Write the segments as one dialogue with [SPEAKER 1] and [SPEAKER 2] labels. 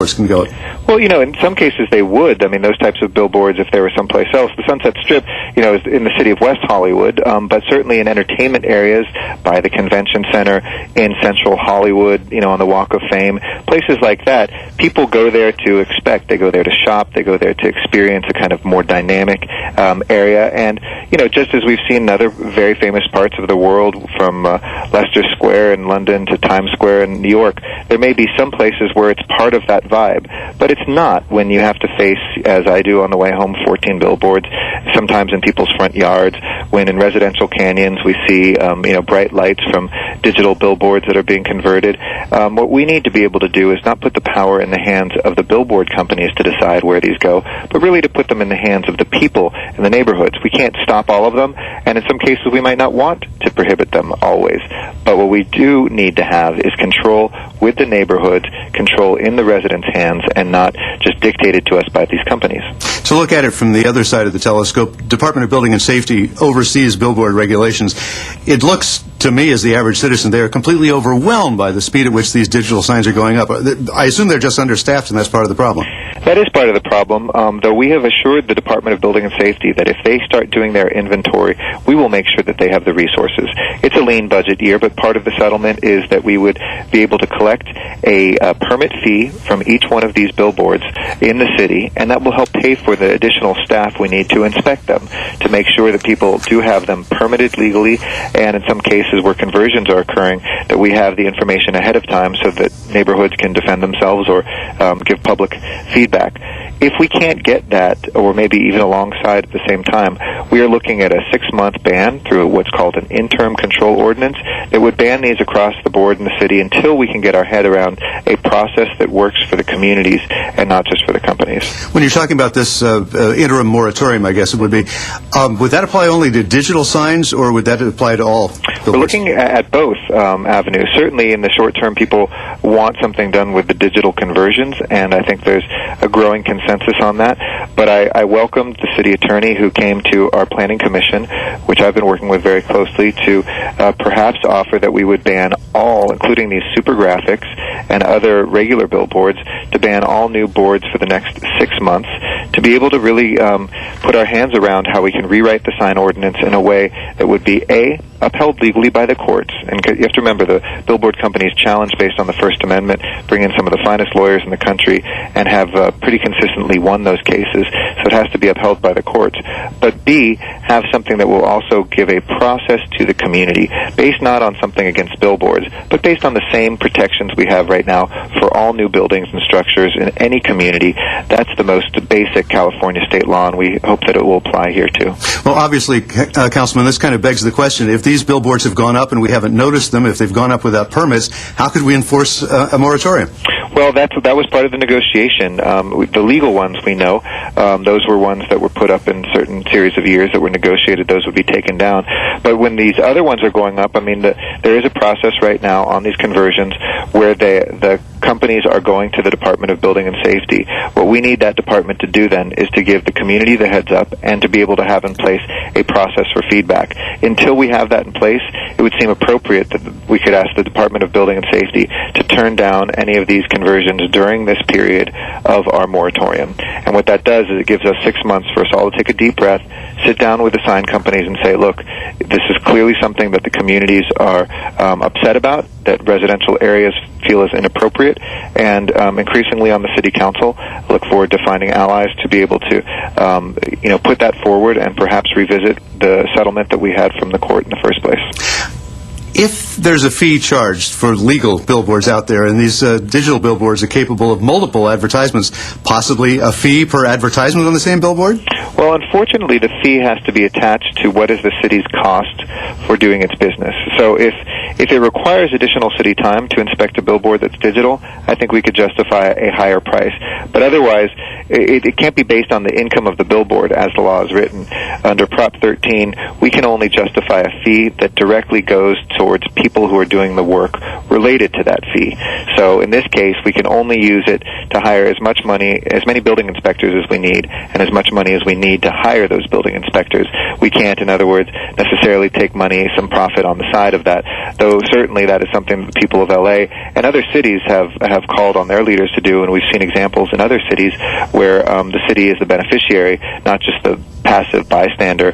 [SPEAKER 1] can go.
[SPEAKER 2] Well, in some cases they would. I mean, those types of billboards, if they were someplace else. The Sunset Strip, is in the city of West Hollywood, but certainly in entertainment areas, by the convention center, in Central Hollywood, on the Walk of Fame, places like that, people go there to expect. They go there to shop. They go there to experience a kind of more dynamic area. And, just as we've seen in other very famous parts of the world, from Leicester Square in London to Times Square in New York, there may be some places where it's part of that vibe, but it's not when you have to face, as I do on the way home, 14 billboards, sometimes in people's front yards, when in residential canyons we see, bright lights from digital billboards that are being converted. What we need to be able to do is not put the power in the hands of the billboard companies to decide where these go, but really to put them in the hands of the people in the neighborhoods. We can't stop all of them, and in some cases we might not want to prohibit them always. But what we do need to have is control with the neighborhoods, control in the residents' hands, and not just dictated to us by these companies.
[SPEAKER 1] To look at it from the other side of the telescope, Department of Building and Safety oversees billboard regulations. It looks to me, as the average citizen, they are completely overwhelmed by the speed at which these digital signs are going up. I assume they're just understaffed, and that's part of the problem.
[SPEAKER 2] That is part of the problem, though we have assured the Department of Building and Safety that if they start doing their inventory, we will make sure that they have the resources. It's a lean budget year, but part of the settlement is that we would be able to collect a permit fee from each one of these billboards in the city, and that will help pay for the additional staff we need to inspect them, to make sure that people do have them permitted legally, and in some cases where conversions are occurring, that we have the information ahead of time so that neighborhoods can defend themselves or give public feedback. If we can't get that, or maybe even alongside at the same time, we are looking at a 6-month ban through what's called an interim control ordinance that would ban these across the board in the city until we can get our head around a process that works for the communities and not just for the companies.
[SPEAKER 1] When you're talking about this interim moratorium, I guess it would be, would that apply only to digital signs, or would that apply to all billboards?
[SPEAKER 2] We're looking at both avenues. Certainly in the short term, people want something done with the digital conversions, and I think there's a growing consensus on that. But I welcomed the city attorney who came to our planning commission, which I've been working with very closely, to perhaps offer that we would ban all, including these super graphics and other regular billboards, to ban all new boards for the next 6 months, to be able to really put our hands around how we can rewrite the sign ordinance in a way that would be, A, upheld legally by the courts. And you have to remember, the billboard companies challenged based on the First Amendment, bring in some of the finest lawyers in the country, and have pretty consistently won those cases, so it has to be upheld by the courts. But B, have something that will also give a process to the community, based not on something against billboards, but based on the same protections we have right now for all new buildings and structures in any community. That's the most basic California state law, and we hope that it will apply here too.
[SPEAKER 1] Well, obviously, Councilman, this kind of begs the question, if these billboards have gone up and we haven't noticed them, if they've gone up without permits, how could we enforce a moratorium?
[SPEAKER 2] Well, that was part of the negotiation. The legal ones we know, those were ones that were put up in certain series of years that were negotiated. Those would be taken down. But when these other ones are going up, I mean, there is a process right now on these conversions where the companies are going to the Department of Building and Safety. What we need that department to do then is to give the community the heads up and to be able to have in place a process for feedback. Until we have that in place, it would seem appropriate that we could ask the Department of Building and Safety to turn down any of these conversions during this period of our moratorium. And what that does is it gives us 6 months for us all to take a deep breath, sit down with the sign companies and say, look, this is clearly something that the communities are upset about, that residential areas feel is inappropriate, and increasingly on the City Council, look forward to finding allies to be able to put that forward and perhaps revisit the settlement that we had from the court in the first place.
[SPEAKER 1] If there's a fee charged for legal billboards out there, and these digital billboards are capable of multiple advertisements, possibly a fee per advertisement on the same billboard?
[SPEAKER 2] Well, unfortunately, the fee has to be attached to what is the city's cost for doing its business. So if it requires additional city time to inspect a billboard that's digital, I think we could justify a higher price. But otherwise, it can't be based on the income of the billboard as the law is written. Under Prop 13, we can only justify a fee that directly goes towards people who are doing the work related to that fee. So in this case, we can only use it to hire as many building inspectors as we need, and as much money as we need to hire those building inspectors. We can't, in other words, necessarily take some profit on the side of that, though certainly that is something that the people of LA and other cities have called on their leaders to do, and we've seen examples in other cities where the city is the beneficiary, not just the passive bystander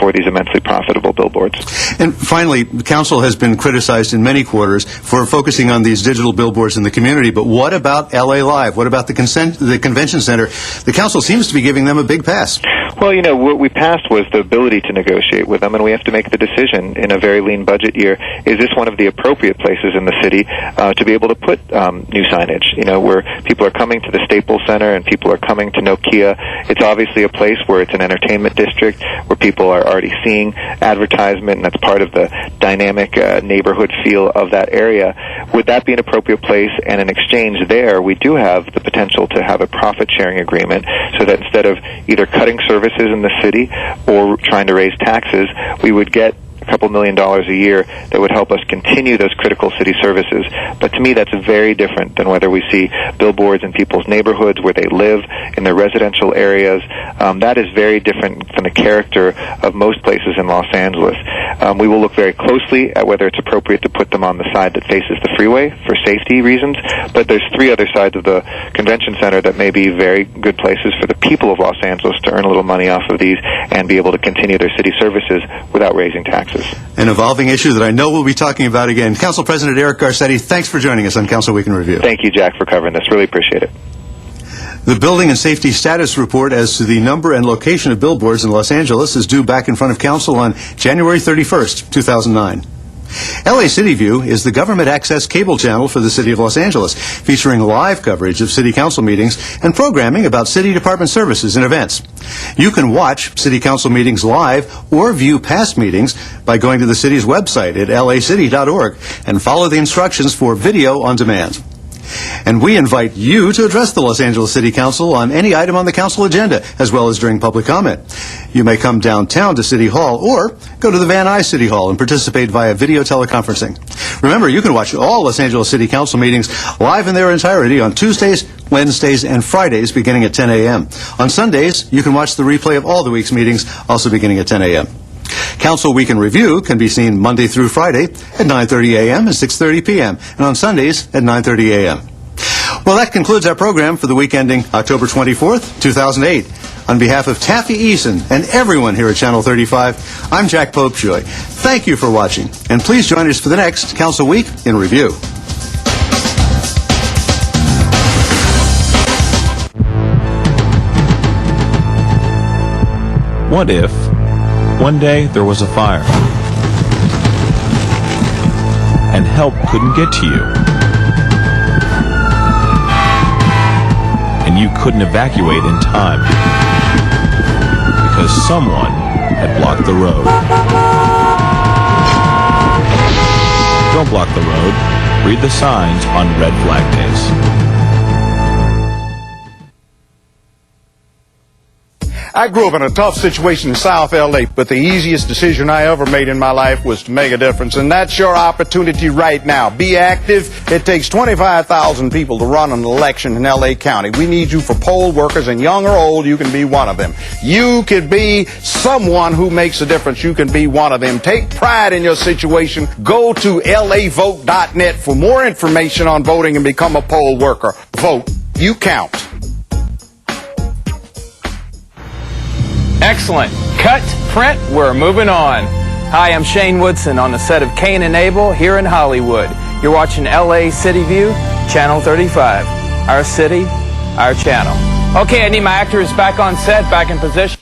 [SPEAKER 2] for these immensely profitable billboards.
[SPEAKER 1] And finally, the council has been criticized in many quarters for focusing on these digital billboards in the community, but what about LA Live? What about the convention center? The council seems to be giving them a big pass.
[SPEAKER 2] Well, what we passed was the ability to negotiate with them, and we have to make the decision in a very lean budget year, is this one of the appropriate places in the city to be able to put new signage? Where people are coming to the Staples Center and people are coming to Nokia, it's obviously a place where it's an entertainment district, where people are already seeing advertisement, and that's part of the dynamic neighborhood feel of that area. Would that be an appropriate place? And in exchange there, we do have the potential to have a profit-sharing agreement so that instead of either cutting services in the city or trying to raise taxes, we would get a couple $1 million a year that would help us continue those critical city services. But to me, that's very different than whether we see billboards in people's neighborhoods where they live, in their residential areas. That is very different from the character of most places in Los Angeles. We will look very closely at whether it's appropriate to put them on the side that faces the freeway for safety reasons, but there's 3 other sides of the convention center that may be very good places for the people of Los Angeles to earn a little money off of these and be able to continue their city services without raising taxes.
[SPEAKER 1] An evolving issue that I know we'll be talking about again. Council President Eric Garcetti, thanks for joining us on Council Week in Review.
[SPEAKER 2] Thank you, Jack, for covering this. Really appreciate it.
[SPEAKER 1] The Building and Safety Status Report as to the number and location of billboards in Los Angeles is due back in front of Council on January 31st, 2009. LA City View is the government access cable channel for the City of Los Angeles, featuring live coverage of City Council meetings and programming about City Department services and events. You can watch City Council meetings live or view past meetings by going to the city's website at lacity.org and follow the instructions for video on demand. And we invite you to address the Los Angeles City Council on any item on the council agenda, as well as during public comment. You may come downtown to City Hall or go to the Van Nuys City Hall and participate via video teleconferencing. Remember, you can watch all Los Angeles City Council meetings live in their entirety on Tuesdays, Wednesdays, and Fridays beginning at 10 a.m. On Sundays, you can watch the replay of all the week's meetings, also beginning at 10 a.m. Council Week in Review can be seen Monday through Friday at 9:30 a.m. and 6:30 p.m. and on Sundays at 9:30 a.m. Well, that concludes our program for the week ending October 24th, 2008. On behalf of Taffy Eason and everyone here at Channel 35, I'm Jack Popejoy. Thank you for watching, and please join us for the next Council Week in Review.
[SPEAKER 3] What if one day there was a fire and help couldn't get to you, and you couldn't evacuate in time because someone had blocked the road? Don't block the road. Read the signs on red flag days.
[SPEAKER 4] I grew up in a tough situation in South LA, but the easiest decision I ever made in my life was to make a difference, and that's your opportunity right now. Be active. It takes 25,000 people to run an election in LA County. We need you for poll workers, and young or old, you can be one of them. You could be someone who makes a difference. You can be one of them. Take pride in your situation. Go to lavote.net for more information on voting and become a poll worker. Vote. You count.
[SPEAKER 5] Excellent. Cut, print, we're moving on. Hi, I'm Shane Woodson on the set of Cain and Abel here in Hollywood. You're watching LA City View, Channel 35. Our city, our channel. Okay, I need my actors back on set, back in position.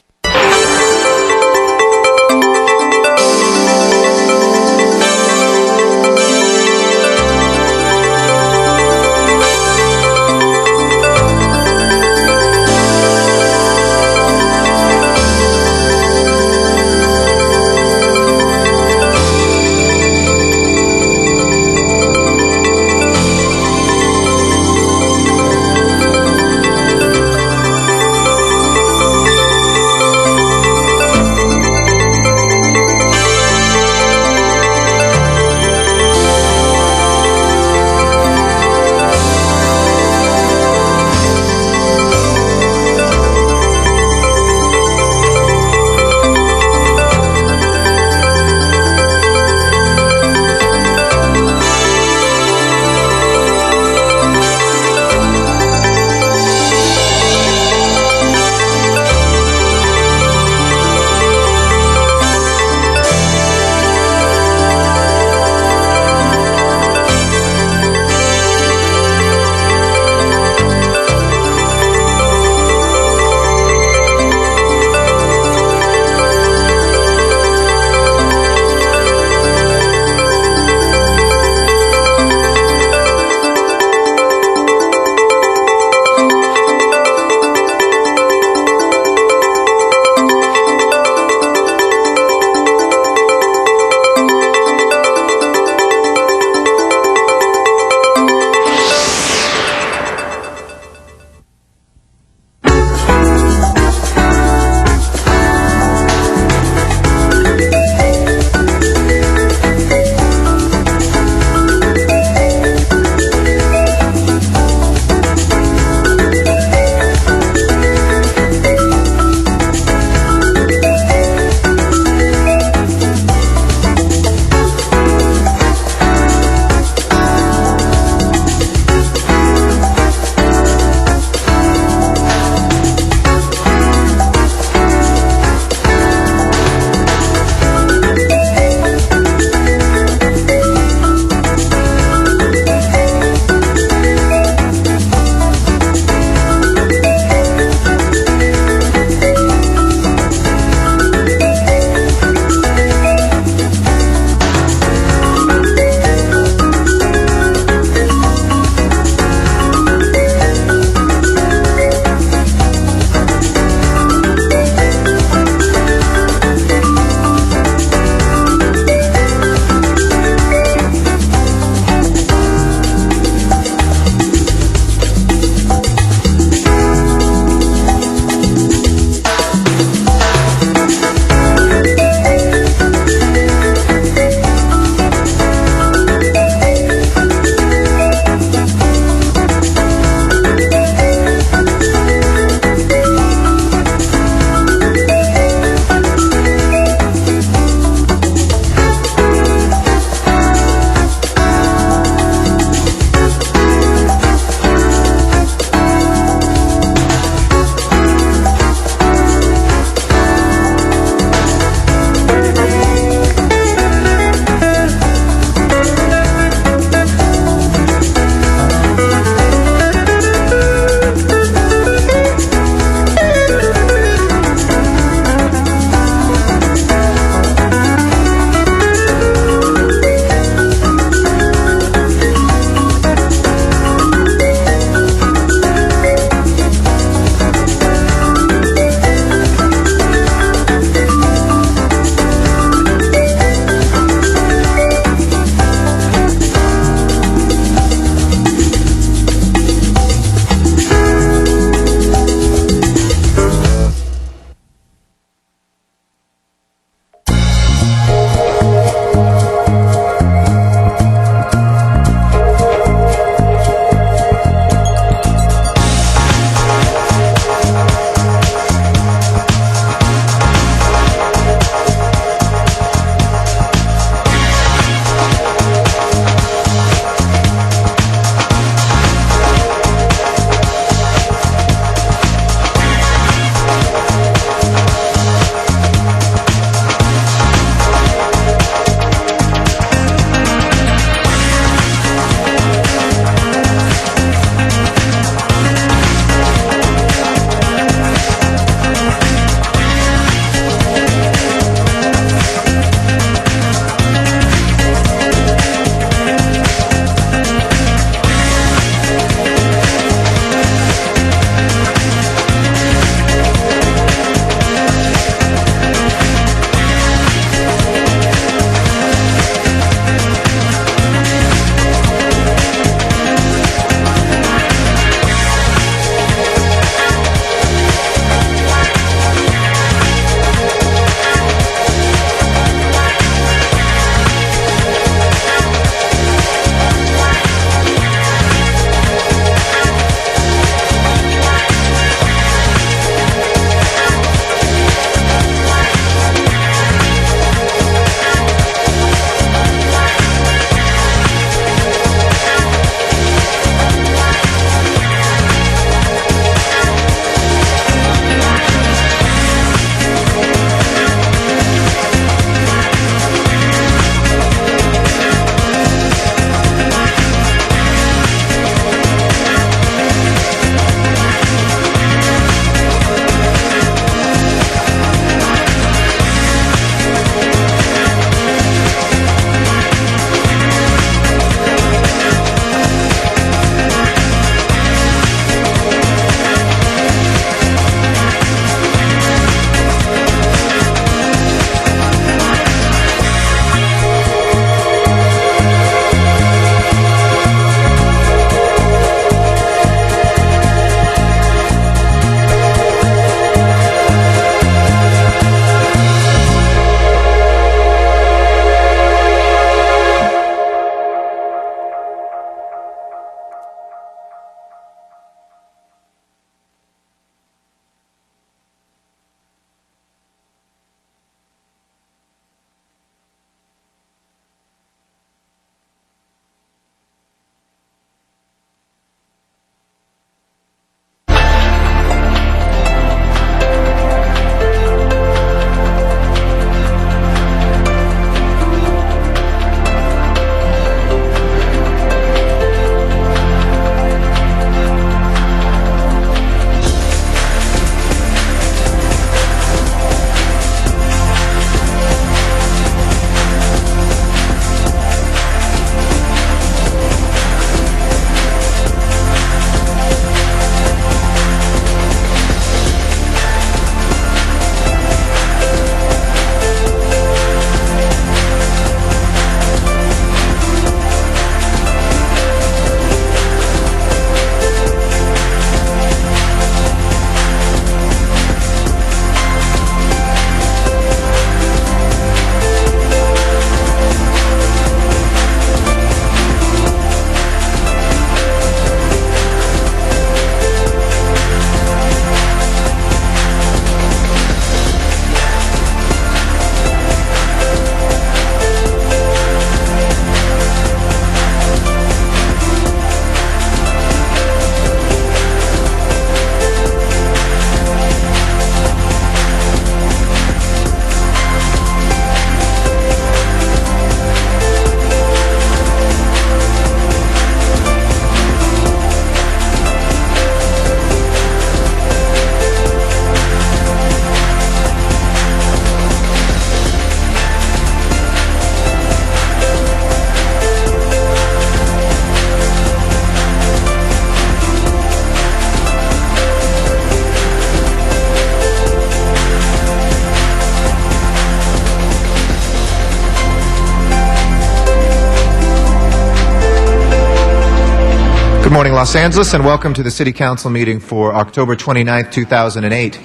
[SPEAKER 6] Good morning, Los Angeles, and welcome to the City Council meeting for October 29th, 2008.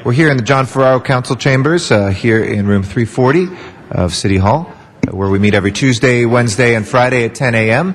[SPEAKER 6] We're here in the John Ferraro Council Chambers, here in room 340 of City Hall, where we meet every Tuesday, Wednesday, and Friday at 10 a.m.,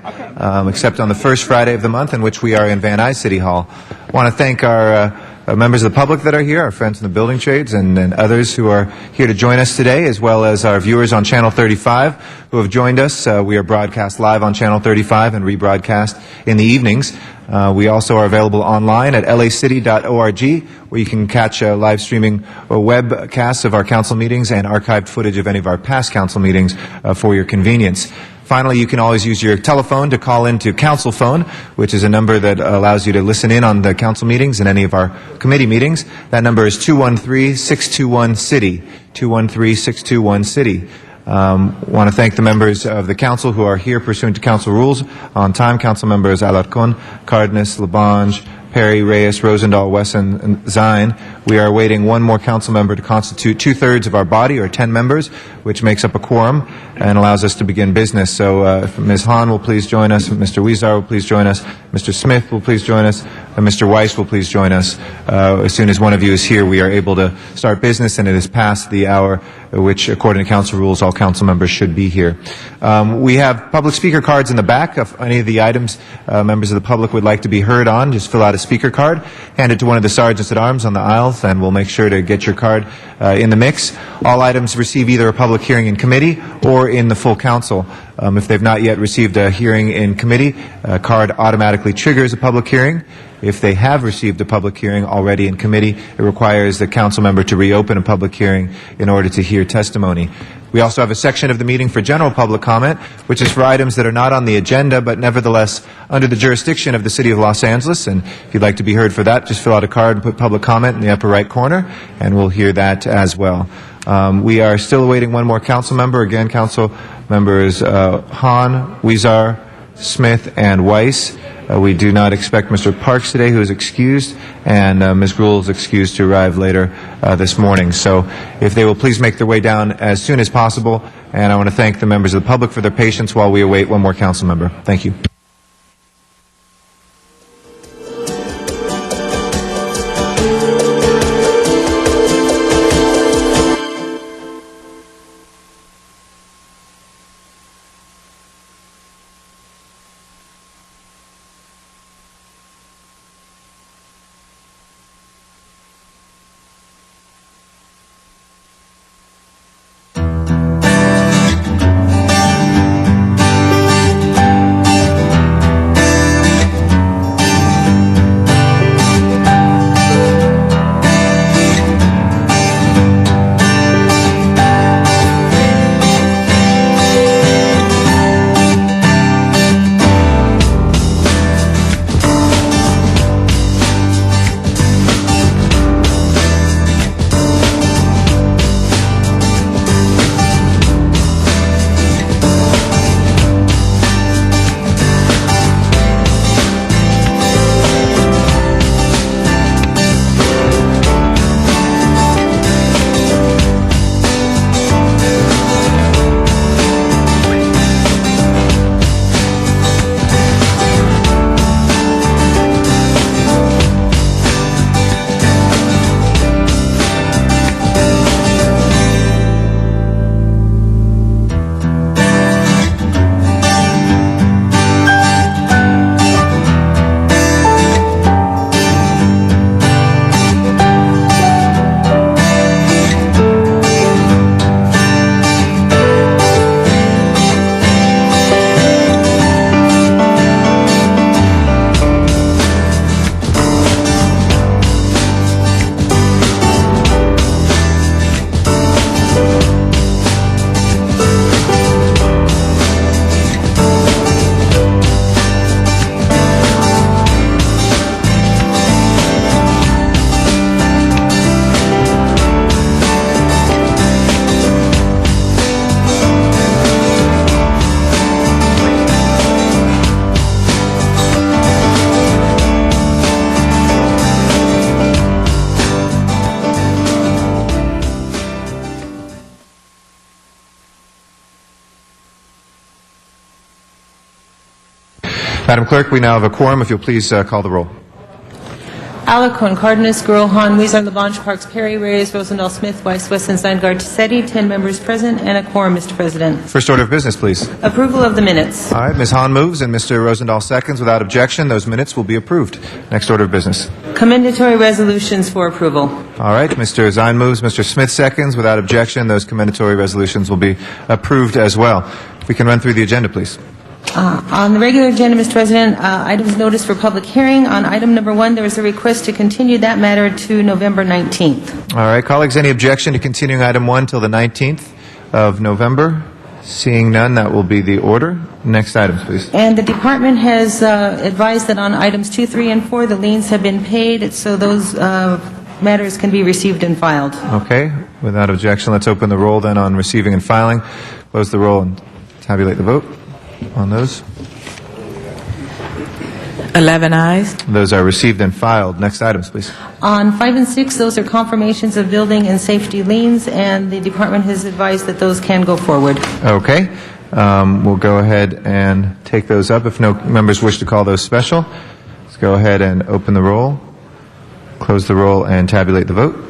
[SPEAKER 6] except on the first Friday of the month, in which we are in Van Nuys City Hall. I want to thank our members of the public that are here, our friends in the building trades, and others who are here to join us today, as well as our viewers on Channel 35 who have joined us. We are broadcast live on Channel 35 and rebroadcast in the evenings. We also are available online at lacity.org, where you can catch live streaming webcasts of our council meetings and archived footage of any of our past council meetings for your convenience. Finally, you can always use your telephone to call into Council Phone, which is a number that allows you to listen in on the council meetings and any of our committee meetings. That number is 213-621-CITY, 213-621-CITY. Want to thank the members of the council who are here pursuant to council rules on time. Council members Alarcon, Cardenas, Labange, Perry, Reyes, Rosendahl, Wesson, and Zine. We are awaiting one more council member to constitute two-thirds of our body, or 10 members, which makes up a quorum and allows us to begin business. So if Ms. Hahn will please join us, Mr. Weezar will please join us, Mr. Smith will please join us, and Mr. Weiss will please join us. As soon as one of you is here, we are able to start business, and it is past the hour which, according to council rules, all council members should be here. We have public speaker cards in the back. If any of the items members of the public would like to be heard on, just fill out a speaker card, hand it to one of the sergeants at arms on the aisles, and we'll make sure to get your card in the mix. All items receive either a public hearing in committee or in the full council. If they've not yet received a hearing in committee, a card automatically triggers a public hearing. If they have received a public hearing already in committee, it requires the council member to reopen a public hearing in order to hear testimony. We also have a section of the meeting for general public comment, which is for items that are not on the agenda, but nevertheless under the jurisdiction of the City of Los Angeles. And if you'd like to be heard for that, just fill out a card and put public comment in the upper right corner, and we'll hear that as well. We are still awaiting one more council member. Again, council members Hahn, Weezar, Smith, and Weiss. We do not expect Mr. Parks today, who is excused, and Ms. Gruhl is excused to arrive later this morning. So if they will please make their way down as soon as possible, and I want to thank the members of the public for their patience while we await one more council member. Thank you. Madam Clerk, we now have a quorum. If you'll please call the roll.
[SPEAKER 7] Alarcon, Cardenas, Gruel, Han, Weezer, Labange, Parks, Perry, Reyes, Rosendahl, Smith, Weiss, Wesson, Steingart, Tissetti, 10 members present, and a quorum, Mr. President.
[SPEAKER 6] First order of business, please.
[SPEAKER 7] Approval of the minutes.
[SPEAKER 6] All right, Ms. Hahn moves and Mr. Rosendahl seconds. Without objection, those minutes will be approved. Next order of business.
[SPEAKER 7] Commendatory resolutions for approval.
[SPEAKER 6] All right, Mr. Zine moves, Mr. Smith seconds. Without objection, those commendatory resolutions will be approved as well. If we can run through the agenda, please.
[SPEAKER 7] On the regular agenda, Mr. President, items noticed for public hearing. On item number 1, there is a request to continue that matter to November 19th.
[SPEAKER 6] All right, colleagues, any objection to continuing item 1 till the 19th of November? Seeing none, that will be the order. Next items, please.
[SPEAKER 7] And the department has advised that on items 2, 3, and 4, the liens have been paid, so those matters can be received and filed.
[SPEAKER 6] Okay, without objection, let's open the roll then on receiving and filing. Close the roll and tabulate the vote on those.
[SPEAKER 8] 11 ayes.
[SPEAKER 6] Those are received and filed. Next items, please.
[SPEAKER 7] On 5 and 6, those are confirmations of building and safety liens, and the department has advised that those can go forward.
[SPEAKER 6] Okay, we'll go ahead and take those up. If no members wish to call those special, let's go ahead and open the roll, close the roll, and tabulate the vote.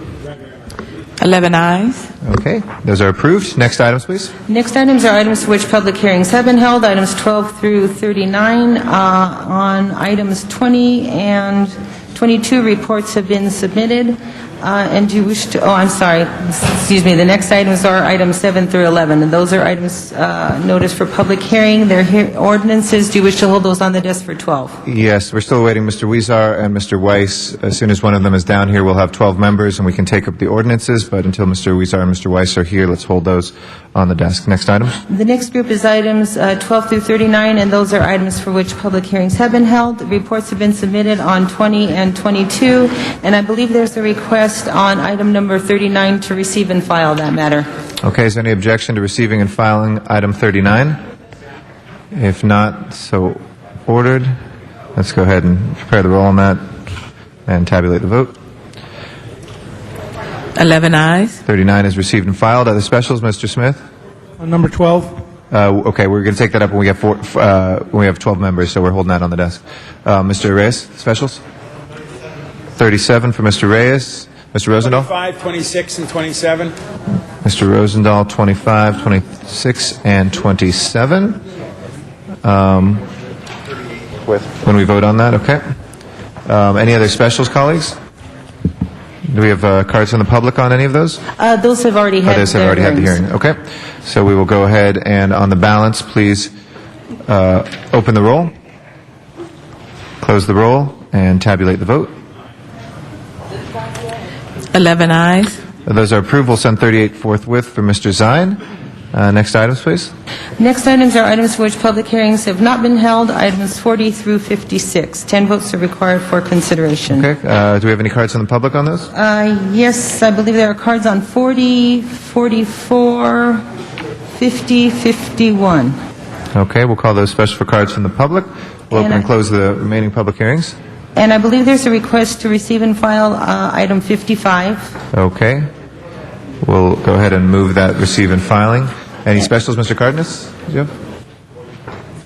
[SPEAKER 8] 11 ayes.
[SPEAKER 6] Okay, those are approved. Next items, please.
[SPEAKER 7] Next items are items for which public hearings have been held, items 12 through 39. On items 20 and 22, reports have been submitted. And do you wish to, I'm sorry, excuse me, the next items are items 7 through 11, and those are items noticed for public hearing. They're ordinances. Do you wish to hold those on the desk for 12?
[SPEAKER 6] Yes, we're still awaiting Mr. Weezar and Mr. Weiss. As soon as one of them is down here, we'll have 12 members, and we can take up the ordinances, but until Mr. Weezar and Mr. Weiss are here, let's hold those on the desk. Next item.
[SPEAKER 7] The next group is items 12 through 39, and those are items for which public hearings have been held. Reports have been submitted on 20 and 22, and I believe there's a request on item number 39 to receive and file that matter.
[SPEAKER 6] Okay, is there any objection to receiving and filing item 39? If not, so ordered. Let's go ahead and prepare the roll on that and tabulate the vote.
[SPEAKER 8] 11 ayes.
[SPEAKER 6] 39 is received and filed. Other specials, Mr. Smith?
[SPEAKER 9] On number 12?
[SPEAKER 6] Okay, we're going to take that up when we have when we have 12 members, so we're holding that on the desk. Mr. Reyes, specials? 37 for Mr. Reyes. Mr. Rosendahl?
[SPEAKER 9] 25, 26, and 27.
[SPEAKER 6] Mr. Rosendahl, 25, 26, and 27. When we vote on that, okay. Any other specials, colleagues? Do we have cards from the public on any of those?
[SPEAKER 7] Those have already had
[SPEAKER 6] Those have already had the hearing. Okay. So we will go ahead and on the balance, please open the roll, close the roll, and tabulate the vote.
[SPEAKER 8] 11 ayes.
[SPEAKER 6] Those are approved. We'll send 38 forthwith for Mr. Zine. Next items, please.
[SPEAKER 7] Next items are items for which public hearings have not been held, items 40 through 56. 10 votes are required for consideration.
[SPEAKER 6] Okay. Do we have any cards from the public on those?
[SPEAKER 7] Yes, I believe there are cards on 40, 44, 50, 51.
[SPEAKER 6] Okay. We'll call those special for cards from the public. We'll open and close the remaining public hearings.
[SPEAKER 7] And I believe there's a request to receive and file item 55.
[SPEAKER 6] Okay. We'll go ahead and move that receive and filing. Any specials, Mr. Cardenas?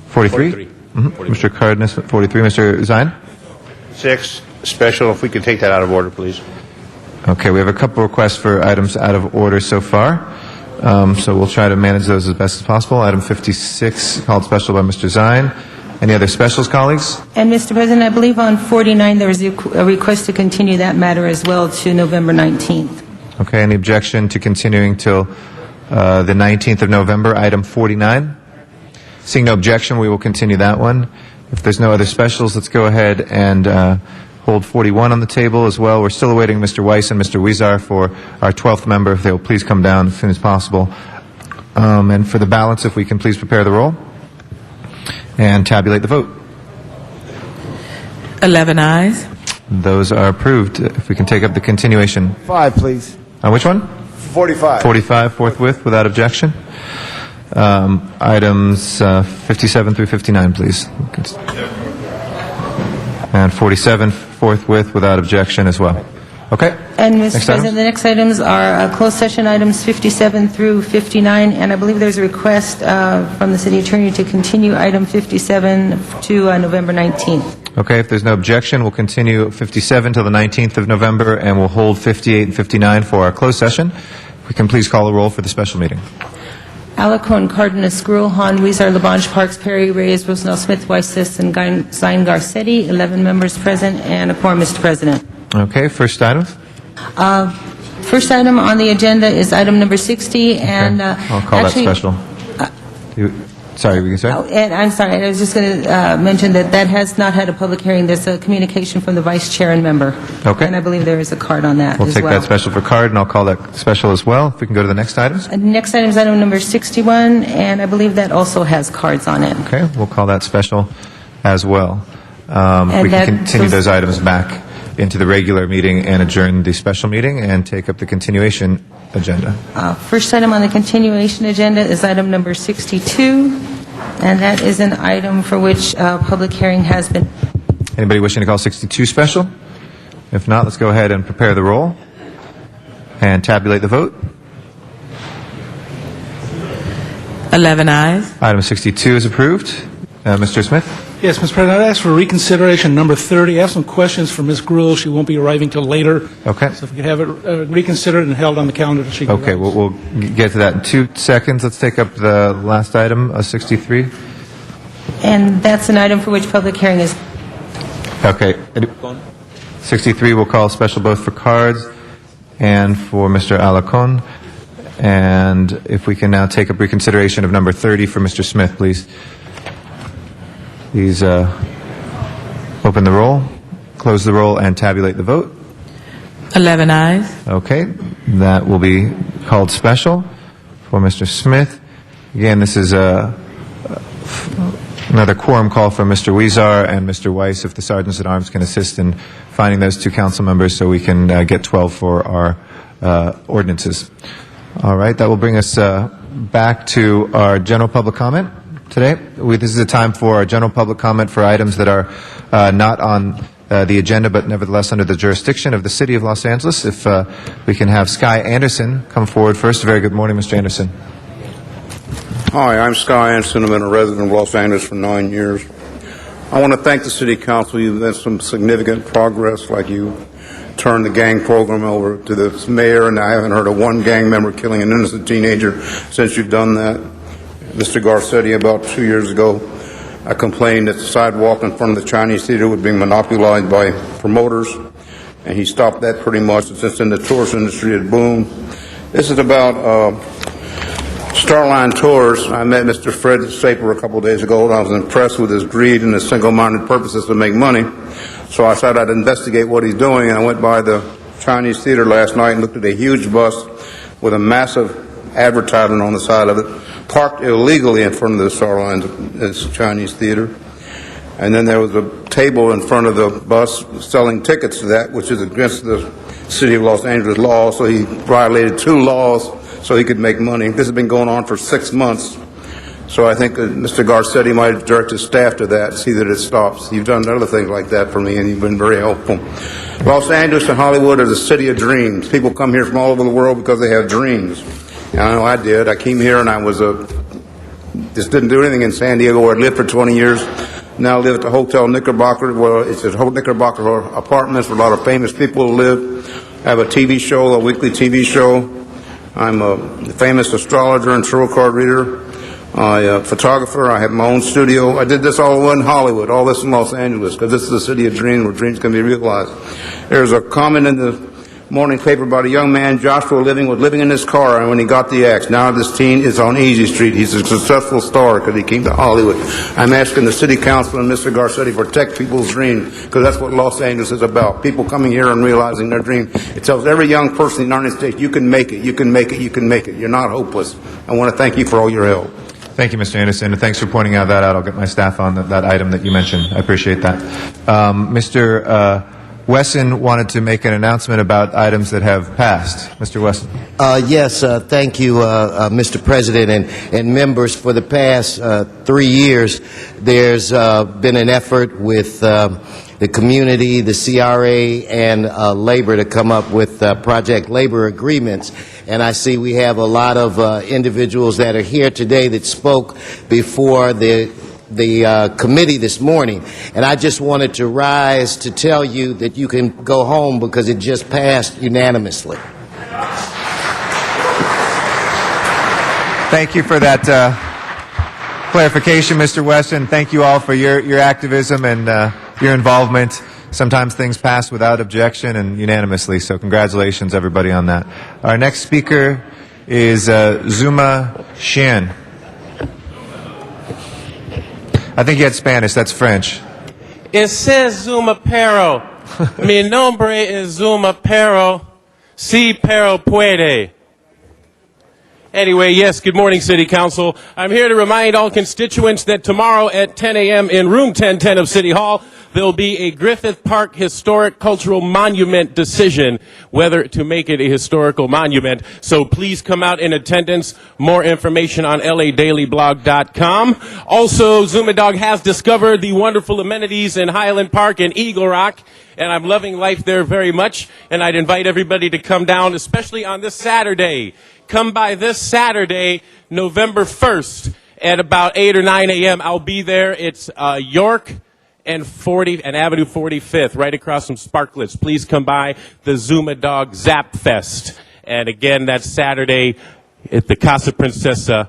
[SPEAKER 6] 43? Mr. Cardenas, 43. Mr. Zine?
[SPEAKER 10] 6, special, if we could take that out of order, please.
[SPEAKER 6] Okay, we have a couple requests for items out of order so far. So we'll try to manage those as best as possible. Item 56, called special by Mr. Zine. Any other specials, colleagues?
[SPEAKER 7] And, Mr. President, I believe on 49 there is a request to continue that matter as well to November 19th.
[SPEAKER 6] Okay, any objection to continuing till the 19th of November, item 49? Seeing no objection, we will continue that one. If there's no other specials, let's go ahead and hold 41 on the table as well. We're still awaiting Mr. Weiss and Mr. Weezar for our 12th member, if they will please come down as soon as possible. And for the balance, if we can please prepare the roll and tabulate the vote.
[SPEAKER 8] 11 ayes.
[SPEAKER 6] Those are approved. If we can take up the continuation.
[SPEAKER 9] 5, please.
[SPEAKER 6] On which one?
[SPEAKER 9] 45.
[SPEAKER 6] 45 forthwith without objection. Items 57 through 59, please. And 47 forthwith without objection as well. Okay.
[SPEAKER 7] And, Mr.
[SPEAKER 6] Next
[SPEAKER 7] President,
[SPEAKER 6] items?
[SPEAKER 7] the next items are closed session items 57 through 59, and I believe there's a request from the city attorney to continue item 57 to November 19th.
[SPEAKER 6] Okay, if there's no objection, we'll continue 57 till the 19th of November, and we'll hold 58 and 59 for our closed session. If we can please call a roll for the special meeting.
[SPEAKER 7] Alarcon, Cardenas, Gruel, Han, Weezer, Labange, Parks, Perry, Reyes, Rosendahl, Smith, Weiss, and Zine, Garcetti, 11 members present, and a quorum, Mr. President.
[SPEAKER 6] Okay, first item.
[SPEAKER 7] First item on the agenda is item number 60, and
[SPEAKER 6] I'll call
[SPEAKER 7] actually,
[SPEAKER 6] that special. Sorry, we can say?
[SPEAKER 7] And I'm sorry, I was just going to mention that that has not had a public hearing. There's a communication from the vice chair and member.
[SPEAKER 6] Okay.
[SPEAKER 7] And I believe there is a card on that
[SPEAKER 6] We'll
[SPEAKER 7] as
[SPEAKER 6] take
[SPEAKER 7] well.
[SPEAKER 6] that special for card, and I'll call that special as well. If we can go to the next items.
[SPEAKER 7] Next item is item number 61, and I believe that also has cards on it.
[SPEAKER 6] Okay, we'll call that special as well.
[SPEAKER 7] And
[SPEAKER 6] We
[SPEAKER 7] that-
[SPEAKER 6] can continue those items back into the regular meeting and adjourn the special meeting and take up the continuation agenda.
[SPEAKER 7] First item on the continuation agenda is item number 62, and that is an item for which public hearing has been.
[SPEAKER 6] Anybody wishing to call 62 special? If not, let's go ahead and prepare the roll and tabulate the vote.
[SPEAKER 8] 11 ayes.
[SPEAKER 6] Item 62 is approved. Mr. Smith?
[SPEAKER 9] Yes, Mr. President, I'd ask for reconsideration number 30. I have some questions for Ms. Gruel. She won't be arriving till later.
[SPEAKER 6] Okay.
[SPEAKER 9] So if we could have it reconsidered and held on the calendar. She can
[SPEAKER 6] Okay,
[SPEAKER 9] arrive.
[SPEAKER 6] we'll get to that in 2 seconds. Let's take up the last item, 63.
[SPEAKER 7] And that's an item for which public hearing is.
[SPEAKER 6] Okay. 63 we'll call special both for cards and for Mr. Alarcon. And if we can now take up reconsideration of number 30 for Mr. Smith, please. Please open the roll, close the roll, and tabulate the vote.
[SPEAKER 8] 11 ayes.
[SPEAKER 6] Okay, that will be called special for Mr. Smith. Again, this is another quorum call for Mr. Weezer and Mr. Weiss, if the sergeants at arms can assist in finding those 2 council members so we can get 12 for our ordinances. All right, that will bring us back to our general public comment today. This is a time for our general public comment for items that are not on the agenda, but nevertheless under the jurisdiction of the City of Los Angeles. If we can have Sky Anderson come forward first. Very good morning, Mr. Anderson.
[SPEAKER 10] Hi, I'm Sky Anderson. I've been a resident of Los Angeles for 9 years. I want to thank the City Council. You've made some significant progress, like you turned the gang program over to the mayor, and I haven't heard of one gang member killing an innocent teenager since you've done that. Mr. Garcetti, about 2 years ago, I complained that the sidewalk in front of the Chinese Theater was being monopolized by promoters, and he stopped that pretty much. Since then, the tourist industry had boomed. This is about Starline Tours. I met Mr. Fred Saper a couple of days ago, and I was impressed with his greed and his single-minded purposes to make money. So I thought I'd investigate what he's doing, and I went by the Chinese Theater last night and looked at a huge bus with a massive advertisement on the side of it, parked illegally in front of the Starline Chinese Theater. And then there was a table in front of the bus selling tickets to that, which is against the City of Los Angeles law, so he violated 2 laws so he could make money. This has been going on for 6 months. So I think Mr. Garcetti might direct his staff to that, see that it stops. You've done other things like that for me, and you've been very helpful. Los Angeles and Hollywood are the city of dreams. People come here from all over the world because they have dreams. And I know I did. I came here and I was just didn't do anything in San Diego, where I lived for 20 years. Now I live at the Hotel Knickerbocker. Well, it's a Knickerbocker apartments where a lot of famous people live. I have a TV show, a weekly TV show. I'm a famous astrologer and tarot card reader. I'm a photographer. I have my own studio. I did this all in Hollywood, all this in Los Angeles, because this is a city of dreams where dreams can be realized. There's a comment in the morning paper about a young man, Joshua, was living in his car, and when he got the axe, now this teen is on Easy Street. He's a successful star because he came to Hollywood. I'm asking the City Council and Mr. Garcetti to protect people's dreams, because that's what Los Angeles is about. People coming here and realizing their dream. It tells every young person in the United States, you can make it, you can make it, you can make it. You're not hopeless. I want to thank you for all your help.
[SPEAKER 6] Thank you, Mr. Anderson, and thanks for pointing that out. I'll get my staff on that item that you mentioned. I appreciate that. Mr. Wesson wanted to make an announcement about items that have passed. Mr. Wesson.
[SPEAKER 11] Yes, thank you, Mr. President, and members. For the past 3 years, there's been an effort with the community, the CRA, and labor to come up with project labor agreements. And I see we have a lot of individuals that are here today that spoke before the committee this morning. And I just wanted to rise to tell you that you can go home because it just passed unanimously.
[SPEAKER 6] Thank you for that clarification, Mr. Weston. Thank you all for your activism and your involvement. Sometimes things pass without objection and unanimously, so congratulations, everybody, on that. Our next speaker is Zuma Xian. I think you had Spanish. That's French.
[SPEAKER 12] It says Zuma Pero. Mi nombre es Zuma Pero. Si Pero puede. Anyway, yes, good morning, City Council. I'm here to remind all constituents that tomorrow at 10 a.m. in room 1010 of City Hall, there'll be a Griffith Park Historic Cultural Monument decision whether to make it a historical monument. So please come out in attendance. More information on ladailyblog.com. Also, Zuma Dog has discovered the wonderful amenities in Highland Park and Eagle Rock, and I'm loving life there very much. And I'd invite everybody to come down, especially on this Saturday. Come by this Saturday, November 1st, at about 8 or 9 a.m. I'll be there. It's York and Avenue 45th, right across from Sparklets. Please come by the Zuma Dog Zap Fest. And again, that's Saturday at the Casa Princesa,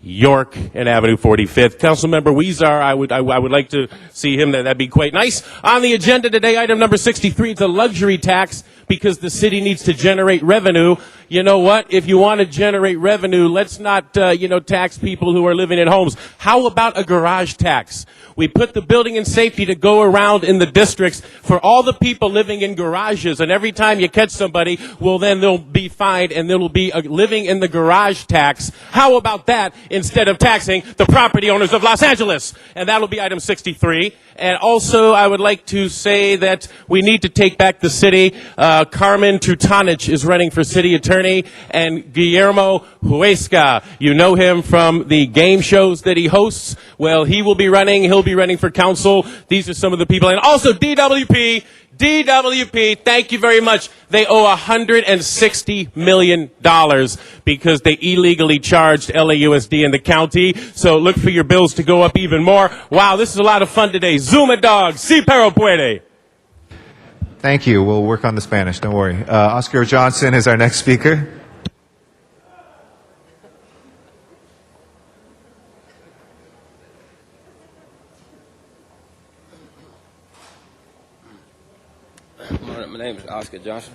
[SPEAKER 12] York and Avenue 45th. Councilmember Weezer, I would like to see him there. That'd be quite nice. On the agenda today, item number 63, the luxury tax, because the city needs to generate revenue. You know what? If you want to generate revenue, let's not, tax people who are living in homes. How about a garage tax? We put the building and safety to go around in the districts for all the people living in garages. And every time you catch somebody, well, then they'll be fined and there will be a living in the garage tax. How about that instead of taxing the property owners of Los Angeles? And that'll be item 63. And also, I would like to say that we need to take back the city. Carmen Tutanich is running for city attorney, and Guillermo Huesca, you know him from the game shows that he hosts. Well, he will be running. He'll be running for council. These are some of the people. And also DWP, thank you very much. They owe $160 million because they illegally charged LAUSD and the county. So look for your bills to go up even more. Wow, this is a lot of fun today. Zuma Dog, si pero puede.
[SPEAKER 6] Thank you. We'll work on the Spanish. Don't worry. Oscar Johnson is our next speaker.
[SPEAKER 13] My name is Oscar Johnson,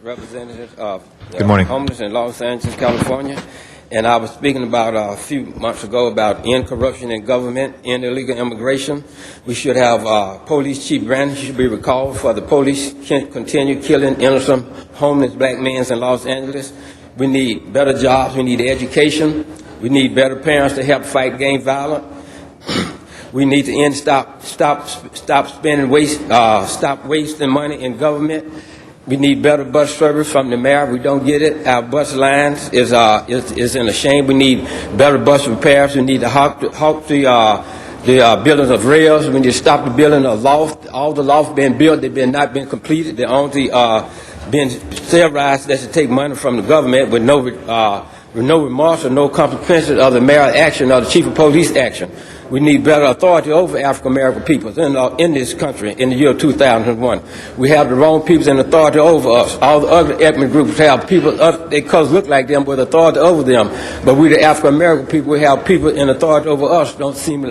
[SPEAKER 13] representative of
[SPEAKER 6] Good morning.
[SPEAKER 13] homeless in Los Angeles, California. And I was speaking about a few months ago about end corruption in government, end illegal immigration. We should have Police Chief Brandon should be recalled for the police can't continue killing innocent homeless black men in Los Angeles. We need better jobs. We need education. We need better parents to help fight gang violence. We need to stop wasting money in government. We need better bus service from the mayor. We don't get it. Our bus lines is in a shame. We need better bus repairs. We need to halt the building of rails. We need to stop the building of loft. All the lofts being built, they've not been completed. They're only been sterilized. That should take money from the government with no remorse or no consequences of the mayor's action or the chief of police action. We need better authority over African American peoples in this country in the year 2001. We have the wrong peoples in authority over us. All the other ethnic groups have people, they colors look like them with authority over them. But we, the African American people, we have people in authority over us don't seem to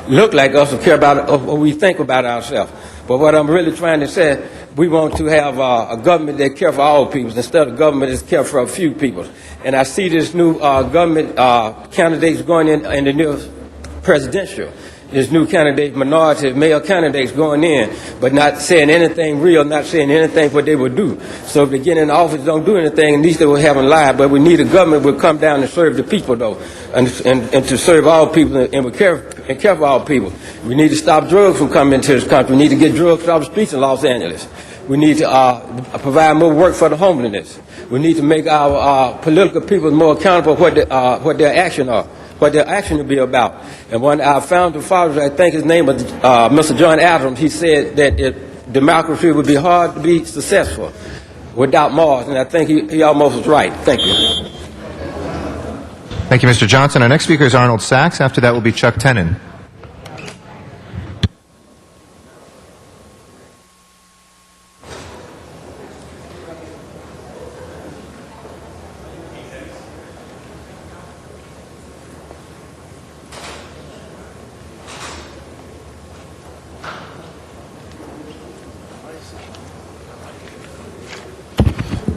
[SPEAKER 13] look like us or care about what we think about ourselves. But what I'm really trying to say, we want to have a government that cares for all peoples instead of government that cares for a few people. And I see this new government candidates going in the new presidential. There's new candidates, minority, male candidates going in, but not saying anything real, not saying anything what they would do. So if they get in office, don't do anything, at least they will haven't lied. But we need a government that will come down and serve the people, though, and to serve all people and care for all people. We need to stop drugs from coming into this country. We need to get drugs off the streets in Los Angeles. We need to provide more work for the homelessness. We need to make our political people more accountable for what their actions are. what the action will be about. And when our founding fathers, I think his name was Mr. John Adams, he said that democracy would be hard to be successful without Mars, and I think he almost was right. Thank you.
[SPEAKER 6] Thank you, Mr. Johnson. Our next speaker is Arnold Sachs. After that will be Chuck Tenon.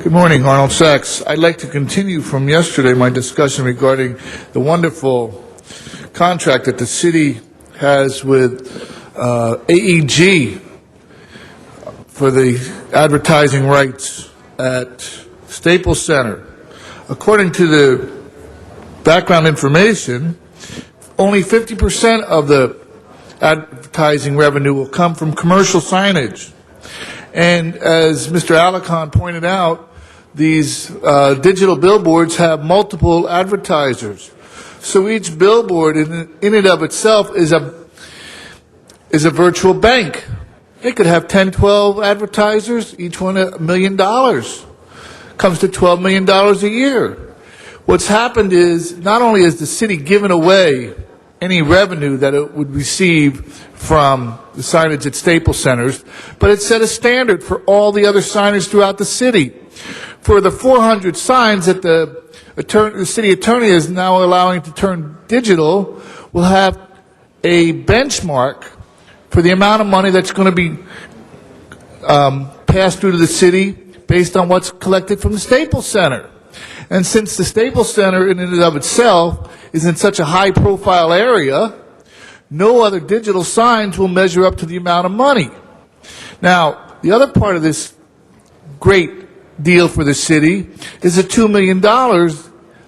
[SPEAKER 14] Good morning, Arnold Sachs. I'd like to continue from yesterday my discussion regarding the wonderful contract that the city has with AEG for the advertising rights at Staples Center. According to the background information, only 50% of the advertising revenue will come from commercial signage. And as Mr. Alicon pointed out, these digital billboards have multiple advertisers. So each billboard in and of itself is a virtual bank. They could have 10, 12 advertisers, each one $1 million. Comes to $12 million a year. What's happened is not only has the city given away any revenue that it would receive from the signage at Staples Centers, but it set a standard for all the other signage throughout the city. For the 400 signs that the city attorney is now allowing to turn digital, will have a benchmark for the amount of money that's going to be passed through to the city based on what's collected from the Staples Center. And since the Staples Center in and of itself is in such a high-profile area, no other digital signs will measure up to the amount of money. Now, the other part of this great deal for the city is the $2 million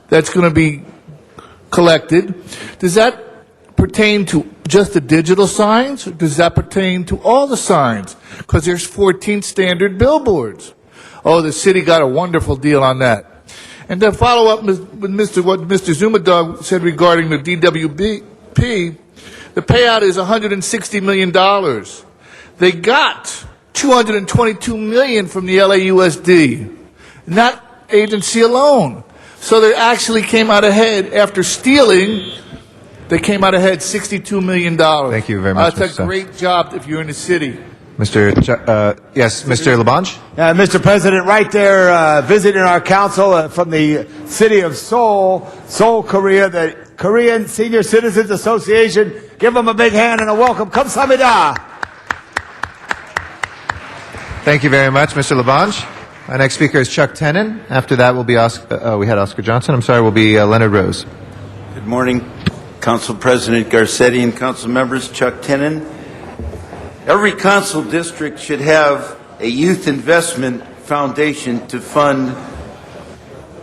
[SPEAKER 14] that's going to be collected. Does that pertain to just the digital signs, or does that pertain to all the signs? Because there's 14 standard billboards. Oh, the city got a wonderful deal on that. And to follow up with what Mr. Zumadog said regarding the DWP, the payout is $160 million. They got $222 million from the LAUSD, and that agency alone. So they actually came out ahead after stealing. They came out ahead $62 million.
[SPEAKER 6] Thank you very much,
[SPEAKER 14] That's a great job if you're in the city.
[SPEAKER 6] Mr. Mr. Labange?
[SPEAKER 15] Mr. President, right there visiting our council from the city of Seoul, Korea, the Korean Senior Citizens Association. Give them a big hand and a welcome. Kamsahamnida.
[SPEAKER 6] Thank you very much, Mr. Labange. Our next speaker is Chuck Tenon. After that will be we had Oscar Johnson. I'm sorry, will be Leonard Rose.
[SPEAKER 16] Good morning, Council President Garcetti and council members. Chuck Tenon. Every council district should have a youth investment foundation to fund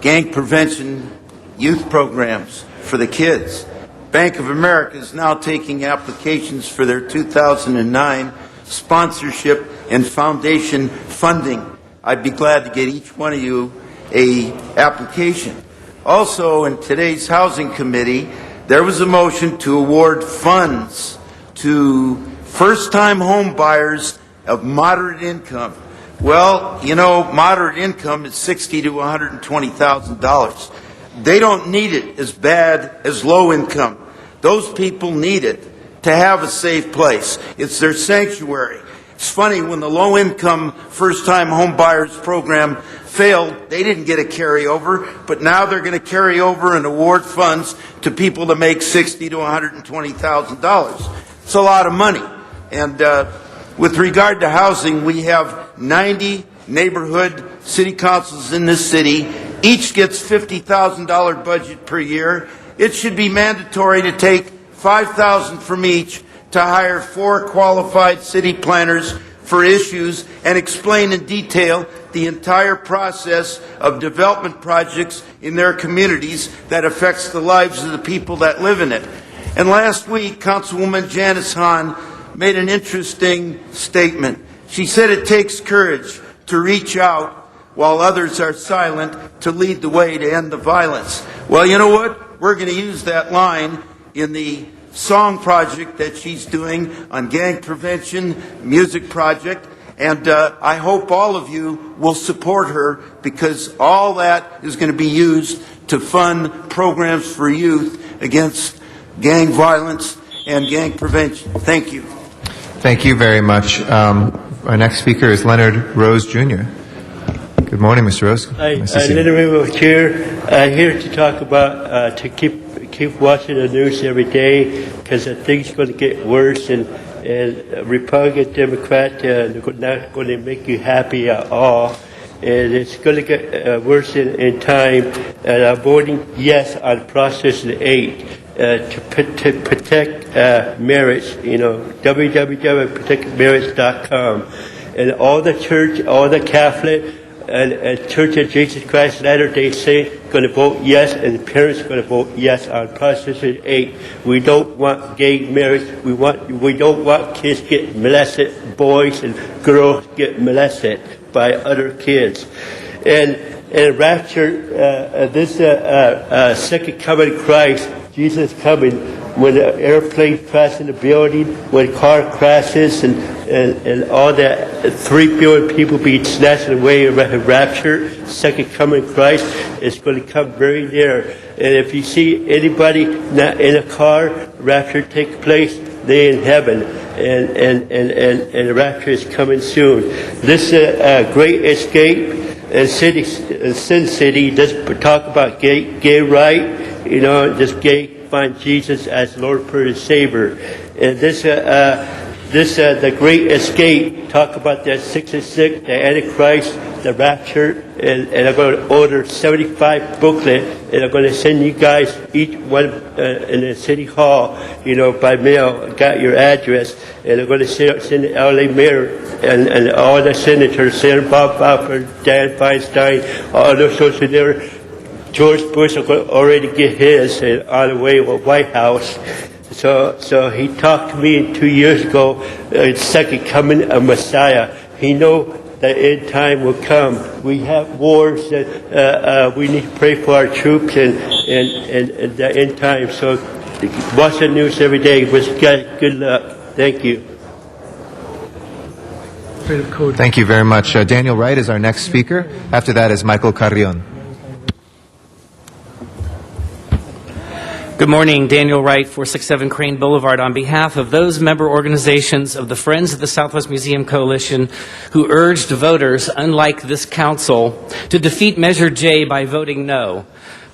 [SPEAKER 16] gang prevention youth programs for the kids. Bank of America is now taking applications for their 2009 sponsorship and foundation funding. I'd be glad to get each one of you a application. Also, in today's Housing Committee, there was a motion to award funds to first-time home buyers of moderate income. Well, you know, moderate income is $60,000 to $120,000. They don't need it as bad as low income. Those people need it to have a safe place. It's their sanctuary. It's funny, when the low-income first-time home buyers program failed, they didn't get a carryover, but now they're going to carry over and award funds to people that make $60,000 to $120,000. It's a lot of money. And with regard to housing, we have 90 neighborhood city councils in this city. Each gets $50,000 budget per year. It should be mandatory to take $5,000 from each to hire 4 qualified city planners for issues and explain in detail the entire process of development projects in their communities that affects the lives of the people that live in it. And last week, Councilwoman Janice Hahn made an interesting statement. She said it takes courage to reach out while others are silent to lead the way to end the violence. Well, you know what? we're going to use that line in the song project that she's doing on gang prevention, music project, and I hope all of you will support her, because all that is going to be used to fund programs for youth against gang violence and gang prevention. Thank you.
[SPEAKER 6] Thank you very much. Our next speaker is Leonard Rose, Jr. Good morning, Mr. Rose. Nice to see you.
[SPEAKER 17] Leonard Rose here. Here to talk about to keep watching the news every day, because I think it's going to get worse, and Republican, Democrat, they're not going to make you happy at all. And it's going to get worse in time. And I'm voting yes on Proposition 8 to protect marriage. www.protectmarriage.com. And all the church, all the Catholic, and Church of Jesus Christ Latter-day Saints going to vote yes, and the parents are going to vote yes on Proposition 8. We don't want gay marriage. We don't want kids get molested, boys and girls get molested by other kids. And rapture, this second coming of Christ, Jesus coming, when an airplane crashes in a building, when a car crashes, and all that, 3 billion people being snatched away in rapture, second coming of Christ is going to come very near. And if you see anybody not in a car, rapture takes place, they're in heaven. And the rapture is coming soon. This Great Escape and Sin City does talk about gay right, just gay find Jesus as Lord, Prayer, and Savior. And the Great Escape talk about the 666, the Antichrist, the rapture, and I'm going to order 75 booklet, and I'm going to send you guys each one in the City Hall, by mail. Got your address, and I'm going to send the LA mayor and all the senators, Senator Bob Buffer, Dan Feinstein, all those social there. George Bush will already get his on the way to the White House. So he talked to me 2 years ago, second coming of Messiah. He know the end time will come. We have wars that we need to pray for our troops and the end time. So watch the news every day. Good luck. Thank you.
[SPEAKER 6] Thank you very much. Daniel Wright is our next speaker. After that is Michael Carrion.
[SPEAKER 18] Good morning, Daniel Wright, 467 Crane Boulevard. On behalf of those member organizations of the Friends of the Southwest Museum Coalition who urged voters, unlike this council, to defeat Measure J by voting no,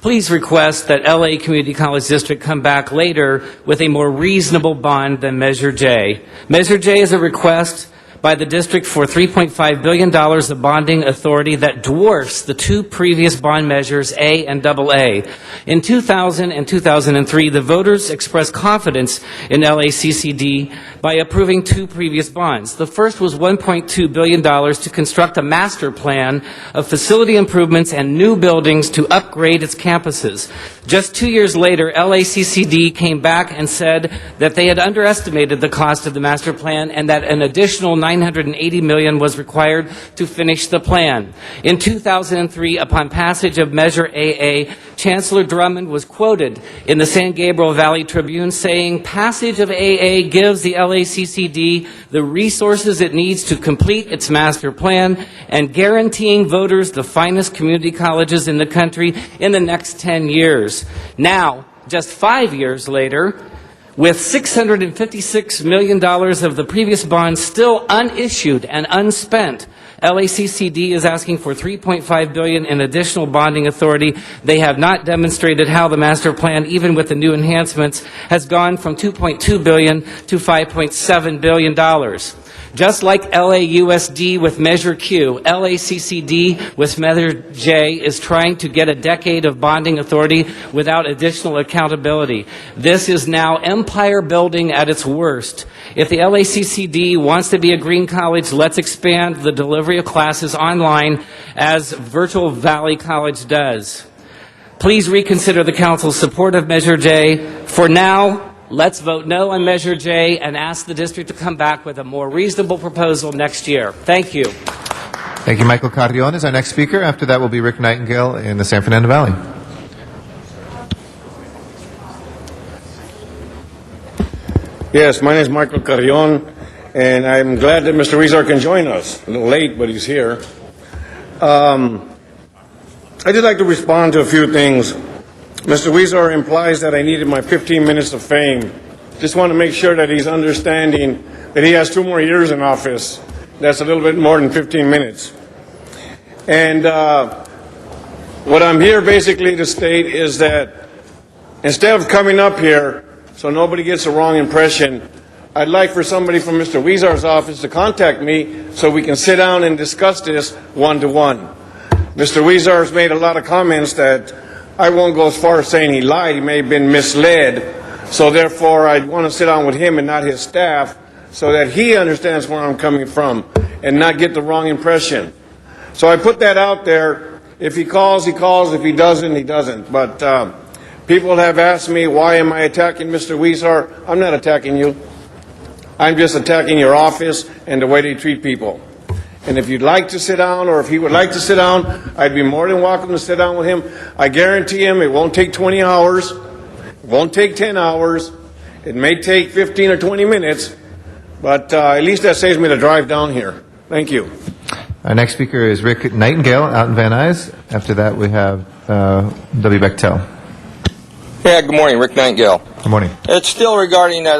[SPEAKER 18] please request that LA Community College District come back later with a more reasonable bond than Measure J. Measure J is a request by the district for $3.5 billion of bonding authority that dwarfs the 2 previous bond measures, A and AA. In 2000 and 2003, the voters expressed confidence in LACCD by approving 2 previous bonds. The first was $1.2 billion to construct a master plan of facility improvements and new buildings to upgrade its campuses. Just 2 years later, LACCD came back and said that they had underestimated the cost of the master plan and that an additional $980 million was required to finish the plan. In 2003, upon passage of Measure AA, Chancellor Drummond was quoted in the San Gabriel Valley Tribune saying, "Passage of AA gives the LACCD the resources it needs to complete its master plan and guaranteeing voters the finest community colleges in the country in the next 10 years. Now, just 5 years later, with $656 million of the previous bonds still unissued and unspent, LACCD is asking for $3.5 billion in additional bonding authority. They have not demonstrated how the master plan, even with the new enhancements, has gone from $2.2 billion to $5.7 billion. Just like LAUSD with Measure Q, LACCD with Measure J is trying to get a decade of bonding authority without additional accountability. This is now empire building at its worst. If the LACCD wants to be a green college, let's expand the delivery of classes online as Virtual Valley College does. Please reconsider the council's support of Measure J. For now, let's vote no on Measure J and ask the district to come back with a more reasonable proposal next year. Thank you.
[SPEAKER 6] Thank you. Michael Carrion is our next speaker. After that will be Rick Nightingale in the San Fernando Valley.
[SPEAKER 19] Yes, my name is Michael Carrion, and I'm glad that Mr. Weezer can join us. A little late, but he's here. I'd just like to respond to a few things. Mr. Weezer implies that I needed my 15 minutes of fame. Just want to make sure that he's understanding that he has 2 more years in office. That's a little bit more than 15 minutes. And what I'm here basically to state is that instead of coming up here so nobody gets a wrong impression, I'd like for somebody from Mr. Weezer's office to contact me so we can sit down and discuss this one-to-one. Mr. Weezer has made a lot of comments that I won't go as far as saying he lied. He may have been misled. So therefore, I'd want to sit down with him and not his staff so that he understands where I'm coming from and not get the wrong impression. So I put that out there. If he calls, he calls. If he doesn't, he doesn't. But people have asked me, why am I attacking Mr. Weezer? I'm not attacking you. I'm just attacking your office and the way they treat people. And if you'd like to sit down, or if he would like to sit down, I'd be more than welcome to sit down with him. I guarantee him it won't take 20 hours. It won't take 10 hours. It may take 15 or 20 minutes. But at least that saves me the drive down here. Thank you.
[SPEAKER 6] Our next speaker is Rick Nightingale out in Van Nuys. After that, we have W. Bechtel.
[SPEAKER 20] Yeah, good morning, Rick Nightingale.
[SPEAKER 6] Good morning.
[SPEAKER 20] It's still regarding that,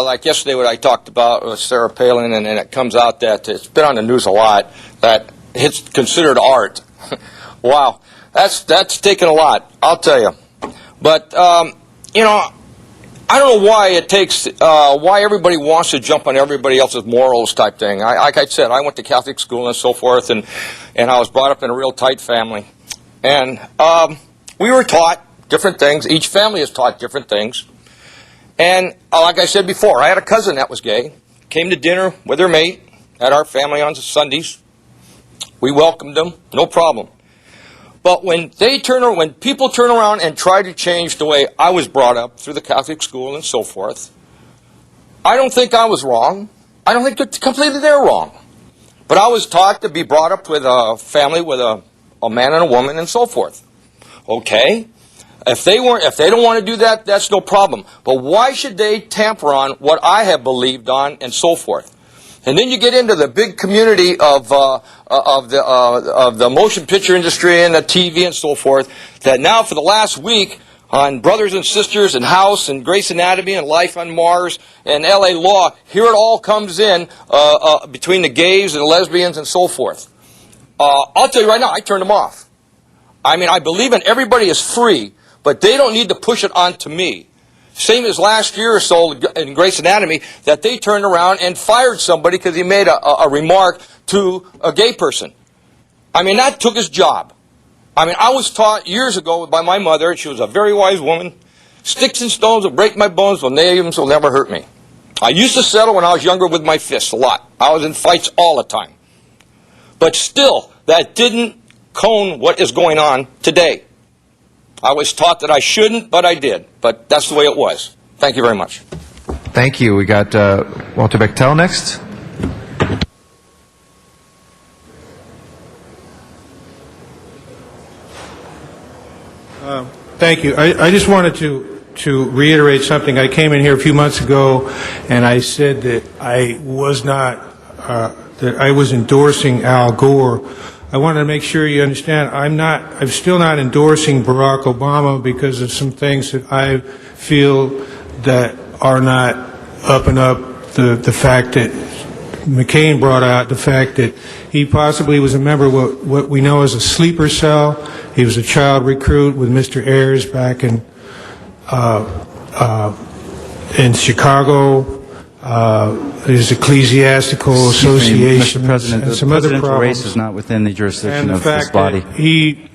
[SPEAKER 20] like yesterday what I talked about with Sarah Palin, and it comes out that it's been on the news a lot, that it's considered art. Wow, that's taken a lot, I'll tell you. But, you know, I don't know why it takes, why everybody wants to jump on everybody else's morals type thing. Like I said, I went to Catholic school and so forth, and I was brought up in a real tight family. And we were taught different things. Each family is taught different things. And like I said before, I had a cousin that was gay, came to dinner with her mate at our family on Sundays. We welcomed them, no problem. But when people turn around and try to change the way I was brought up through the Catholic school and so forth, I don't think I was wrong. I don't think completely they're wrong. But I was taught to be brought up with a family with a man and a woman and so forth. Okay. If they don't want to do that, that's no problem. But why should they tamper on what I have believed on and so forth? And then you get into the big community of the motion picture industry and the TV and so forth, that now for the last week on Brothers and Sisters and House and Grey's Anatomy and Life on Mars and LA Law, here it all comes in between the gays and the lesbians and so forth. I'll tell you right now, I turned them off. I mean, I believe in everybody is free, but they don't need to push it on to me. Same as last year or so in Grey's Anatomy, that they turned around and fired somebody because he made a remark to a gay person. I mean, that took his job. I mean, I was taught years ago by my mother, and she was a very wise woman, sticks and stones will break my bones, but names will never hurt me. I used to settle when I was younger with my fists a lot. I was in fights all the time. But still, that didn't cone what is going on today. I was taught that I shouldn't, but I did. But that's the way it was. Thank you very much.
[SPEAKER 6] Thank you. We got Walter Bechtel next.
[SPEAKER 21] Thank you. I just wanted to reiterate something. I came in here a few months ago, and I said that I was not that I was endorsing Al Gore. I wanted to make sure you understand I'm still not endorsing Barack Obama because of some things that I feel that are not up and up. The fact that McCain brought out, the fact that he possibly was a member of what we know as a sleeper cell. He was a child recruit with Mr. Ayers back in Chicago. There's ecclesiastical association,
[SPEAKER 22] Mr. President,
[SPEAKER 21] and
[SPEAKER 22] the
[SPEAKER 21] some other
[SPEAKER 22] presidential
[SPEAKER 21] problems.
[SPEAKER 22] race is not within the jurisdiction
[SPEAKER 21] And the
[SPEAKER 22] of this
[SPEAKER 21] fact
[SPEAKER 22] body.
[SPEAKER 21] that he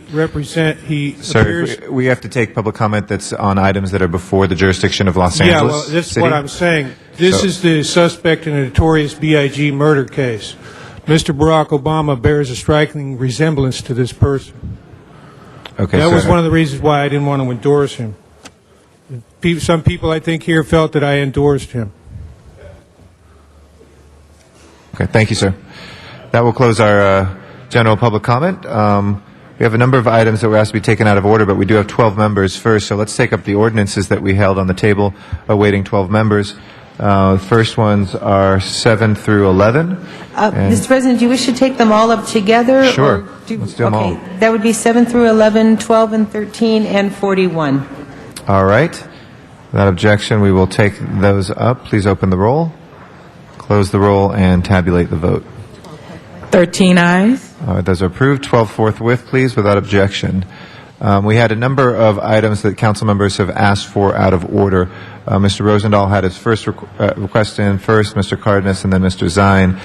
[SPEAKER 6] Sir,
[SPEAKER 21] appears.
[SPEAKER 6] we have to take public comment that's on items that are before the jurisdiction of Los Angeles
[SPEAKER 21] Yeah, well, this is
[SPEAKER 6] City.
[SPEAKER 21] what I'm saying. This is the suspect in a notorious BIG murder case. Mr. Barack Obama bears a striking resemblance to this person.
[SPEAKER 6] Okay,
[SPEAKER 21] that was
[SPEAKER 6] sir.
[SPEAKER 21] one of the reasons why I didn't want to endorse him. Some people, I think, here felt that I endorsed him.
[SPEAKER 6] Okay, thank you, sir. That will close our general public comment. We have a number of items that were asked to be taken out of order, but we do have 12 members first, so let's take up the ordinances that we held on the table awaiting 12 members. First ones are 7 through 11. And-
[SPEAKER 7] Mr. President, do you wish to take them all up together?
[SPEAKER 6] Sure.
[SPEAKER 7] Or
[SPEAKER 6] Let's do them all.
[SPEAKER 7] Okay, that would be 7 through 11, 12 and 13, and 41.
[SPEAKER 6] All right. Without objection, we will take those up. Please open the roll, close the roll, and tabulate the vote.
[SPEAKER 8] 13 ayes.
[SPEAKER 6] All right, those are approved. 12 forthwith, please, without objection. We had a number of items that council members have asked for out of order. Mr. Rosendahl had his first request in first, Mr. Cardenas, and then Mr. Zine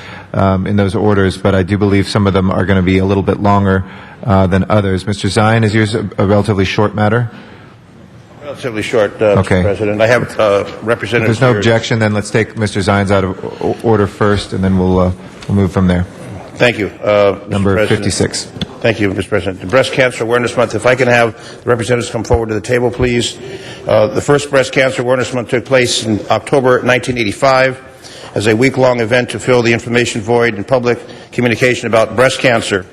[SPEAKER 6] in those orders, but I do believe some of them are going to be a little bit longer than others. Mr. Zine, is yours a relatively short matter?
[SPEAKER 10] Relatively short,
[SPEAKER 6] Okay.
[SPEAKER 10] Mr. President. I have
[SPEAKER 6] If
[SPEAKER 10] representatives
[SPEAKER 6] there's no
[SPEAKER 10] here.
[SPEAKER 6] objection, then let's take Mr. Zine's out of order first, and then we'll move from there.
[SPEAKER 10] Thank you, Mr.
[SPEAKER 6] Number
[SPEAKER 10] President.
[SPEAKER 6] 56.
[SPEAKER 10] Thank you, Mr. President. The Breast Cancer Awareness Month, if I can have the representatives come forward to the table, please. The first Breast Cancer Awareness Month took place in October 1985 as a week-long event to fill the information void in public communication about breast cancer.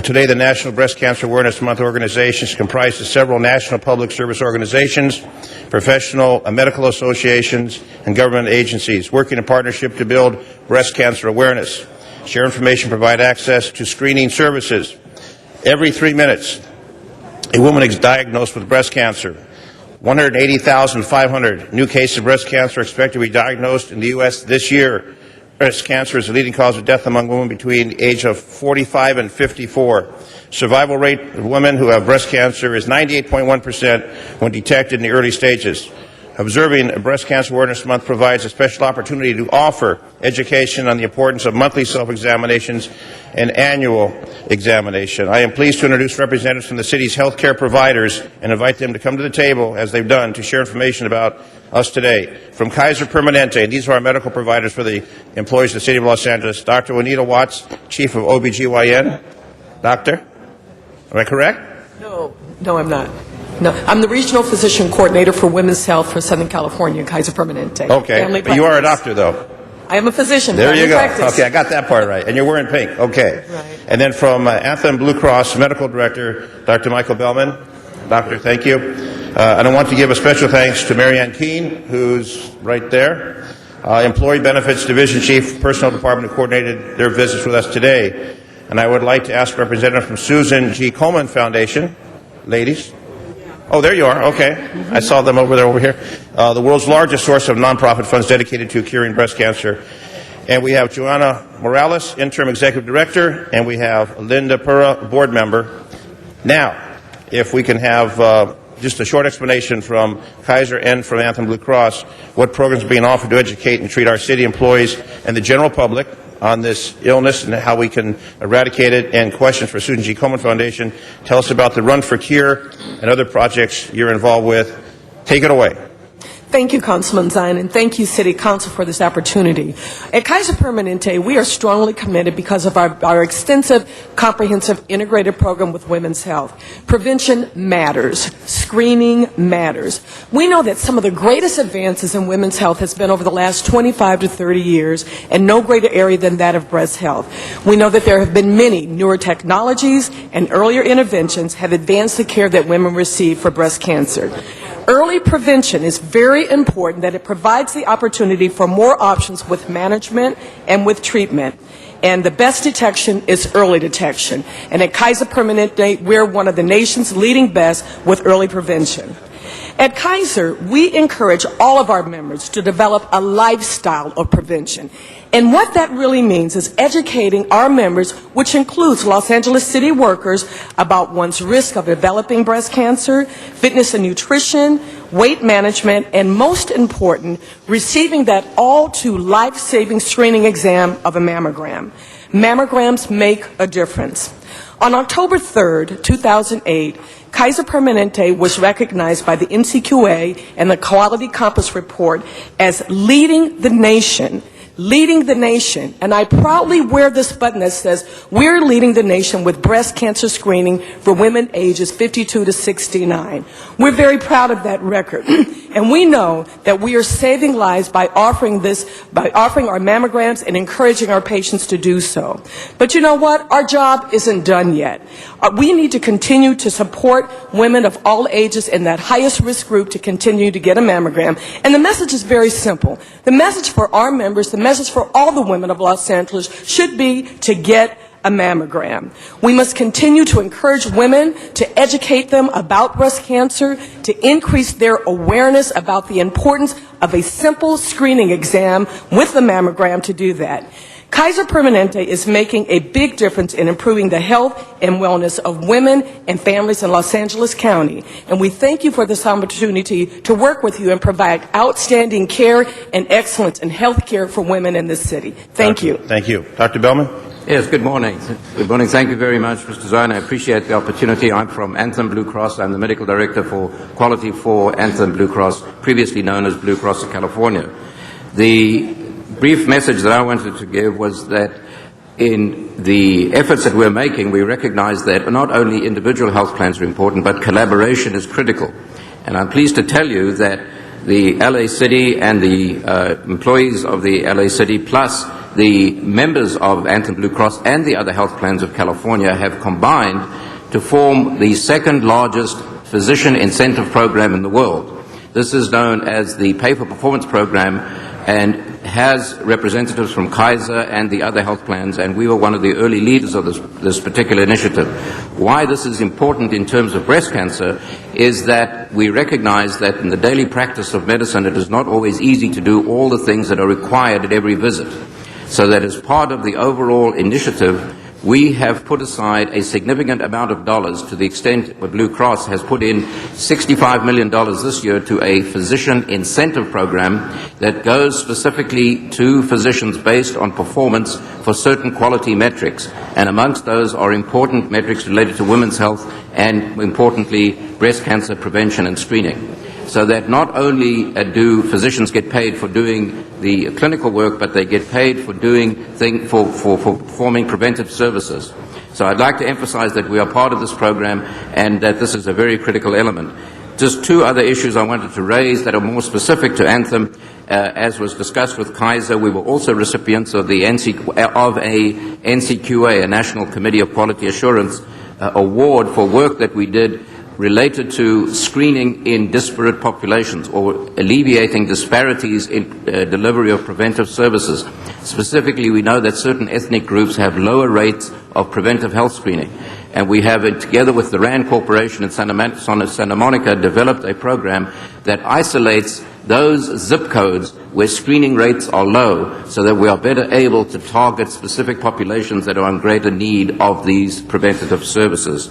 [SPEAKER 10] Today, the National Breast Cancer Awareness Month organization is comprised of several national public service organizations, professional medical associations, and government agencies working in partnership to build breast cancer awareness, share information, provide access to screening services. Every 3 minutes, a woman is diagnosed with breast cancer. 180,500 new cases of breast cancer are expected to be diagnosed in the U.S. this year. Breast cancer is the leading cause of death among women between the age of 45 and 54. Survival rate of women who have breast cancer is 98.1% when detected in the early stages. Observing Breast Cancer Awareness Month provides a special opportunity to offer education on the importance of monthly self-examinations and annual examination. I am pleased to introduce representatives from the city's healthcare providers and invite them to come to the table, as they've done, to share information about us today. From Kaiser Permanente, these are our medical providers for the employees of the City of Los Angeles, Dr. Juanita Watts, Chief of OBGYN. Doctor? Am I correct?
[SPEAKER 1] No, I'm not. No, I'm the Regional Physician Coordinator for Women's Health for Southern California, Kaiser Permanente.
[SPEAKER 10] Okay,
[SPEAKER 1] Family
[SPEAKER 10] but you are a
[SPEAKER 1] practice.
[SPEAKER 10] doctor, though.
[SPEAKER 1] I am a physician.
[SPEAKER 10] There you
[SPEAKER 1] family
[SPEAKER 10] go.
[SPEAKER 1] practice.
[SPEAKER 10] Okay, I got that part right. And you're wearing pink. Okay.
[SPEAKER 1] Right.
[SPEAKER 10] And then from Anthem Blue Cross Medical Director, Dr. Michael Bellman. Doctor, thank you. And I want to give a special thanks to Marianne Keene, who's right there. Employee Benefits Division Chief, Personnel Department, who coordinated their visits with us today. And I would like to ask a representative from Susan G. Komen Foundation. Ladies. Oh, there you are. Okay. I saw them over here. The world's largest source of nonprofit funds dedicated to curing breast cancer. And we have Joanna Morales, Interim Executive Director, and we have Linda Pura, Board Member. Now, if we can have just a short explanation from Kaiser and from Anthem Blue Cross, what programs are being offered to educate and treat our city employees and the general public on this illness and how we can eradicate it, and questions for Susan G. Komen Foundation. Tell us about the Run for Cure and other projects you're involved with. Take it away.
[SPEAKER 1] Thank you, Councilman Zion, and thank you, City Council, for this opportunity. At Kaiser Permanente, we are strongly committed because of our extensive, comprehensive, integrated program with women's health. Prevention matters. Screening matters. We know that some of the greatest advances in women's health has been over the last 25 to 30 years, and no greater area than that of breast health. We know that there have been many newer technologies and earlier interventions have advanced the care that women receive for breast cancer. Early prevention is very important, that it provides the opportunity for more options with management and with treatment. And the best detection is early detection. And at Kaiser Permanente, we're one of the nation's leading best with early prevention. At Kaiser, we encourage all of our members to develop a lifestyle of prevention. And what that really means is educating our members, which includes Los Angeles City workers, about one's risk of developing breast cancer, fitness and nutrition, weight management, and most important, receiving that all too life-saving screening exam of a mammogram. Mammograms make a difference. On October 3rd, 2008, Kaiser Permanente was recognized by the NCQA and the Quality Compass Report as leading the nation, and I proudly wear this button that says, we're leading the nation with breast cancer screening for women ages 52 to 69. We're very proud of that record. And we know that we are saving lives by offering our mammograms and encouraging our patients to do so. But you know what? Our job isn't done yet. We need to continue to support women of all ages in that highest risk group to continue to get a mammogram. And the message is very simple. The message for our members, the message for all the women of Los Angeles should be to get a mammogram. We must continue to encourage women, to educate them about breast cancer, to increase their awareness about the importance of a simple screening exam with the mammogram to do that. Kaiser Permanente is making a big difference in improving the health and wellness of women and families in Los Angeles County. And we thank you for this opportunity to work with you and provide outstanding care and excellence in health care for women in this city. Thank you.
[SPEAKER 2] Thank you. Dr. Bellman?
[SPEAKER 3] Yes, good morning. Good morning. Thank you very much, Mr. Zine. I appreciate the opportunity. I'm from Anthem Blue Cross. I'm the medical director for Quality for Anthem Blue Cross, previously known as Blue Cross of California. The brief message that I wanted to give was that in the efforts that we're making, we recognize that not only individual health plans are important, but collaboration is critical. And I'm pleased to tell you that the LA City and the employees of the LA City, plus the members of Anthem Blue Cross and the other health plans of California, have combined to form the second largest physician incentive program in the world. This is known as the Pay for Performance Program and has representatives from Kaiser and the other health plans, and we were one of the early leaders of this particular initiative. Why this is important in terms of breast cancer is that we recognize that in the daily practice of medicine, it is not always easy to do all the things that are required at every visit. So that as part of the overall initiative, we have put aside a significant amount of dollars, to the extent that Blue Cross has put in $65 million this year to a physician incentive program that goes specifically to physicians based on performance for certain quality metrics. And amongst those are important metrics related to women's health and, importantly, breast cancer prevention and screening. So that not only do physicians get paid for doing the clinical work, but they get paid for for performing preventive services. So I'd like to emphasize that we are part of this program and that this is a very critical element. Just two other issues I wanted to raise that are more specific to Anthem. As was discussed with Kaiser, we were also recipients of a NCQA, a National Committee of Quality Assurance award for work that we did related to screening in disparate populations or alleviating disparities in delivery of preventive services. Specifically, we know that certain ethnic groups have lower rates of preventive health screening. And we have, together with the RAND Corporation in Santa Monica, developed a program that isolates those zip codes where screening rates are low so that we are better able to target specific populations that are in greater need of these preventative services.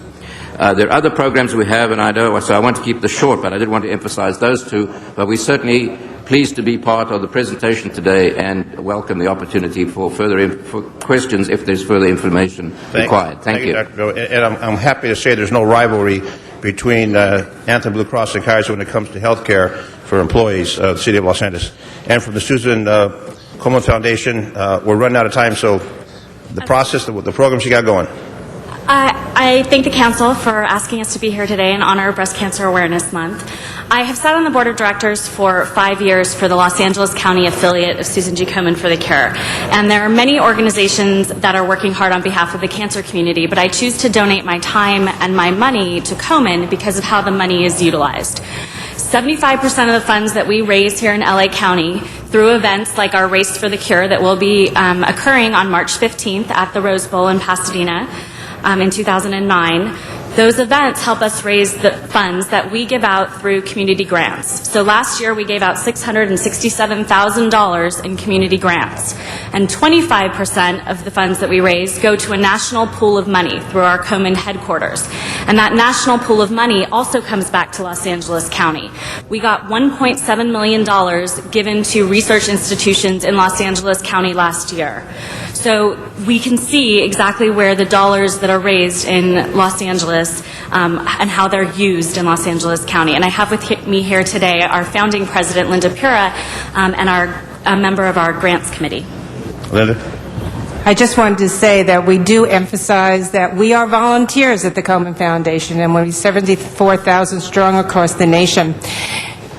[SPEAKER 3] There are other programs we have, and so I want to keep this short, but I did want to emphasize those two. But we're certainly pleased to be part of the presentation today and welcome the opportunity for for questions if there's further information required. Thank you.
[SPEAKER 2] Dr. Bill. And I'm happy to say there's no rivalry between Anthem Blue Cross and Kaiser when it comes to health care for employees of the City of Los Angeles. And from the Susan Komen Foundation, we're running out of time, so the process, the programs you got going.
[SPEAKER 23] I thank the Council for asking us to be here today in honor of Breast Cancer Awareness Month. I have sat on the Board of Directors for 5 years for the Los Angeles County affiliate of Susan G. Komen for the Cure. And there are many organizations that are working hard on behalf of the cancer community, but I choose to donate my time and my money to Komen because of how the money is utilized. 75% of the funds that we raise here in LA County through events like our Race for the Cure that will be occurring on March 15th at the Rose Bowl in Pasadena, in 2009, those events help us raise the funds that we give out through community grants. So last year we gave out $667,000 in community grants, and 25% of the funds that we raise go to a national pool of money through our Komen headquarters. And that national pool of money also comes back to Los Angeles County. We got $1.7 million given to research institutions in Los Angeles County last year. So we can see exactly where the dollars that are raised in Los Angeles and how they're used in Los Angeles County. And I have with me here today our founding president, Linda Pura, and a member of our grants committee.
[SPEAKER 2] Linda?
[SPEAKER 24] I just wanted to say that we do emphasize that we are volunteers at the Komen Foundation, and we're 74,000 strong across the nation.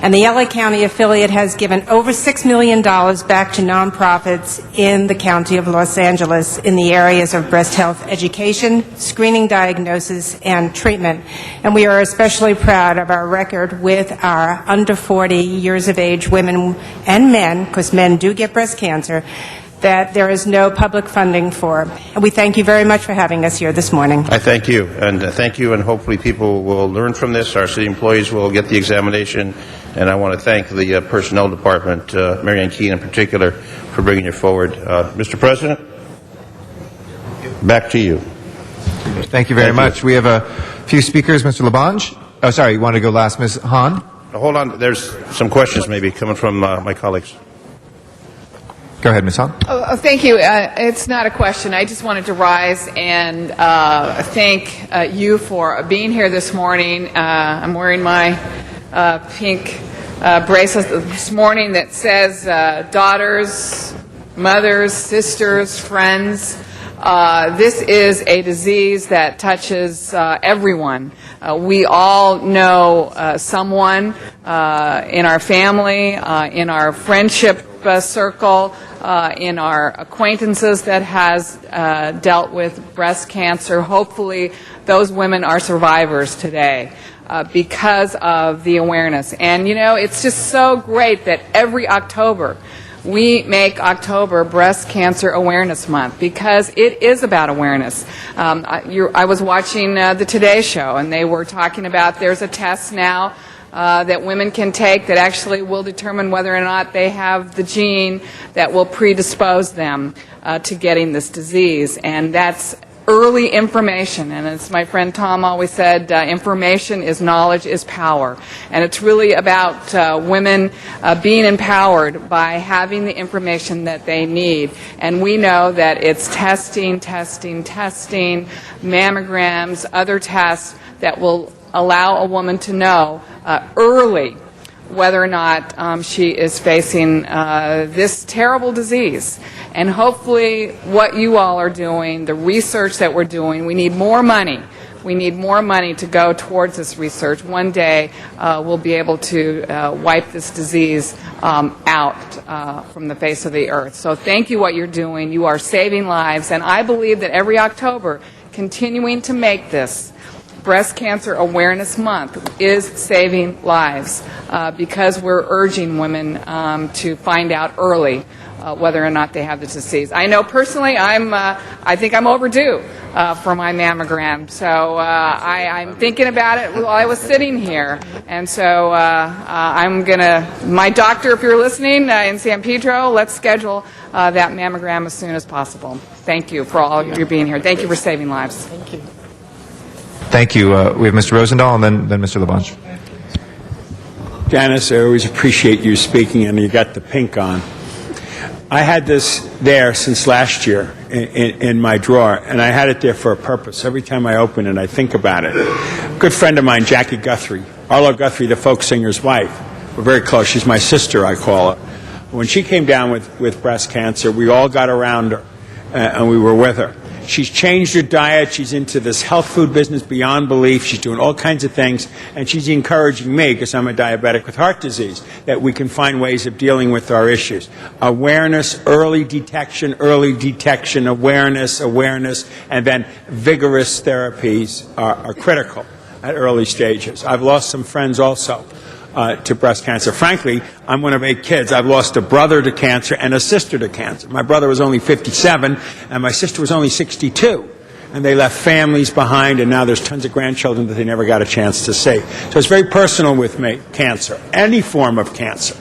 [SPEAKER 24] And the LA County affiliate has given over $6 million back to nonprofits in the County of Los Angeles in the areas of breast health education, screening, diagnosis, and treatment. And we are especially proud of our record with our under 40 years of age women and men, because men do get breast cancer, that there is no public funding for. And we thank you very much for having us here this morning.
[SPEAKER 2] I thank you, and hopefully people will learn from this. Our city employees will get the examination, and I want to thank the Personnel Department, Mary Ann Keene in particular, for bringing it forward. Mr. President, back to you.
[SPEAKER 6] Thank you very much. We have a few speakers. Mr. Labange. Oh, sorry, you want to go last, Ms. Hahn?
[SPEAKER 2] Hold on, there's some questions maybe coming from my colleagues.
[SPEAKER 6] Go ahead, Ms. Hahn.
[SPEAKER 4] Oh, thank you. It's not a question. I just wanted to rise and thank you for being here this morning. I'm wearing my pink bracelet this morning that says daughters, mothers, sisters, friends. This is a disease that touches everyone. We all know someone in our family, in our friendship circle, in our acquaintances that has dealt with breast cancer. Hopefully those women are survivors today because of the awareness. And you know, it's just so great that every October we make October Breast Cancer Awareness Month, because it is about awareness. I was watching the Today Show, and they were talking about there's a test now that women can take that actually will determine whether or not they have the gene that will predispose them to getting this disease. And that's early information, and as my friend Tom always said, information is knowledge is power. And it's really about women being empowered by having the information that they need. And we know that it's testing, mammograms, other tests that will allow a woman to know early whether or not she is facing this terrible disease. And hopefully what you all are doing, the research that we're doing, we need more money. We need more money to go towards this research. One day we'll be able to wipe this disease out from the face of the earth. So thank you what you're doing. You are saving lives. And I believe that every October, continuing to make this Breast Cancer Awareness Month is saving lives because we're urging women to find out early whether or not they have this disease. I know personally I think I'm overdue for my mammogram, so I'm thinking about it while I was sitting here. And so I'm going to, my doctor, if you're listening in San Pedro, let's schedule that mammogram as soon as possible. Thank you for all your being here. Thank you for saving lives.
[SPEAKER 1] Thank you.
[SPEAKER 6] Thank you. We have Mr. Rosendahl and then Mr. Labange.
[SPEAKER 5] Janice, I always appreciate you speaking, and you got the pink on. I had this there since last year in my drawer, and I had it there for a purpose. Every time I open it, I think about it. A good friend of mine, Jackie Guthrie, Arlo Guthrie, the folk singer's wife. We're very close. She's my sister, I call her. When she came down with breast cancer, we all got around her, and we were with her. She's changed her diet. She's into this health food business beyond belief. She's doing all kinds of things. And she's encouraging me, because I'm a diabetic with heart disease, that we can find ways of dealing with our issues. Awareness, early detection, awareness, and then vigorous therapies are critical at early stages. I've lost some friends also to breast cancer. Frankly, I'm one of 8 kids. I've lost a brother to cancer and a sister to cancer. My brother was only 57, and my sister was only 62. And they left families behind, and now there's tons of grandchildren that they never got a chance to see. So it's very personal with me, cancer, any form of cancer.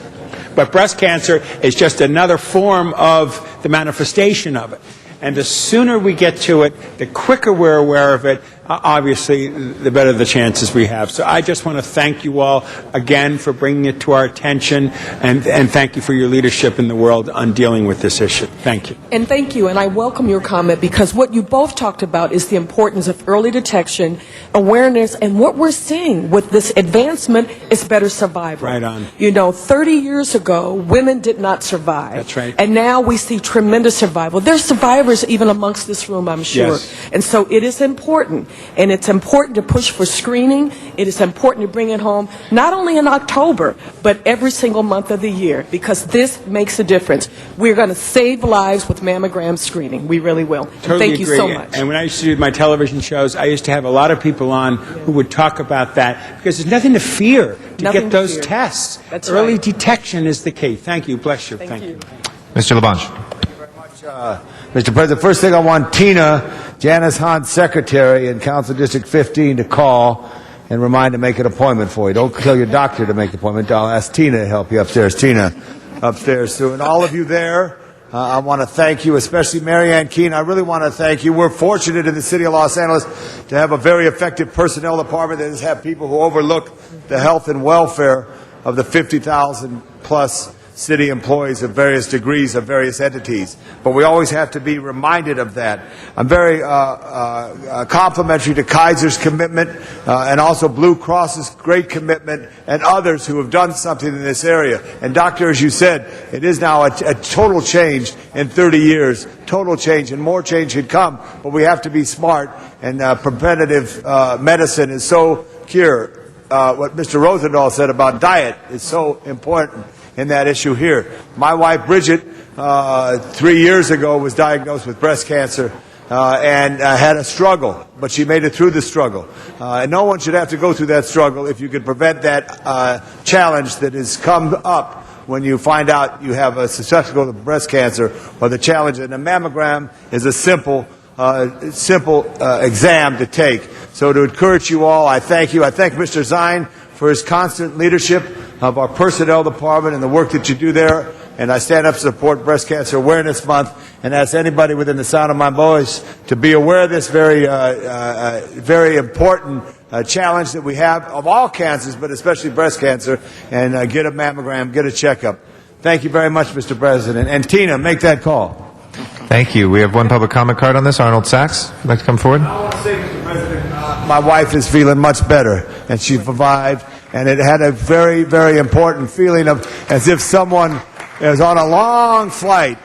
[SPEAKER 5] But breast cancer is just another form of the manifestation of it. And the sooner we get to it, the quicker we're aware of it, obviously, the better the chances we have. So I just want to thank you all again for bringing it to our attention, and thank you for your leadership in the world on dealing with this issue. Thank you.
[SPEAKER 1] And thank you, and I welcome your comment, because what you both talked about is the importance of early detection, awareness, and what we're seeing with this advancement is better survival.
[SPEAKER 5] Right on.
[SPEAKER 1] You know, 30 years ago, women did not survive.
[SPEAKER 5] That's right.
[SPEAKER 1] And now we see tremendous survival. There's survivors even amongst this room, I'm sure.
[SPEAKER 5] Yes.
[SPEAKER 1] And so it is important. And it's important to push for screening. It is important to bring it home, not only in October, but every single month of the year, because this makes a difference. We're going to save lives with mammogram screening. We really will.
[SPEAKER 5] Totally
[SPEAKER 1] Thank you
[SPEAKER 5] agree.
[SPEAKER 1] so much.
[SPEAKER 5] And when I used to do my television shows, I used to have a lot of people on who would talk about that, because there's nothing to fear to
[SPEAKER 1] Nothing
[SPEAKER 5] get
[SPEAKER 1] to
[SPEAKER 5] those
[SPEAKER 1] fear.
[SPEAKER 5] tests.
[SPEAKER 1] That's
[SPEAKER 5] Early
[SPEAKER 1] right.
[SPEAKER 5] detection is the key. Thank you. Bless you. Thank you.
[SPEAKER 6] Mr. Labange.
[SPEAKER 15] Mr. President, first thing I want Tina, Janice Hahn's secretary in Council District 15 to call and remind to make an appointment for you. Don't tell your doctor to make the appointment. I'll ask Tina to help you upstairs. Tina, upstairs too. And all of you there, I want to thank you, especially Marianne Keene. I really want to thank you. We're fortunate in the city of Los Angeles to have a very effective personnel department that has had people who overlook the health and welfare of the 50,000 plus city employees of various degrees of various entities. But we always have to be reminded of that. I'm very complimentary to Kaiser's commitment and also Blue Cross's great commitment and others who have done something in this area. And Doctor, as you said, it is now a total change in 30 years, total change, and more change should come. But we have to be smart, and preventative medicine is so cure. What Mr. Rosendahl said about diet is so important in that issue here. My wife, Bridget, 3 years ago was diagnosed with breast cancer and had a struggle, but she made it through the struggle. And no one should have to go through that struggle if you could prevent that challenge that has come up when you find out you have a susceptible to breast cancer, or the challenge. And a mammogram is a simple exam to take. So to encourage you all, I thank you. I thank Mr. Zine for his constant leadership of our personnel department and the work that you do there. And I stand up to support Breast Cancer Awareness Month and ask anybody within the sound of my voice to be aware of this very important challenge that we have of all cancers, but especially breast cancer, and get a mammogram, get a checkup. Thank you very much, Mr. President. And Tina, make that call.
[SPEAKER 6] Thank you. We have one public comment card on this. Arnold Sachs, would you like to come forward?
[SPEAKER 15] I want to say, Mr. President, my wife is feeling much better, and she survived, and it had a very, very important feeling of as if someone is on a long flight,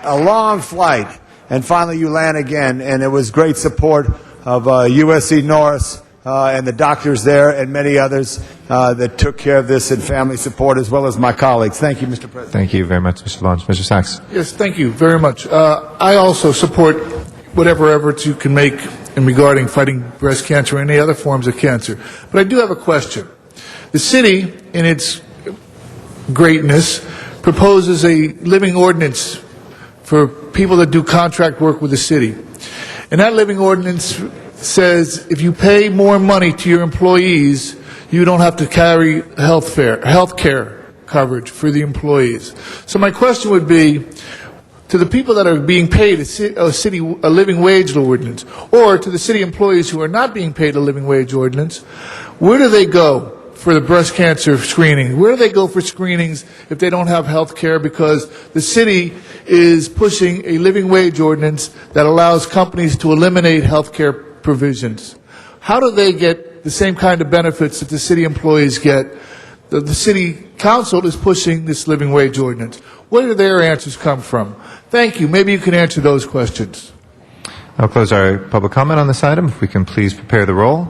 [SPEAKER 15] and finally you land again, and it was great support of USC Norris and the doctors there and many others that took care of this, and family support, as well as my colleagues. Thank you, Mr. President.
[SPEAKER 6] Thank you very much, Mr. Labange. Mr. Sachs.
[SPEAKER 14] Yes, thank you very much. I also support whatever efforts you can make in regarding fighting breast cancer or any other forms of cancer. But I do have a question. The city, in its greatness, proposes a living ordinance for people that do contract work with the city. And that living ordinance says if you pay more money to your employees, you don't have to carry health care coverage for the employees. So my question would be, to the people that are being paid a living wage ordinance, or to the city employees who are not being paid a living wage ordinance, where do they go for the breast cancer screening? Where do they go for screenings if they don't have health care? Because the city is pushing a living wage ordinance that allows companies to eliminate health care provisions. How do they get the same kind of benefits that the city employees get? The city council is pushing this living wage ordinance. Where do their answers come from? Thank you. Maybe you can answer those questions.
[SPEAKER 6] I'll close our public comment on this item. If we can please prepare the roll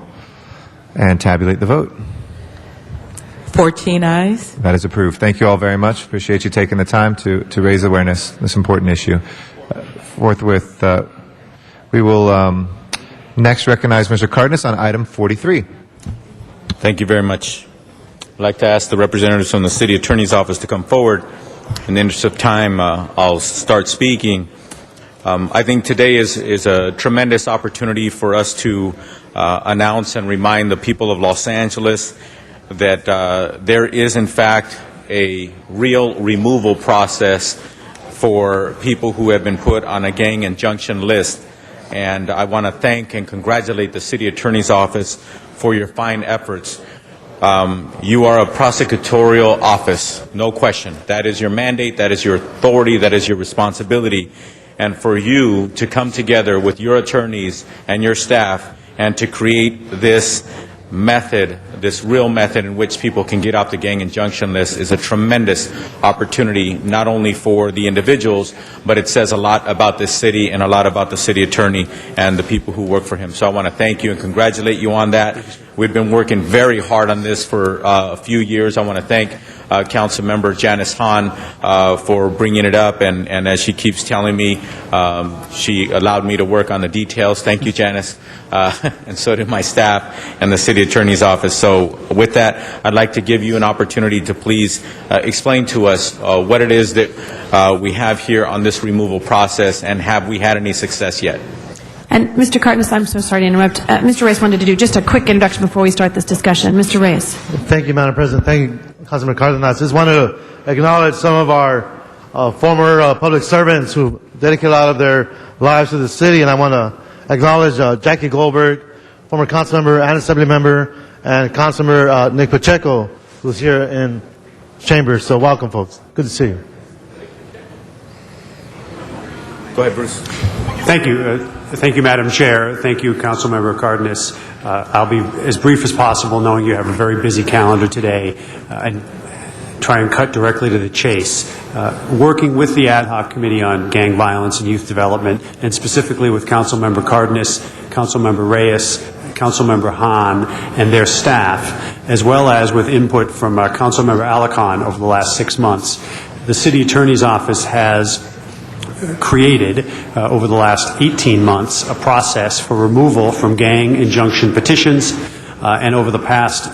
[SPEAKER 6] and tabulate the vote.
[SPEAKER 8] 14 ayes.
[SPEAKER 6] That is approved. Thank you all very much. Appreciate you taking the time to raise awareness of this important issue. Forthwith, we will next recognize Mr. Cardenas on item 43.
[SPEAKER 9] Thank you very much. I'd like to ask the representatives from the City Attorney's Office to come forward. In the interest of time, I'll start speaking. I think today is a tremendous opportunity for us to announce and remind the people of Los Angeles that there is, in fact, a real removal process for people who have been put on a gang injunction list. And I want to thank and congratulate the City Attorney's Office for your fine efforts. You are a prosecutorial office, no question. That is your mandate, that is your authority, that is your responsibility. And for you to come together with your attorneys and your staff and to create this method this real method in which people can get off the gang injunction list is a tremendous opportunity, not only for the individuals, but it says a lot about this city and a lot about the city attorney and the people who work for him. So I want to thank you and congratulate you on that. We've been working very hard on this for a few years. I want to thank Councilmember Janice Hahn for bringing it up, and as she keeps telling me, she allowed me to work on the details. Thank you, Janice, and so did my staff and the City Attorney's Office. So with that, I'd like to give you an opportunity to please explain to us what it is that we have here on this removal process, and have we had any success yet?
[SPEAKER 11] And Mr. Cardenas, I'm so sorry to interrupt. Mr. Reyes wanted to do just a quick introduction before we start this discussion. Mr. Reyes.
[SPEAKER 12] Thank you, Madam President. Thank you, Councilman Cardenas. Just wanted to acknowledge some of our former public servants who dedicated a lot of their lives to the city, and I want to acknowledge Jackie Goldberg, former council member and assembly member, and Councilmember Nick Pacheco, who's here in chambers. So welcome, folks. Good to see you.
[SPEAKER 9] Go ahead, Bruce.
[SPEAKER 13] Thank you. Thank you, Madam Chair. Thank you, Councilmember Cardenas. I'll be as brief as possible, knowing you have a very busy calendar today, and try and cut directly to the chase. Working with the Ad Hoc Committee on Gang Violence and Youth Development, and specifically with Councilmember Cardenas, Councilmember Reyes, Councilmember Hahn, and their staff, as well as with input from Councilmember Alarcon over the last 6 months, the City Attorney's Office has created over the last 18 months a process for removal from gang injunction petitions, and over the past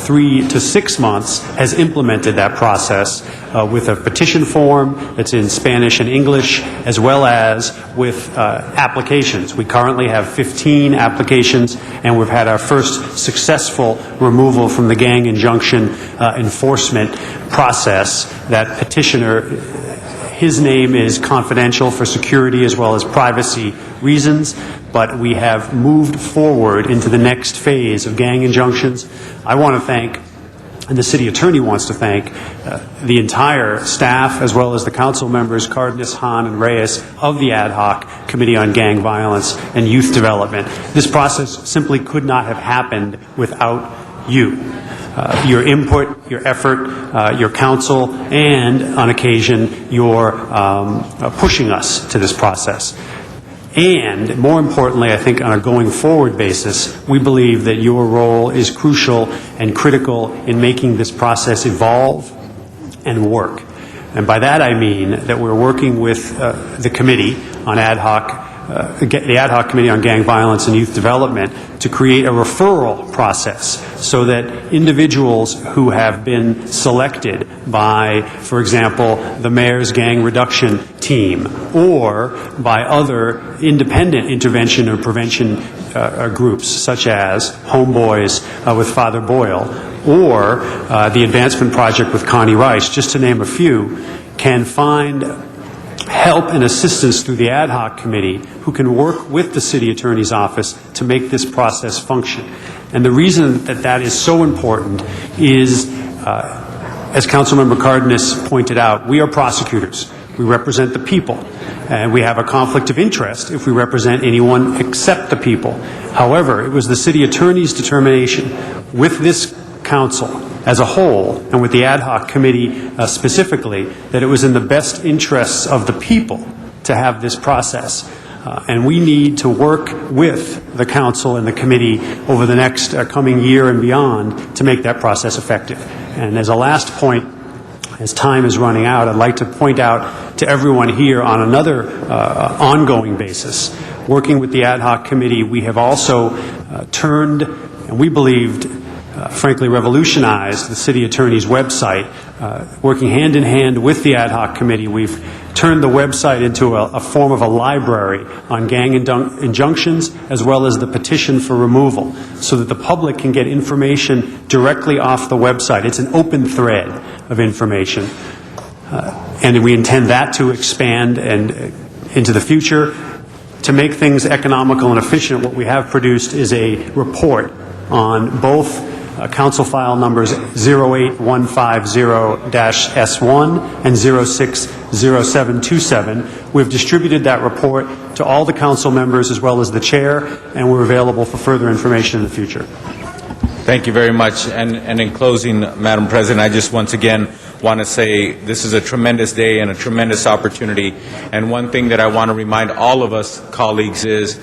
[SPEAKER 13] 3 to 6 months has implemented that process with a petition form that's in Spanish and English, as well as with applications. We currently have 15 applications, and we've had our first successful removal from the gang injunction enforcement process. That petitioner, his name is confidential for security as well as privacy reasons, but we have moved forward into the next phase of gang injunctions. I want to thank, and the City Attorney wants to thank, the entire staff as well as the council members, Cardenas, Hahn, and Reyes, of the Ad Hoc Committee on Gang Violence and Youth Development. This process simply could not have happened without you. Your input, your effort, your counsel, and on occasion your pushing us to this process. And more importantly, I think on a going forward basis, we believe that your role is crucial and critical in making this process evolve and work. And by that I mean that we're working with the committee on ad hoc, the Ad Hoc Committee on Gang Violence and Youth Development, to create a referral process so that individuals who have been selected by, for example, the Mayor's Gang Reduction Team, or by other independent intervention or prevention groups such as Homeboys with Father Boyle, or the Advancement Project with Connie Rice, just to name a few, can find help and assistance through the Ad Hoc Committee, who can work with the City Attorney's Office to make this process function. And the reason that that is so important is, as Councilmember Cardenas pointed out, we are prosecutors. We represent the people. And we have a conflict of interest if we represent anyone except the people. However, it was the City Attorney's determination with this council as a whole, and with the Ad Hoc Committee specifically, that it was in the best interests of the people to have this process. And we need to work with the council and the committee over the next coming year and beyond to make that process effective. And as a last point, as time is running out, I'd like to point out to everyone here on another ongoing basis. Working with the Ad Hoc Committee, we have also turned, and we believed, frankly revolutionized the City Attorney's website. Working hand in hand with the Ad Hoc Committee, we've turned the website into a form of a library on gang injunctions, as well as the petition for removal, so that the public can get information directly off the website. It's an open thread of information. And we intend that to expand and into the future. To make things economical and efficient, what we have produced is a report on both Council file numbers 08150-S1 and 060727. We've distributed that report to all the council members as well as the chair, and we're available for further information in the future.
[SPEAKER 9] Thank you very much. And in closing, Madam President, I just once again want to say this is a tremendous day and a tremendous opportunity. And one thing that I want to remind all of us colleagues is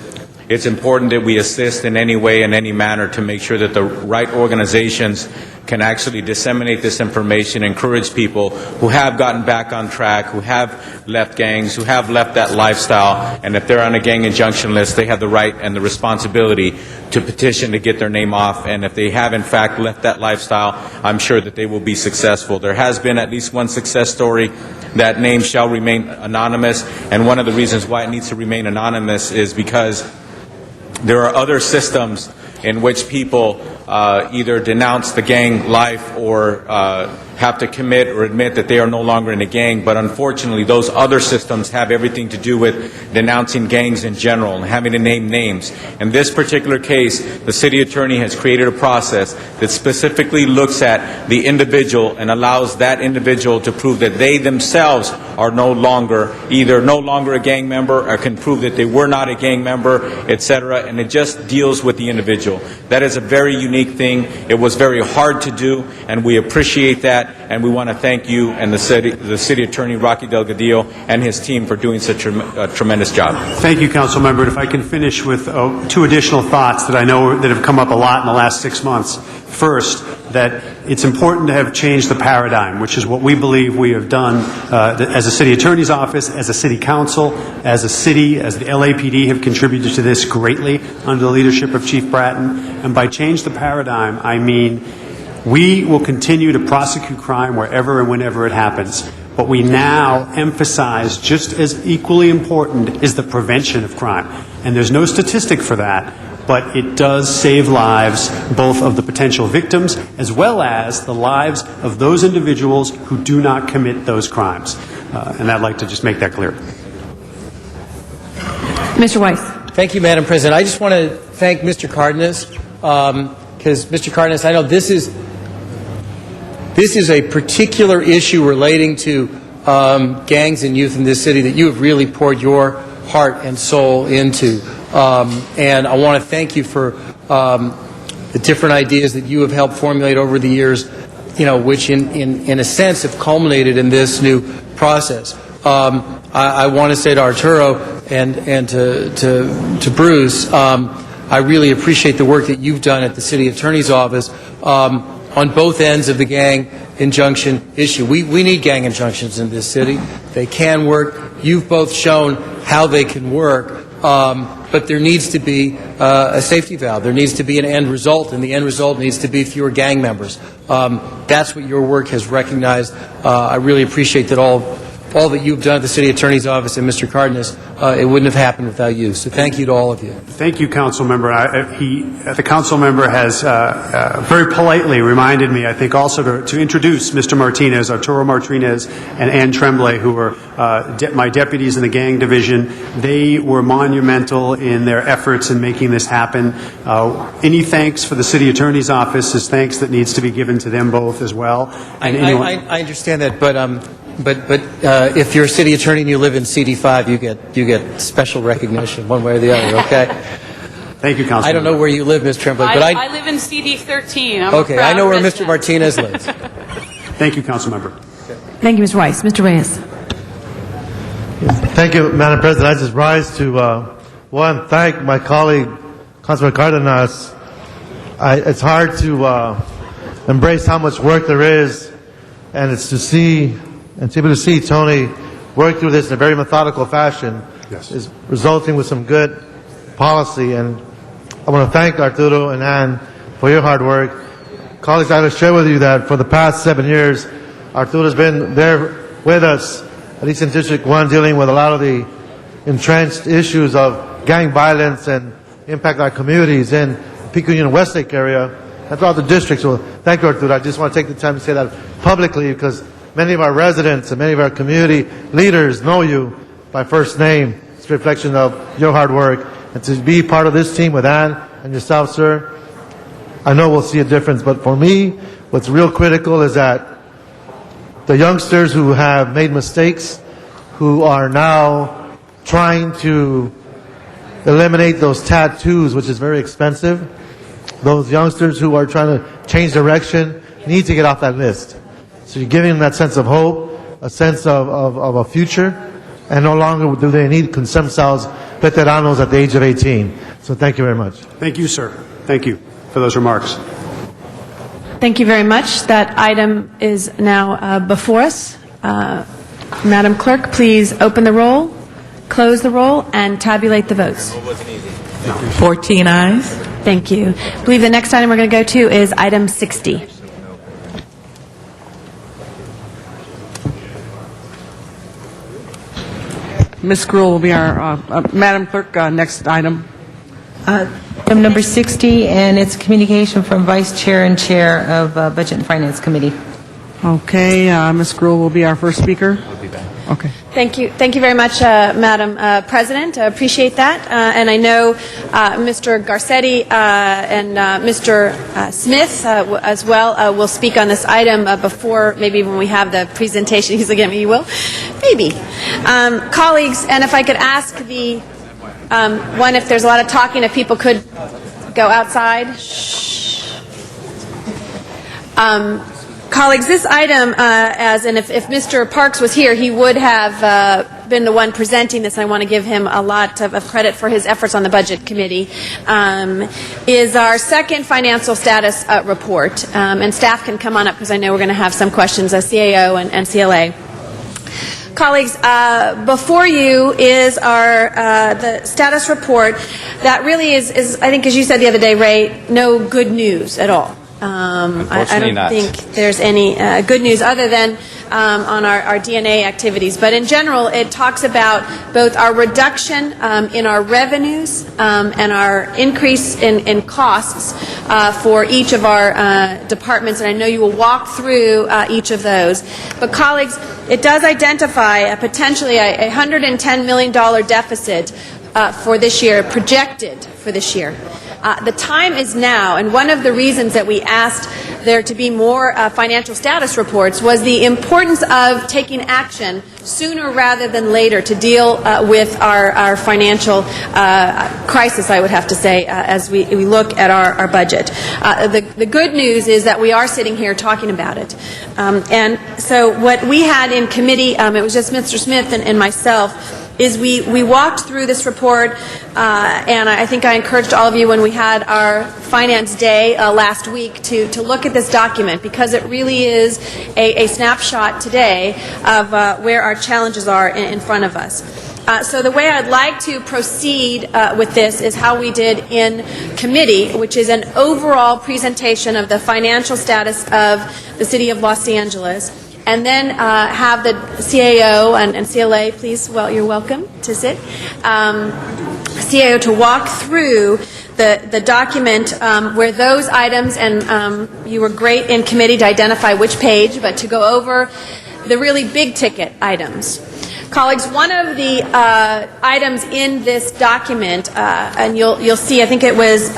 [SPEAKER 9] it's important that we assist in any way, in any manner, to make sure that the right organizations can actually disseminate this information, encourage people who have gotten back on track, who have left gangs, who have left that lifestyle, and if they're on a gang injunction list, they have the right and the responsibility to petition to get their name off. And if they have, in fact, left that lifestyle, I'm sure that they will be successful. There has been at least one success story. That name shall remain anonymous, and one of the reasons why it needs to remain anonymous is because there are other systems in which people either denounce the gang life or have to commit or admit that they are no longer in a gang. But unfortunately, those other systems have everything to do with denouncing gangs in general and having to name names. In this particular case, the city attorney has created a process that specifically looks at the individual and allows that individual to prove that they themselves are no longer a gang member or can prove that they were not a gang member, etc. And it just deals with the individual. That is a very unique thing. It was very hard to do, and we appreciate that. And we want to thank you and the city attorney, Rocky Delgadillo, and his team for doing such a tremendous job.
[SPEAKER 13] Thank you, Council Member. If I can finish with two additional thoughts that I know that have come up a lot in the last 6 months. First, that it's important to have changed the paradigm, which is what we believe we have done as a city attorney's office, as a city council, as a city, as the LAPD have contributed to this greatly under the leadership of Chief Bratton. And by change the paradigm, I mean we will continue to prosecute crime wherever and whenever it happens. But we now emphasize just as equally important is the prevention of crime. And there's no statistic for that, but it does save lives, both of the potential victims as well as the lives of those individuals who do not commit those crimes. And I'd like to just make that clear.
[SPEAKER 11] Mr. Weiss.
[SPEAKER 16] Thank you, Madam President. I just want to thank Mr. Cardenas, because, Mr. Cardenas, I know this is a particular issue relating to gangs and youth in this city that you have really poured your heart and soul into. And I want to thank you for the different ideas that you have helped formulate over the years, which in a sense have culminated in this new process. I want to say to Arturo and to Bruce, I really appreciate the work that you've done at the City Attorney's Office on both ends of the gang injunction issue. We need gang injunctions in this city. They can work. You've both shown how they can work, but there needs to be a safety valve. There needs to be an end result, and the end result needs to be fewer gang members. That's what your work has recognized. I really appreciate that all that you've done at the City Attorney's Office and Mr. Cardenas, it wouldn't have happened without you. So thank you to all of you.
[SPEAKER 13] Thank you, Council Member. The Council Member has very politely reminded me, I think, also to introduce Mr. Martinez, Arturo Martinez, and Ann Tremblay, who were my deputies in the gang division. They were monumental in their efforts in making this happen. Any thanks for the City Attorney's Office is thanks that needs to be given to them both as well. And
[SPEAKER 16] I understand that, but if you're a city attorney and you live in CD5, you get special recognition one way or the other. Okay.
[SPEAKER 13] Thank you, Councilman.
[SPEAKER 16] I don't know where you live, Ms. Tremblay, but
[SPEAKER 4] I live in CD13.
[SPEAKER 16] Okay, I know where Mr. Martinez lives.
[SPEAKER 13] Thank you, Councilmember.
[SPEAKER 11] Thank you, Mr. Weiss. Mr. Reyes.
[SPEAKER 12] Thank you, Madam President. I just rise to one, thank my colleague, Councilman Cardenas. It's hard to embrace how much work there is, and it's to be able to see Tony work through this in a very methodical fashion is resulting with some good policy. And I want to thank Arturo and Ann for your hard work. Colleagues, I will share with you that for the past 7 years, Arturo has been there with us, at least in District 1, dealing with a lot of the entrenched issues of gang violence and impact on our communities in the Pico Union Westlake area and throughout the district. So thank you, Arturo. I just want to take the time to say that publicly, because many of our residents and many of our community leaders know you by first name. It's a reflection of your hard work. And to be part of this team with Ann and yourself, sir, I know we'll see a difference. But for me, what's real critical is that the youngsters who have made mistakes, who are now trying to eliminate those tattoos, which is very expensive, those youngsters who are trying to change direction need to get off that list. So you're giving them that sense of hope, a sense of a future, and no longer do they need consemsados veteranos at the age of 18. So thank you very much.
[SPEAKER 13] Thank you, sir. Thank you for those remarks.
[SPEAKER 11] Thank you very much. That item is now before us. Madam Clerk, please open the roll, close the roll, and tabulate the votes.
[SPEAKER 8] 14 ayes.
[SPEAKER 11] Thank you. I believe the next item we're going to go to is item 60.
[SPEAKER 17] Ms. Gruhl will be our, Madam Clerk, next item.
[SPEAKER 7] Item number 60, and it's a communication from Vice Chair and Chair of Budget and Finance Committee.
[SPEAKER 17] Okay, Ms. Gruhl will be our first speaker. Okay.
[SPEAKER 11] Thank you. Thank you very much, Madam President. I appreciate that. And I know Mr. Garcetti and Mr. Smith as well will speak on this item before maybe when we have the presentation. He's looking at me, you will? Maybe. Colleagues, and if I could ask the one, if there's a lot of talking, if people could go outside. Shh. Colleagues, this item, and if Mr. Parks was here, he would have been the one presenting this. I want to give him a lot of credit for his efforts on the Budget Committee, is our second financial status report. And staff can come on up because I know we're going to have some questions, CAO and CLA. Colleagues, before you is our the status report that really is, I think, as you said the other day, Ray, no good news at all. I don't think there's any good news other than on our DNA activities. But in general, it talks about both our reduction in our revenues and our increase in costs for each of our departments. And I know you will walk through each of those. But colleagues, it does identify potentially a $110 million deficit for this year, projected for this year. The time is now, and one of the reasons that we asked there to be more financial status reports was the importance of taking action sooner rather than later to deal with our financial crisis, I would have to say, as we look at our budget. The good news is that we are sitting here talking about it. And so what we had in committee, it was just Mr. Smith and myself, is we walked through this report, and I think I encouraged all of you when we had our Finance Day last week to look at this document, because it really is a snapshot today of where our challenges are in front of us. So the way I'd like to proceed with this is how we did in committee, which is an overall presentation of the financial status of the City of Los Angeles. And then have the CAO and CLA, please, well, you're welcome to sit. CAO to walk through the document where those items, and you were great in committee to identify which page, but to go over the really big ticket items. Colleagues, one of the items in this document, and you'll see, I think it was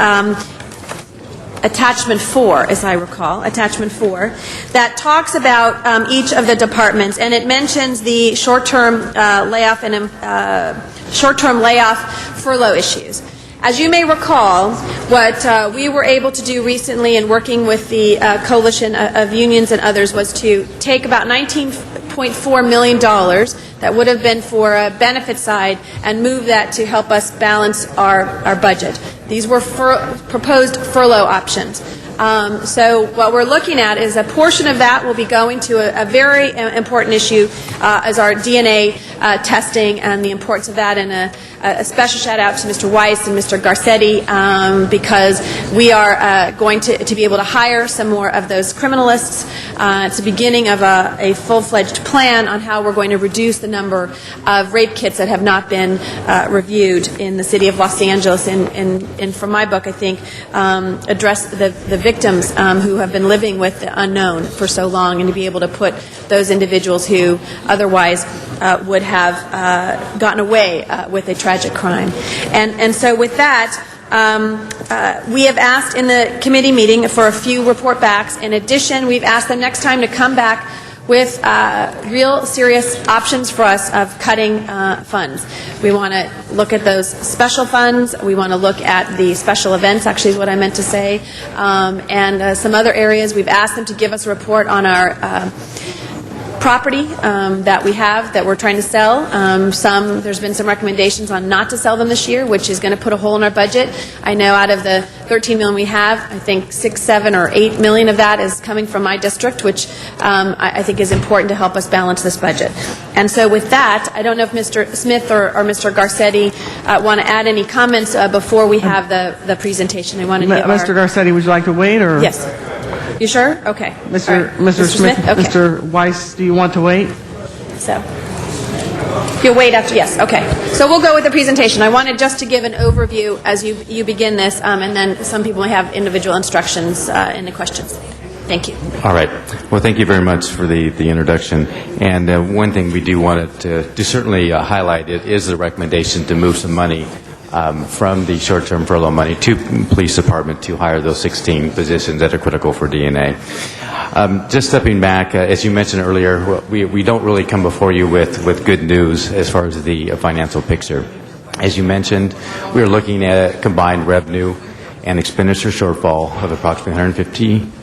[SPEAKER 11] Attachment 4, as I recall, Attachment 4, that talks about each of the departments, and it mentions the short-term layoff and short-term layoff furlough issues. As you may recall, what we were able to do recently in working with the coalition of unions and others was to take about $19.4 million that would have been for a benefit side and move that to help us balance our budget. These were proposed furlough options. So what we're looking at is a portion of that will be going to a very important issue as our DNA testing and the importance of that, and a special shout out to Mr. Weiss and Mr. Garcetti because we are going to be able to hire some more of those criminalists. It's the beginning of a full-fledged plan on how we're going to reduce the number of rape kits that have not been reviewed in the City of Los Angeles, and from my book, I think, address the victims who have been living with the unknown for so long, and to be able to put those individuals who otherwise would have gotten away with a tragic crime. And so with that, we have asked in the committee meeting for a few report backs. In addition, we've asked them next time to come back with real serious options for us of cutting funds. We want to look at those special funds. We want to look at the special events, actually is what I meant to say, and some other areas. We've asked them to give us a report on our property that we have that we're trying to sell. There's been some recommendations on not to sell them this year, which is going to put a hole in our budget. I know out of the 13 million we have, I think 6, 7, or 8 million of that is coming from my district, which I think is important to help us balance this budget. And so with that, I don't know if Mr. Smith or Mr. Garcetti want to add any comments before we have the presentation. I want to give
[SPEAKER 17] Mr. Garcetti, would you like to wait, or?
[SPEAKER 11] Yes. You sure? Okay.
[SPEAKER 17] Mr.
[SPEAKER 11] All right.
[SPEAKER 17] Mr. Smith,
[SPEAKER 11] Okay.
[SPEAKER 17] Mr. Weiss, do you want to wait?
[SPEAKER 11] So, you'll wait after, yes, okay. So we'll go with the presentation. I wanted just to give an overview as you begin this, and then some people may have individual instructions and questions. Thank you.
[SPEAKER 18] All right. Well, thank you very much for the introduction. And one thing we do want to certainly highlight it is the recommendation to move some money from the short-term furlough money to police department to hire those 16 positions that are critical for DNA. Just stepping back, as you mentioned earlier, we don't really come before you with good news as far as the financial picture. As you mentioned, we are looking at a combined revenue and expenditure shortfall of approximately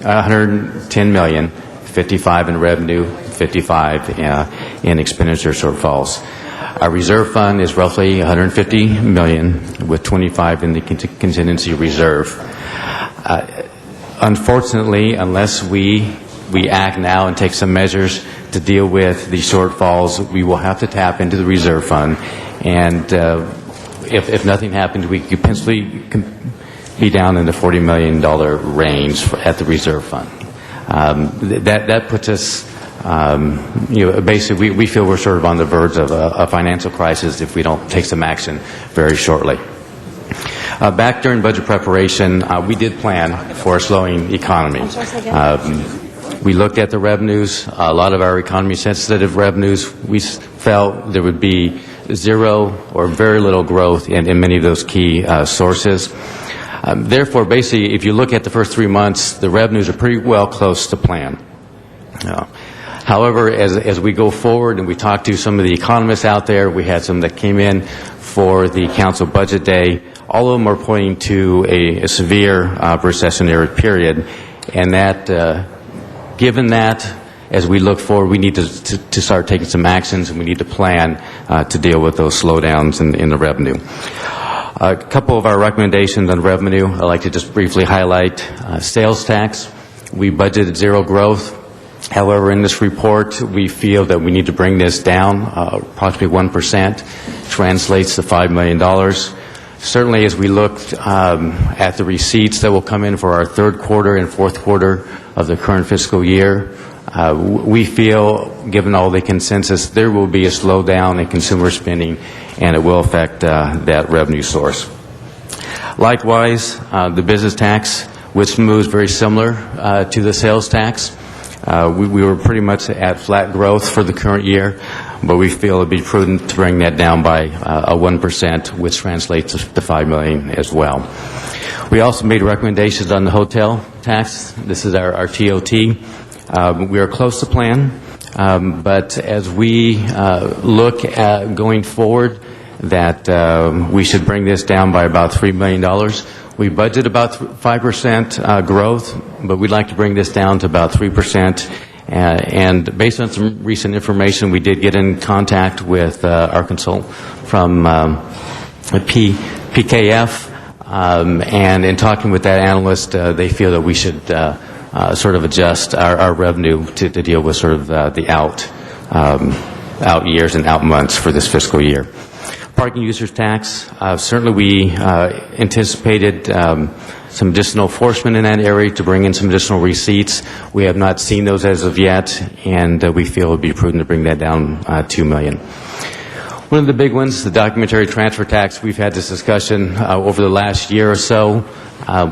[SPEAKER 18] $110 million, 55 in revenue, 55 in expenditure shortfalls. Our reserve fund is roughly $150 million, with 25 in the contingency reserve. Unfortunately, unless we act now and take some measures to deal with the shortfalls, we will have to tap into the reserve fund. And if nothing happens, we could potentially be down in the $40 million range at the reserve fund. That puts us, basically, we feel we're sort of on the verge of a financial crisis if we don't take some action very shortly. Back during budget preparation, we did plan for a slowing economy. We looked at the revenues. A lot of our economy-sensitive revenues, we felt there would be zero or very little growth in many of those key sources. Therefore, basically, if you look at the first 3 months, the revenues are pretty well close to plan. However, as we go forward and we talk to some of the economists out there, we had some that came in for the council budget day. All of them are pointing to a severe recessionary period, and that, given that, as we look forward, we need to start taking some actions, and we need to plan to deal with those slowdowns in the revenue. A couple of our recommendations on revenue, I'd like to just briefly highlight. Sales tax, we budgeted zero growth. However, in this report, we feel that we need to bring this down approximately 1%, translates to $5 million. Certainly, as we looked at the receipts that will come in for our third quarter and fourth quarter of the current fiscal year, we feel, given all the consensus, there will be a slowdown in consumer spending, and it will affect that revenue source. Likewise, the business tax, which moves very similar to the sales tax. We were pretty much at flat growth for the current year, but we feel it would be prudent to bring that down by 1%, which translates to $5 million as well. We also made recommendations on the hotel tax. This is our TOT. We are close to plan, but as we look at going forward, that we should bring this down by about $3 million. We budget about 5% growth, but we'd like to bring this down to about 3%. And based on some recent information, we did get in contact with our consultant from PKF, and in talking with that analyst, they feel that we should sort of adjust our revenue to deal with sort of the out years and out months for this fiscal year. Parking users tax, certainly we anticipated some additional enforcement in that area to bring in some additional receipts. We have not seen those as of yet, and we feel it would be prudent to bring that down $2 million. One of the big ones, the documentary transfer tax, we've had this discussion over the last year or so.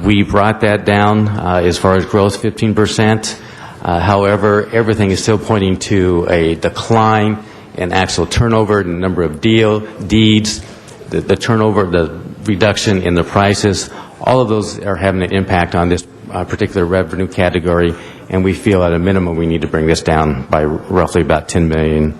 [SPEAKER 18] We brought that down as far as growth, 15%. However, everything is still pointing to a decline in actual turnover, the number of deeds, the turnover, the reduction in the prices. All of those are having an impact on this particular revenue category, and we feel at a minimum we need to bring this down by roughly about $10 million.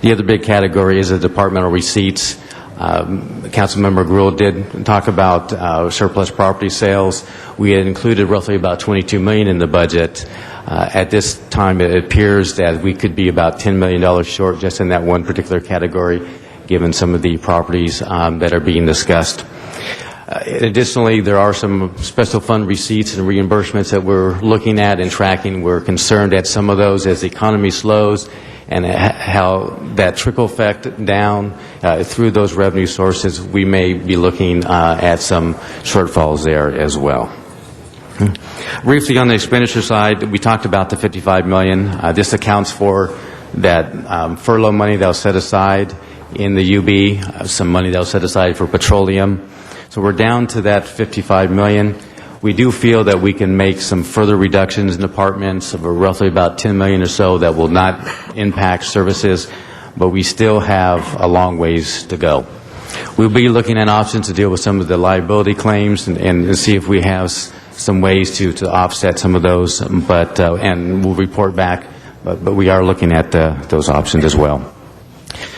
[SPEAKER 18] The other big category is the departmental receipts. Councilmember Gruhl did talk about surplus property sales. We had included roughly about $22 million in the budget. At this time, it appears that we could be about $10 million short just in that one particular category, given some of the properties that are being discussed. Additionally, there are some special fund receipts and reimbursements that we're looking at and tracking. We're concerned at some of those as the economy slows and how that trickle effect down through those revenue sources. We may be looking at some shortfalls there as well. Briefly on the expenditure side, we talked about the $55 million. This accounts for that furlough money that was set aside in the UB, some money that was set aside for petroleum. So we're down to that $55 million. We do feel that we can make some further reductions in departments of roughly about $10 million or so that will not impact services, but we still have a long ways to go. We'll be looking at options to deal with some of the liability claims and see if we have some ways to offset some of those, but and we'll report back, but we are looking at those options as well.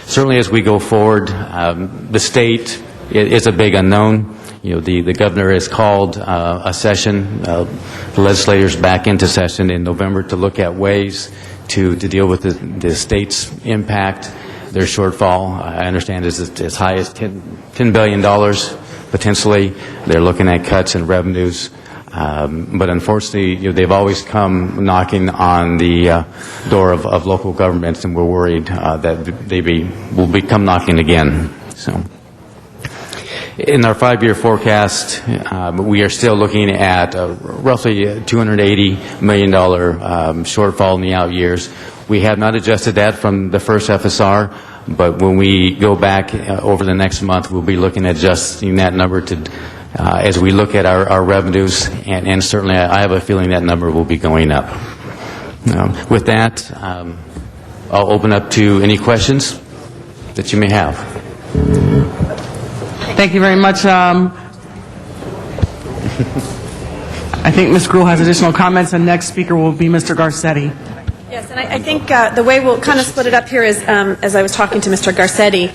[SPEAKER 18] Certainly as we go forward, the state is a big unknown. You know, the governor has called a session, the legislators back into session in November to look at ways to deal with the state's impact, their shortfall. I understand is as high as $10 billion potentially. They're looking at cuts in revenues. But unfortunately, you know, they've always come knocking on the door of local governments, and we're worried that they will come knocking again. So, in our 5-year forecast, we are still looking at roughly a $280 million shortfall in the out years. We have not adjusted that from the first FSR, but when we go back over the next month, we'll be looking at adjusting that number to as we look at our revenues, and certainly I have a feeling that number will be going up. With that, I'll open up to any questions that you may have.
[SPEAKER 17] Thank you very much. I think Ms. Gruhl has additional comments, and next speaker will be Mr. Garcetti.
[SPEAKER 11] Yes, and I think the way we'll kind of split it up here is, as I was talking to Mr. Garcetti,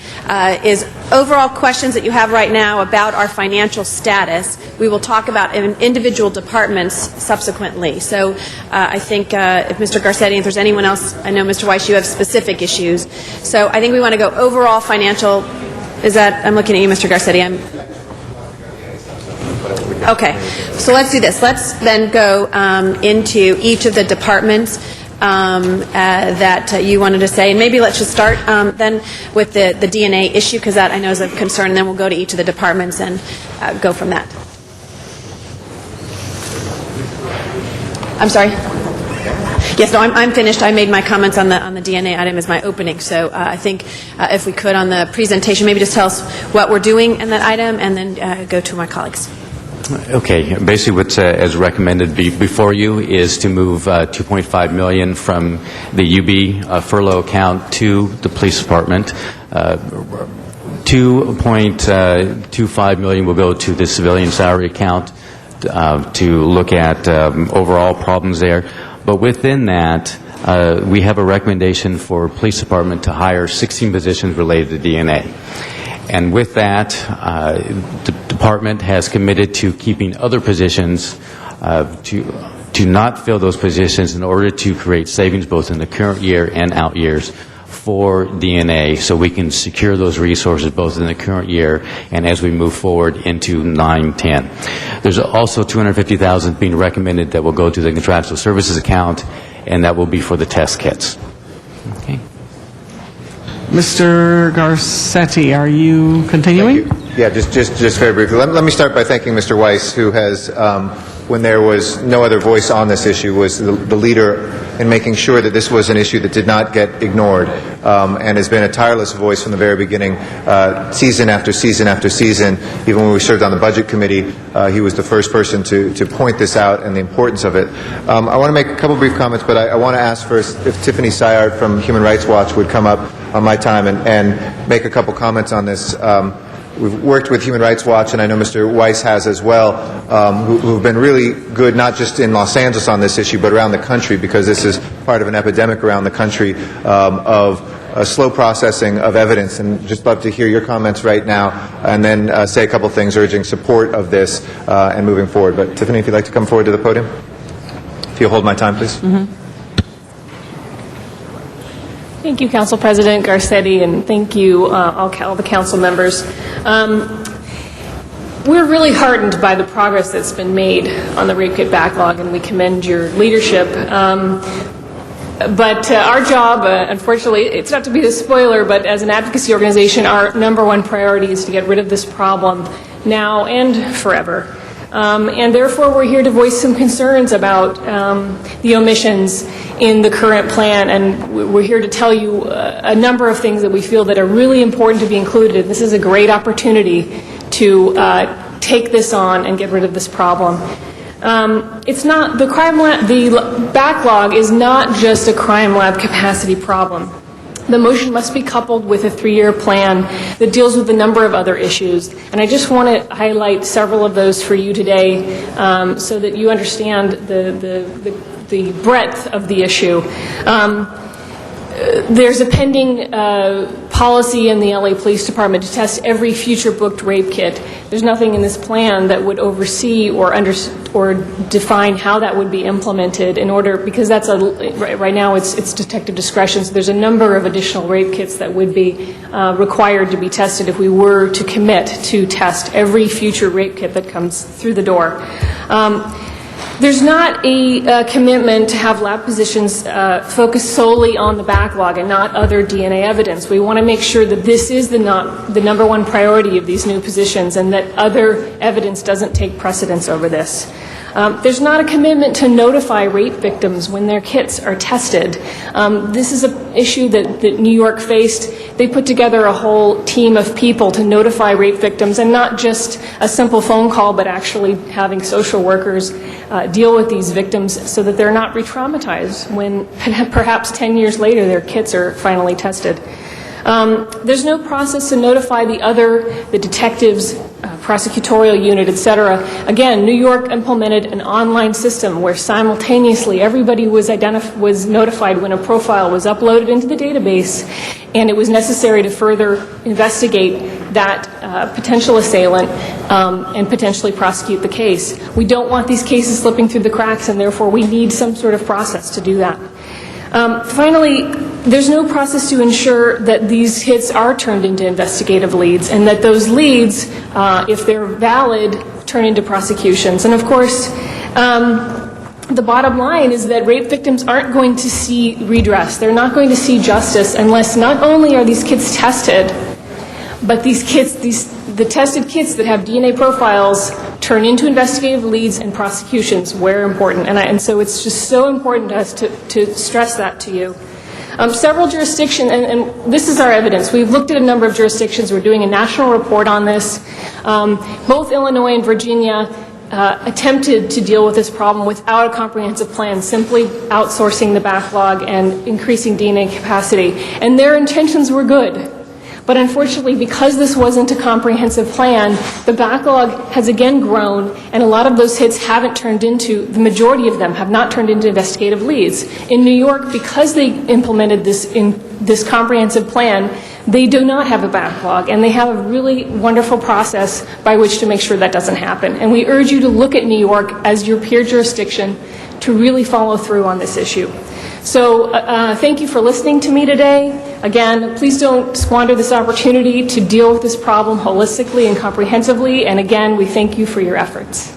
[SPEAKER 11] is overall questions that you have right now about our financial status. We will talk about in individual departments subsequently. So I think if Mr. Garcetti, if there's anyone else, I know Mr. Weiss, you have specific issues. So I think we want to go overall financial. Is that, I'm looking at you, Mr. Garcetti. Okay, so let's do this. Let's then go into each of the departments that you wanted to say. And maybe let's just start then with the DNA issue, because that I know is of concern, and then we'll go to each of the departments and go from that. I'm sorry? Yes, no, I'm finished. I made my comments on the DNA item as my opening. So I think if we could on the presentation, maybe just tell us what we're doing in that item, and then go to my colleagues.
[SPEAKER 18] Okay. Basically, what's as recommended before you is to move $2.5 million from the UB furlough account to the police department. $2.25 million will go to the civilian salary account to look at overall problems there. But within that, we have a recommendation for police department to hire 16 positions related to DNA. And with that, the department has committed to keeping other positions, to not fill those positions in order to create savings both in the current year and out years for DNA, so we can secure those resources both in the current year and as we move forward into 9-10. There's also $250,000 being recommended that will go to the contractual services account, and that will be for the test kits. Okay.
[SPEAKER 17] Mr. Garcetti, are you continuing?
[SPEAKER 6] Yeah, just very briefly. Let me start by thanking Mr. Weiss, who has, when there was no other voice on this issue, was the leader in making sure that this was an issue that did not get ignored, and has been a tireless voice from the very beginning, season after season after season. Even when we served on the Budget Committee, he was the first person to point this out and the importance of it. I want to make a couple brief comments, but I want to ask first if Tiffany Syard from Human Rights Watch would come up on my time and make a couple comments on this. we've worked with Human Rights Watch, and I know Mr. Weiss has as well, who've been really good, not just in Los Angeles on this issue, but around the country, because this is part of an epidemic around the country of slow processing of evidence. And just love to hear your comments right now, and then say a couple things urging support of this and moving forward. But Tiffany, if you'd like to come forward to the podium. If you'll hold my time, please.
[SPEAKER 19] Thank you, Council President Garcetti, and thank you, all the council members. We're really heartened by the progress that's been made on the rape kit backlog, and we commend your leadership. But our job, unfortunately, it's not to be the spoiler, but as an advocacy organization, our number one priority is to get rid of this problem now and forever. And therefore, we're here to voice some concerns about the omissions in the current plan, and we're here to tell you a number of things that we feel that are really important to be included. This is a great opportunity to take this on and get rid of this problem. It's not the backlog is not just a crime lab capacity problem. The motion must be coupled with a 3-year plan that deals with a number of other issues. And I just want to highlight several of those for you today so that you understand the breadth of the issue. There's a pending policy in the LA Police Department to test every future booked rape kit. There's nothing in this plan that would oversee or define how that would be implemented in order, because that's right now it's detective discretion. So there's a number of additional rape kits that would be required to be tested if we were to commit to test every future rape kit that comes through the door. There's not a commitment to have lab positions focus solely on the backlog and not other DNA evidence. We want to make sure that this is the number one priority of these new positions and that other evidence doesn't take precedence over this. There's not a commitment to notify rape victims when their kits are tested. This is an issue that New York faced. They put together a whole team of people to notify rape victims, and not just a simple phone call, but actually having social workers deal with these victims so that they're not re-traumatized when perhaps 10 years later their kits are finally tested. There's no process to notify the detectives, prosecutorial unit, etc. Again, New York implemented an online system where simultaneously everybody was notified when a profile was uploaded into the database and it was necessary to further investigate that potential assailant and potentially prosecute the case. We don't want these cases slipping through the cracks, and therefore we need some sort of process to do that. Finally, there's no process to ensure that these hits are turned into investigative leads and that those leads, if they're valid, turn into prosecutions. And of course, the bottom line is that rape victims aren't going to see redress. They're not going to see justice unless not only are these kits tested, but these kits, the tested kits that have DNA profiles turn into investigative leads and prosecutions where important. And so it's just so important to us to stress that to you. Several jurisdictions, and this is our evidence. We've looked at a number of jurisdictions. We're doing a national report on this. Both Illinois and Virginia attempted to deal with this problem without a comprehensive plan, simply outsourcing the backlog and increasing DNA capacity. And their intentions were good. But unfortunately, because this wasn't a comprehensive plan, the backlog has again grown, and a lot of those hits haven't turned into, the majority of them have not turned into investigative leads. In New York, because they implemented this comprehensive plan, they do not have a backlog, and they have a really wonderful process by which to make sure that doesn't happen. And we urge you to look at New York as your peer jurisdiction to really follow through on this issue. So thank you for listening to me today. Again, please don't squander this opportunity to deal with this problem holistically and comprehensively. And again, we thank you for your efforts.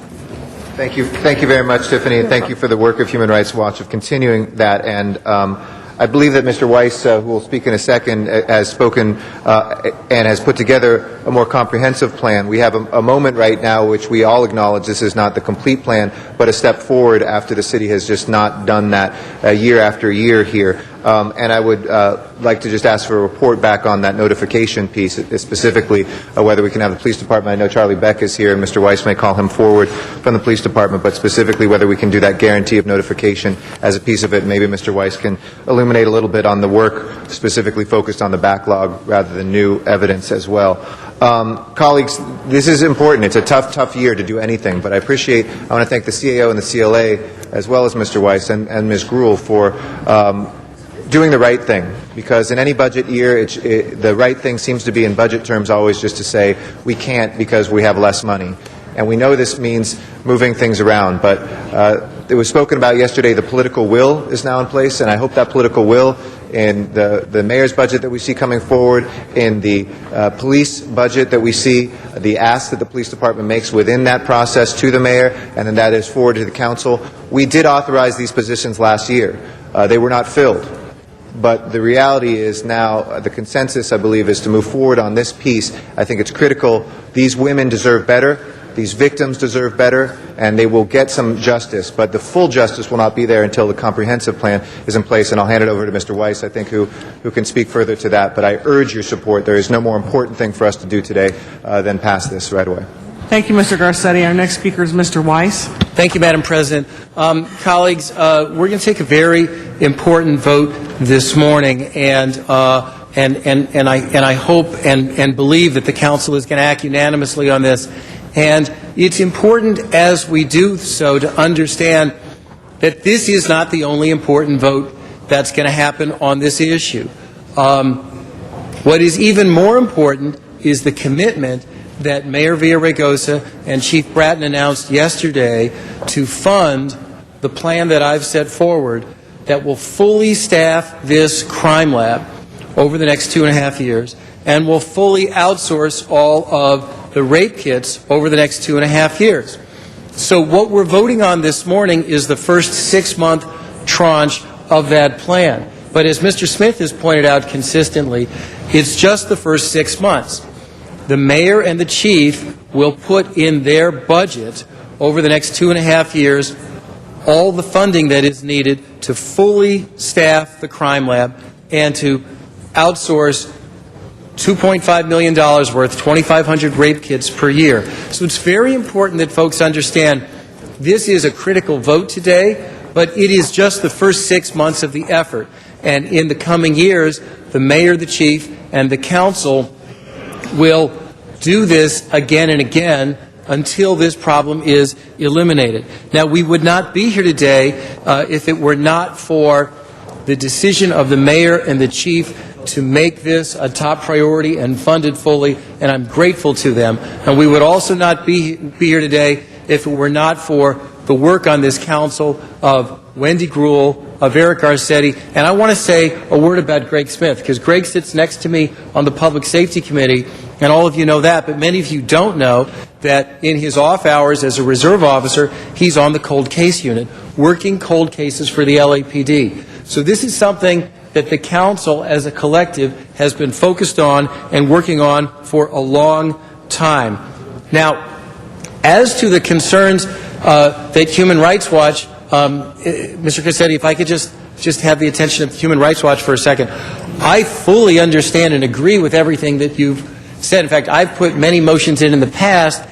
[SPEAKER 6] Thank you very much, Tiffany, and thank you for the work of Human Rights Watch of continuing that. And I believe that Mr. Weiss, who will speak in a second, has spoken and has put together a more comprehensive plan. We have a moment right now which we all acknowledge this is not the complete plan, but a step forward after the city has just not done that year after year here. And I would like to just ask for a report back on that notification piece, specifically whether we can have the police department. I know Charlie Beck is here, and Mr. Weiss may call him forward from the police department, but specifically whether we can do that guarantee of notification as a piece of it. Maybe Mr. Weiss can illuminate a little bit on the work specifically focused on the backlog rather than new evidence as well. Colleagues, this is important. It's a tough year to do anything, but I want to thank the CAO and the CLA, as well as Mr. Weiss and Ms. Gruhl for doing the right thing, because in any budget year, the right thing seems to be in budget terms always just to say we can't because we have less money. And we know this means moving things around, but it was spoken about yesterday, the political will is now in place, and I hope that political will in the mayor's budget that we see coming forward, in the police budget that we see, the ask that the police department makes within that process to the mayor, and then that is forwarded to the council. We did authorize these positions last year. They were not filled. But the reality is now, the consensus, I believe, is to move forward on this piece. I think it's critical. These women deserve better. These victims deserve better, and they will get some justice. But the full justice will not be there until the comprehensive plan is in place. And I'll hand it over to Mr. Weiss, I think, who can speak further to that. But I urge your support. There is no more important thing for us to do today than pass this right away.
[SPEAKER 17] Thank you, Mr. Garcetti. Our next speaker is Mr. Weiss.
[SPEAKER 16] Thank you, Madam President. Colleagues, we're going to take a very important vote this morning, and I hope and believe that the Council is going to act unanimously on this. And it's important as we do so to understand that this is not the only important vote that's going to happen on this issue. What is even more important is the commitment that Mayor Villaraigosa and Chief Bratton announced yesterday to fund the plan that I've set forward that will fully staff this crime lab over the next 2.5 years and will fully outsource all of the rape kits over the next 2.5 years. So what we're voting on this morning is the first 6-month tranche of that plan. But as Mr. Smith has pointed out consistently, it's just the first 6 months. The mayor and the chief will put in their budget over the next 2.5 years all the funding that is needed to fully staff the crime lab and to outsource $2.5 million worth, 2,500 rape kits per year. So it's very important that folks understand this is a critical vote today, but it is just the first 6 months of the effort. And in the coming years, the mayor, the chief, and the council will do this again and again until this problem is eliminated. Now, we would not be here today if it were not for the decision of the mayor and the chief to make this a top priority and fund it fully, and I'm grateful to them. And we would also not be here today if it were not for the work on this council of Wendy Gruhl, of Eric Garcetti, and I want to say a word about Greg Smith, because Greg sits next to me on the Public Safety Committee, and all of you know that, but many of you don't know that in his off hours as a reserve officer, he's on the cold case unit, working cold cases for the LAPD. So this is something that the council as a collective has been focused on and working on for a long time. Now, as to the concerns that Human Rights Watch, Mr. Garcetti, if I could just have the attention of Human Rights Watch for a second. I fully understand and agree with everything that you've said. In fact, I've put many motions in the past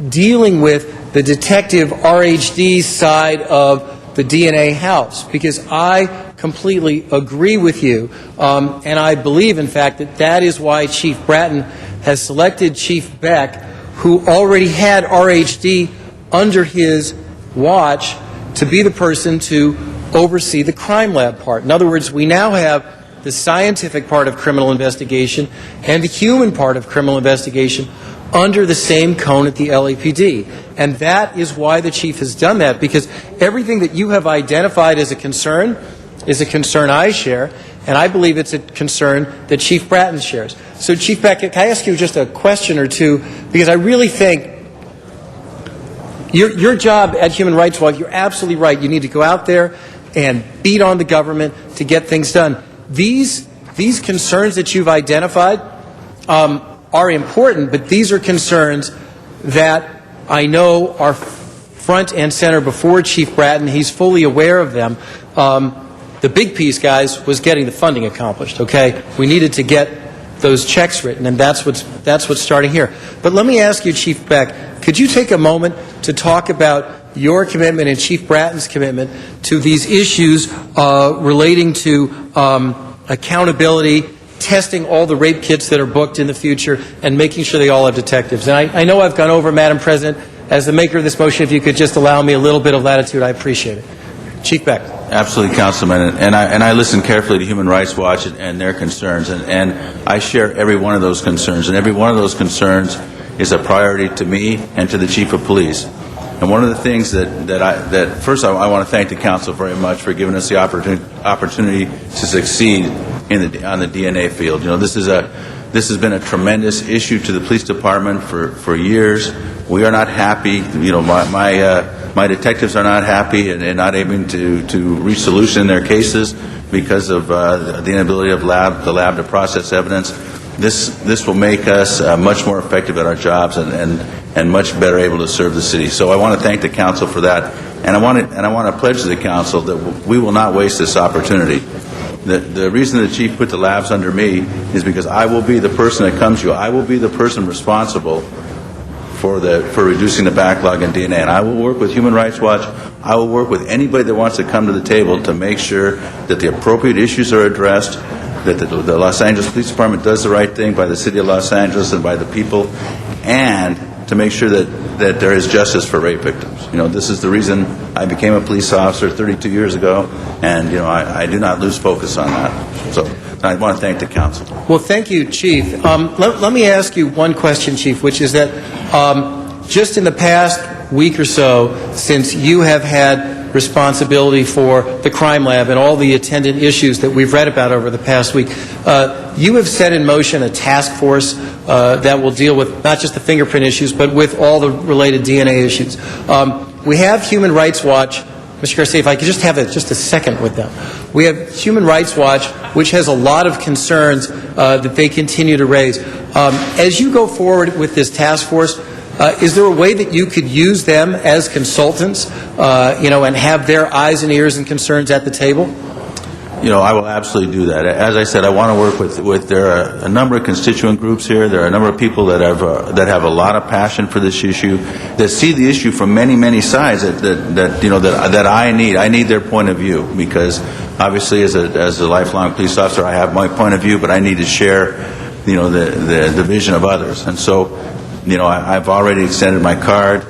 [SPEAKER 16] dealing with the detective RHD side of the DNA house, because I completely agree with you, and I believe, in fact, that that is why Chief Bratton has selected Chief Beck, who already had RHD under his watch, to be the person to oversee the crime lab part. In other words, we now have the scientific part of criminal investigation and the human part of criminal investigation under the same cone at the LAPD. And that is why the chief has done that, because everything that you have identified as a concern is a concern I share, and I believe it's a concern that Chief Bratton shares. So, Chief Beck, can I ask you just a question or two? Because I really think your job at Human Rights Watch, you're absolutely right. You need to go out there and beat on the government to get things done. These concerns that you've identified are important, but these are concerns that I know are front and center before Chief Bratton. He's fully aware of them. The big piece, guys, was getting the funding accomplished, okay? We needed to get those checks written, and that's what's starting here. But let me ask you, Chief Beck, could you take a moment to talk about your commitment and Chief Bratton's commitment to these issues relating to accountability testing all the rape kits that are booked in the future and making sure they all have detectives. And I know I've gone over, Madam President. As the maker of this motion, if you could just allow me a little bit of latitude, I appreciate it. Chief Beck.
[SPEAKER 10] Absolutely, Councilman. And I listened carefully to Human Rights Watch and their concerns, and I share every one of those concerns. And every one of those concerns is a priority to me and to the Chief of Police. And one of the things that first I want to thank the Council very much for giving us the opportunity to succeed on the DNA field. You know, this has been a tremendous issue to the police department for years. We are not happy. You know, my detectives are not happy and not able to reach solution in their cases because of the inability of the lab to process evidence. This will make us much more effective at our jobs and much better able to serve the city. So I want to thank the Council for that, and I want to pledge to the Council that we will not waste this opportunity. The reason the Chief put the labs under me is because I will be the person that comes to you. I will be the person responsible for reducing the backlog in DNA, and I will work with Human Rights Watch. I will work with anybody that wants to come to the table to make sure that the appropriate issues are addressed, that the Los Angeles Police Department does the right thing by the City of Los Angeles and by the people, and to make sure that there is justice for rape victims. You know, this is the reason I became a police officer 32 years ago, and, you know, I do not lose focus on that. So I want to thank the Council.
[SPEAKER 16] Well, thank you, Chief. Let me ask you one question, Chief, which is that just in the past week or so, since you have had responsibility for the crime lab and all the attendant issues that we've read about over the past week, you have set in motion a task force that will deal with not just the fingerprint issues, but with all the related DNA issues. We have Human Rights Watch. Mr. Garcia, if I could just have just a second with them. We have Human Rights Watch, which has a lot of concerns that they continue to raise. As you go forward with this task force, is there a way that you could use them as consultants, and have their eyes and ears and concerns at the table?
[SPEAKER 10] You know, I will absolutely do that. As I said, I want to work with there are a number of constituent groups here. There are a number of people that have a lot of passion for this issue, that see the issue from many sides. That I need their point of view, because obviously as a lifelong police officer, I have my point of view, but I need to share, the vision of others. And so, I've already extended my card.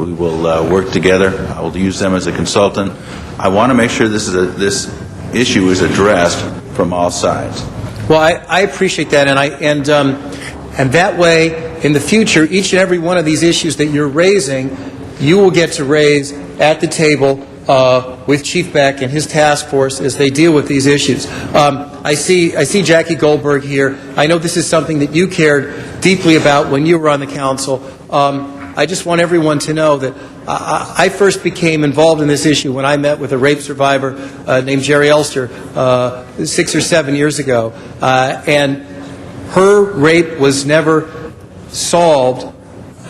[SPEAKER 10] We will work together. I will use them as a consultant. I want to make sure this issue is addressed from all sides.
[SPEAKER 16] Well, I appreciate that, and that way, in the future, each and every one of these issues that you're raising, you will get to raise at the table with Chief Beck and his task force as they deal with these issues. I see Jackie Goldberg here. I know this is something that you cared deeply about when you were on the council. I just want everyone to know that I first became involved in this issue when I met with a rape survivor named Jerry Elster 6 or 7 years ago. And her rape was never solved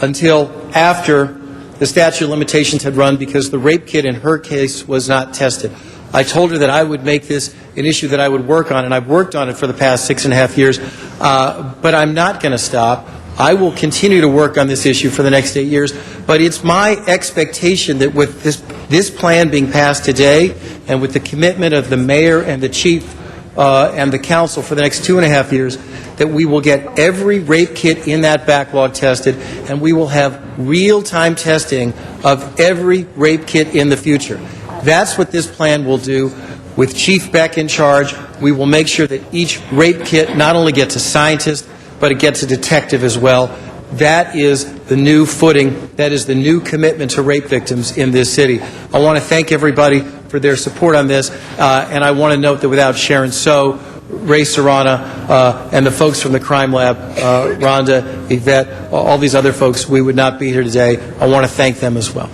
[SPEAKER 16] until after the statute of limitations had run, because the rape kit in her case was not tested. I told her that I would make this an issue that I would work on, and I've worked on it for the past 6.5 years. But I'm not going to stop. I will continue to work on this issue for the next 8 years, but it's my expectation that with this plan being passed today, and with the commitment of the mayor and the chief and the council for the next 2.5 years, that we will get every rape kit in that backlog tested, and we will have real-time testing of every rape kit in the future. That's what this plan will do. With Chief Beck in charge, we will make sure that each rape kit not only gets a scientist, but it gets a detective as well. That is the new footing. That is the new commitment to rape victims in this city. I want to thank everybody for their support on this, and I want to note that without Sharon So, Ray Serrana, and the folks from the Crime Lab, Rhonda, Yvette, all these other folks, we would not be here today. I want to thank them as well.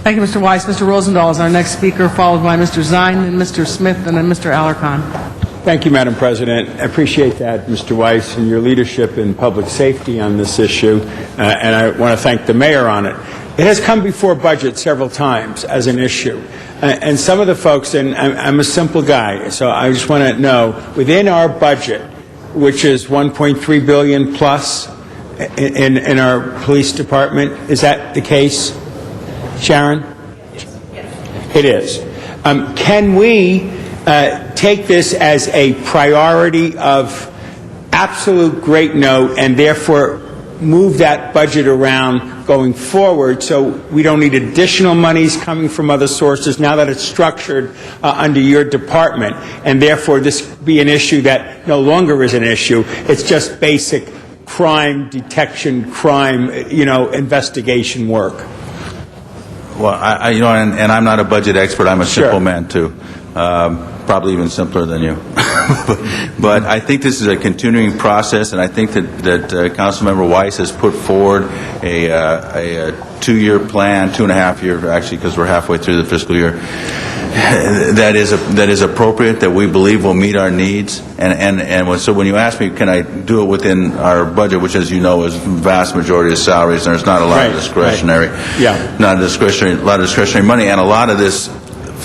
[SPEAKER 17] Thank you, Mr. Weiss. Mr. Rosendahl is our next speaker, followed by Mr. Zine, and Mr. Smith, and then Mr. Alarcon.
[SPEAKER 5] Thank you, Madam President. I appreciate that, Mr. Weiss, and your leadership in public safety on this issue, and I want to thank the mayor on it. It has come before budget several times as an issue, and some of the folks, and I'm a simple guy, so I just want to know, within our budget, which is $1.3 billion plus in our police department, is that the case, Sharon? It is. Can we take this as a priority of absolute great note and therefore move that budget around going forward so we don't need additional monies coming from other sources now that it's structured under your department, and therefore this be an issue that no longer is an issue. It's just basic crime detection, crime, investigation work.
[SPEAKER 10] Well, and I'm not a budget expert. I'm a simple man too, probably even simpler than you. But I think this is a continuing process, and I think that Councilmember Weiss has put forward a 2-year plan, 2.5 year actually, because we're halfway through the fiscal year. That is appropriate, that we believe will meet our needs, so when you ask me, can I do it within our budget, which, as you know, is vast majority of salaries, and there's not a lot of discretionary, lot of discretionary money, and a lot of this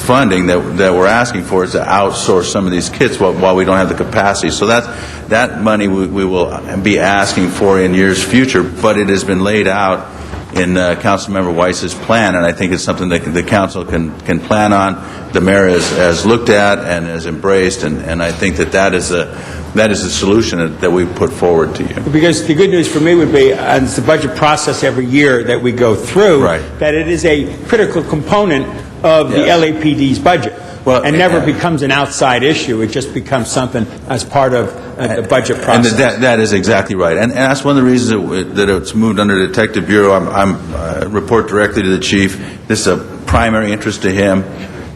[SPEAKER 10] funding that we're asking for is to outsource some of these kits while we don't have the capacity. So that money we will be asking for in years future, but it has been laid out in Councilmember Weiss's plan, and I think it's something that the council can plan on. The mayor has looked at and has embraced, and I think that is a solution that we put forward to you.
[SPEAKER 5] Because the good news for me would be, it's the budget process every year that we go through, that it is a critical component of the LAPD's budget. And never becomes an outside issue. It just becomes something as part of the budget process.
[SPEAKER 10] And that is exactly right. And that's one of the reasons that it's moved under the Detective Bureau. I report directly to the chief. This is a primary interest to him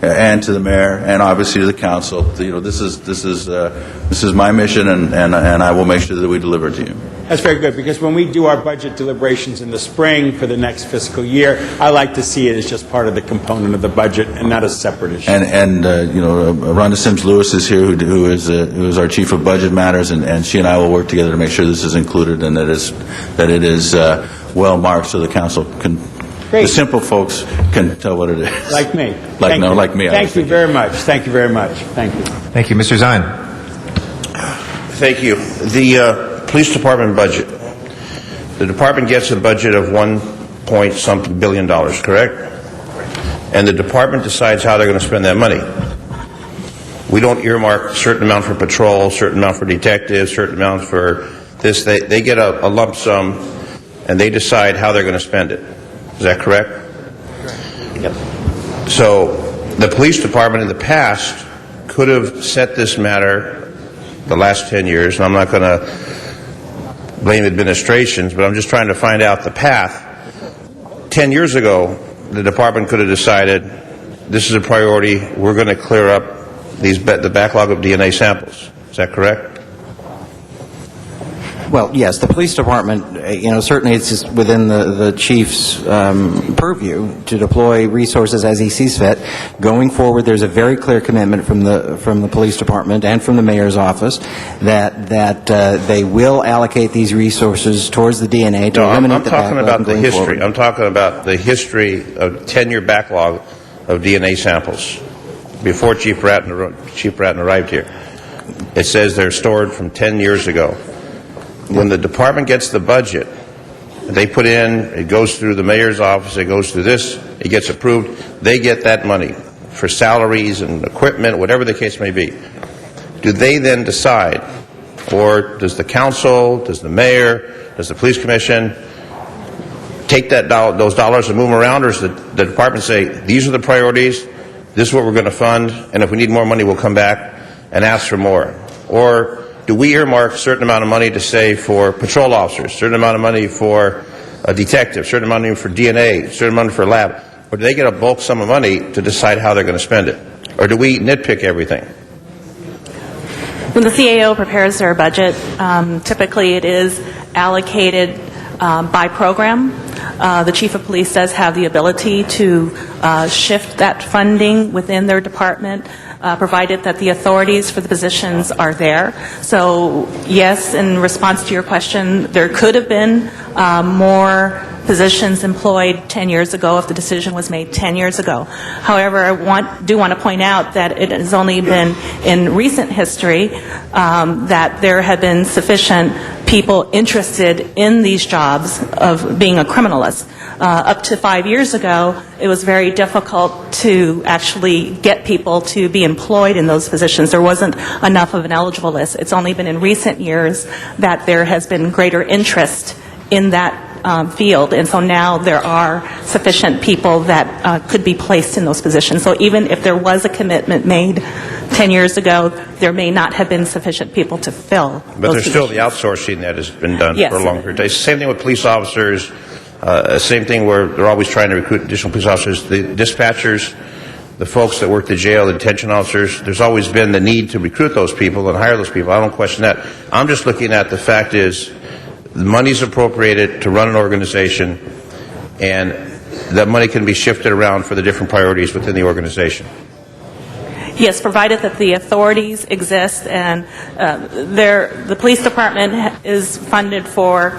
[SPEAKER 10] and to the mayor, and obviously to the council. This is my mission, and I will make sure that we deliver it to you.
[SPEAKER 5] That's very good, because when we do our budget deliberations in the spring for the next fiscal year, I like to see it as just part of the component of the budget and not a separate issue.
[SPEAKER 10] And Rhonda Sims Lewis is here, who is our chief of budget matters, and she and I will work together to make sure this is included and that it is well marked, so the council can.
[SPEAKER 5] Great.
[SPEAKER 10] The simple folks can tell what it is.
[SPEAKER 5] Like me.
[SPEAKER 10] Like me.
[SPEAKER 5] Thank you very much. Thank you very much. Thank you.
[SPEAKER 6] Thank you. Mr. Zine.
[SPEAKER 2] Thank you. The police department budget. The department gets a budget of $1.something billion, correct? And the department decides how they're going to spend that money. We don't earmark a certain amount for patrol, a certain amount for detectives, a certain amount for this. They get a lump sum, and they decide how they're going to spend it. Is that correct? Yep. So the police department in the past could have set this matter the last 10 years, and I'm not going to blame administrations, but I'm just trying to find out the path. 10 years ago, the department could have decided this is a priority, we're going to clear up the backlog of DNA samples. Is that correct?
[SPEAKER 3] Well, yes, the police department, certainly it's just within the chief's purview to deploy resources as he sees fit. Going forward, there's a very clear commitment from the police department and from the mayor's office that they will allocate these resources towards the DNA to eliminate the backlog.
[SPEAKER 2] I'm talking about the history.
[SPEAKER 3] Forward. I'm
[SPEAKER 2] talking about the history of 10-year backlog of DNA samples before Chief Bratton arrived here. It says they're stored from 10 years ago. When the department gets the budget, they put in, it goes through the mayor's office, it goes through this, it gets approved, they get that money for salaries and equipment, whatever the case may be. Do they then decide, or does the council, does the mayor, does the police commission take those dollars and move them around, or does the department say, these are the priorities, this is what we're going to fund, and if we need more money, we'll come back and ask for more? Or do we earmark a certain amount of money to say for patrol officers, a certain amount of money for a detective, a certain amount of money for DNA, a certain amount for lab? Or do they get a bulk sum of money to decide how they're going to spend it? Or do we nitpick everything?
[SPEAKER 20] When the CAO prepares their budget, typically it is allocated by program. The chief of police does have the ability to shift that funding within their department, provided that the authorities for the positions are there. So yes, in response to your question, there could have been more positions employed 10 years ago if the decision was made 10 years ago. However, I do want to point out that it has only been in recent history that there have been sufficient people interested in these jobs of being a criminalist. Up to 5 years ago, it was very difficult to actually get people to be employed in those positions. There wasn't enough of an eligible list. It's only been in recent years that there has been greater interest in that field, and so now there are sufficient people that could be placed in those positions. So even if there was a commitment made 10 years ago, there may not have been sufficient people to fill
[SPEAKER 2] But
[SPEAKER 20] those
[SPEAKER 2] there's still the
[SPEAKER 20] positions.
[SPEAKER 2] outsourcing that has been done
[SPEAKER 20] Yes.
[SPEAKER 2] for a long period of time. Same thing with police officers. Same thing where they're always trying to recruit additional police officers. The dispatchers, the folks that work the jail, the detention officers, there's always been the need to recruit those people and hire those people. I don't question that. I'm just looking at the fact is the money's appropriated to run an organization, and that money can be shifted around for the different priorities within the organization.
[SPEAKER 20] Yes, provided that the authorities exist, and the police department is funded for,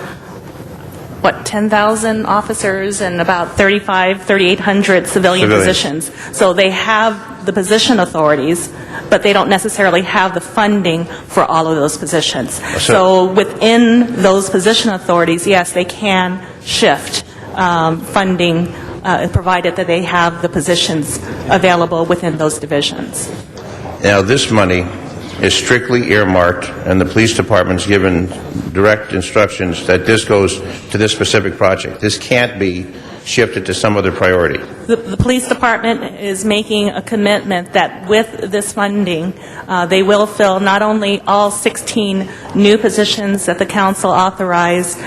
[SPEAKER 20] 10,000 officers and about 3,800 civilian positions. So they have the position authorities, but they don't necessarily have the funding for all of those positions. So within those position authorities, yes, they can shift funding, provided that they have the positions available within those divisions.
[SPEAKER 2] Now, this money is strictly earmarked, and the police department's given direct instructions that this goes to this specific project. This can't be shifted to some other priority.
[SPEAKER 20] The police department is making a commitment that with this funding, they will fill not only all 16 new positions that the council authorized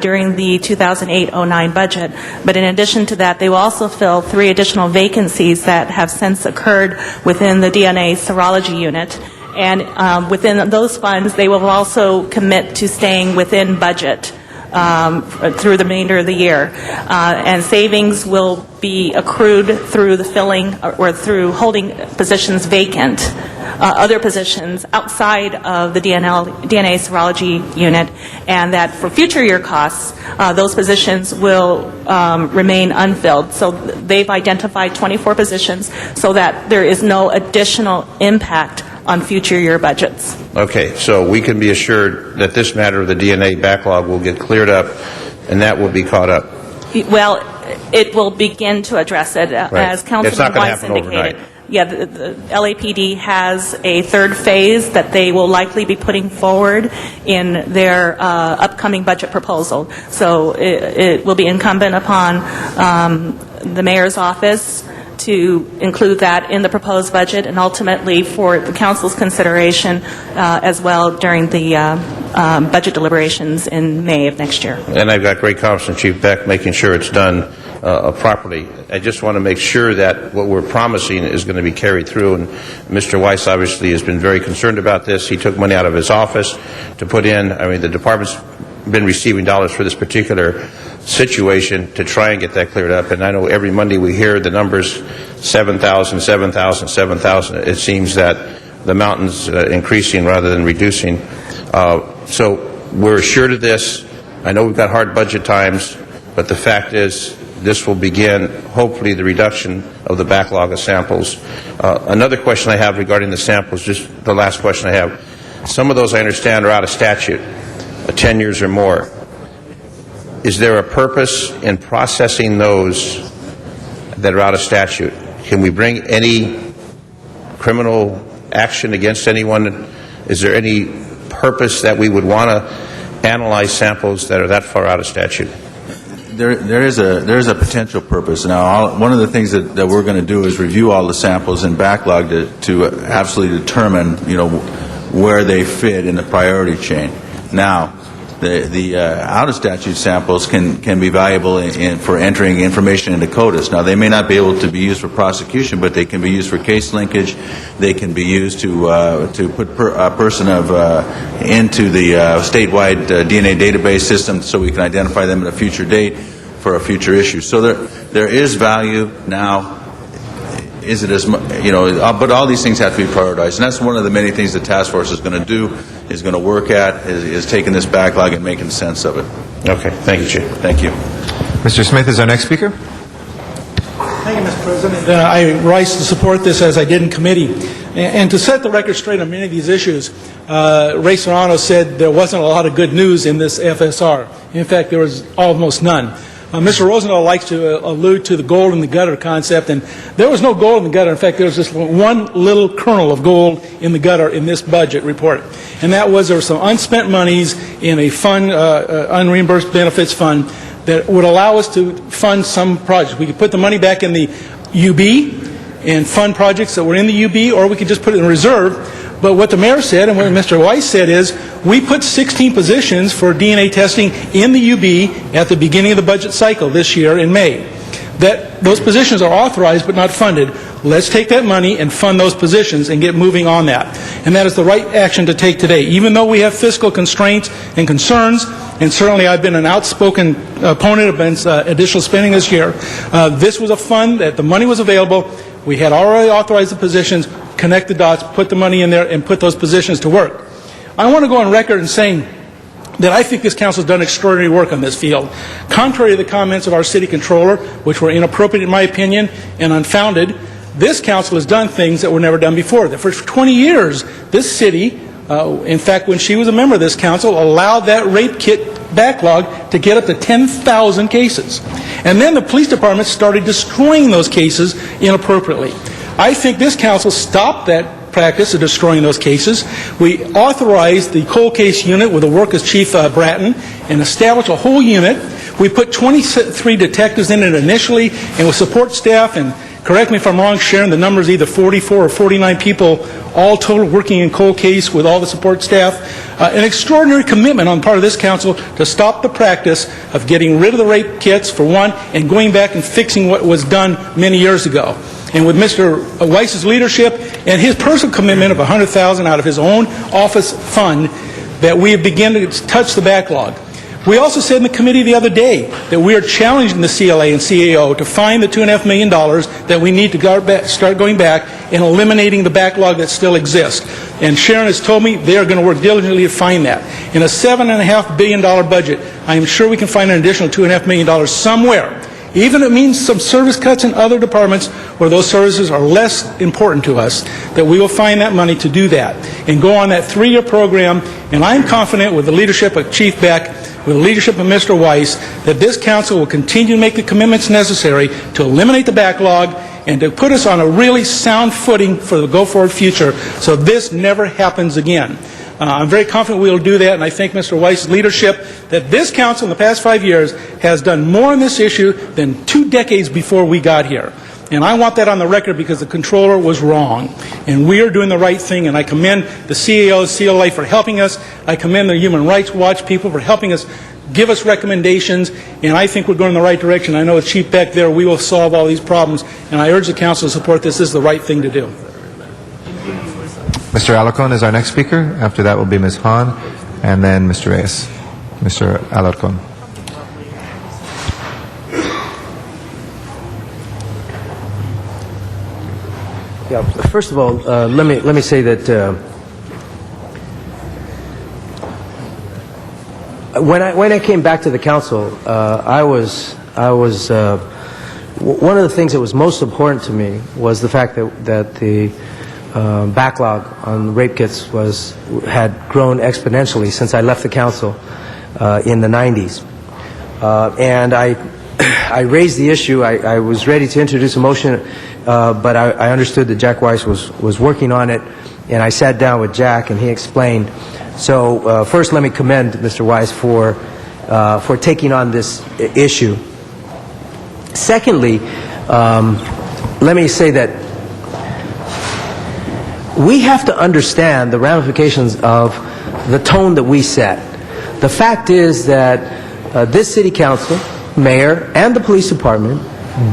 [SPEAKER 20] during the 2008-09 budget, but in addition to that, they will also fill 3 additional vacancies that have since occurred within the DNA serology unit. And within those funds, they will also commit to staying within budget through the remainder of the year. And savings will be accrued through the filling or through holding positions vacant, other positions outside of the DNA serology unit, and that for future year costs, those positions will remain unfilled. So they've identified 24 positions so that there is no additional impact on future year budgets.
[SPEAKER 2] Okay, so we can be assured that this matter of the DNA backlog will get cleared up, and that will be caught up.
[SPEAKER 20] Well, it will begin to address it, as
[SPEAKER 2] It's
[SPEAKER 20] Councilman
[SPEAKER 2] not going to
[SPEAKER 20] Weiss
[SPEAKER 2] happen
[SPEAKER 20] indicated.
[SPEAKER 2] overnight.
[SPEAKER 20] Yeah, the LAPD has a third phase that they will likely be putting forward in their upcoming budget proposal. So it will be incumbent upon the mayor's office to include that in the proposed budget, and ultimately for the council's consideration as well during the budget deliberations in May of next year.
[SPEAKER 2] And I've got great confidence in Chief Beck making sure it's done properly. I just want to make sure that what we're promising is going to be carried through, and Mr. Weiss obviously has been very concerned about this. He took money out of his office to put in. I mean, the department's been receiving dollars for this particular situation to try and get that cleared up, and I know every Monday we hear the numbers 7,000, 7,000, 7,000. It seems that the mountain's increasing rather than reducing. So we're assured of this. I know we've got hard budget times, but the fact is this will begin, hopefully, the reduction of the backlog of samples. Another question I have regarding the samples, just the last question I have. Some of those I understand are out of statute, 10 years or more. Is there a purpose in processing those that are out of statute? Can we bring any criminal action against anyone? Is there any purpose that we would want to analyze samples that are that far out of statute?
[SPEAKER 10] There is a potential purpose. Now, one of the things that we're going to do is review all the samples and backlog to absolutely determine, where they fit in the priority chain. Now, the out-of-statute samples can be valuable for entering information into CODIS. Now, they may not be able to be used for prosecution, but they can be used for case linkage. They can be used to put a person into the statewide DNA database system so we can identify them at a future date for a future issue. So there is value now. Is it as much, but all these things have to be prioritized, and that's one of the many things the task force is going to do, is going to work at, is taking this backlog and making sense of it.
[SPEAKER 2] Okay, thank you, Chief.
[SPEAKER 10] Thank you.
[SPEAKER 6] Mr. Smith is our next speaker.
[SPEAKER 21] Thank you, Mr. President. I rise to support this as I did in committee. And to set the record straight on many of these issues, Ray Serrano said there wasn't a lot of good news in this FSR. In fact, there was almost none. Mr. Rosendahl likes to allude to the gold in the gutter concept, and there was no gold in the gutter. In fact, there was just one little kernel of gold in the gutter in this budget report, and that was there were some unspent monies in a fund, unreimbursed benefits fund, that would allow us to fund some projects. We could put the money back in the UB and fund projects that were in the UB, or we could just put it in reserve. But what the mayor said and what Mr. Weiss said is, we put 16 positions for DNA testing in the UB at the beginning of the budget cycle this year in May. That those positions are authorized but not funded. Let's take that money and fund those positions and get moving on that. And that is the right action to take today. Even though we have fiscal constraints and concerns, and certainly I've been an outspoken opponent against additional spending this year, this was a fund that the money was available. We had already authorized the positions, connect the dots, put the money in there, and put those positions to work. I want to go on record in saying that I think this council has done extraordinary work on this field. Contrary to the comments of our city controller, which were inappropriate in my opinion and unfounded, this council has done things that were never done before. That for 20 years, this city, in fact, when she was a member of this council, allowed that rape kit backlog to get up to 10,000 cases. And then the police department started destroying those cases inappropriately. I think this council stopped that practice of destroying those cases. We authorized the cold case unit with the work of Chief Bratton and established a whole unit. We put 23 detectives in it initially, and with support staff, and correct me if I'm wrong, Sharon, the number is either 44 or 49 people, all total working in cold case with all the support staff. An extraordinary commitment on the part of this council to stop the practice of getting rid of the rape kits, for one, and going back and fixing what was done many years ago. And with Mr. Weiss's leadership and his personal commitment of $100,000 out of his own office fund, that we have begun to touch the backlog. We also said in the committee the other day that we are challenging the CLA and CAO to find the $2.5 million that we need to start going back and eliminating the backlog that still exists. And Sharon has told me they are going to work diligently to find that. In a $7.5 billion budget, I am sure we can find an additional $2.5 million somewhere. Even if it means some service cuts in other departments where those services are less important to us, that we will find that money to do that and go on that 3-year program. And I'm confident with the leadership of Chief Beck, with the leadership of Mr. Weiss, that this council will continue to make the commitments necessary to eliminate the backlog and to put us on a really sound footing for the go-forward future so this never happens again. I'm very confident we will do that, and I thank Mr. Weiss's leadership that this council in the past 5 years has done more on this issue than 2 decades before we got here. And I want that on the record because the controller was wrong. And we are doing the right thing, and I commend the CAO, CLA for helping us. I commend the Human Rights Watch people for helping us, give us recommendations, and I think we're going in the right direction. I know with Chief Beck there, we will solve all these problems, and I urge the council to support this. This is the right thing to do.
[SPEAKER 6] Mr. Alarcon is our next speaker. After that will be Ms. Hahn, and then Mr. Reyes. Mr. Alarcon.
[SPEAKER 1] Yeah, first of all, let me say that when I came back to the council, one of the things that was most important to me was the fact that the backlog on rape kits had grown exponentially since I left the council in the 90s. And I raised the issue. I was ready to introduce a motion, but I understood that Jack Weiss was working on it, and I sat down with Jack, and he explained. So first, let me commend Mr. Weiss for taking on this issue. Secondly, let me say that we have to understand the ramifications of the tone that we set. The fact is that this city council, mayor, and the police department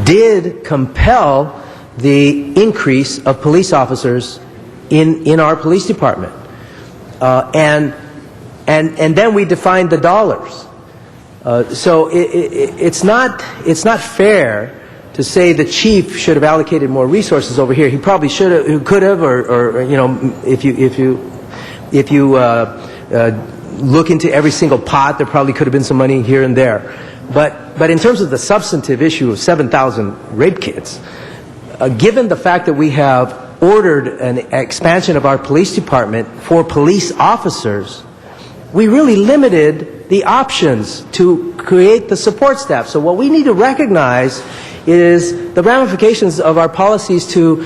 [SPEAKER 1] did compel the increase of police officers in our police department. And then we defined the dollars. So it's not fair to say the chief should have allocated more resources over here. He probably should have, could have, or you know, if you look into every single pot, there probably could have been some money here and there. But in terms of the substantive issue of 7,000 rape kits, given the fact that we have ordered an expansion of our police department for police officers, we really limited the options to create the support staff. So what we need to recognize is the ramifications of our policies to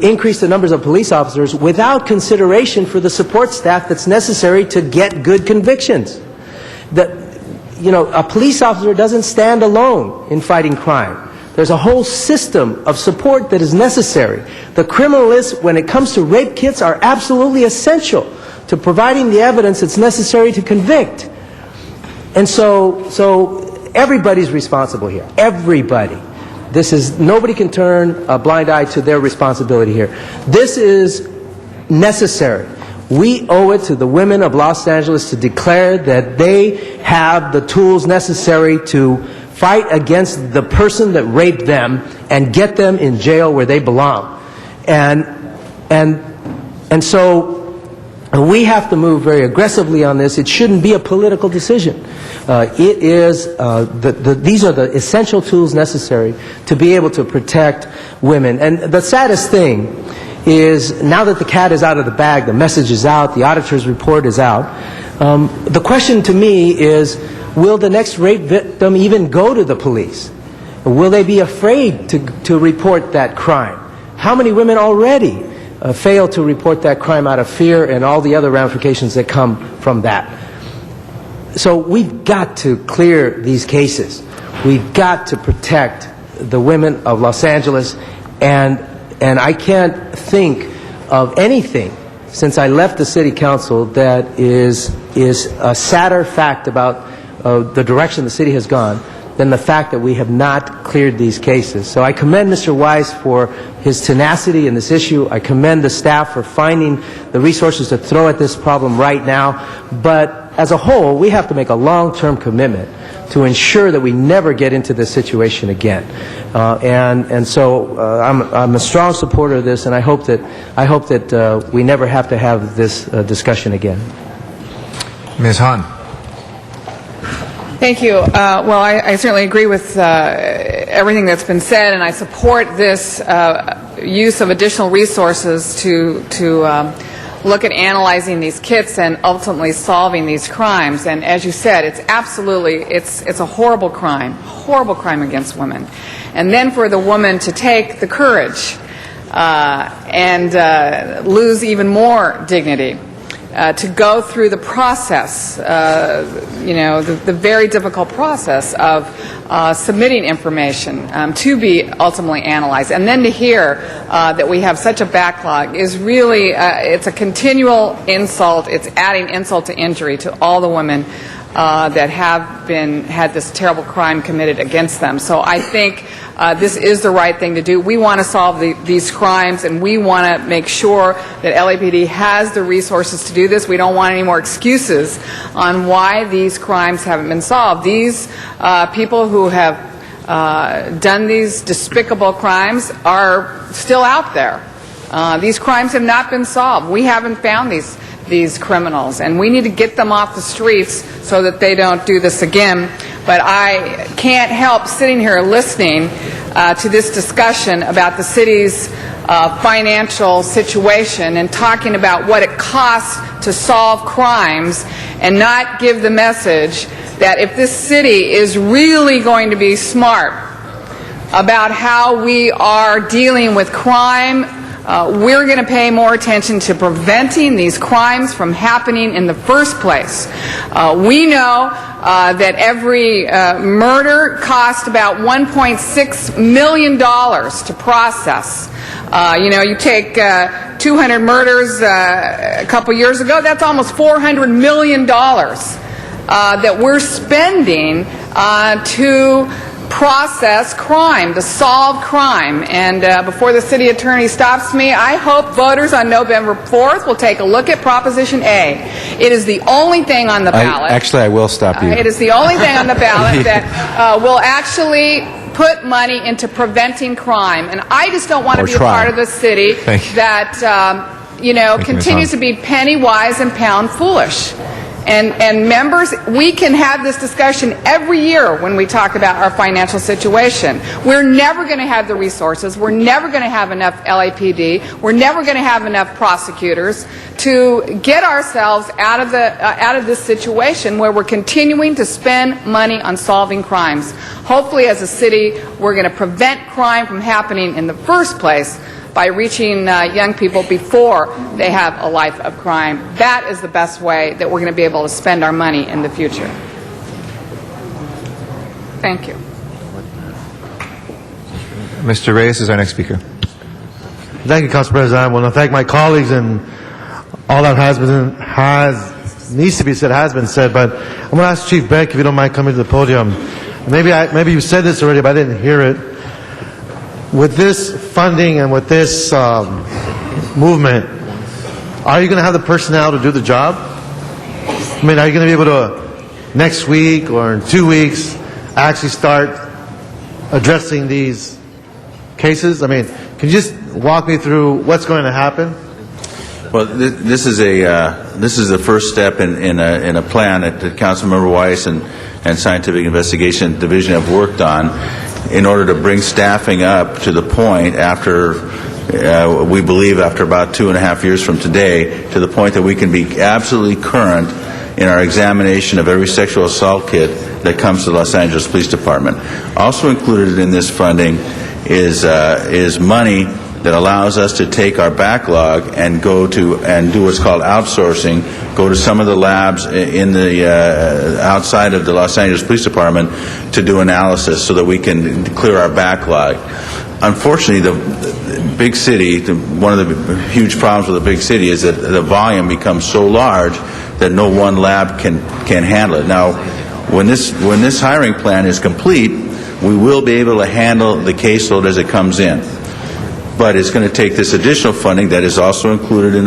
[SPEAKER 1] increase the numbers of police officers without consideration for the support staff that's necessary to get good convictions. A police officer doesn't stand alone in fighting crime. There's a whole system of support that is necessary. The criminalists, when it comes to rape kits, are absolutely essential to providing the evidence that's necessary to convict. And so everybody's responsible here. Everybody. Nobody can turn a blind eye to their responsibility here. This is necessary. We owe it to the women of Los Angeles to declare that they have the tools necessary to fight against the person that raped them and get them in jail where they belong. And so we have to move very aggressively on this. It shouldn't be a political decision. These are the essential tools necessary to be able to protect women. And the saddest thing is, now that the cat is out of the bag, the message is out, the auditor's report is out, the question to me is, will the next rape victim even go to the police? Will they be afraid to report that crime? How many women already fail to report that crime out of fear and all the other ramifications that come from that? So we've got to clear these cases. We've got to protect the women of Los Angeles, and I can't think of anything since I left the City Council that is a sadder fact about the direction the city has gone than the fact that we have not cleared these cases. So I commend Mr. Weiss for his tenacity in this issue. I commend the staff for finding the resources to throw at this problem right now. But as a whole, we have to make a long-term commitment to ensure that we never get into this situation again. So I'm a strong supporter of this, and I hope that we never have to have this discussion again.
[SPEAKER 6] Ms. Hahn.
[SPEAKER 4] Thank you. Well, I certainly agree with everything that's been said, and I support this use of additional resources to look at analyzing these kits and ultimately solving these crimes. And as you said, it's a horrible crime against women. And then for the woman to take the courage and lose even more dignity, to go through the process, the very difficult process of submitting information to be ultimately analyzed, and then to hear that we have such a backlog is really, it's a continual insult. It's adding insult to injury to all the women that have had this terrible crime committed against them. So I think this is the right thing to do. We want to solve these crimes, and we want to make sure that LAPD has the resources to do this. We don't want any more excuses on why these crimes haven't been solved. These people who have done these despicable crimes are still out there. These crimes have not been solved. We haven't found these criminals, and we need to get them off the streets so that they don't do this again. But I can't help sitting here listening to this discussion about the city's financial situation and talking about what it costs to solve crimes, and not give the message that if this city is really going to be smart about how we are dealing with crime, we're going to pay more attention to preventing these crimes from happening in the first place. We know that every murder costs about $1.6 million to process. You take 200 murders a couple years ago, that's almost $400 million that we're spending to process crime, to solve crime. And before the city attorney stops me, I hope voters on November 4th will take a look at Proposition A. It is the only thing on the ballot.
[SPEAKER 3] Actually, I will stop you.
[SPEAKER 4] It is the only thing on the ballot that will actually put money into preventing crime. And I just don't want to be a part of the city that continues to be penny wise and pound foolish. And members, we can have this discussion every year when we talk about our financial situation. We're never going to have the resources. We're never going to have enough LAPD. We're never going to have enough prosecutors to get ourselves out of this situation where we're continuing to spend money on solving crimes. Hopefully, as a city, we're going to prevent crime from happening in the first place by reaching young people before they have a life of crime. That is the best way that we're going to be able to spend our money in the future. Thank you.
[SPEAKER 6] Mr. Reyes is our next speaker.
[SPEAKER 12] Thank you, Council President. I want to thank my colleagues, and all that needs to be said has been said, but I'm going to ask Chief Beck, if you don't mind coming to the podium. Maybe you said this already, but I didn't hear it. With this funding and with this movement, are you going to have the personnel to do the job? I mean, are you going to be able to, next week or in 2 weeks, actually start addressing these cases? I mean, can you just walk me through what's going to happen?
[SPEAKER 10] Well, this is the first step in a plan that Councilmember Weiss and Scientific Investigation Division have worked on, in order to bring staffing up to the point we believe after about 2.5 years from today, to the point that we can be absolutely current in our examination of every sexual assault kit that comes to the Los Angeles Police Department. Also included in this funding is money that allows us to take our backlog and go to and do what's called outsourcing, go to some of the labs in the outside of the Los Angeles Police Department to do analysis so that we can clear our backlog. Unfortunately, the big city, one of the huge problems with a big city is that the volume becomes so large that no one lab can handle it. Now, when this hiring plan is complete, we will be able to handle the caseload as it comes in. But it's going to take this additional funding that is also included in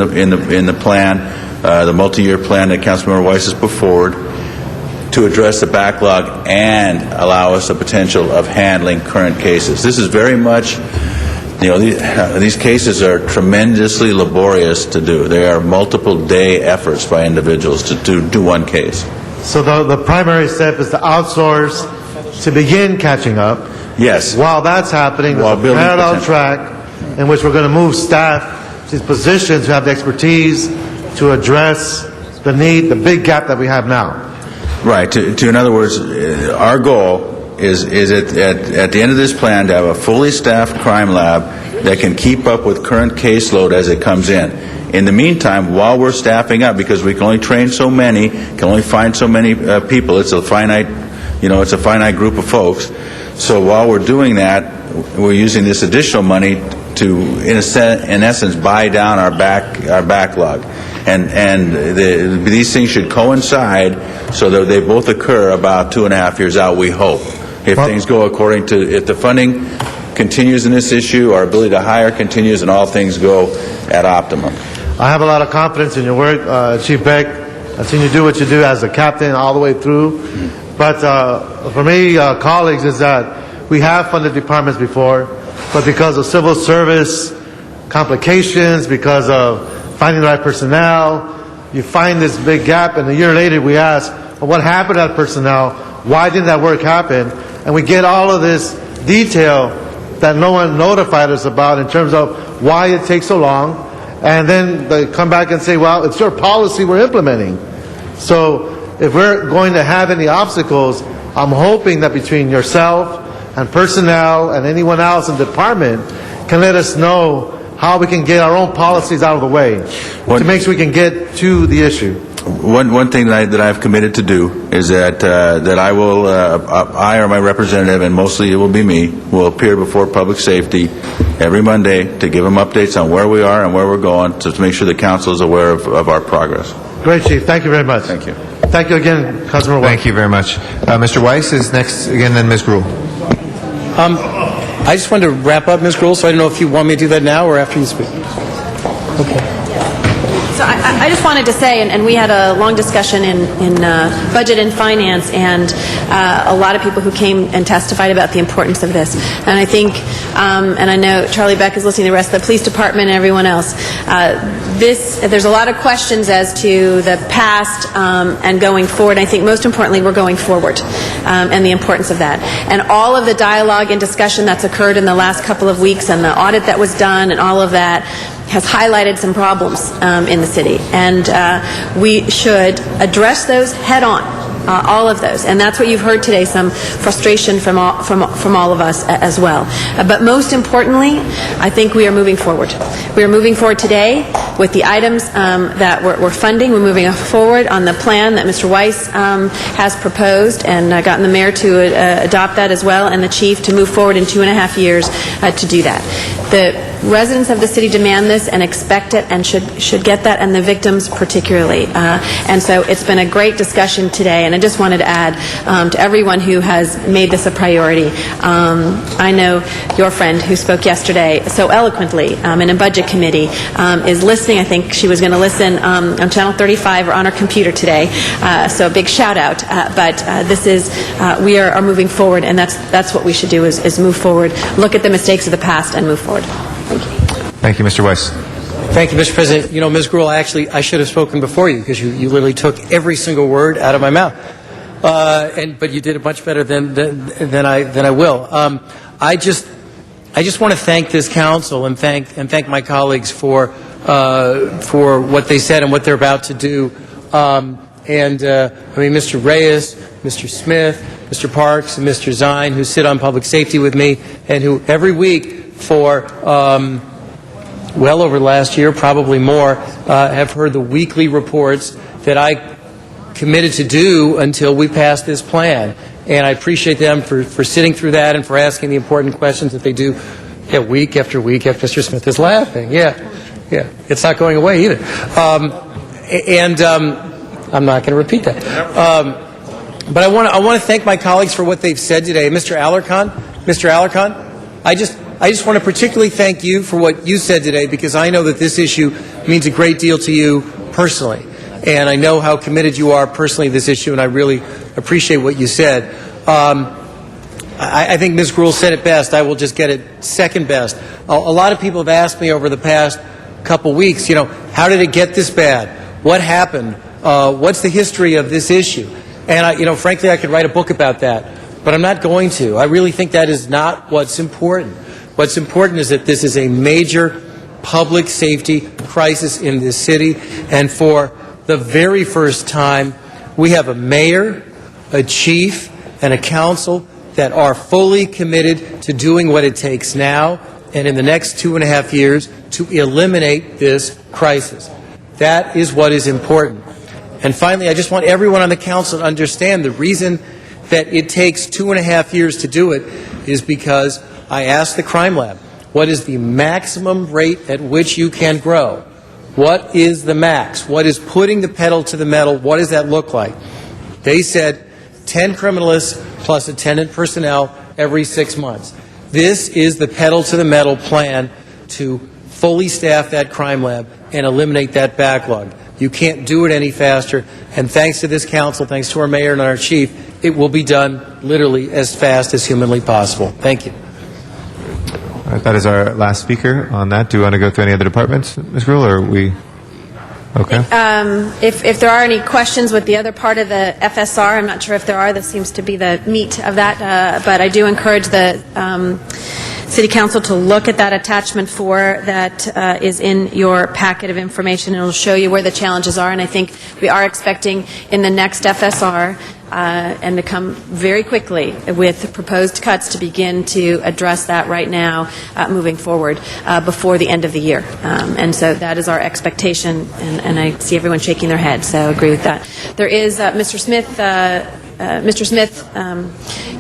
[SPEAKER 10] the plan, the multi-year plan that Councilmember Weiss has put forward, to address the backlog and allow us the potential of handling current cases. This is very much, these cases are tremendously laborious to do. They are multiple day efforts by individuals to do one case.
[SPEAKER 12] So the primary step is to outsource to begin catching up.
[SPEAKER 10] Yes.
[SPEAKER 12] While that's happening, there's a parallel track in which we're going to move staff to these positions who have the expertise to address the need, the big gap that we have now.
[SPEAKER 10] Right. In other words, our goal is at the end of this plan to have a fully staffed crime lab that can keep up with current caseload as it comes in. In the meantime, while we're staffing up, because we can only train so many, can only find so many people, it's a finite group of folks. So while we're doing that, we're using this additional money to, in essence, buy down our backlog. And these things should coincide so that they both occur about 2.5 years out, we hope. If things go according to, if the funding continues in this issue, our ability to hire continues, and all things go at optimum.
[SPEAKER 12] I have a lot of confidence in your work, Chief Beck. I've seen you do what you do as a captain all the way through. But for me, colleagues, is that we have funded departments before, but because of civil service complications, because of finding the right personnel, you find this big gap, and a year later we ask, well, what happened to that personnel? Why didn't that work happen? And we get all of this detail that no one notified us about in terms of why it takes so long, and then they come back and say, well, it's your policy we're implementing. So if we're going to have any obstacles, I'm hoping that between yourself and personnel and anyone else in the department can let us know how we can get our own policies out of the way to make sure we can get to the issue.
[SPEAKER 10] One thing that I've committed to do is that I will, I or my representative, and mostly it will be me, will appear before Public Safety every Monday to give them updates on where we are and where we're going, to make sure the council is aware of our progress.
[SPEAKER 12] Great, Chief. Thank you very much.
[SPEAKER 10] Thank you.
[SPEAKER 12] Thank you again, Councilor Weiss.
[SPEAKER 6] Thank you very much. Mr. Weiss is next again, then Ms. Gruhl.
[SPEAKER 16] I just wanted to wrap up, Ms. Gruhl, so I don't know if you want me to do that now or after you speak. Okay.
[SPEAKER 20] So
[SPEAKER 11] I just wanted to say, and we had a long discussion in Budget and Finance, and a lot of people who came and testified about the importance of this. And I think, and I know Charlie Beck is listening, the rest of the police department and everyone else, there's a lot of questions as to the past and going forward. I think most importantly, we're going forward, and the importance of that. And all of the dialogue and discussion that's occurred in the last couple of weeks, and the audit that was done, and all of that, has highlighted some problems in the city. And we should address those head on. All of those, and that's what you've heard today. Some frustration from all of us as well. But most importantly, I think we are moving forward. We are moving forward today with the items that we're funding. We're moving forward on the plan that Mr. Weiss has proposed, and gotten the mayor to adopt that as well, and the chief to move forward in 2.5 years to do that. The residents of the city demand this and expect it, and should get that, and the victims particularly. And so it's been a great discussion today, and I just wanted to add to everyone who has made this a priority. I know your friend who spoke yesterday so eloquently in a budget committee is listening. I think she was going to listen on Channel 35 or on her computer today. So a big shout out. But this is, we are moving forward, and that's what we should do is move forward, look at the mistakes of the past, and move forward. Thank you.
[SPEAKER 6] Thank you, Mr. Weiss.
[SPEAKER 16] Thank you, Mr. President. You know, Ms. Gruhl, I should have spoken before you, because you literally took every single word out of my mouth. But you did it much better than I will. I just want to thank this council and thank my colleagues for what they said and what they're about to do. I mean, Mr. Reyes, Mr. Smith, Mr. Parks, and Mr. Zine, who sit on public safety with me, and who every week for well over the last year, probably more, have heard the weekly reports that I committed to do until we pass this plan. And I appreciate them for sitting through that and for asking the important questions that they do week after week. After Mr. Smith is laughing. Yeah, it's not going away either. I'm not going to repeat that. But I want to thank my colleagues for what they've said today. Mr. Alarcon, I just want to particularly thank you for what you said today, because I know that this issue means a great deal to you personally. And I know how committed you are personally to this issue, and I really appreciate what you said. I think Ms. Gruhl said it best. I will just get it second best. A lot of people have asked me over the past couple weeks, how did it get this bad? What happened? What's the history of this issue? And, frankly, I could write a book about that, but I'm not going to. I really think that is not what's important. What's important is that this is a major public safety crisis in this city, and for the very first time, we have a mayor, a chief, and a council that are fully committed to doing what it takes now and in the next 2.5 years to eliminate this crisis. That is what is important. And finally, I just want everyone on the council to understand the reason that it takes 2.5 years to do it is because I asked the Crime Lab, what is the maximum rate at which you can grow? What is the max? What is putting the pedal to the metal? What does that look like? They said 10 criminalists plus attendant personnel every 6 months. This is the pedal to the metal plan to fully staff that crime lab and eliminate that backlog. You can't do it any faster, and thanks to this council, thanks to our mayor and our chief, it will be done literally as fast as humanly possible. Thank you.
[SPEAKER 6] All right, that is our last speaker on that. Do you want to go through any other departments, Ms. Gruhl, or are we okay?
[SPEAKER 11] If there are any questions with the other part of the FSR, I'm not sure if there are. This seems to be the meat of that, but I do encourage the City Council to look at that attachment 4 that is in your packet of information. It will show you where the challenges are, and I think we are expecting in the next FSR and to come very quickly with proposed cuts to begin to address that right now moving forward before the end of the year. And so that is our expectation, and I see everyone shaking their head, so I agree with that. There is Mr. Smith,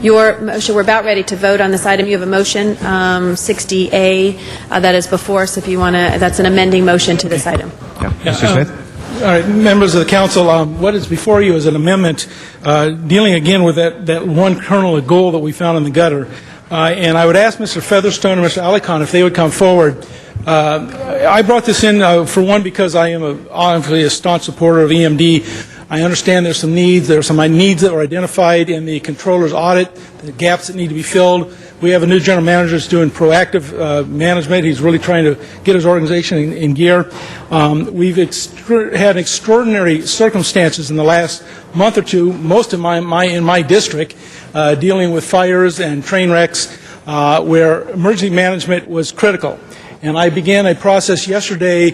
[SPEAKER 11] your motion, we're about ready to vote on this item. You have a motion, 60A, that is before us if you want to, that's an amending motion to this item.
[SPEAKER 6] Yeah. Mr. Smith?
[SPEAKER 21] All right, members of the council, what is before you is an amendment dealing again with that one kernel of gold that we found in the gutter. and I would ask Mr. Featherstone and Mr. Alicon if they would come forward. I brought this in, for one, because I am obviously a staunch supporter of EMD. I understand there's some needs. There are some needs that were identified in the controller's audit, the gaps that need to be filled. We have a new general manager that's doing proactive management. He's really trying to get his organization in gear. We've had extraordinary circumstances in the last month or two, most of in my district, dealing with fires and train wrecks, where emergency management was critical. And I began a process yesterday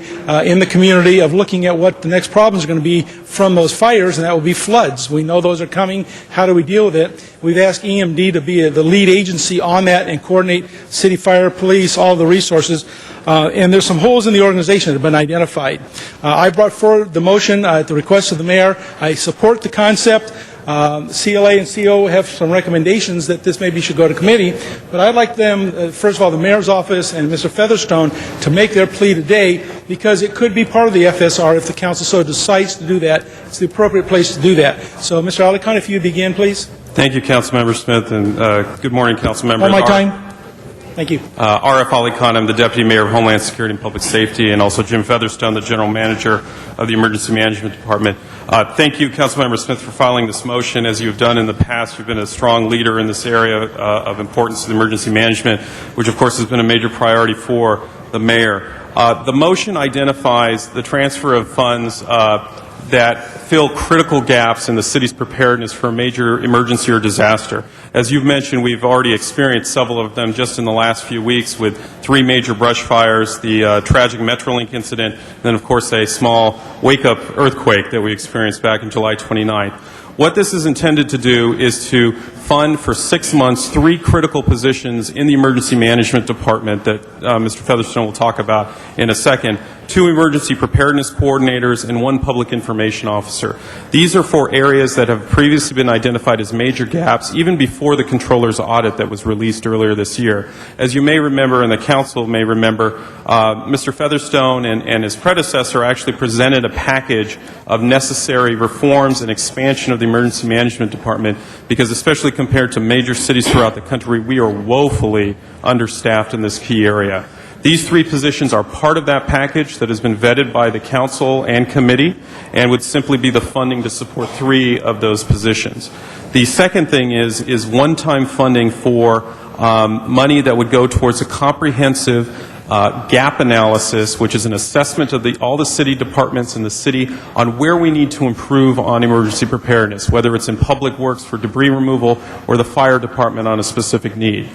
[SPEAKER 21] in the community of looking at what the next problems are going to be from those fires, and that will be floods. We know those are coming. How do we deal with it? We've asked EMD to be the lead agency on that and coordinate city fire, police, all the resources. And there's some holes in the organization that have been identified. I brought forward the motion at the request of the mayor. I support the concept. CLA and CO have some recommendations that this maybe should go to committee, but I'd like them, first of all, the mayor's office and Mr. Featherstone, to make their plea today, because it could be part of the FSR if the council so decides to do that. It's the appropriate place to do that. So, Mr. Alicon, if you begin, please.
[SPEAKER 15] Thank you, Councilmember Smith, and good morning, Councilmembers.
[SPEAKER 21] Hold my time. Thank you.
[SPEAKER 15] R.F. Alicon, I'm the Deputy Mayor of Homeland Security and Public Safety, and also Jim Featherstone, the General Manager of the Emergency Management Department. Thank you, Councilmember Smith, for filing this motion. As you've done in the past, you've been a strong leader in this area of importance to emergency management, which, of course, has been a major priority for the mayor. The motion identifies the transfer of funds that fill critical gaps in the city's preparedness for a major emergency or disaster. As you've mentioned, we've already experienced several of them just in the last few weeks with 3 major brush fires, the tragic Metrolink incident, and then, of course, a small wake-up earthquake that we experienced back in July 29th. What this is intended to do is to fund for 6 months 3 critical positions in the Emergency Management Department that Mr. Featherstone will talk about in a second. 2 emergency preparedness coordinators and 1 public information officer. These are for areas that have previously been identified as major gaps, even before the controller's audit that was released earlier this year. As you may remember, and the council may remember, Mr. Featherstone and his predecessor actually presented a package of necessary reforms and expansion of the Emergency Management Department, because especially compared to major cities throughout the country, we are woefully understaffed in this key area. These 3 positions are part of that package that has been vetted by the council and committee, and would simply be the funding to support 3 of those positions. The second thing is one-time funding for money that would go towards a comprehensive gap analysis, which is an assessment of all the city departments in the city on where we need to improve on emergency preparedness, whether it's in public works for debris removal or the fire department on a specific need.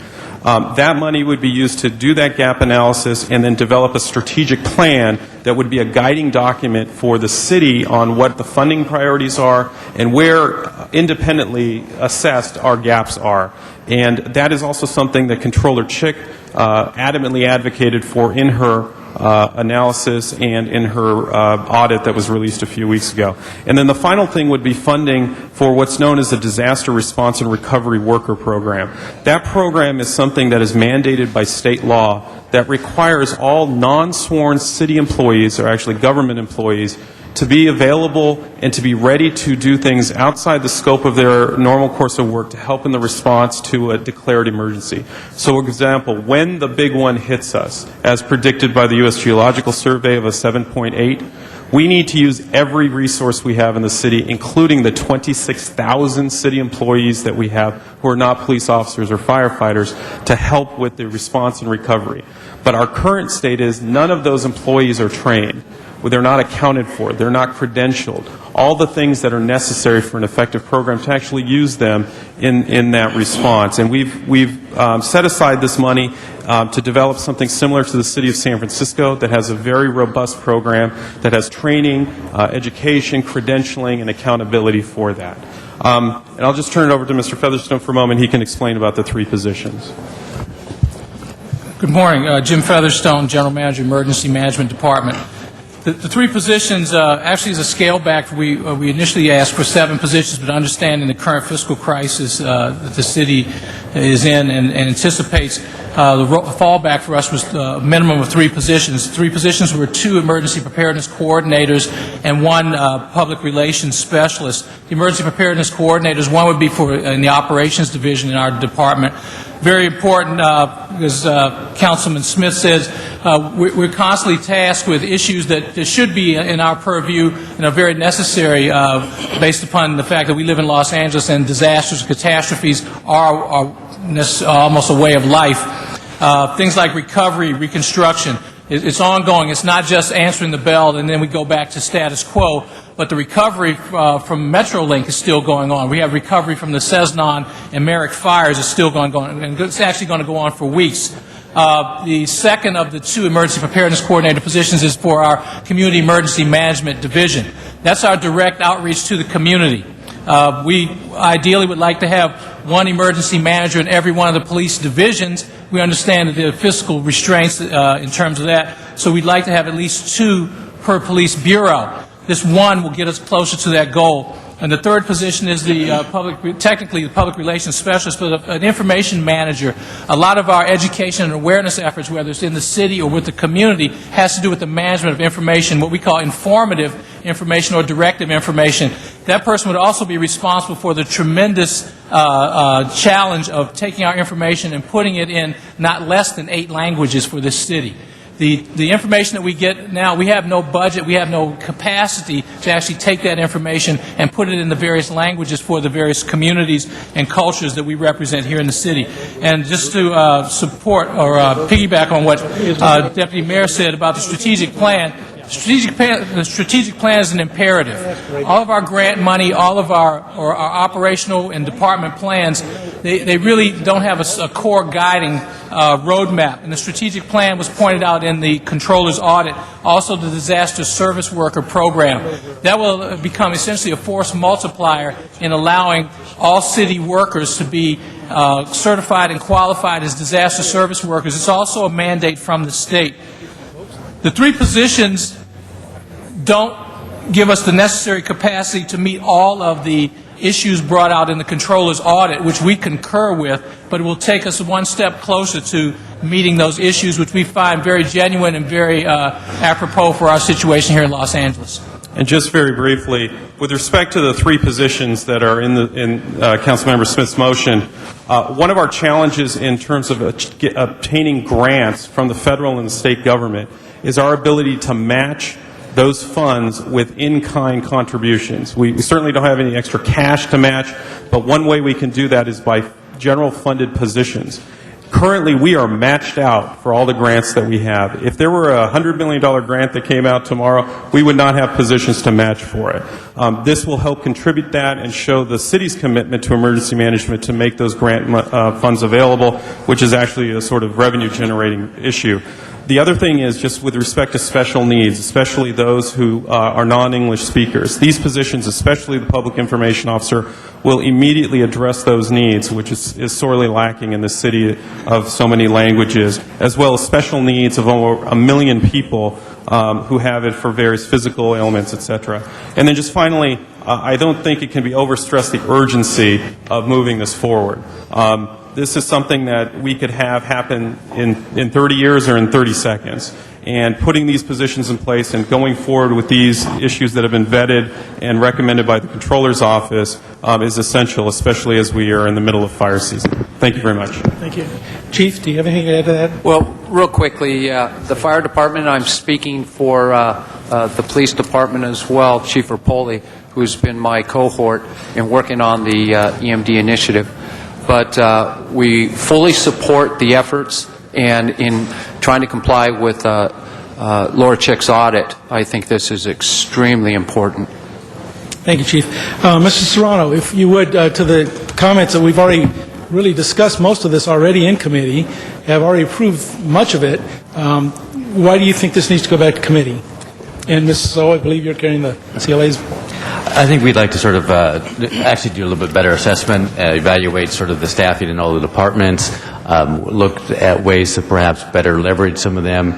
[SPEAKER 15] That money would be used to do that gap analysis and then develop a strategic plan that would be a guiding document for the city on what the funding priorities are and where independently assessed our gaps are. And that is also something that Controller Chick adamantly advocated for in her analysis and in her audit that was released a few weeks ago. And then the final thing would be funding for what's known as the Disaster Response and Recovery Worker Program. That program is something that is mandated by state law that requires all non-sworn city employees, or actually government employees, to be available and to be ready to do things outside the scope of their normal course of work to help in the response to a declared emergency. So, for example, when the big one hits us, as predicted by the U.S. Geological Survey of a 7.8, we need to use every resource we have in the city, including the 26,000 city employees that we have who are not police officers or firefighters, to help with the response and recovery. But our current state is none of those employees are trained. They're not accounted for. They're not credentialed. All the things that are necessary for an effective program to actually use them in that response. And we've set aside this money to develop something similar to the city of San Francisco that has a very robust program that has training, education, credentialing, and accountability for that. And I'll just turn it over to Mr. Featherstone for a moment. He can explain about the 3 positions.
[SPEAKER 21] Good morning. Jim Featherstone, General Manager, Emergency Management Department. The 3 positions actually is a scale back. We initially asked for 7 positions, but understanding the current fiscal crisis that the city is in and anticipates, the fallback for us was a minimum of 3 positions. 3 positions were 2 emergency preparedness coordinators and 1 public relations specialist. The emergency preparedness coordinators, one would be in the operations division in our department. very important, as Councilman Smith says, we're constantly tasked with issues that should be in our purview and are very necessary based upon the fact that we live in Los Angeles and disasters and catastrophes are almost a way of life. Things like recovery, reconstruction, it's ongoing. It's not just answering the bell and then we go back to status quo, but the recovery from Metrolink is still going on. We have recovery from the Cessnon and Merrick fires is still going on, and it's actually going to go on for weeks. The second of the two emergency preparedness coordinator positions is for our Community Emergency Management Division. That's our direct outreach to the community. We ideally would like to have one emergency manager in every one of the police divisions. We understand that there are fiscal restraints in terms of that, so we'd like to have at least 2 per police bureau. This one will get us closer to that goal. And the third position is the technically the public relations specialist, but an information manager. A lot of our education and awareness efforts, whether it's in the city or with the community, has to do with the management of information, what we call informative information or directive information. That person would also be responsible for the tremendous challenge of taking our information and putting it in not less than 8 languages for this city. The information that we get now, we have no budget, we have no capacity to actually take that information and put it in the various languages for the various communities and cultures that we represent here in the city. And just to support or piggyback on what Deputy Mayor said about the strategic plan, the strategic plan is an imperative. All of our grant money, all of our operational and department plans, they really don't have a core guiding roadmap. And the strategic plan was pointed out in the Controller's audit, also the Disaster Service Worker Program. That will become essentially a force multiplier in allowing all city workers to be certified and qualified as disaster service workers. It's also a mandate from the state. The 3 positions don't give us the necessary capacity to meet all of the issues brought out in the Controller's audit, which we concur with, but it will take us one step closer to meeting those issues, which we find very genuine and very apropos for our situation here in Los Angeles.
[SPEAKER 15] And just very briefly, with respect to the 3 positions that are in Councilmember Smith's motion, one of our challenges in terms of obtaining grants from the federal and the state government is our ability to match those funds with in-kind contributions. We certainly don't have any extra cash to match, but one way we can do that is by general funded positions. Currently, we are matched out for all the grants that we have. If there were a $100 million grant that came out tomorrow, we would not have positions to match for it. This will help contribute that and show the city's commitment to emergency management to make those grant funds available, which is actually a sort of revenue-generating issue. The other thing is just with respect to special needs, especially those who are non-English speakers. These positions, especially the public information officer, will immediately address those needs, which is sorely lacking in the city of so many languages, as well as special needs of over 1 million people who have it for various physical ailments, etc. And then just finally, I don't think it can be overstressed the urgency of moving this forward. This is something that we could have happen in 30 years or in 30 seconds. And putting these positions in place and going forward with these issues that have been vetted and recommended by the Controller's Office is essential, especially as we are in the middle of fire season. Thank you very much.
[SPEAKER 21] Thank you. Chief, do you have anything to add to that?
[SPEAKER 14] Well, real quickly, the fire department, I'm speaking for the police department as well, Chief Rapoli, who's been my cohort in working on the EMD initiative. But we fully support the efforts, and in trying to comply with Laura Chick's audit, I think this is extremely important.
[SPEAKER 21] Thank you, Chief. Mr. Serrano, if you would, to the comments that we've already really discussed most of this already in committee, have already approved much of it, why do you think this needs to go back to committee? And Ms. So, I believe you're carrying the CLA's.
[SPEAKER 18] I think we'd like to sort of actually do a little bit better assessment, evaluate sort of the staffing in all the departments, look at ways to perhaps better leverage some of them,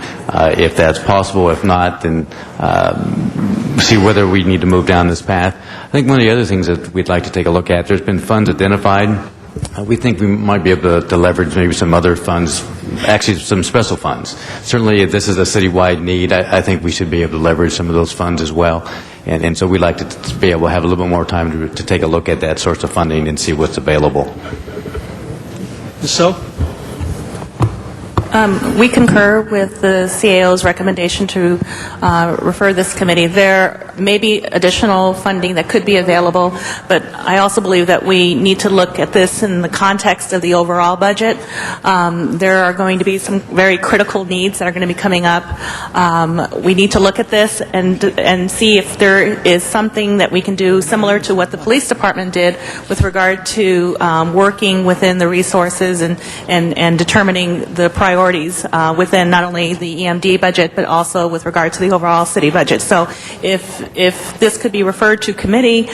[SPEAKER 18] if that's possible. If not, then see whether we need to move down this path. I think one of the other things that we'd like to take a look at, there's been funds identified. We think we might be able to leverage maybe some other funds, actually some special funds. Certainly, if this is a citywide need, I think we should be able to leverage some of those funds as well. And so we'd like to be able to have a little bit more time to take a look at that source of funding and see what's available.
[SPEAKER 21] Is so?
[SPEAKER 20] We concur with the CAO's recommendation to refer this committee. There may be additional funding that could be available, but I also believe that we need to look at this in the context of the overall budget. There are going to be some very critical needs that are going to be coming up. We need to look at this and see if there is something that we can do similar to what the police department did with regard to working within the resources and determining the priorities within not only the EMD budget, but also with regard to the overall city budget. So if this could be referred to committee,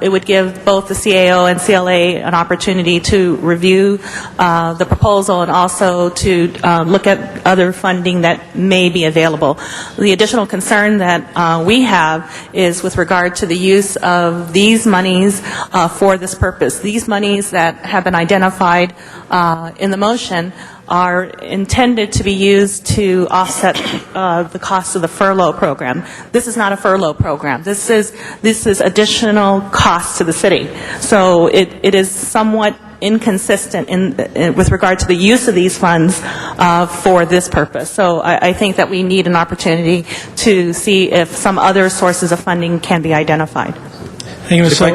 [SPEAKER 20] it would give both the CAO and CLA an opportunity to review the proposal and also to look at other funding that may be available. The additional concern that we have is with regard to the use of these monies for this purpose. These monies that have been identified in the motion are intended to be used to offset the cost of the furlough program. This is not a furlough program. This is additional cost to the city. So it is somewhat inconsistent with regard to the use of these funds for this purpose. So I think that we need an opportunity to see if some other sources of funding can be identified.
[SPEAKER 21] Thank you, Ms. So,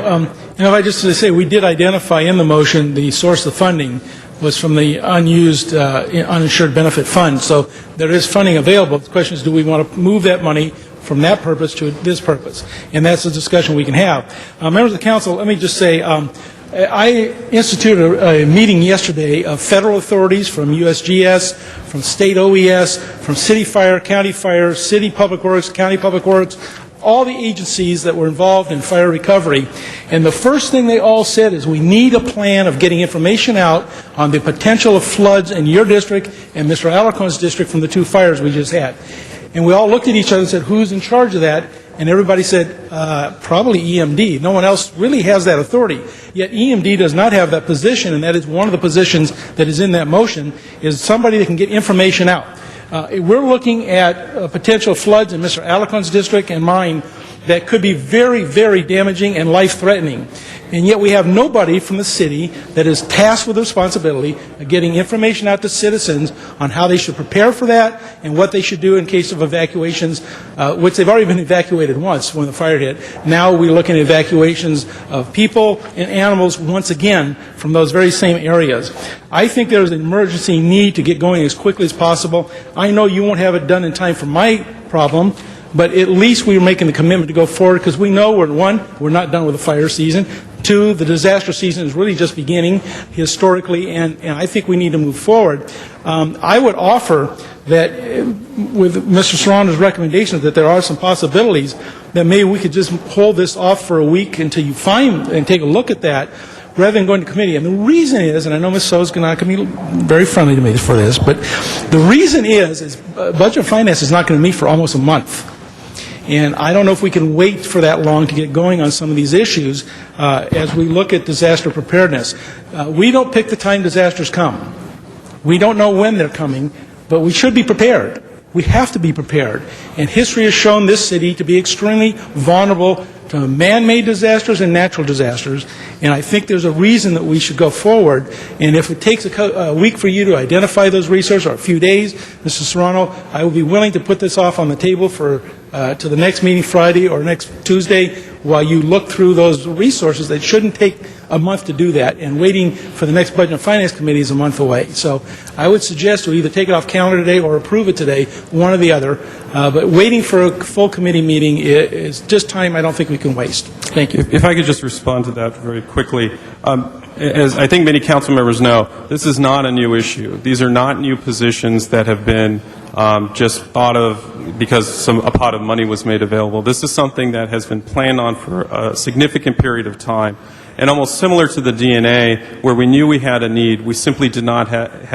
[SPEAKER 21] if I just to say, we did identify in the motion the source of funding was from the unused uninsured benefit fund. So there is funding available. The question is, do we want to move that money from that purpose to this purpose? And that's a discussion we can have. Members of the council, let me just say, I instituted a meeting yesterday of federal authorities from USGS, from state OES, from city fire, county fire, city public works, county public works, all the agencies that were involved in fire recovery. And the first thing they all said is we need a plan of getting information out on the potential of floods in your district and Mr. Alarcon's district from the two fires we just had. And we all looked at each other and said, who's in charge of that? And everybody said, probably EMD. No one else really has that authority. Yet EMD does not have that position, and that is one of the positions that is in that motion, is somebody that can get information out. We're looking at potential floods in Mr. Alarcon's district and mine that could be very, very damaging and life-threatening. And yet we have nobody from the city that is tasked with the responsibility of getting information out to citizens on how they should prepare for that and what they should do in case of evacuations, which they've already been evacuated once when the fire hit. Now we're looking at evacuations of people and animals once again from those very same areas. I think there's an emergency need to get going as quickly as possible. I know you won't have it done in time for my problem, but at least we're making the commitment to go forward because we know, we're not done with the fire season. Two, the disaster season is really just beginning historically, and I think we need to move forward. I would offer that with Mr. Serrano's recommendations that there are some possibilities that maybe we could just hold this off for a week until you find and take a look at that rather than going to committee. And the reason is, and I know Ms. So's not going to be very friendly to me for this, but the reason is Budget and Finance is not going to meet for almost a month. And I don't know if we can wait for that long to get going on some of these issues as we look at disaster preparedness. We don't pick the time disasters come. We don't know when they're coming, but we should be prepared. We have to be prepared. And history has shown this city to be extremely vulnerable to man-made disasters and natural disasters. And I think there's a reason that we should go forward. And if it takes a week for you to identify those resources, or a few days, Mr. Serrano, I will be willing to put this off on the table for to the next meeting Friday or next Tuesday while you look through those resources. That shouldn't take a month to do that, and waiting for the next Budget and Finance Committee is a month away. So I would suggest we either take it off calendar today or approve it today, one or the other. But waiting for a full committee meeting is just time I don't think we can waste. Thank you.
[SPEAKER 15] If I could just respond to that very quickly. As I think many council members know, this is not a new issue. These are not new positions that have been just thought of because a pot of money was made available. This is something that has been planned on for a significant period of time. And almost similar to the DNA, where we knew we had a need, we simply had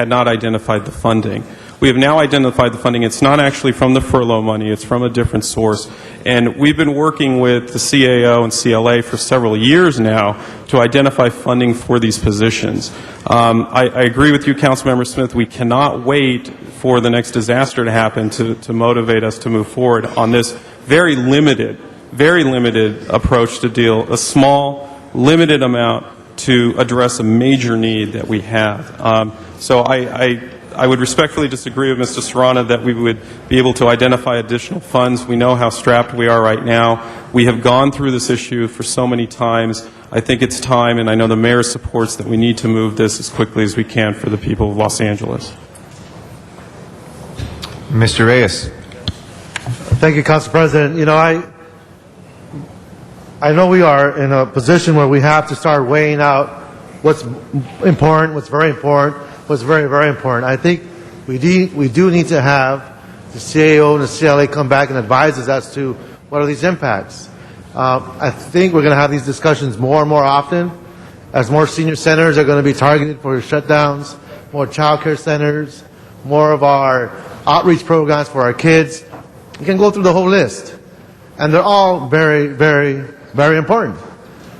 [SPEAKER 15] not identified the funding. We have now identified the funding. It's not actually from the furlough money. It's from a different source. And we've been working with the CAO and CLA for several years now to identify funding for these positions. I agree with you, Councilmember Smith. We cannot wait for the next disaster to happen to motivate us to move forward on this very limited approach to deal, a small, limited amount to address a major need that we have. So I would respectfully disagree with Mr. Serrano that we would be able to identify additional funds. We know how strapped we are right now. We have gone through this issue for so many times. I think it's time, and I know the mayor supports that we need to move this as quickly as we can for the people of Los Angeles.
[SPEAKER 6] Mr. Reyes.
[SPEAKER 12] Thank you, Council President. You know, I know we are in a position where we have to start weighing out what's important, what's very important, what's very, very important. I think we do need to have the CAO and the CLA come back and advise us as to what are these impacts. I think we're going to have these discussions more and more often as more senior centers are going to be targeted for shutdowns, more child care centers, more of our outreach programs for our kids. You can go through the whole list. And they're all very, very, very important.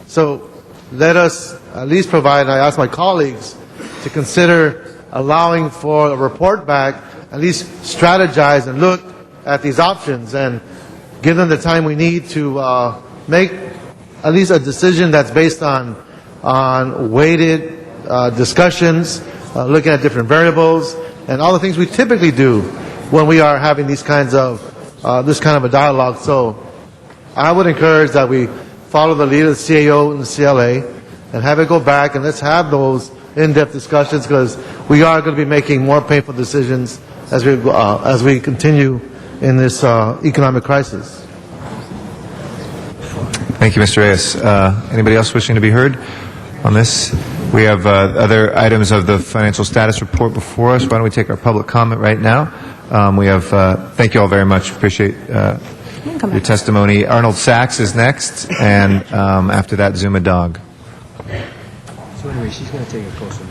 [SPEAKER 12] So let us at least provide, and I ask my colleagues to consider allowing for a report back, at least strategize and look at these options and give them the time we need to make at least a decision that's based on weighted discussions, looking at different variables, and all the things we typically do when we are having these kinds of this kind of a dialogue. So I would encourage that we follow the lead of the CAO and the CLA and have it go back, and let's have those in-depth discussions, because we are going to be making more painful decisions as we continue in this economic crisis.
[SPEAKER 6] Thank you, Mr. Reyes. Anybody else wishing to be heard on this? We have other items of the financial status report before us. Why don't we take our public comment right now? We have, thank you all very much. Appreciate your testimony. Arnold Sachs is next, and after that, Zuma Dog.
[SPEAKER 1] So anyway, she's going to take a closer.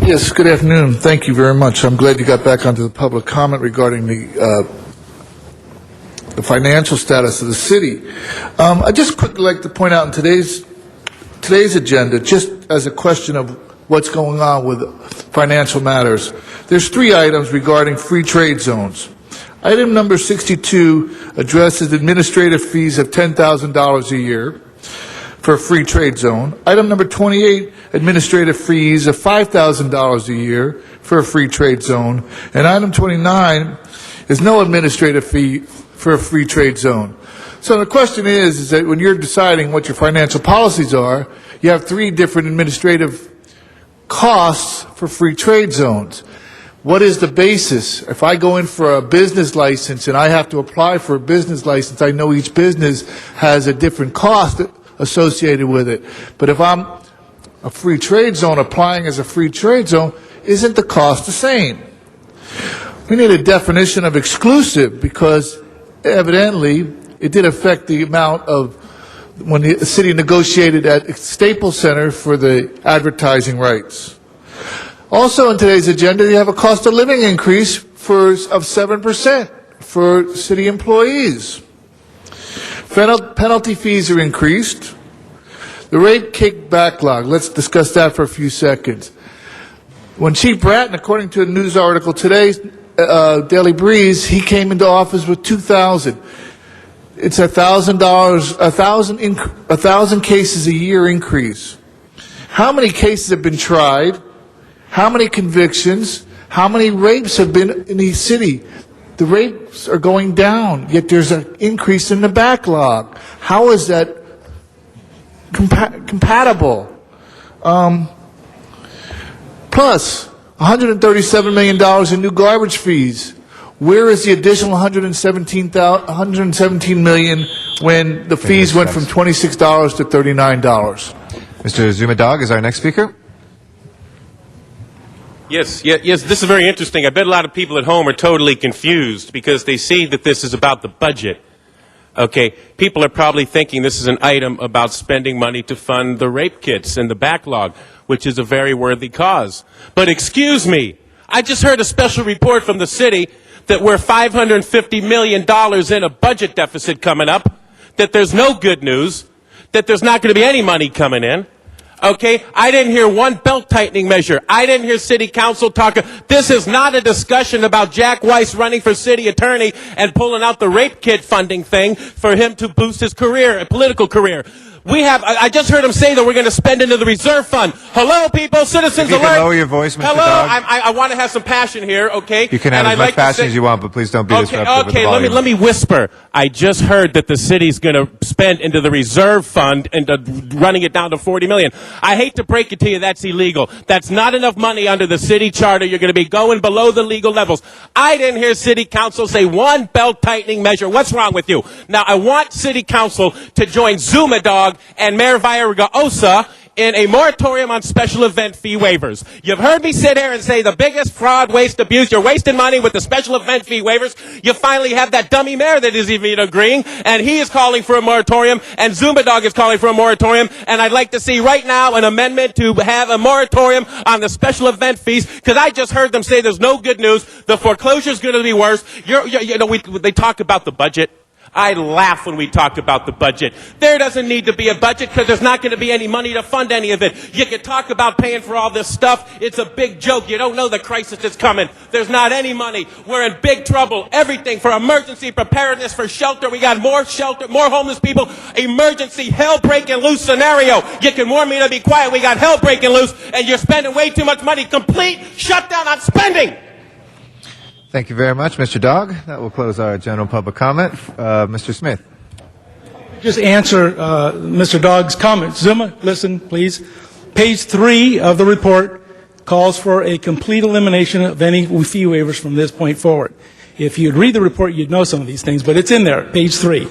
[SPEAKER 9] Yes, good afternoon. Thank you very much. I'm glad you got back onto the public comment regarding the financial status of the city. I just quickly like to point out in today's agenda, just as a question of what's going on with financial matters, there's 3 items regarding free trade zones. Item number 62 addresses administrative fees of $10,000 a year for a free trade zone. Item number 28, administrative fees of $5,000 a year for a free trade zone. And item 29 is no administrative fee for a free trade zone. So the question is that when you're deciding what your financial policies are, you have 3 different administrative costs for free trade zones. What is the basis? If I go in for a business license and I have to apply for a business license, I know each business has a different cost associated with it. But if I'm a free trade zone applying as a free trade zone, isn't the cost the same? We need a definition of exclusive, because evidently it did affect the amount of when the city negotiated at Staples Center for the advertising rights. Also in today's agenda, you have a cost of living increase of 7% for city employees. Penalty fees are increased. The rape kick backlog, let's discuss that for a few seconds. When Chief Bratton, according to a news article today, Daily Breeze, he came into office with 2,000. It's $1,000, 1,000 cases a year increase. How many cases have been tried? How many convictions? How many rapes have been in the city? The rapes are going down, yet there's an increase in the backlog. How is that compatible? Plus, $137 million in new garbage fees. Where is the additional $117 million when the fees went from $26 to $39?
[SPEAKER 6] Mr. Zuma Dog is our next speaker.
[SPEAKER 22] Yes, this is very interesting. I bet a lot of people at home are totally confused because they see that this is about the budget. Okay, people are probably thinking this is an item about spending money to fund the rape kits and the backlog, which is a very worthy cause. But excuse me, I just heard a special report from the city that we're $550 million in a budget deficit coming up, that there's no good news, that there's not going to be any money coming in. Okay? I didn't hear one belt-tightening measure. I didn't hear city council talk. This is not a discussion about Jack Weiss running for city attorney and pulling out the rape kit funding thing for him to boost his career, a political career. I just heard him say that we're going to spend into the reserve fund. Hello, people, citizens
[SPEAKER 6] If you
[SPEAKER 22] alert.
[SPEAKER 6] can lower your voice, Mr.
[SPEAKER 22] Hello,
[SPEAKER 6] Dog.
[SPEAKER 22] I want to have some passion here, okay?
[SPEAKER 6] You can have as much passion as you want, but please don't be disruptive with the volume.
[SPEAKER 22] Let me whisper. I just heard that the city's going to spend into the reserve fund and running it down to $40 million. I hate to break it to you, that's illegal. That's not enough money under the city charter. You're going to be going below the legal levels. I didn't hear city council say one belt-tightening measure. What's wrong with you? Now, I want city council to join Zuma Dog and Mayor Villaraigosa in a moratorium on special event fee waivers. You've heard me sit here and say the biggest fraud, waste, abuse, you're wasting money with the special event fee waivers. You finally have that dummy mayor that is even agreeing, and he is calling for a moratorium, and Zuma Dog is calling for a moratorium, and I'd like to see right now an amendment to have a moratorium on the special event fees, because I just heard them say there's no good news, the foreclosure's going to be worse. They talk about the budget. I laugh when we talk about the budget. There doesn't need to be a budget because there's not going to be any money to fund any of it. You can talk about paying for all this stuff. It's a big joke. You don't know the crisis that's coming. There's not any money. We're in big trouble. Everything for emergency preparedness, for shelter. We got more shelter, more homeless people. Emergency hell breaking loose scenario. You can warn me to be quiet. We got hell breaking loose and you're spending way too much money. Complete shutdown on spending.
[SPEAKER 6] Thank you very much, Mr. Dog. That will close our general public comment. Mr. Smith.
[SPEAKER 21] Just answer Mr. Dogg's comment. Zuma, listen, please. Page 3 of the report calls for a complete elimination of any fee waivers from this point forward. If you'd read the report, you'd know some of these things, but it's in there, page 3.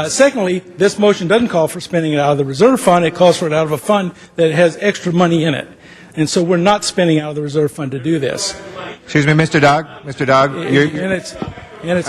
[SPEAKER 21] Secondly, this motion doesn't call for spending it out of the reserve fund. It calls for it out of a fund that has extra money in it. And so we're not spending out of the reserve fund to do this.
[SPEAKER 6] Excuse me, Mr. Dog. Mr. Dog.
[SPEAKER 21] And it's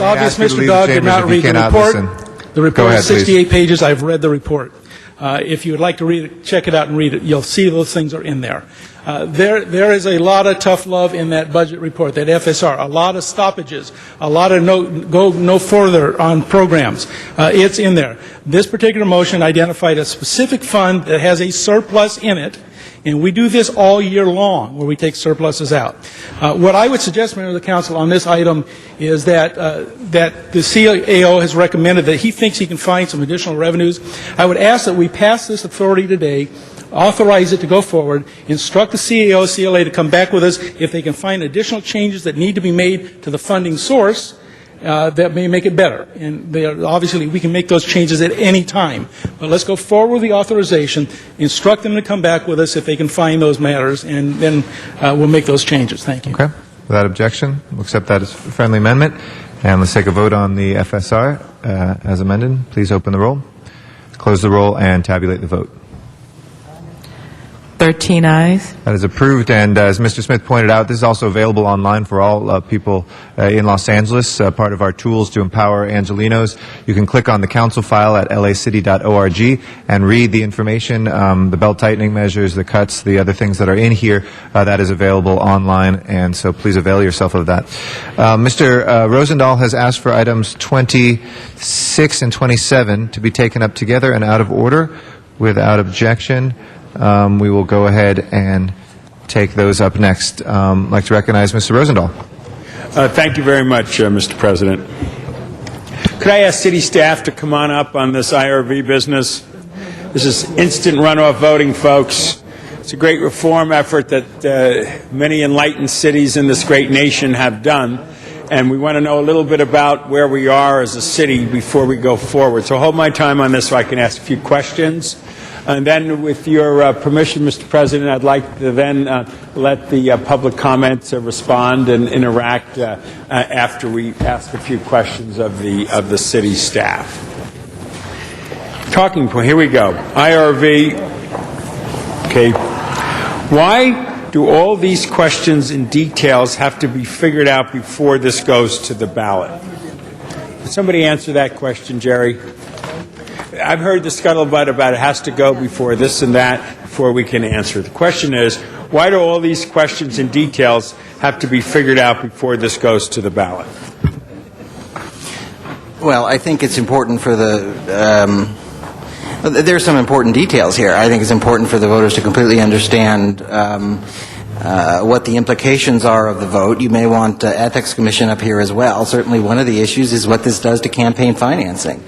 [SPEAKER 21] obvious Mr. Dog did not read the report.
[SPEAKER 6] Listen.
[SPEAKER 21] The report
[SPEAKER 6] ahead,
[SPEAKER 21] is 68 pages. I've read the report. If you would like to read it, check it out and read it. You'll see those things are in there. There is a lot of tough love in that budget report, that FSR, a lot of stoppages, a lot of go no further on programs. It's in there. This particular motion identified a specific fund that has a surplus in it, and we do this all year long, where we take surpluses out. What I would suggest, Member of the Council, on this item is that the CAO has recommended that he thinks he can find some additional revenues. I would ask that we pass this authority today, authorize it to go forward, instruct the CAO, CLA to come back with us if they can find additional changes that need to be made to the funding source that may make it better. And obviously, we can make those changes at any time. But let's go forward with the authorization, instruct them to come back with us if they can find those matters, and then we'll make those changes. Thank you.
[SPEAKER 6] Okay. Without objection, we'll accept that as a friendly amendment. And let's take a vote on the FSR as amended. Please open the roll, close the roll, and tabulate the vote.
[SPEAKER 8] 13 ayes.
[SPEAKER 6] That is approved, and as Mr. Smith pointed out, this is also available online for all people in Los Angeles, part of our tools to empower Angelinos. You can click on the council file at lacity.org and read the information, the belt-tightening measures, the cuts, the other things that are in here. That is available online, and so please avail yourself of that. Mr. Rosendahl has asked for items 26 and 27 to be taken up together and out of order. Without objection, we will go ahead and take those up next. I'd like to recognize Mr. Rosendahl.
[SPEAKER 5] Thank you very much, Mr. President. Could I ask city staff to come on up on this IRV business? This is instant runoff voting, folks. It's a great reform effort that many enlightened cities in this great nation have done. And we want to know a little bit about where we are as a city before we go forward. So hold my time on this so I can ask a few questions. And then, with your permission, Mr. President, I'd like to then let the public comments respond and interact after we ask a few questions of the city staff. Talking point. Here we go. IRV. Okay. Why do all these questions and details have to be figured out before this goes to the ballot? Can somebody answer that question, Jerry? I've heard the scuttlebutt about it has to go before this and that before we can answer. The question is, why do all these questions and details have to be figured out before this goes to the ballot?
[SPEAKER 3] Well, I think it's important for the There's some important details here. I think it's important for the voters to completely understand what the implications are of the vote. You may want Ethics Commission up here as well. Certainly one of the issues is what this does to campaign financing,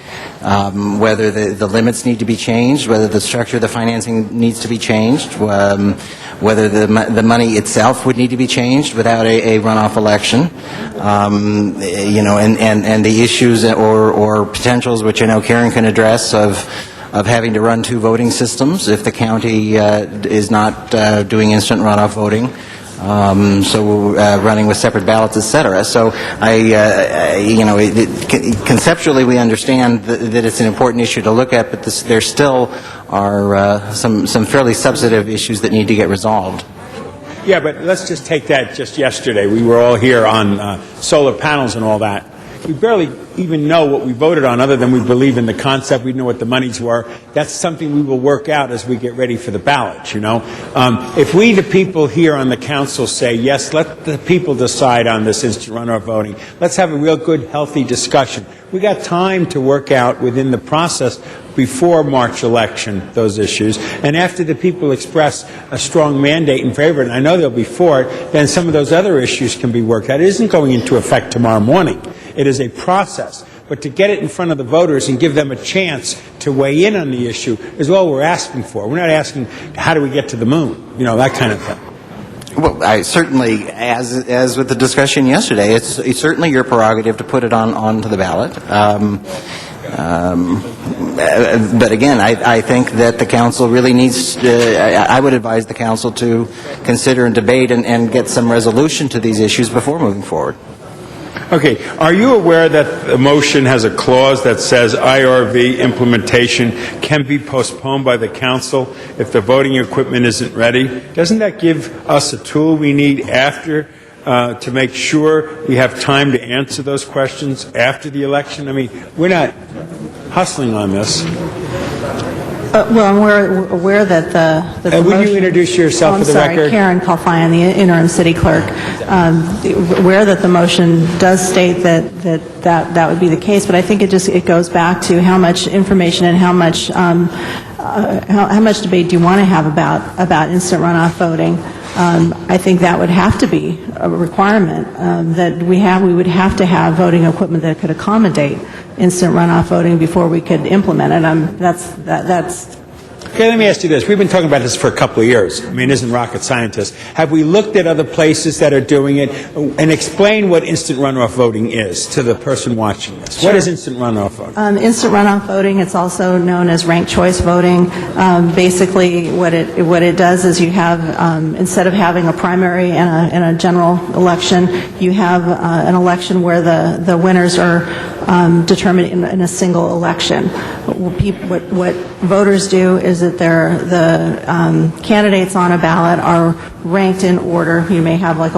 [SPEAKER 3] whether the limits need to be changed, whether the structure of the financing needs to be changed, whether the money itself would need to be changed without a runoff election, and the issues or potentials which I know Karen can address of having to run two voting systems if the county is not doing instant runoff voting, running with separate ballots, etc. So conceptually we understand that it's an important issue to look at, but there still are some fairly substantive issues that need to get resolved.
[SPEAKER 5] Yeah, but let's just take that just yesterday. We were all here on solar panels and all that. We barely even know what we voted on other than we believe in the concept. We know what the monies were. That's something we will work out as we get ready for the ballot, you know. If we, the people here on the council, say, yes, let the people decide on this instant runoff voting. Let's have a real good, healthy discussion. We got time to work out within the process before March election those issues. And after the people express a strong mandate in favor, and I know they'll be for it, then some of those other issues can be worked out. It isn't going into effect tomorrow morning. It is a process. But to get it in front of the voters and give them a chance to weigh in on the issue is all we're asking for. We're not asking, how do we get to the moon? You know, that kind of thing.
[SPEAKER 3] Well, I certainly, as with the discussion yesterday, it's certainly your prerogative to put it onto the ballot. But again, I think that the council really needs, I would advise the council to consider and debate and get some resolution to these issues before moving forward.
[SPEAKER 5] Okay. Are you aware that the motion has a clause that says IRV implementation can be postponed by the council if the voting equipment isn't ready? Doesn't that give us a tool we need after to make sure we have time to answer those questions after the election? I mean, we're not hustling on this.
[SPEAKER 8] Well, we're aware that the
[SPEAKER 5] would you introduce yourself for the record?
[SPEAKER 8] Karen Kalfayan, the interim city clerk. Aware that the motion does state that would be the case, but I think it goes back to how much information and how much debate do you want to have about instant runoff voting. I think that would have to be a requirement that we would have to have voting equipment that could accommodate instant runoff voting before we could implement it. That's
[SPEAKER 5] Okay, let me ask you this. We've been talking about this for a couple of years. I mean, isn't rocket scientists. Have we looked at other places that are doing it and explain what instant runoff voting is to the person watching this?
[SPEAKER 8] Sure.
[SPEAKER 5] What is instant runoff voting?
[SPEAKER 8] Instant runoff voting, it's also known as ranked choice voting. Basically, what it does is you have, instead of having a primary and a general election, you have an election where the winners are determined in a single election. What voters do is that the candidates on a ballot are ranked in order. You may have like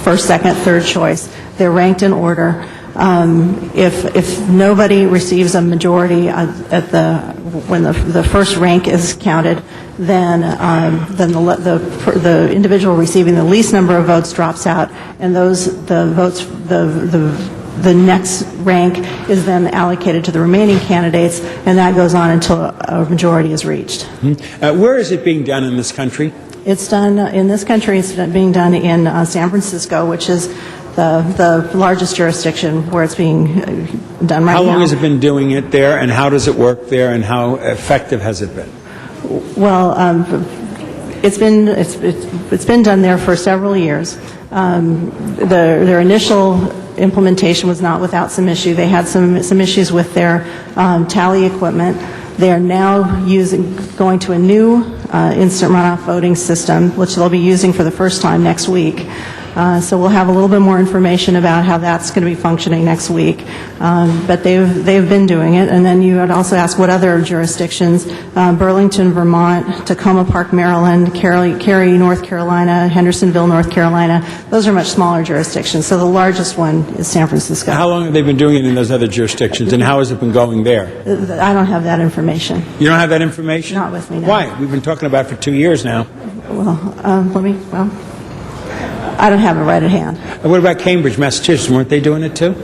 [SPEAKER 8] first, second, third choice. They're ranked in order. If nobody receives a majority when the first rank is counted, then the individual receiving the least number of votes drops out, and the next rank is then allocated to the remaining candidates, and that goes on until a majority is reached.
[SPEAKER 5] Where is it being done in this country?
[SPEAKER 8] It's done in this country. It's being done in San Francisco, which is the largest jurisdiction where it's being done right now.
[SPEAKER 5] How long has it been doing it there, and how does it work there, and how effective has it been?
[SPEAKER 8] Well, it's been done there for several years. Their initial implementation was not without some issue. They had some issues with their tally equipment. They are now going to a new instant runoff voting system, which they'll be using for the first time next week. So we'll have a little bit more information about how that's going to be functioning next week. But they've been doing it. And then you would also ask what other jurisdictions: Burlington, Vermont, Tacoma Park, Maryland, Cary, North Carolina, Hendersonville, North Carolina. Those are much smaller jurisdictions. So the largest one is San Francisco.
[SPEAKER 5] How long have they been doing it in those other jurisdictions, and how has it been going there?
[SPEAKER 8] I don't have that information.
[SPEAKER 5] You don't have that information?
[SPEAKER 8] Not with me, no.
[SPEAKER 5] Why? We've been talking about it for 2 years now.
[SPEAKER 8] Well, I don't have it right at hand.
[SPEAKER 5] And what about Cambridge, Massachusetts? Weren't they doing it too?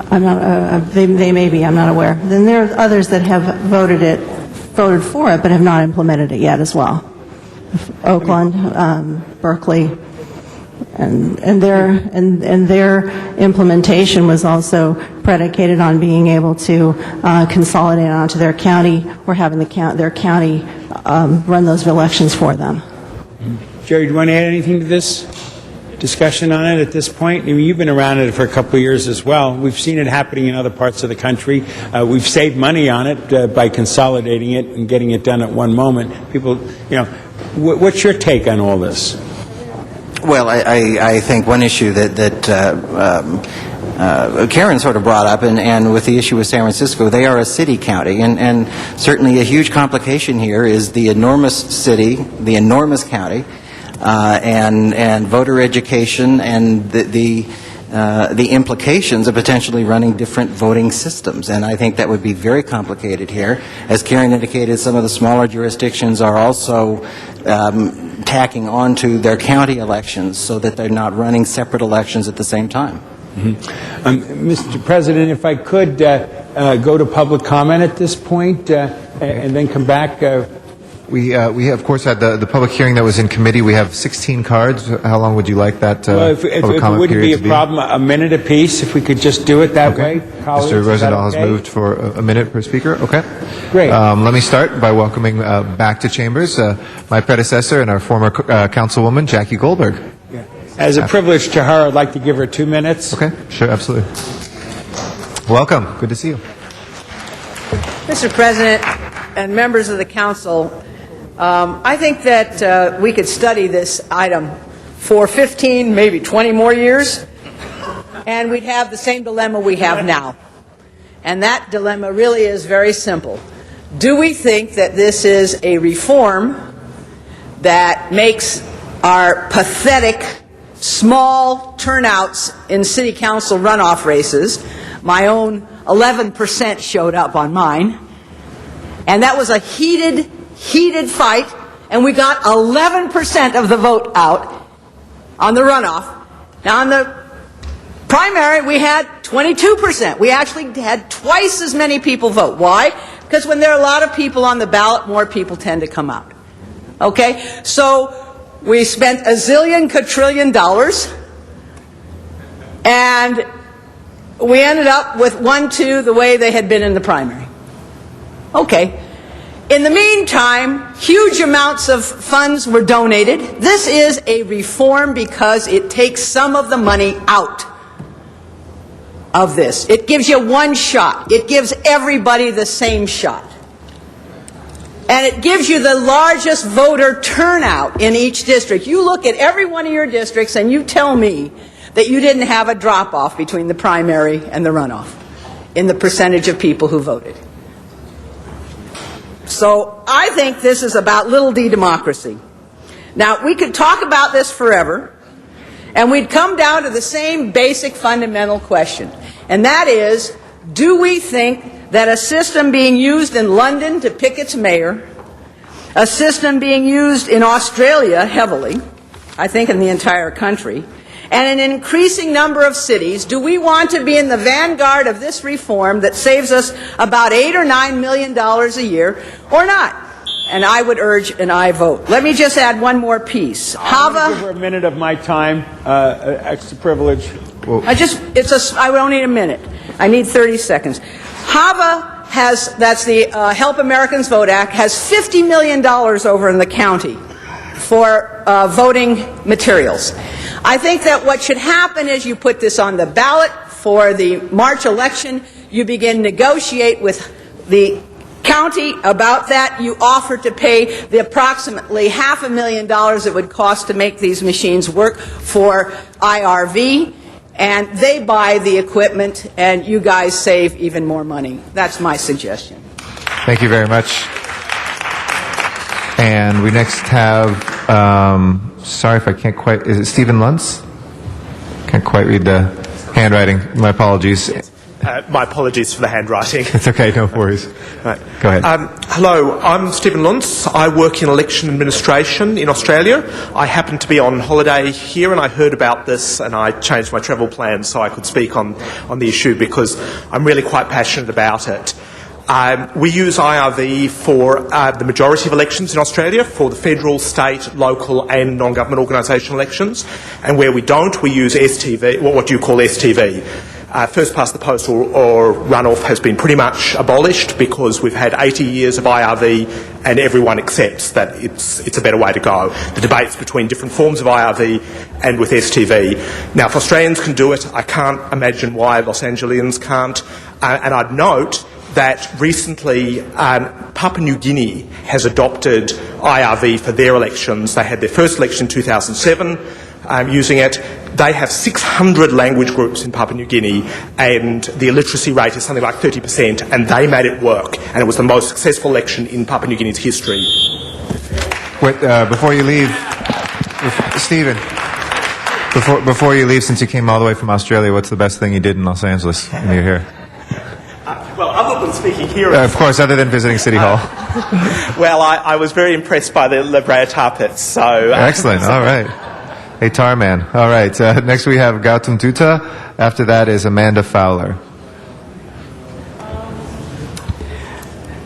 [SPEAKER 8] I'm not, they may be, I'm not aware. Then there are others that have voted for it, but have not implemented it yet as well. Oakland, Berkeley, and their implementation was also predicated on being able to consolidate onto their county or having their county run those elections for them.
[SPEAKER 5] Jerry, do you want to add anything to this discussion on it at this point? I mean, you've been around it for a couple of years as well. We've seen it happening in other parts of the country. We've saved money on it by consolidating it and getting it done at one moment. People, what's your take on all this?
[SPEAKER 3] Well, I think one issue that Karen sort of brought up, and with the issue with San Francisco, they are a city county, and certainly a huge complication here is the enormous city, the enormous county, and voter education and the implications of potentially running different voting systems. And I think that would be very complicated here. As Karen indicated, some of the smaller jurisdictions are also tacking onto their county elections so that they're not running separate elections at the same time.
[SPEAKER 5] Mr. President, if I could go to public comment at this point and then come back.
[SPEAKER 6] We of course had the public hearing that was in committee. We have 16 cards. How long would you like that
[SPEAKER 5] if it wouldn't be a problem, a minute apiece, if we could just do it that way. Colleagues,
[SPEAKER 6] Mr. Rosendahl
[SPEAKER 5] okay?
[SPEAKER 6] has moved for a minute per speaker. Okay.
[SPEAKER 5] Great.
[SPEAKER 6] Let me start by welcoming back to Chambers my predecessor and our former councilwoman, Jackie Goldberg.
[SPEAKER 5] Yeah. As a privilege to her, I'd like to give her 2 minutes.
[SPEAKER 6] Okay, sure, absolutely. Welcome. Good to see you.
[SPEAKER 7] Mr. President and members of the council, I think that we could study this item for 15, maybe 20 more years, and we'd have the same dilemma we have now. And that dilemma really is very simple. Do we think that this is a reform that makes our pathetic, small turnouts in city council runoff races? My own 11% showed up on mine. And that was a heated fight, and we got 11% of the vote out on the runoff. Now, on the primary, we had 22%. We actually had twice as many people vote. Why? Because when there are a lot of people on the ballot, more people tend to come out. Okay? So we spent a zillion quadrillion dollars, and we ended up with 1-2 the way they had been in the primary. Okay. In the meantime, huge amounts of funds were donated. This is a reform because it takes some of the money out of this. It gives you one shot. It gives everybody the same shot. And it gives you the largest voter turnout in each district. You look at every one of your districts and you tell me that you didn't have a drop-off between the primary and the runoff in the percentage of people who voted. So I think this is about little d democracy. Now, we could talk about this forever, and we'd come down to the same basic fundamental question, and that is, do we think that a system being used in London to pick its mayor, a system being used in Australia heavily, I think in the entire country, and an increasing number of cities, do we want to be in the vanguard of this reform that saves us about $8 or $9 million a year, or not? And I would urge an aye vote. Let me just add one more piece.
[SPEAKER 5] I'm going to give her a minute of my time, extra privilege.
[SPEAKER 7] I don't need a minute. I need 30 seconds. HAVA has, that's the Help Americans Vote Act, has $50 million over in the county for voting materials. I think that what should happen is you put this on the ballot for the March election, you begin negotiate with the county about that, you offer to pay the approximately $500,000 it would cost to make these machines work for IRV, and they buy the equipment, and you guys save even more money. That's my suggestion.
[SPEAKER 6] Thank you very much. And we next have, sorry if I can't quite, is it Stephen Luntz? Can't quite read the handwriting. My apologies.
[SPEAKER 13] My apologies for the handwriting.
[SPEAKER 6] It's okay, no worries.
[SPEAKER 13] Right.
[SPEAKER 6] Go ahead.
[SPEAKER 13] Hello, I'm Stephen Luntz. I work in election administration in Australia. I happen to be on holiday here, and I heard about this, and I changed my travel plans so I could speak on the issue because I'm really quite passionate about it. We use IRV for the majority of elections in Australia, for the federal, state, local and non-government organisation elections. And where we don't, we use STV, what you call STV. First past the post or runoff has been pretty much abolished because we've had 80 years of IRV and everyone accepts that it's a better way to go. The debates between different forms of IRV and with STV. Now, if Australians can do it, I can't imagine why Los Angeles can't. And I'd note that recently Papua New Guinea has adopted IRV for their elections. They had their first election in 2007 using it. They have 600 language groups in Papua New Guinea, and the illiteracy rate is something like 30%, and they made it work, and it was the most successful election in Papua New Guinea's history.
[SPEAKER 6] Wait, before you leave, Stephen, before you leave, since you came all the way from Australia, what's the best thing you did in Los Angeles when you were here?
[SPEAKER 13] Well, other than speaking here...
[SPEAKER 6] Of course, other than visiting City Hall.
[SPEAKER 13] Well, I was very impressed by the La Brea Tar Pits, so...
[SPEAKER 6] Excellent, all right. Hey, Tar Man. All right, next we have Gautam Dutta. After that is Amanda Fowler.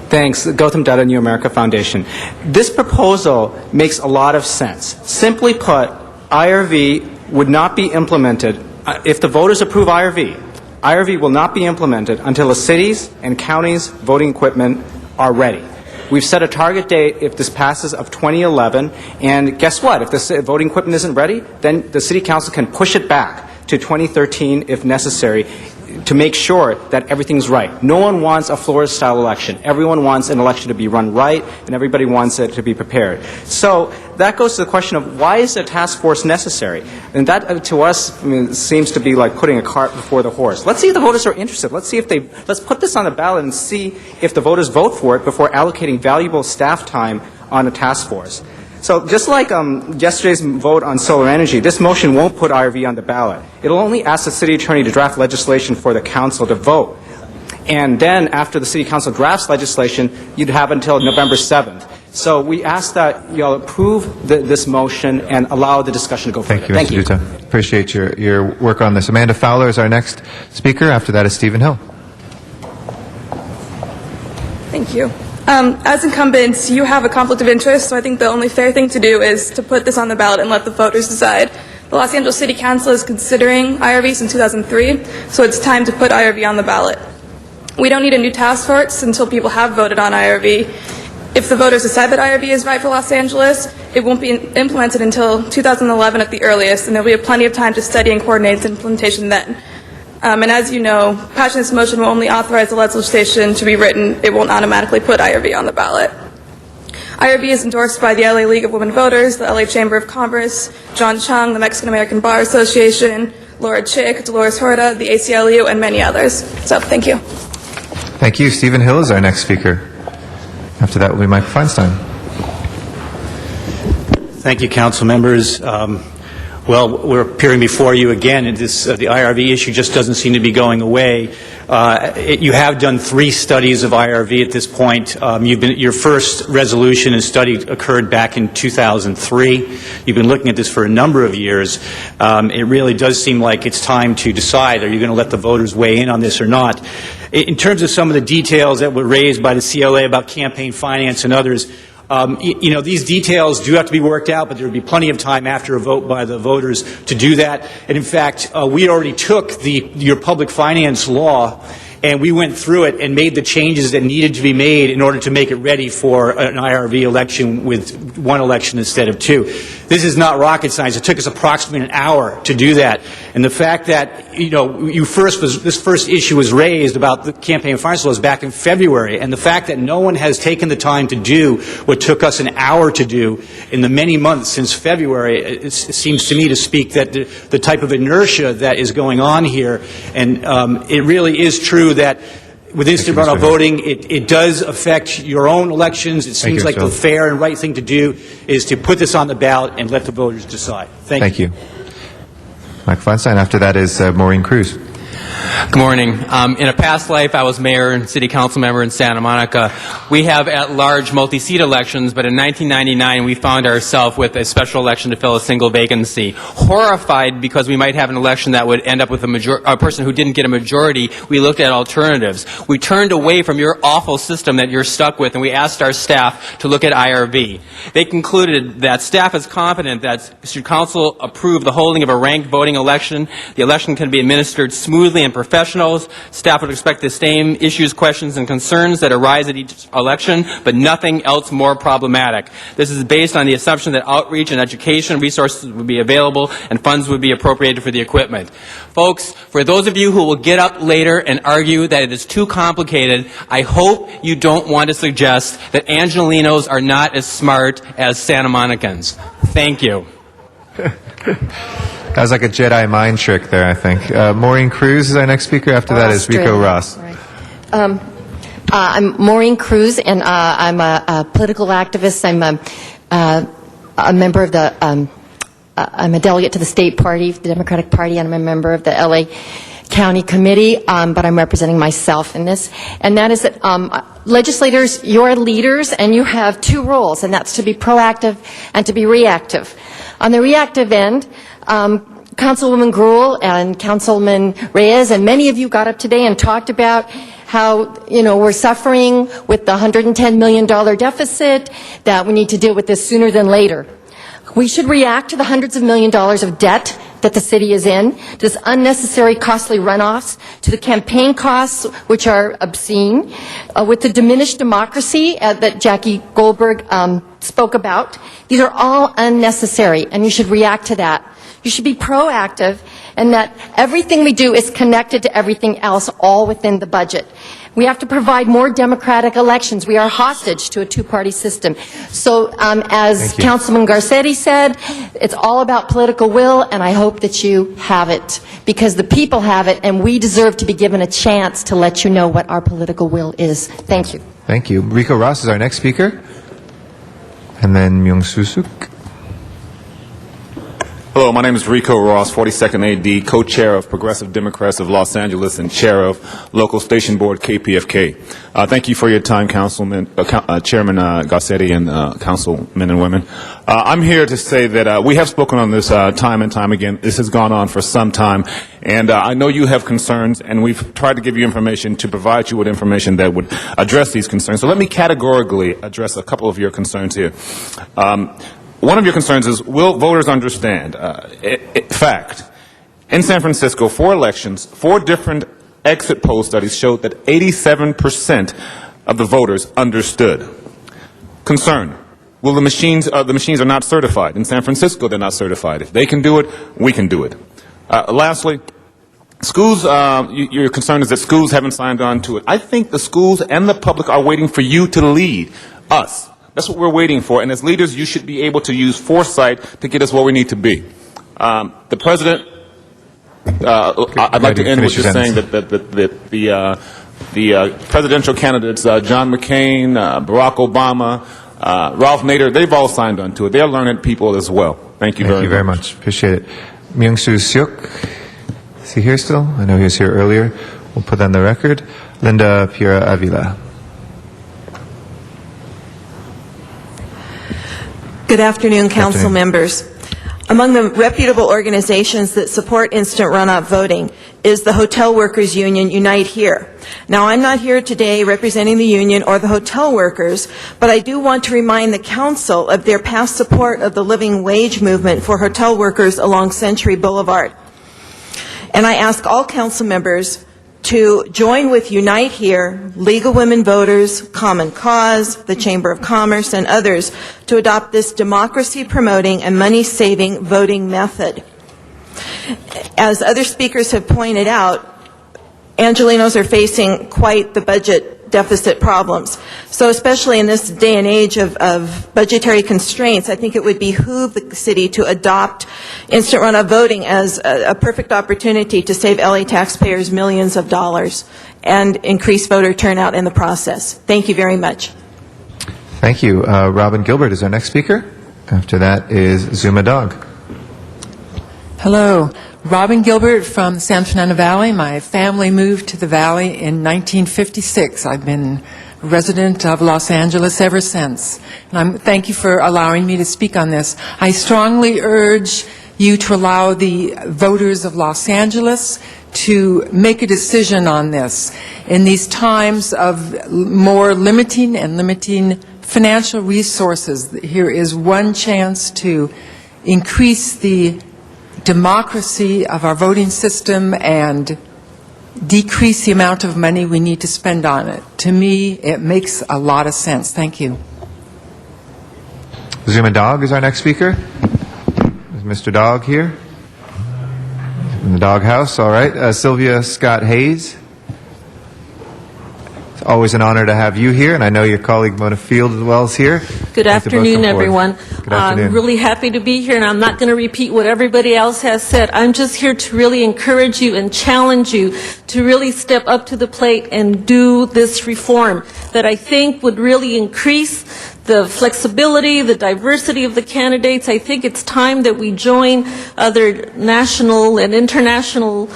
[SPEAKER 19] Thanks. Gautam Dutta, New America Foundation. This proposal makes a lot of sense. Simply put, IRV would not be implemented if the voters approve IRV. IRV will not be implemented until the cities and counties' voting equipment are ready. We've set a target date, if this passes, of 2011, and guess what? If the voting equipment isn't ready, then the City Council can push it back to 2013 if necessary to make sure that everything's right. No one wants a Florida-style election. Everyone wants an election to be run right, and everybody wants it to be prepared. So that goes to the question of why is a task force necessary? And that, to us, seems to be like putting a cart before the horse. Let's see if the voters are interested. Let's put this on the ballot and see if the voters vote for it before allocating valuable staff time on a task force. So just like yesterday's vote on solar energy, this motion won't put IRV on the ballot. It'll only ask the city attorney to draft legislation for the council to vote. And then after the city council drafts legislation, you'd have until November 7th. So we ask that you all approve this motion and allow the discussion to go further.
[SPEAKER 6] Thank you, Mr. Dutta. Appreciate your work on this. Amanda Fowler is our next speaker. After that is Stephen Hill.
[SPEAKER 23] Thank you. As incumbents, you have a conflict of interest, so I think the only fair thing to do is to put this on the ballot and let the voters decide. The Los Angeles City Council is considering IRV since 2003, so it's time to put IRV on the ballot. We don't need a new task force until people have voted on IRV. If the voters decide that IRV is right for Los Angeles, it won't be implemented until 2011 at the earliest, and there will be plenty of time to study and coordinate its implementation then. And as you know, passing this motion will only authorize the legislation to be written. It won't automatically put IRV on the ballot. IRV is endorsed by the LA League of Women Voters, the LA Chamber of Commerce, John Chung, the Mexican American Bar Association, Laura Chick, Dolores Horta, the ACLU, and many others. So, thank you.
[SPEAKER 6] Thank you. Stephen Hill is our next speaker. After that will be Mike Feinstein.
[SPEAKER 24] Thank you, council members. Well, we're appearing before you again, and the IRV issue just doesn't seem to be going away. You have done 3 studies of IRV at this point. Your first resolution and study occurred back in 2003. You've been looking at this for a number of years. It really does seem like it's time to decide, are you going to let the voters weigh in on this or not? In terms of some of the details that were raised by the CLA about campaign finance and others, these details do have to be worked out, but there will be plenty of time after a vote by the voters to do that. And in fact, we already took your public finance law and we went through it and made the changes that needed to be made in order to make it ready for an IRV election with 1 election instead of 2. This is not rocket science. It took us approximately an hour to do that. And the fact that, this first issue was raised about the campaign finance laws back in February, and the fact that no one has taken the time to do what took us an hour to do in the many months since February, it seems to me to speak that the type of inertia that is going on here, and it really is true that with instant runoff voting, it does affect your own elections. It seems like the fair and right thing to do is to put this on the ballot and let the voters decide. Thank you.
[SPEAKER 6] Mike Feinstein. After that is Maureen Cruz.
[SPEAKER 2] Good morning. In a past life, I was mayor and city council member in Santa Monica. We have at-large multi-seat elections, but in 1999, we found ourselves with a special election to fill a single vacancy. Horrified because we might have an election that would end up with a person who didn't get a majority, we looked at alternatives. We turned away from your awful system that you're stuck with, and we asked our staff to look at IRV. They concluded that staff is confident that should council approve the holding of a ranked voting election, the election can be administered smoothly and professionals. Staff would expect the same issues, questions, and concerns that arise at each election, but nothing else more problematic. This is based on the assumption that outreach and education resources would be available and funds would be appropriated for the equipment. Folks, for those of you who will get up later and argue that it is too complicated, I hope you don't want to suggest that Angelinos are not as smart as Santa Monicans. Thank you.
[SPEAKER 6] That was like a Jedi mind trick there, I think. Maureen Cruz is our next speaker. After that is Rico Ross.
[SPEAKER 4] I'm Maureen Cruz, and I'm a political activist. I'm a member of the, I'm a delegate to the state party, the Democratic Party, and I'm a member of the LA County Committee, but I'm representing myself in this. And that is that legislators, you're leaders, and you have two roles, and that's to be proactive and to be reactive. On the reactive end, Councilwoman Gruhl and Councilman Reyes and many of you got up today and talked about how, we're suffering with the $110 million deficit, that we need to deal with this sooner than later. We should react to the hundreds of millions of dollars of debt that the city is in, this unnecessary costly runoffs, to the campaign costs, which are obscene, with the diminished democracy that Jackie Goldberg spoke about. These are all unnecessary, and you should react to that. You should be proactive, and that everything we do is connected to everything else, all within the budget. We have to provide more democratic elections. We are hostage to a two-party system. So as Councilman Garcetti said, it's all about political will, and I hope that you have it, because the people have it, and we deserve to be given a chance to let you know what our political will is. Thank you.
[SPEAKER 6] Thank you. Rico Ross is our next speaker. And then Myung-Soo Suk.
[SPEAKER 10] Hello, my name is Rico Ross, 42nd AD, co-chair of Progressive Democrats of Los Angeles and chair of local station board KPFK. Thank you for your time, Chairman Garcetti and councilmen and women. I'm here to say that we have spoken on this time and time again. This has gone on for some time, and I know you have concerns, and we've tried to give you information to provide you with information that would address these concerns. So let me categorically address a couple of your concerns here. One of your concerns is, will voters understand? Fact, in San Francisco, 4 elections, 4 different exit poll studies showed that 87% of the voters understood. Concern, well, the machines are not certified. In San Francisco, they're not certified. If they can do it, we can do it. Lastly, schools, your concern is that schools haven't signed on to it. I think the schools and the public are waiting for you to lead us. That's what we're waiting for, and as leaders, you should be able to use foresight to get us where we need to be. The President, I'd like to end with just saying that the presidential candidates, John McCain, Barack Obama, Ralph Nader, they've all signed on to it. They're learned people as well. Thank you very much.
[SPEAKER 6] Appreciate it. Myung-Soo Suk, is he here still? I know he was here earlier. We'll put that on the record. Linda Piera Avila.
[SPEAKER 17] Good afternoon, council members. Among the reputable organizations that support instant runoff voting is the Hotel Workers Union Unite Here. Now, I'm not here today representing the union or the hotel workers, but I do want to remind the council of their past support of the living wage movement for hotel workers along Century Boulevard. And I ask all council members to join with Unite Here, League of Women Voters, Common Cause, the Chamber of Commerce, and others to adopt this democracy-promoting and money-saving voting method. As other speakers have pointed out, Angelinos are facing quite the budget deficit problems. So especially in this day and age of budgetary constraints, I think it would behoove the city to adopt instant runoff voting as a perfect opportunity to save LA taxpayers millions of dollars and increase voter turnout in the process. Thank you very much.
[SPEAKER 6] Thank you. Robin Gilbert is our next speaker. After that is Zuma Dog.
[SPEAKER 11] Hello. Robin Gilbert from San Fernando Valley. My family moved to the Valley in 1956. I've been a resident of Los Angeles ever since. And thank you for allowing me to speak on this. I strongly urge you to allow the voters of Los Angeles to make a decision on this. In these times of more limiting financial resources, here is one chance to increase the democracy of our voting system and decrease the amount of money we need to spend on it. To me, it makes a lot of sense. Thank you.
[SPEAKER 6] Zuma Dog is our next speaker. Is Mr. Dog here? In the doghouse, all right. Sylvia Scott Hayes. It's always an honor to have you here, and I know your colleague Mona Field as well is here.
[SPEAKER 14] Good afternoon, everyone.
[SPEAKER 6] Good afternoon.
[SPEAKER 14] I'm really happy to be here, and I'm not going to repeat what everybody else has said. I'm just here to really encourage you and challenge you to really step up to the plate and do this reform that I think would really increase the flexibility, the diversity of the candidates. I think it's time that we join other national and international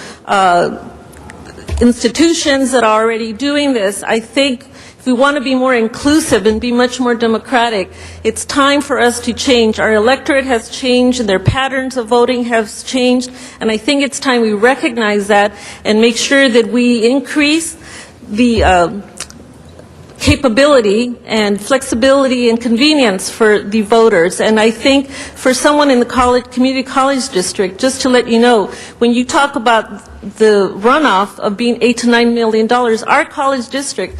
[SPEAKER 14] institutions that are already doing this. I think if we want to be more inclusive and be much more democratic, it's time for us to change. Our electorate has changed, and their patterns of voting have changed, and I think it's time we recognize that and make sure that we increase the capability and flexibility and convenience for the voters. And I think for someone in the community college district, just to let you know, when you talk about the runoff of being $8 to $9 million, our college district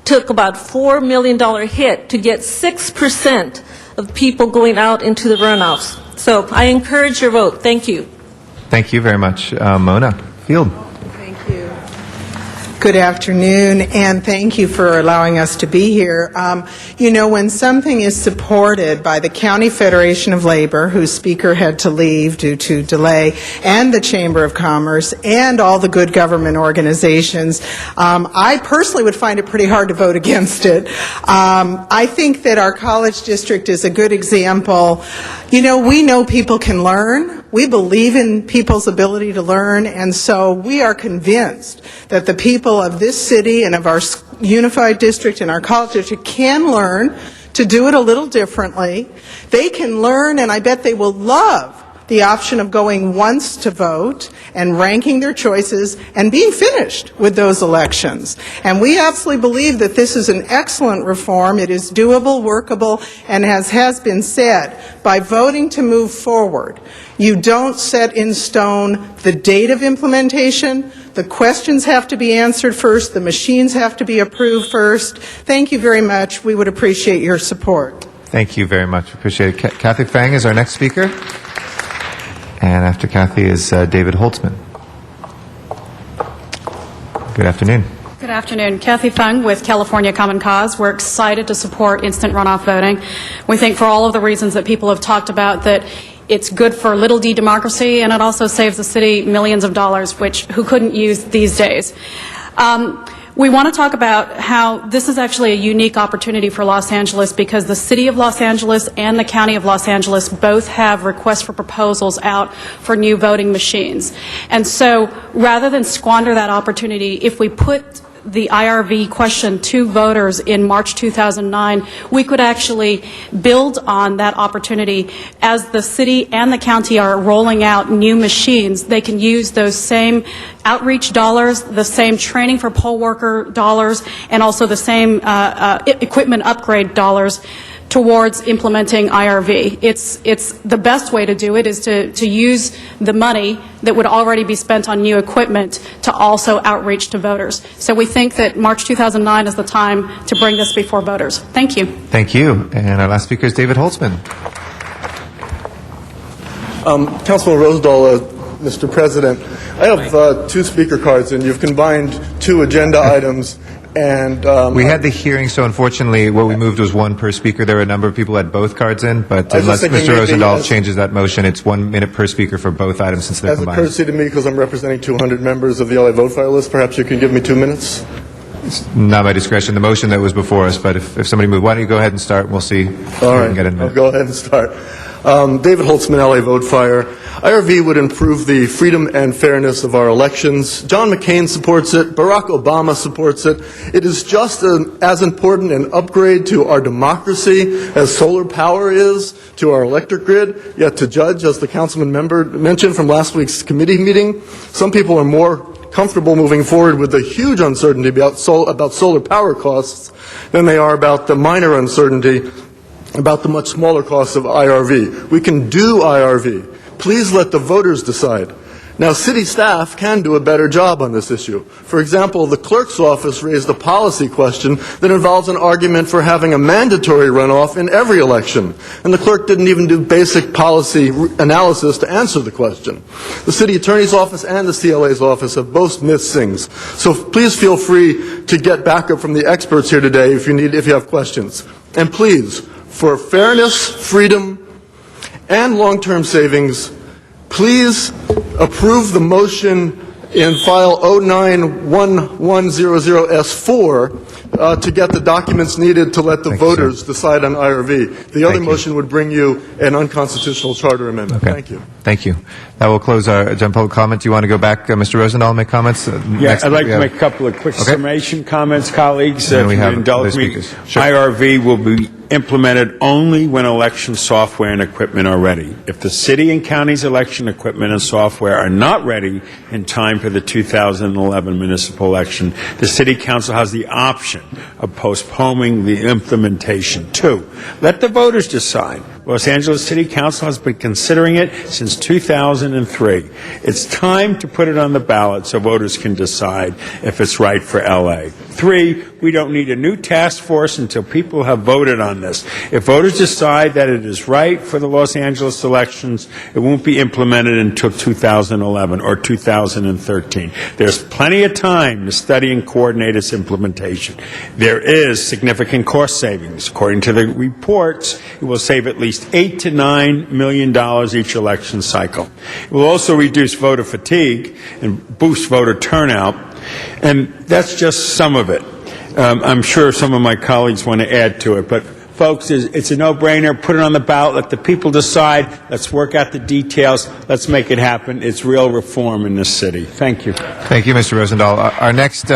[SPEAKER 14] took about $4 million hit to get 6% of people going out into the runoffs. So I encourage your vote. Thank you.
[SPEAKER 6] Thank you very much. Mona Field.
[SPEAKER 16] Good afternoon, and thank you for allowing us to be here. When something is supported by the County Federation of Labor, whose speaker had to leave due to delay, and the Chamber of Commerce, and all the good government organizations, I personally would find it pretty hard to vote against it. I think that our college district is a good example. We know people can learn. We believe in people's ability to learn, and so we are convinced that the people of this city and of our unified district and our college district can learn to do it a little differently. They can learn, and I bet they will love the option of going once to vote and ranking their choices and being finished with those elections. And we absolutely believe that this is an excellent reform. It is doable, workable, and as has been said, by voting to move forward, you don't set in stone the date of implementation. The questions have to be answered first. The machines have to be approved first. Thank you very much. We would appreciate your support.
[SPEAKER 6] Thank you very much. Appreciate it. Kathy Fang is our next speaker. And after Kathy is David Holtzman. Good afternoon.
[SPEAKER 18] Good afternoon. Kathy Fung with California Common Cause. We're excited to support instant runoff voting. We think for all of the reasons that people have talked about, that it's good for little d democracy, and it also saves the city millions of dollars, who couldn't use these days. We want to talk about how this is actually a unique opportunity for Los Angeles, because the City of Los Angeles and the County of Los Angeles both have requests for proposals out for new voting machines. And so rather than squander that opportunity, if we put the IRV question to voters in March 2009, we could actually build on that opportunity. As the city and the county are rolling out new machines, they can use those same outreach dollars, the same training for poll worker dollars, and also the same equipment upgrade dollars towards implementing IRV. It's the best way to do it is to use the money that would already be spent on new equipment to also outreach to voters. So we think that March 2009 is the time to bring this before voters. Thank you.
[SPEAKER 6] Thank you. And our last speaker is David Holtzman.
[SPEAKER 25] Councilman Rosendahl, Mr. President, I have two speaker cards, and you've combined two agenda items. And
[SPEAKER 6] we had the hearing, so unfortunately what we moved was one per speaker. There were a number of people who had both cards in, but unless Mr. Rosendahl changes that motion, it's 1 minute per speaker for both items since they're combined.
[SPEAKER 25] As a courtesy to me, because I'm representing 200 members of the LA Vote File list, perhaps you can give me 2 minutes?
[SPEAKER 6] It's not my discretion, the motion that was before us, but if somebody moved, why don't you go ahead and start, and we'll see if
[SPEAKER 25] All
[SPEAKER 6] we
[SPEAKER 25] right,
[SPEAKER 6] can get in
[SPEAKER 25] I'll
[SPEAKER 6] there.
[SPEAKER 25] go ahead and start. David Holtzman, LA Vote Fire. IRV would improve the freedom and fairness of our elections. John McCain supports it. Barack Obama supports it. It is just as important an upgrade to our democracy as solar power is to our electric grid. Yet to judge, as the councilman member mentioned from last week's committee meeting, some people are more comfortable moving forward with the huge uncertainty about solar power costs than they are about the minor uncertainty about the much smaller costs of IRV. We can do IRV. Please let the voters decide. Now, city staff can do a better job on this issue. For example, the clerk's office raised a policy question that involves an argument for having a mandatory runoff in every election, and the clerk didn't even do basic policy analysis to answer the question. The city attorney's office and the CLA's office have both missed things. So please feel free to get backup from the experts here today if you have questions. And please, for fairness, freedom, and long-term savings, please approve the motion in file 091100S4 to get the documents needed to let the voters decide on IRV. The other motion would bring you an unconstitutional charter amendment.
[SPEAKER 6] Okay.
[SPEAKER 25] Thank you.
[SPEAKER 6] Thank you. That will close our general public comment. Do you want to go back, Mr. Rosendahl, and make comments?
[SPEAKER 5] Yeah, I'd like to make a couple of quick summation comments, colleagues.
[SPEAKER 6] And we
[SPEAKER 5] if you
[SPEAKER 6] have
[SPEAKER 5] indulge
[SPEAKER 6] other
[SPEAKER 5] me.
[SPEAKER 6] speakers. Sure.
[SPEAKER 5] IRV will be implemented only when election software and equipment are ready. If the city and county's election equipment and software are not ready in time for the 2011 municipal election, the city council has the option of postponing the implementation. 2, let the voters decide. Los Angeles City Council has been considering it since 2003. It's time to put it on the ballot so voters can decide if it's right for LA. 3, we don't need a new task force until people have voted on this. If voters decide that it is right for the Los Angeles elections, it won't be implemented until 2011 or 2013. There's plenty of time to study and coordinate its implementation. There is significant cost savings. According to the reports, it will save at least $8 to $9 million each election cycle. It will also reduce voter fatigue and boost voter turnout, and that's just some of it. I'm sure some of my colleagues want to add to it, but folks, it's a no-brainer. Put it on the ballot. Let the people decide. Let's work out the details. Let's make it happen. It's real reform in this city. Thank you.
[SPEAKER 6] Thank you, Mr. Rosendahl. Our next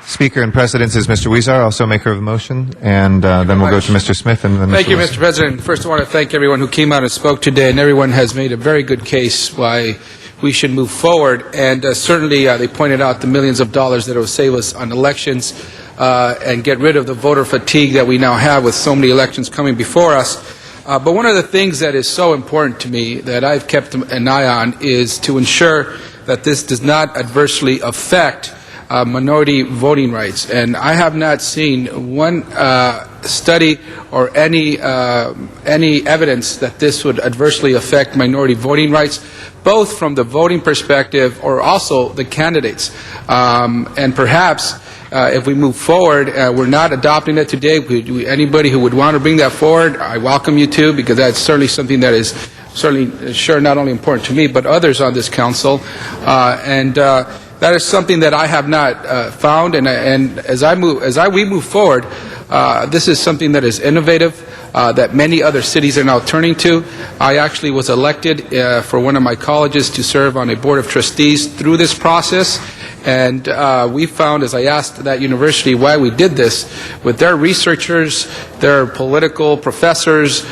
[SPEAKER 6] speaker in precedence is Mr. Huizar, also maker of the motion, and then we'll go to Mr. Smith and then
[SPEAKER 1] Thank
[SPEAKER 6] Mr.
[SPEAKER 1] you,
[SPEAKER 6] Wilson.
[SPEAKER 1] Mr. President. First, I want to thank everyone who came out and spoke today, and everyone has made a very good case why we should move forward. And certainly, they pointed out the millions of dollars that it will save us on elections and get rid of the voter fatigue that we now have with so many elections coming before us. But one of the things that is so important to me that I've kept an eye on is to ensure that this does not adversely affect minority voting rights. And I have not seen one study or any evidence that this would adversely affect minority voting rights, both from the voting perspective or also the candidates. And perhaps if we move forward, we're not adopting it today. Anybody who would want to bring that forward, I welcome you to, because that's certainly something that is certainly sure not only important to me, but others on this council. That is something that I have not found, and as we move forward, this is something that is innovative, that many other cities are now turning to. I actually was elected for one of my colleges to serve on a board of trustees through this process, and we found, as I asked that university why we did this, with their researchers, their political professors,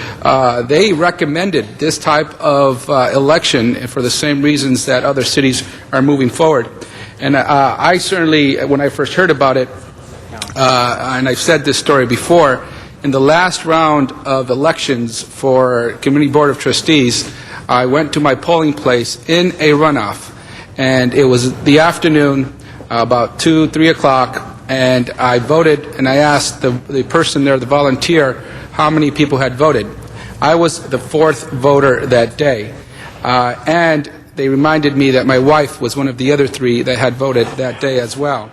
[SPEAKER 1] they recommended this type of election for the same reasons that other cities are moving forward. And I certainly, when I first heard about it, and I've said this story before, in the last round of elections for Community Board of Trustees, I went to my polling place in a runoff, and it was the afternoon, about 2, 3 o'clock, and I voted, and I asked the person there, the volunteer, how many people had voted. I was the 4th voter that day, and they reminded me that my wife was one of the other 3 that had voted that day as well.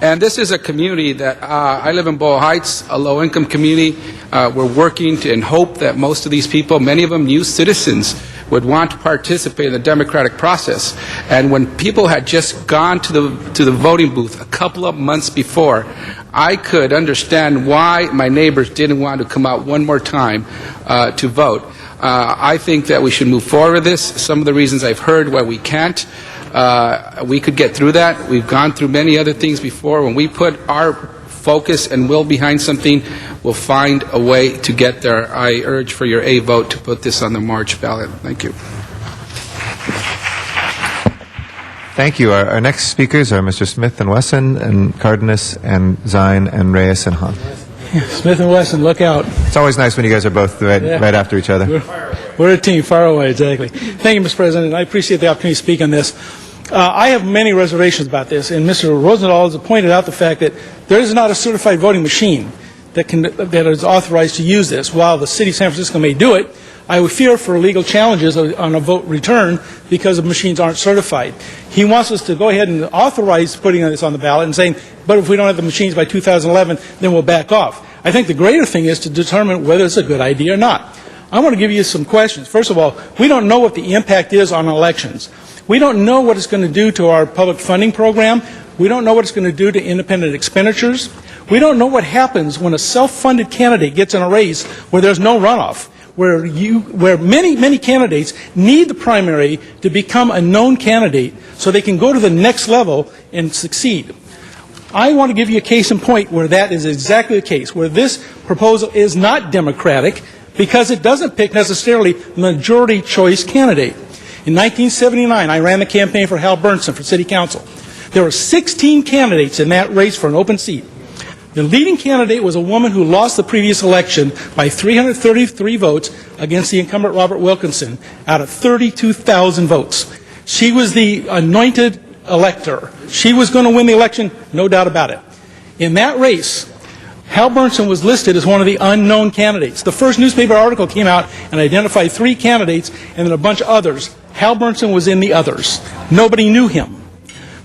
[SPEAKER 1] And this is a community that I live in Boyle Heights, a low-income community. We're working to and hope that most of these people, many of them new citizens, would want to participate in the democratic process. And when people had just gone to the voting booth a couple of months before, I could understand why my neighbors didn't want to come out one more time to vote. I think that we should move forward with this. Some of the reasons I've heard why we can't, we could get through that. We've gone through many other things before. When we put our focus and will behind something, we'll find a way to get there. I urge for your A vote to put this on the March ballot. Thank you.
[SPEAKER 6] Thank you. Our next speakers are Mr. Smith and Wesson, and Cardenas, and Zine, and Reyes, and Hahn.
[SPEAKER 21] Smith and Wesson, look out.
[SPEAKER 6] It's always nice when you guys are both right after each other.
[SPEAKER 21] We're a team, far away, exactly. Thank you, Mr. President. I appreciate the opportunity to speak on this. I have many reservations about this, and Mr. Rosenthal has pointed out the fact that there is not a certified voting machine that is authorized to use this. While the city of San Francisco may do it, I would fear for legal challenges on a vote return because the machines aren't certified. He wants us to go ahead and authorize putting this on the ballot and saying, but if we don't have the machines by 2011, then we'll back off. I think the greater thing is to determine whether it's a good idea or not. I want to give you some questions. First of all, we don't know what the impact is on elections. We don't know what it's going to do to our public funding program. We don't know what it's going to do to independent expenditures. We don't know what happens when a self-funded candidate gets in a race where there's no runoff, where many candidates need the primary to become a known candidate so they can go to the next level and succeed. I want to give you a case in point where that is exactly the case, where this proposal is not democratic because it doesn't pick necessarily the majority choice candidate. In 1979, I ran the campaign for Hal Bernson for City Council. There were 16 candidates in that race for an open seat. The leading candidate was a woman who lost the previous election by 333 votes against the incumbent Robert Wilkinson out of 32,000 votes. She was the anointed elector. She was going to win the election, no doubt about it. In that race, Hal Bernson was listed as one of the unknown candidates. The first newspaper article came out and identified 3 candidates and then a bunch of others. Hal Bernson was in the others. Nobody knew him.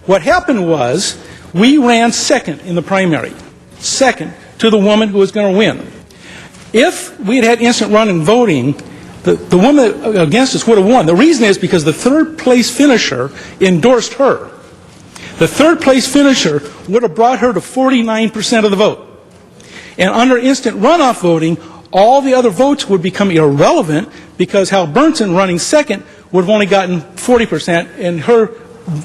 [SPEAKER 21] What happened was we ran second in the primary, second to the woman who was going to win. If we had instant run-in voting, the woman against us would have won. The reason is because the third place finisher endorsed her. The third place finisher would have brought her to 49% of the vote. And under instant runoff voting, all the other votes would become irrelevant because Hal Bernson running second would have only gotten 40%, and her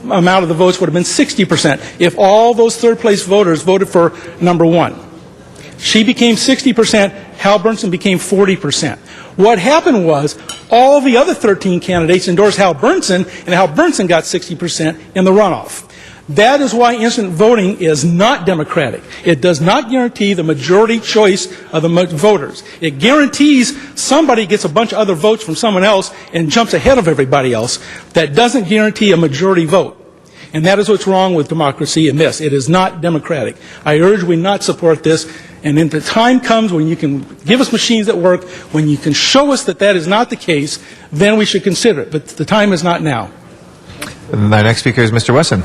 [SPEAKER 21] amount of the votes would have been 60% if all those third place voters voted for number 1. She became 60%, Hal Bernson became 40%. What happened was all the other 13 candidates endorsed Hal Bernson, and Hal Bernson got 60% in the runoff. That is why instant voting is not democratic. It does not guarantee the majority choice of the voters. It guarantees somebody gets a bunch of other votes from someone else and jumps ahead of everybody else. That doesn't guarantee a majority vote. And that is what's wrong with democracy in this. It is not democratic. I urge we not support this. And when the time comes when you can give us machines that work, when you can show us that that is not the case, then we should consider it. But the time is not now.
[SPEAKER 6] And our next speaker is Mr. Wesson.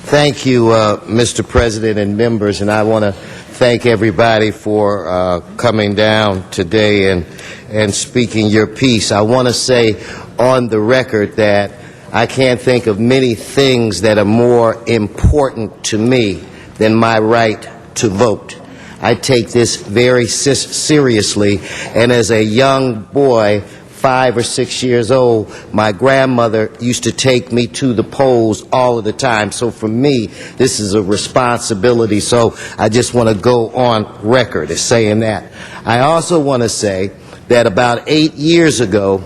[SPEAKER 9] Thank you, Mr. President and members, and I want to thank everybody for coming down today and speaking your piece. I want to say on the record that I can't think of many things that are more important to me than my right to vote. I take this very seriously, and as a young boy, 5 or 6 years old, my grandmother used to take me to the polls all of the time. So for me, this is a responsibility. So I just want to go on record as saying that. I also want to say that about 8 years ago,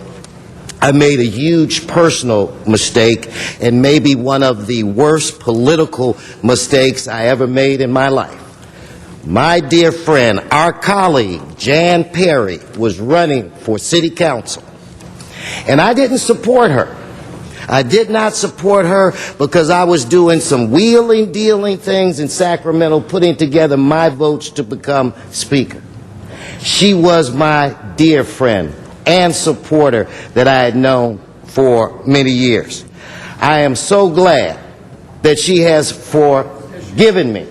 [SPEAKER 9] I made a huge personal mistake, and maybe one of the worst political mistakes I ever made in my life. My dear friend, our colleague, Jan Perry, was running for city council. And I didn't support her. I did not support her because I was doing some wheeling, dealing things in Sacramento, putting together my votes to become speaker. She was my dear friend and supporter that I had known for many years. I am so glad that she has forgiven me.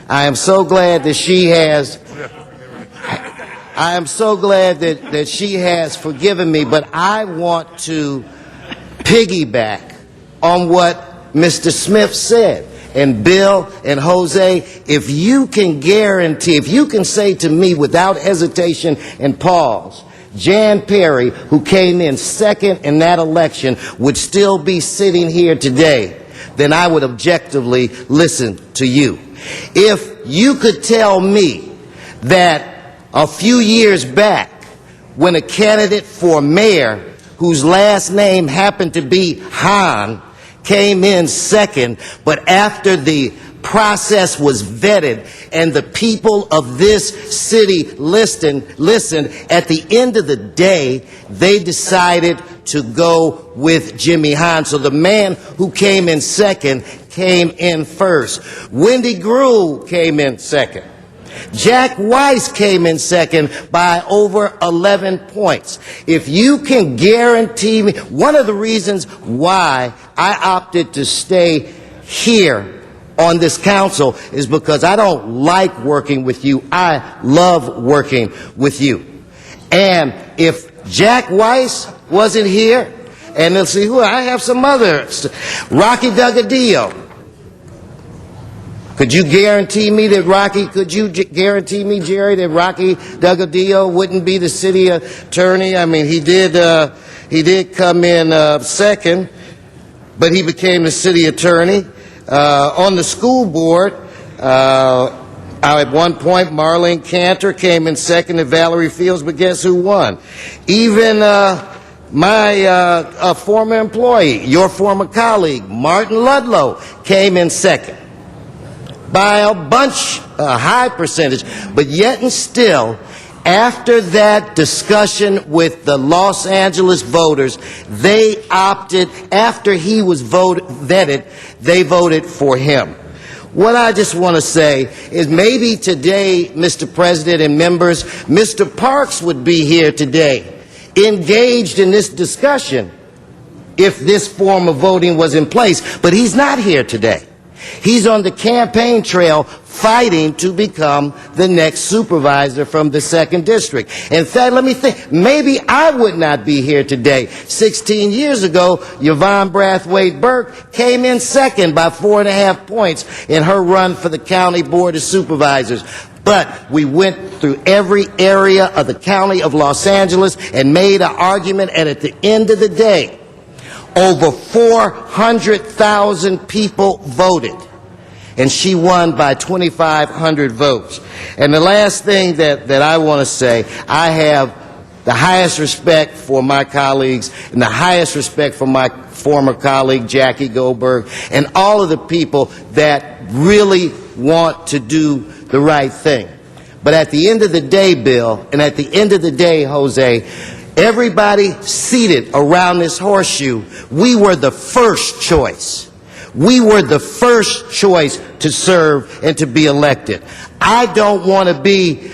[SPEAKER 9] I am so glad that she has I am so glad that she has forgiven me, but I want to piggyback on what Mr. Smith said. And Bill and Jose, if you can guarantee, if you can say to me without hesitation and pause, Jan Perry, who came in second in that election, would still be sitting here today, then I would objectively listen to you. If you could tell me that a few years back, when a candidate for mayor whose last name happened to be Hahn came in second, but after the process was vetted and the people of this city listened, at the end of the day, they decided to go with Jimmy Hahn. So the man who came in second came in first. Wendy Gruhl came in second. Jack Weiss came in second by over 11 points. If you can guarantee me, one of the reasons why I opted to stay here on this council is because I don't like working with you. I love working with you. And if Jack Weiss wasn't here, and let's see who, I have some others. Rocky Delgadillo. Could you guarantee me that could you guarantee me, Jerry, that Rocky Delgadillo wouldn't be the city attorney? I mean, he did come in second, but he became the city attorney. On the school board, at one point, Marlene Cantor came in second to Valerie Fields, but guess who won? Even my former employee, your former colleague, Martin Ludlow, came in second by a high percentage. But yet and still, after that discussion with the Los Angeles voters, they opted, after he was vetted, they voted for him. What I just want to say is maybe today, Mr. President and members, Mr. Parks would be here today, engaged in this discussion if this form of voting was in place. But he's not here today. He's on the campaign trail fighting to become the next supervisor from the 2nd District. In fact, let me think, maybe I would not be here today. 16 years ago, Yvonne Brathwaite Burke came in second by 4.5 points in her run for the County Board of Supervisors. But we went through every area of the County of Los Angeles and made an argument, and at the end of the day, over 400,000 people voted, and she won by 2,500 votes. And the last thing that I want to say, I have the highest respect for my colleagues and the highest respect for my former colleague, Jackie Goldberg, and all of the people that really want to do the right thing. But at the end of the day, Bill, and at the end of the day, Jose, everybody seated around this horseshoe, we were the first choice. We were the first choice to serve and to be elected. I don't want to be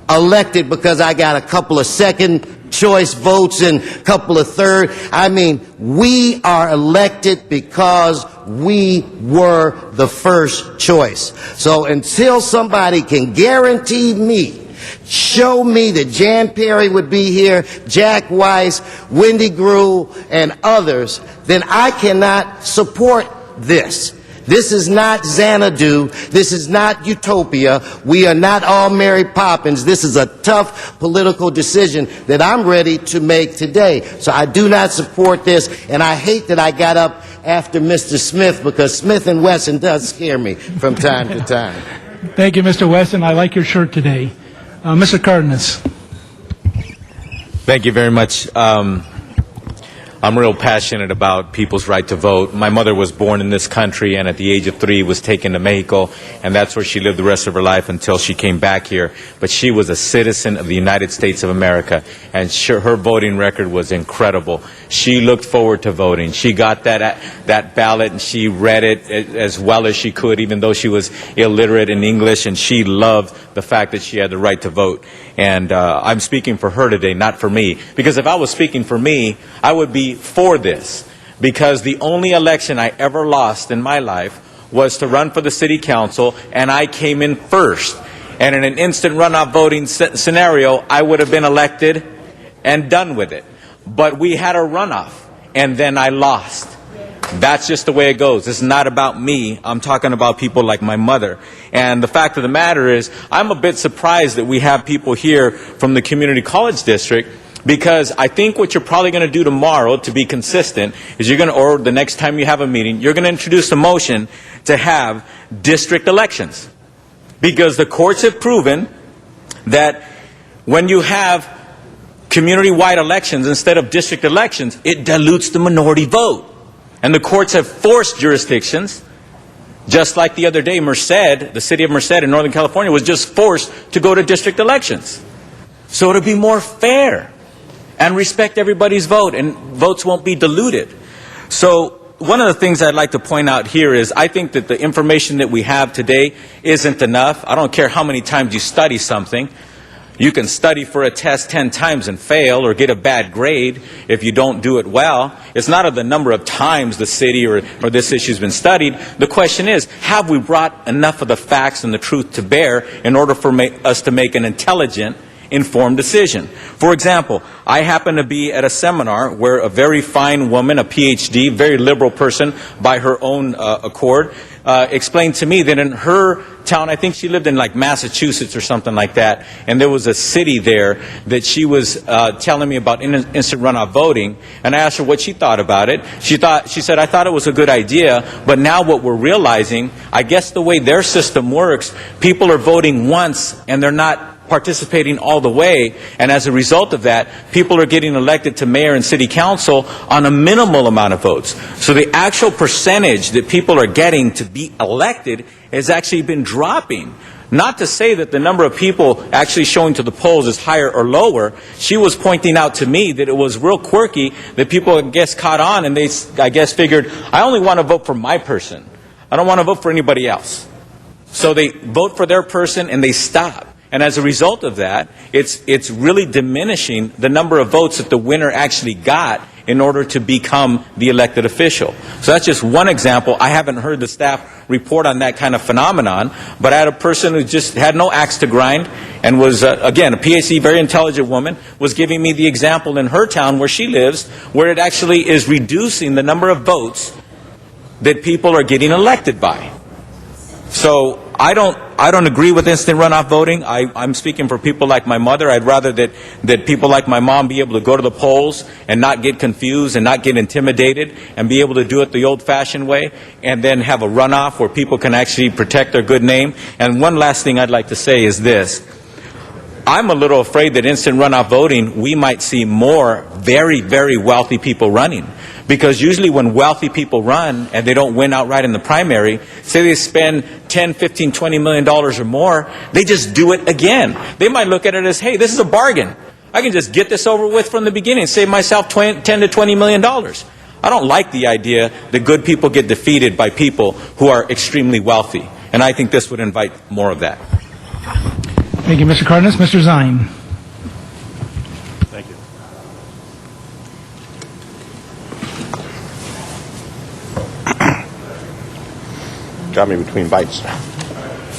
[SPEAKER 9] elected because I got a couple of second choice votes and a couple of third. I mean, we are elected because we were the first choice. So until somebody can guarantee me, show me that Jan Perry would be here, Jack Weiss, Wendy Gruhl, and others, then I cannot support this. This is not Xanadu. This is not utopia. We are not all Mary Poppins. This is a tough political decision that I'm ready to make today. So I do not support this, and I hate that I got up after Mr. Smith, because Smith & Wesson does scare me from time to time.
[SPEAKER 21] Thank you, Mr. Wesson. I like your shirt today. Mr. Cardenas.
[SPEAKER 8] Thank you very much. I'm real passionate about people's right to vote. My mother was born in this country, and at the age of 3 was taken to Mexico, and that's where she lived the rest of her life until she came back here. But she was a citizen of the United States of America, and her voting record was incredible. She looked forward to voting. She got that ballot, and she read it as well as she could, even though she was illiterate in English, and she loved the fact that she had the right to vote. And I'm speaking for her today, not for me, because if I was speaking for me, I would be for this, because the only election I ever lost in my life was to run for the city council, and I came in first. And in an instant runoff voting scenario, I would have been elected and done with it. But we had a runoff, and then I lost. That's just the way it goes. It's not about me. I'm talking about people like my mother. And the fact of the matter is, I'm a bit surprised that we have people here from the community college district, because I think what you're probably going to do tomorrow, to be consistent, is you're going to, or the next time you have a meeting, you're going to introduce a motion to have district elections. Because the courts have proven that when you have community-wide elections instead of district elections, it dilutes the minority vote. And the courts have forced jurisdictions, just like the other day, Merced, the city of Merced in Northern California, was just forced to go to district elections. So it'll be more fair and respect everybody's vote, and votes won't be diluted. So one of the things I'd like to point out here is I think that the information that we have today isn't enough. I don't care how many times you study something. You can study for a test 10 times and fail or get a bad grade if you don't do it well. It's not of the number of times the city or this issue has been studied. The question is, have we brought enough of the facts and the truth to bear in order for us to make an intelligent, informed decision? For example, I happen to be at a seminar where a very fine woman, a PhD, very liberal person by her own accord, explained to me that in her town, I think she lived in like Massachusetts or something like that, and there was a city there that she was telling me about instant runoff voting, and I asked her what she thought about it. She said, I thought it was a good idea, but now what we're realizing, I guess the way their system works, people are voting once and they're not participating all the way, and as a result of that, people are getting elected to mayor and city council on a minimal amount of votes. So the actual percentage that people are getting to be elected has actually been dropping. Not to say that the number of people actually showing to the polls is higher or lower. She was pointing out to me that it was real quirky that people, I guess, caught on, and they, I guess, figured, I only want to vote for my person. I don't want to vote for anybody else. So they vote for their person and they stop. And as a result of that, it's really diminishing the number of votes that the winner actually got in order to become the elected official. So that's just one example. I haven't heard the staff report on that kind of phenomenon, but I had a person who just had no axe to grind and was, again, a PhD, very intelligent woman, was giving me the example in her town where she lives, where it actually is reducing the number of votes that people are getting elected by. So I don't agree with instant runoff voting. I'm speaking for people like my mother. I'd rather that people like my mom be able to go to the polls and not get confused and not get intimidated and be able to do it the old-fashioned way, and then have a runoff where people can actually protect their good name. And one last thing I'd like to say is this. I'm a little afraid that instant runoff voting, we might see more very, very wealthy people running. Because usually when wealthy people run and they don't win outright in the primary, say they spend $10, $15, $20 million or more, they just do it again. They might look at it as, hey, this is a bargain. I can just get this over with from the beginning, save myself $10 to $20 million. I don't like the idea that good people get defeated by people who are extremely wealthy. And I think this would invite more of that.
[SPEAKER 21] Thank you, Mr. Cardenas. Mr. Zine.
[SPEAKER 3] Thank you. Got me between bites.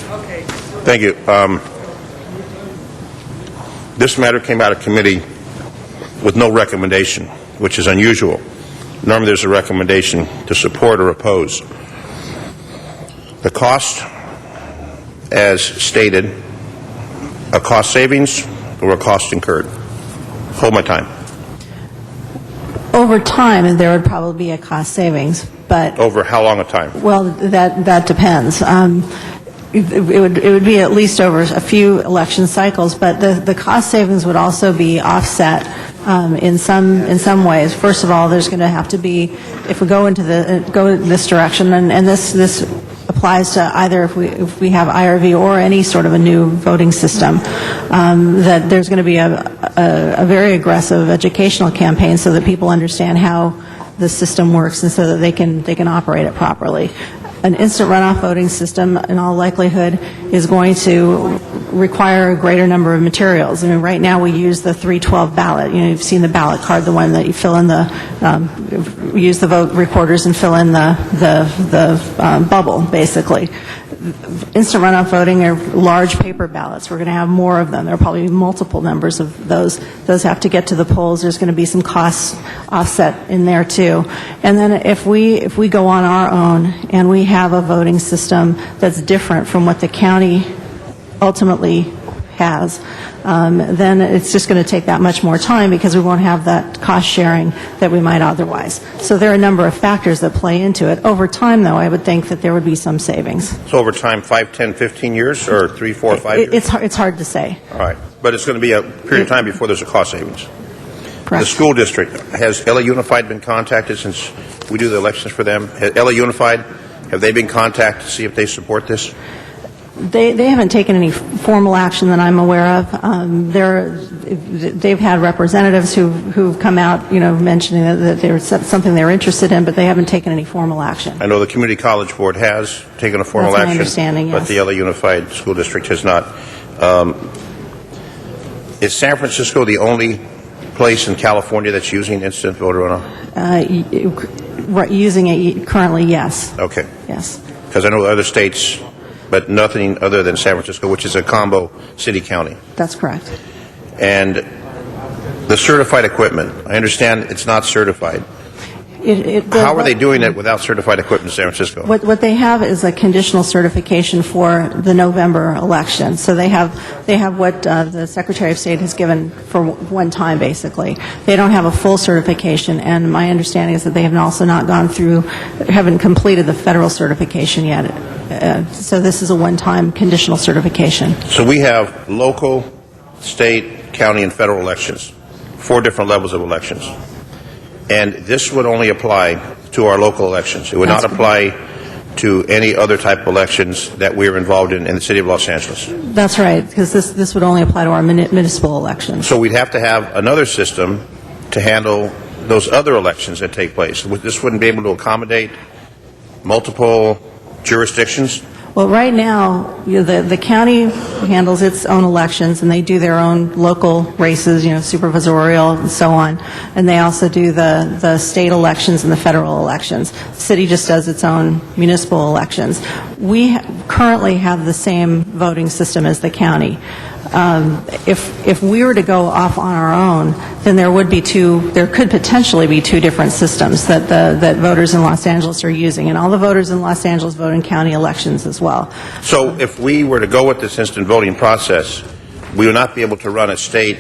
[SPEAKER 7] Okay.
[SPEAKER 3] Thank you. This matter came out of committee with no recommendation, which is unusual. Normally there's a recommendation to support or oppose. The cost, as stated, a cost savings or a cost incurred? Hold my time.
[SPEAKER 12] Over time, there would probably be a cost savings, but
[SPEAKER 3] Over how long a time?
[SPEAKER 12] well, that depends. It would be at least over a few election cycles, but the cost savings would also be offset in some ways. First of all, there's going to have to be, if we go in this direction, and this applies to either if we have IRV or any sort of a new voting system, that there's going to be a very aggressive educational campaign so that people understand how the system works and so that they can operate it properly. An instant runoff voting system, in all likelihood, is going to require a greater number of materials. I mean, right now we use the 312 ballot. You know, you've seen the ballot card, the one that you fill in use the vote recorders and fill in the bubble, basically. Instant runoff voting are large paper ballots. We're going to have more of them. There will probably be multiple numbers of those. Those have to get to the polls. There's going to be some costs offset in there too. And then if we go on our own and we have a voting system that's different from what the county ultimately has, then it's just going to take that much more time because we won't have that cost sharing that we might otherwise. So there are a number of factors that play into it. Over time, though, I would think that there would be some savings.
[SPEAKER 3] So over time, 5, 10, 15 years, or 3, 4, 5 years?
[SPEAKER 12] It's hard to say.
[SPEAKER 3] All right. But it's going to be a period of time before there's a cost savings.
[SPEAKER 12] Correct.
[SPEAKER 3] The school district, has LA Unified been contacted since we do the elections for them? Has LA Unified, have they been contacted to see if they support this?
[SPEAKER 12] They haven't taken any formal action that I'm aware of. They've had representatives who've come out, mentioning that there's something they're interested in, but they haven't taken any formal action.
[SPEAKER 3] I know the Community College Board has taken a formal
[SPEAKER 12] That's my
[SPEAKER 3] action.
[SPEAKER 12] understanding, yes.
[SPEAKER 3] But the LA Unified School District has not. Is San Francisco the only place in California that's using instant voter runoff?
[SPEAKER 12] Using it currently, yes.
[SPEAKER 3] Okay.
[SPEAKER 12] Yes.
[SPEAKER 3] Because I know other states, but nothing other than San Francisco, which is a combo city-county.
[SPEAKER 12] That's correct.
[SPEAKER 3] And the certified equipment, I understand it's not certified. How are they doing it without certified equipment in San Francisco?
[SPEAKER 12] What they have is a conditional certification for the November election. So they have what the Secretary of State has given for one time, basically. They don't have a full certification, and my understanding is that they have also not haven't completed the federal certification yet. So this is a one-time conditional certification.
[SPEAKER 3] So we have local, state, county, and federal elections, 4 different levels of elections. And this would only apply to our local elections. It would not apply to any other type of elections that we're involved in the city of Los Angeles.
[SPEAKER 12] That's right, because this would only apply to our municipal elections.
[SPEAKER 3] So we'd have to have another system to handle those other elections that take place. This wouldn't be able to accommodate multiple jurisdictions?
[SPEAKER 12] Well, right now, the county handles its own elections, and they do their own local races, supervisorial and so on. And they also do the state elections and the federal elections. The city just does its own municipal elections. We currently have the same voting system as the county. If we were to go off on our own, then there could potentially be 2 different systems that voters in Los Angeles are using, and all the voters in Los Angeles vote in county elections as well.
[SPEAKER 3] So if we were to go with this instant voting process, we would not be able to run a state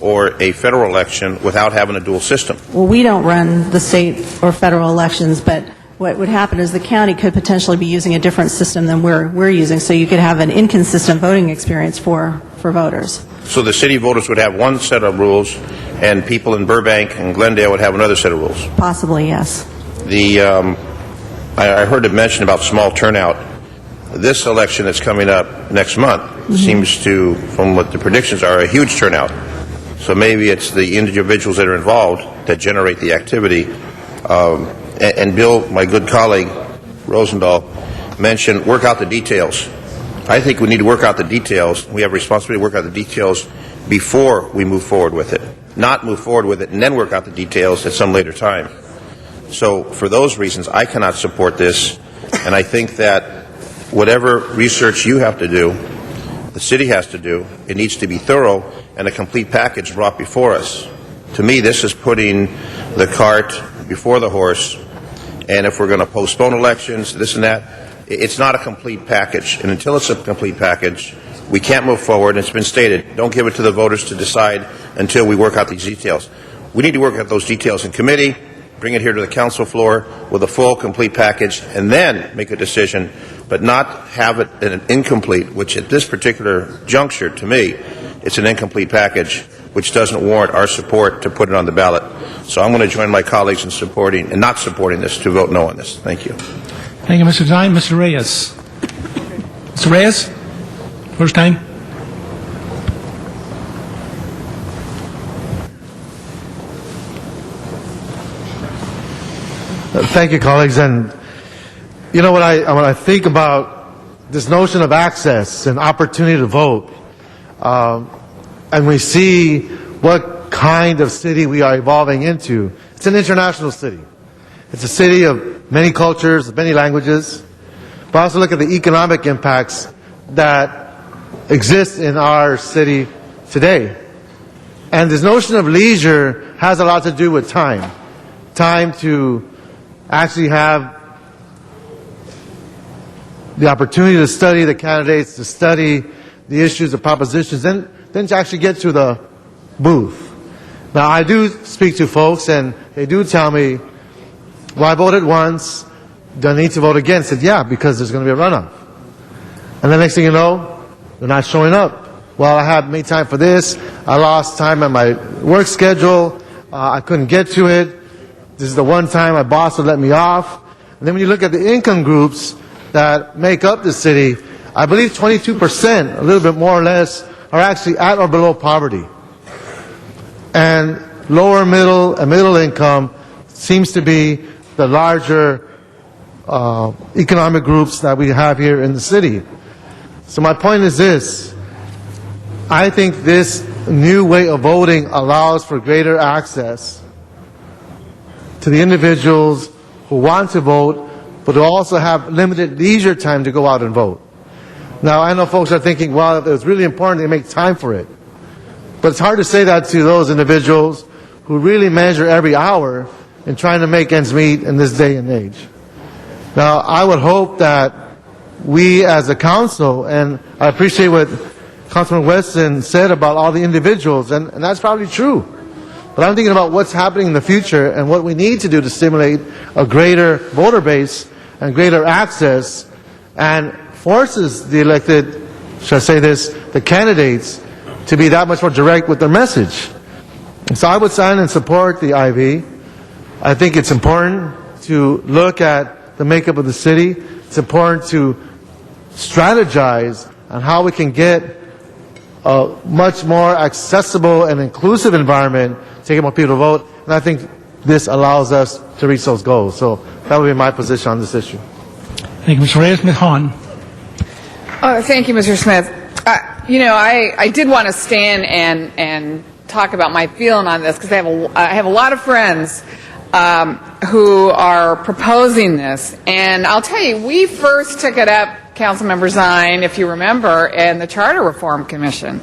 [SPEAKER 3] or a federal election without having a dual system.
[SPEAKER 12] Well, we don't run the state or federal elections, but what would happen is the county could potentially be using a different system than we're using, so you could have an inconsistent voting experience for voters.
[SPEAKER 3] So the city voters would have one set of rules, and people in Burbank and Glendale would have another set of rules.
[SPEAKER 12] Possibly, yes.
[SPEAKER 3] I heard it mentioned about small turnout. This election that's coming up next month seems to, from what the predictions are, a huge turnout. So maybe it's the individuals that are involved that generate the activity. And Bill, my good colleague, Rosendahl, mentioned work out the details. I think we need to work out the details. We have a responsibility to work out the details before we move forward with it. Not move forward with it and then work out the details at some later time. So for those reasons, I cannot support this. And I think that whatever research you have to do, the city has to do, it needs to be thorough and a complete package brought before us. To me, this is putting the cart before the horse. And if we're going to postpone elections, this and that, it's not a complete package. And until it's a complete package, we can't move forward. It's been stated, don't give it to the voters to decide until we work out these details. We need to work out those details in committee, bring it here to the council floor with a full, complete package, and then make a decision, but not have it in an incomplete, which at this particular juncture, to me, it's an incomplete package, which doesn't warrant our support to put it on the ballot. So I'm going to join my colleagues in supporting, and not supporting this, to vote no on this. Thank you.
[SPEAKER 21] Thank you, Mr. Zine. Mr. Reyes. Mr. Reyes, first time.
[SPEAKER 13] Thank you, colleagues. And when I think about this notion of access and opportunity to vote, and we see what kind of city we are evolving into. It's an international city. It's a city of many cultures, many languages, but also look at the economic impacts that exist in our city today. And this notion of leisure has a lot to do with time. Time to actually have the opportunity to study the candidates, to study the issues, the propositions, then to actually get to the booth. Now, I do speak to folks, and they do tell me, well, I voted once, do I need to vote again? I said, yeah, because there's going to be a runoff. And the next thing you know, they're not showing up. Well, I had made time for this, I lost time on my work schedule, I couldn't get to it, this is the one time my boss would let me off. And then when you look at the income groups that make up the city, I believe 22%, a little bit more or less, are actually at or below poverty. And lower middle and middle income seems to be the larger economic groups that we have here in the city. So my point is this. I think this new way of voting allows for greater access to the individuals who want to vote, but who also have limited leisure time to go out and vote. Now, I know folks are thinking, well, if it was really important, they make time for it. But it's hard to say that to those individuals who really measure every hour in trying to make ends meet in this day and age. Now, I would hope that we as a council, and I appreciate what Councilman Weston said about all the individuals, and that's probably true. But I'm thinking about what's happening in the future and what we need to do to stimulate a greater voter base and greater access, and forces the elected, should I say this, the candidates to be that much more direct with their message. And so I would sign and support the IV. I think it's important to look at the makeup of the city. It's important to strategize on how we can get a much more accessible and inclusive environment to get more people to vote. And I think this allows us to reach those goals. So that would be my position on this issue.
[SPEAKER 21] Thank you, Mr. Reyes. Ms. Hahn.
[SPEAKER 15] Thank you, Mr. Smith. I did want to stand and talk about my feeling on this because I have a lot of friends who are proposing this. And I'll tell you, we first took it up, Councilmember Zine, if you remember, in the Charter Reform Commission.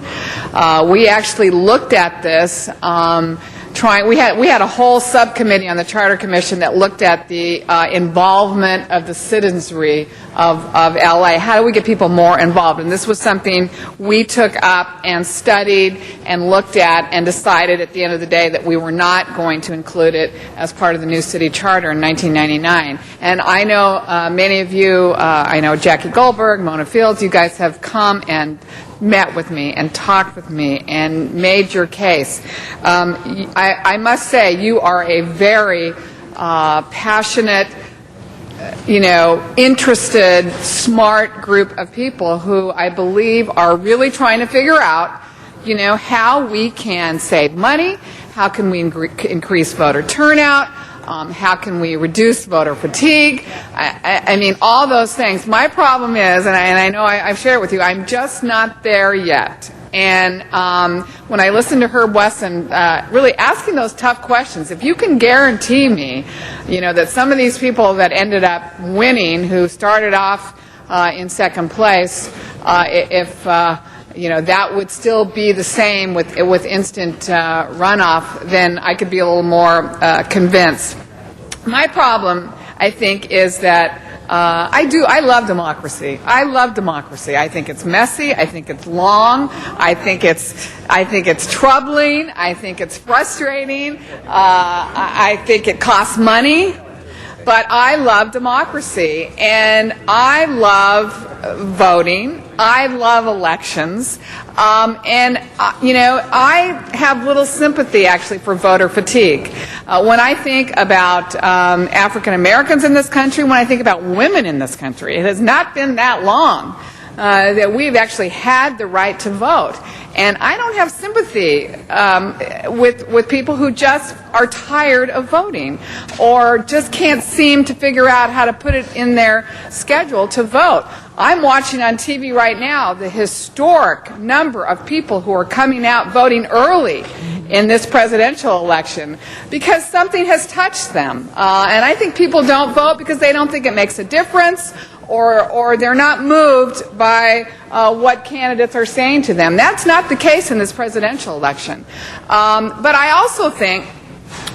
[SPEAKER 15] We actually looked at this. We had a whole subcommittee on the Charter Commission that looked at the involvement of the citizenry of LA. How do we get people more involved? And this was something we took up and studied and looked at and decided at the end of the day that we were not going to include it as part of the new city charter in 1999. And I know many of you, I know Jackie Goldberg, Mona Fields, you guys have come and met with me and talked with me and made your case. I must say you are a very passionate, interested, smart group of people who I believe are really trying to figure out, how we can save money, how can we increase voter turnout, how can we reduce voter fatigue? I mean, all those things. My problem is, and I know I've shared it with you, I'm just not there yet. And when I listened to Herb Wesson really asking those tough questions, if you can guarantee me, that some of these people that ended up winning, who started off in second place, if that would still be the same with instant runoff, then I could be a little more convinced. My problem, I think, is that I love democracy. I love democracy. I think it's messy. I think it's long. I think it's troubling. I think it's frustrating. I think it costs money. But I love democracy, and I love voting. I love elections, and I have little sympathy actually for voter fatigue. When I think about African Americans in this country, when I think about women in this country, it has not been that long that we've actually had the right to vote. And I don't have sympathy with people who just are tired of voting or just can't seem to figure out how to put it in their schedule to vote. I'm watching on TV right now the historic number of people who are coming out voting early in this presidential election because something has touched them. And I think people don't vote because they don't think it makes a difference or they're not moved by what candidates are saying to them. That's not the case in this presidential election. But I also think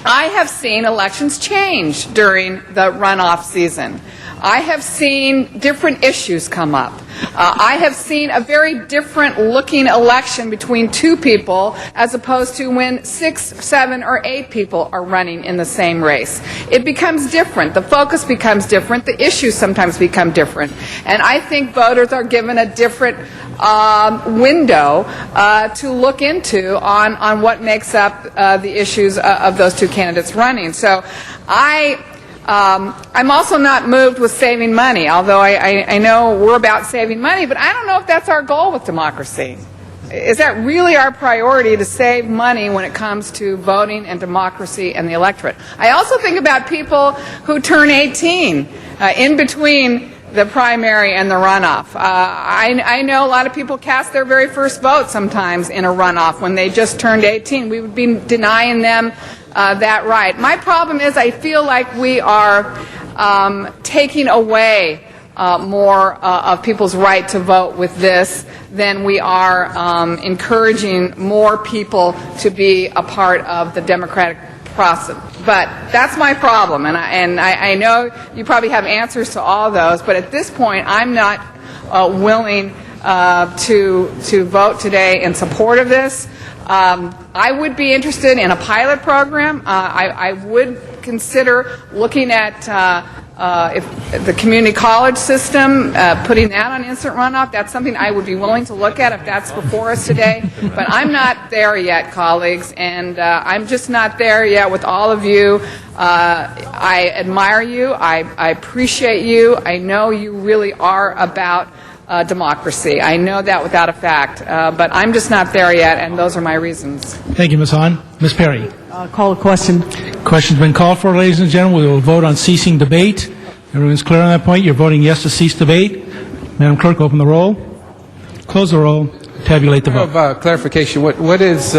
[SPEAKER 15] I have seen elections change during the runoff season. I have seen different issues come up. I have seen a very different looking election between two people as opposed to when 6, 7, or 8 people are running in the same race. It becomes different. The focus becomes different. The issues sometimes become different. And I think voters are given a different window to look into on what makes up the issues of those two candidates running. So I'm also not moved with saving money, although I know we're about saving money, but I don't know if that's our goal with democracy. Is that really our priority, to save money when it comes to voting and democracy and the electorate? I also think about people who turn 18 in between the primary and the runoff. I know a lot of people cast their very first vote sometimes in a runoff when they just turned 18. We would be denying them that right. My problem is I feel like we are taking away more of people's right to vote with this than we are encouraging more people to be a part of the democratic process. But that's my problem, and I know you probably have answers to all those, but at this point I'm not willing to vote today in support of this. I would be interested in a pilot program. I would consider looking at if the community college system, putting that on instant runoff. That's something I would be willing to look at if that's before us today. But I'm not there yet, colleagues, and I'm just not there yet with all of you. I admire you. I appreciate you. I know you really are about democracy. I know that without a fact, but I'm just not there yet, and those are my reasons.
[SPEAKER 21] Thank you, Ms. Hahn. Ms. Perry.
[SPEAKER 19] Call a question.
[SPEAKER 21] Question's been called for, ladies and gentlemen. We will vote on ceasing debate. Everyone's clear on that point. You're voting yes to cease debate. Madam Clerk, open the roll. Close the roll. Tabulate the vote.
[SPEAKER 1] Clarification. What is...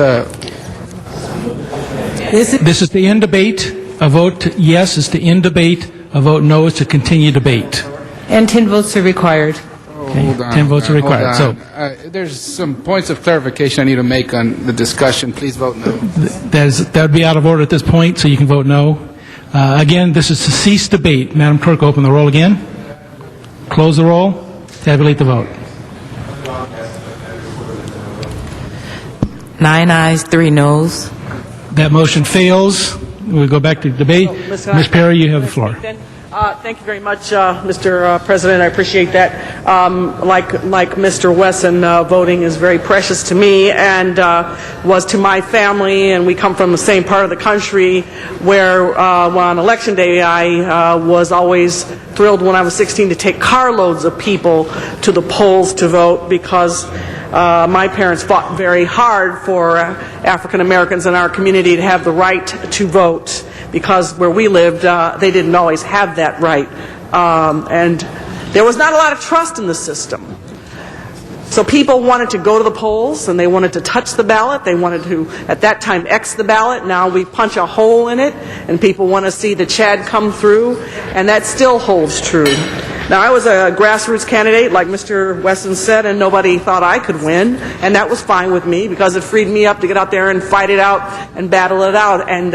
[SPEAKER 21] This is to end debate. A vote yes is to end debate. A vote no is to continue debate.
[SPEAKER 19] And 10 votes are required.
[SPEAKER 21] Okay.
[SPEAKER 1] Hold on,
[SPEAKER 21] 10 votes are required.
[SPEAKER 1] hold on. There's some points of clarification I need to make on the discussion. Please vote no.
[SPEAKER 21] That would be out of order at this point, so you can vote no. Again, this is to cease debate. Madam Clerk, open the roll again. Close the roll. Tabulate the vote.
[SPEAKER 19] 9 ayes, 3 noes.
[SPEAKER 21] That motion fails. We'll go back to debate. Ms. Perry, you have the floor.
[SPEAKER 20] Thank you very much, Mr. President. I appreciate that. Like Mr. Wesson, voting is very precious to me and was to my family, and we come from the same part of the country where on Election Day I was always thrilled when I was 16 to take carloads of people to the polls to vote because my parents fought very hard for African Americans in our community to have the right to vote, because where we lived, they didn't always have that right. And there was not a lot of trust in the system. So people wanted to go to the polls, and they wanted to touch the ballot. They wanted to, at that time, X the ballot. Now we punch a hole in it, and people want to see the Chad come through, and that still holds true. Now, I was a grassroots candidate, like Mr. Wesson said, and nobody thought I could win, and that was fine with me because it freed me up to get out there and fight it out and battle it out and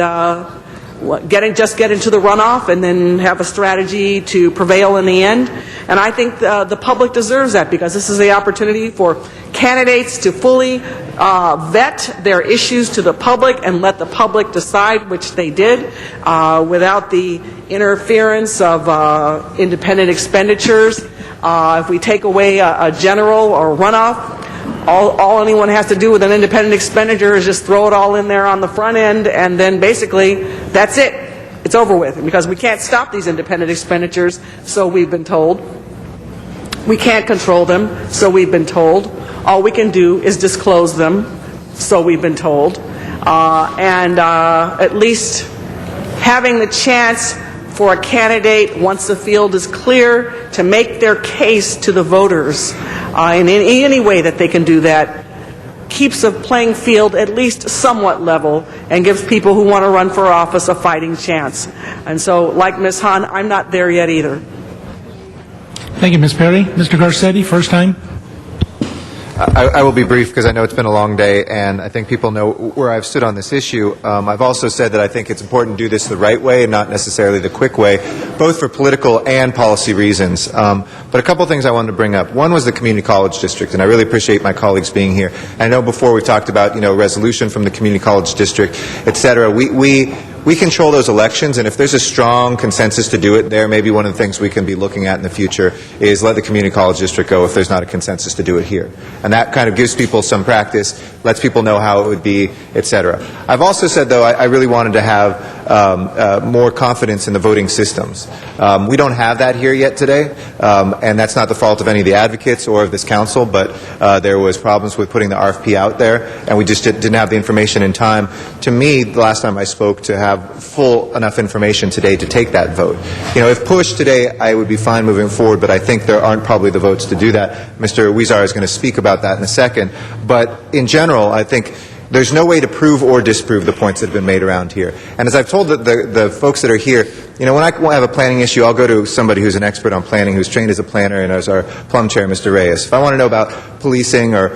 [SPEAKER 20] get into the runoff and then have a strategy to prevail in the end. And I think the public deserves that, because this is the opportunity for candidates to fully vet their issues to the public and let the public decide, which they did, without the interference of independent expenditures. If we take away a general or runoff, all anyone has to do with an independent expenditure is just throw it all in there on the front end, and then basically that's it. It's over with, because we can't stop these independent expenditures, so we've been told. We can't control them, so we've been told. All we can do is disclose them, so we've been told. At least having the chance for a candidate, once the field is clear, to make their case to the voters in any way that they can do that, keeps the playing field at least somewhat level and gives people who want to run for office a fighting chance. And so, like Ms. Hahn, I'm not there yet either.
[SPEAKER 21] Thank you, Ms. Perry. Mr. Garcetti, first time.
[SPEAKER 6] I will be brief because I know it's been a long day, and I think people know where I've stood on this issue. I've also said that I think it's important to do this the right way and not necessarily the quick way, both for political and policy reasons. But a couple things I wanted to bring up. One was the community college district, and I really appreciate my colleagues being here. I know before we talked about, resolution from the community college district, et cetera. We control those elections, and if there's a strong consensus to do it there, maybe one of the things we can be looking at in the future is let the community college district go if there's not a consensus to do it here. And that kind of gives people some practice, lets people know how it would be, et cetera. I've also said, though, I really wanted to have more confidence in the voting systems. We don't have that here yet today, and that's not the fault of any of the advocates or of this council, but there was problems with putting the RFP out there, and we just didn't have the information in time. To me, the last time I spoke, to have full enough information today to take that vote. If pushed today, I would be fine moving forward, but I think there aren't probably the votes to do that. Mr. Huizar is going to speak about that in a second. But in general, I think there's no way to prove or disprove the points that have been made around here. And as I've told the folks that are here, when I have a planning issue, I'll go to somebody who's an expert on planning, who's trained as a planner, and as our plum chair, Mr. Reyes. If I want to know about policing or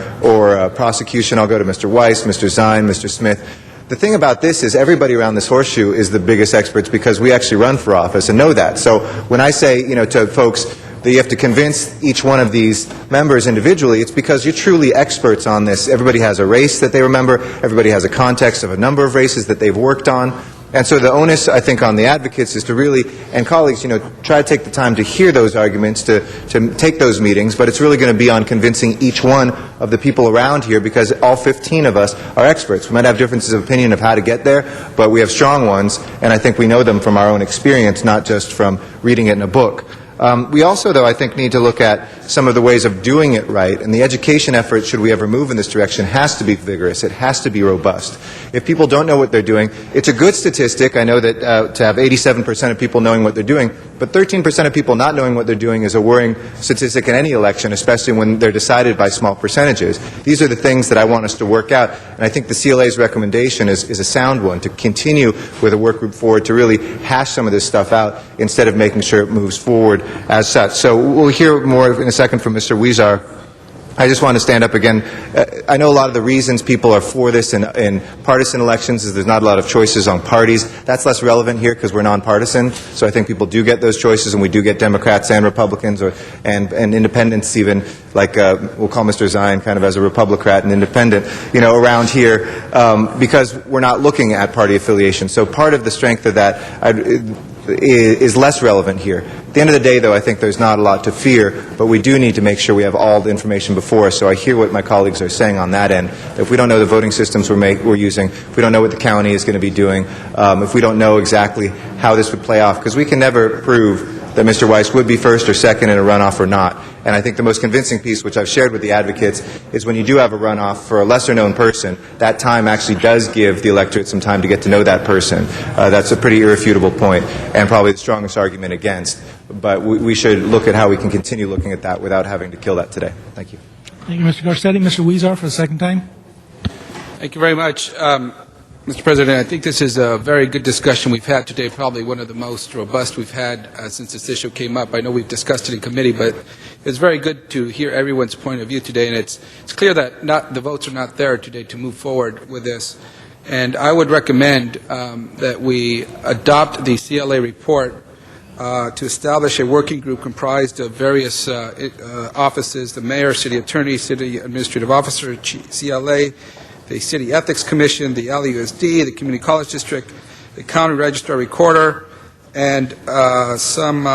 [SPEAKER 6] prosecution, I'll go to Mr. Weiss, Mr. Zine, Mr. Smith. The thing about this is everybody around this horseshoe is the biggest experts because we actually run for office and know that. So when I say, to folks that you have to convince each one of these members individually, it's because you're truly experts on this. Everybody has a race that they remember. Everybody has a context of a number of races that they've worked on. And so the onus, I think, on the advocates is to really, and colleagues, try to take the time to hear those arguments, to take those meetings, but it's really going to be on convincing each one of the people around here because all 15 of us are experts. We might have differences of opinion of how to get there, but we have strong ones, and I think we know them from our own experience, not just from reading it in a book. We also, though, I think need to look at some of the ways of doing it right, and the education effort, should we ever move in this direction, has to be vigorous. It has to be robust. If people don't know what they're doing, it's a good statistic. I know that to have 87% of people knowing what they're doing, but 13% of people not knowing what they're doing is a worrying statistic in any election, especially when they're decided by small percentages. These are the things that I want us to work out, and I think the CLA's recommendation is a sound one, to continue with a work group forward to really hash some of this stuff out instead of making sure it moves forward as such. So we'll hear more in a second from Mr. Huizar. I just want to stand up again. I know a lot of the reasons people are for this in partisan elections is there's not a lot of choices on parties. That's less relevant here because we're nonpartisan. So I think people do get those choices, and we do get Democrats and Republicans and independents even, like we'll call Mr. Zine kind of as a Republicrat and independent, around here because we're not looking at party affiliation. So part of the strength of that is less relevant here. At the end of the day, though, I think there's not a lot to fear, but we do need to make sure we have all the information before us. So I hear what my colleagues are saying on that end. If we don't know the voting systems we're using, if we don't know what the county is going to be doing, if we don't know exactly how this would play off, because we can never prove that Mr. Weiss would be first or second in a runoff or not. And I think the most convincing piece, which I've shared with the advocates, is when you do have a runoff for a lesser-known person, that time actually does give the electorate some time to get to know that person. That's a pretty irrefutable point, and probably the strongest argument against. But we should look at how we can continue looking at that without having to kill that today. Thank you.
[SPEAKER 21] Thank you, Mr. Garcetti. Mr. Huizar for the second time.
[SPEAKER 1] Thank you very much. Mr. President, I think this is a very good discussion we've had today, probably one of the most robust we've had since this issue came up. I know we've discussed it in committee, but it's very good to hear everyone's point of view today, and it's clear that the votes are not there today to move forward with this. And I would recommend that we adopt the CLA report to establish a working group comprised of various offices, the mayor, city attorney, city administrative officer, CLA, the City Ethics Commission, the LUSD, the Community College District, the County Registrar Recorder, and some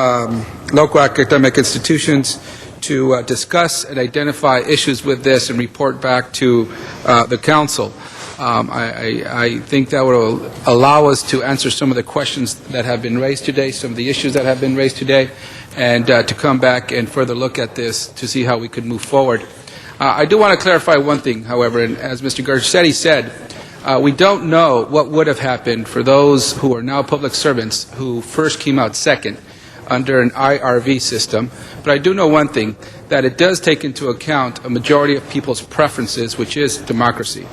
[SPEAKER 1] local academic institutions to discuss and identify issues with this and report back to the Council. I think that will allow us to answer some of the questions that have been raised today, some of the issues that have been raised today, and to come back and further look at this to see how we could move forward. I do want to clarify one thing, however, and as Mr. Garcetti said, we don't know what would have happened for those who are now public servants who first came out second under an IRV system. But I do know one thing, that it does take into account a majority of people's preferences, which is democracy.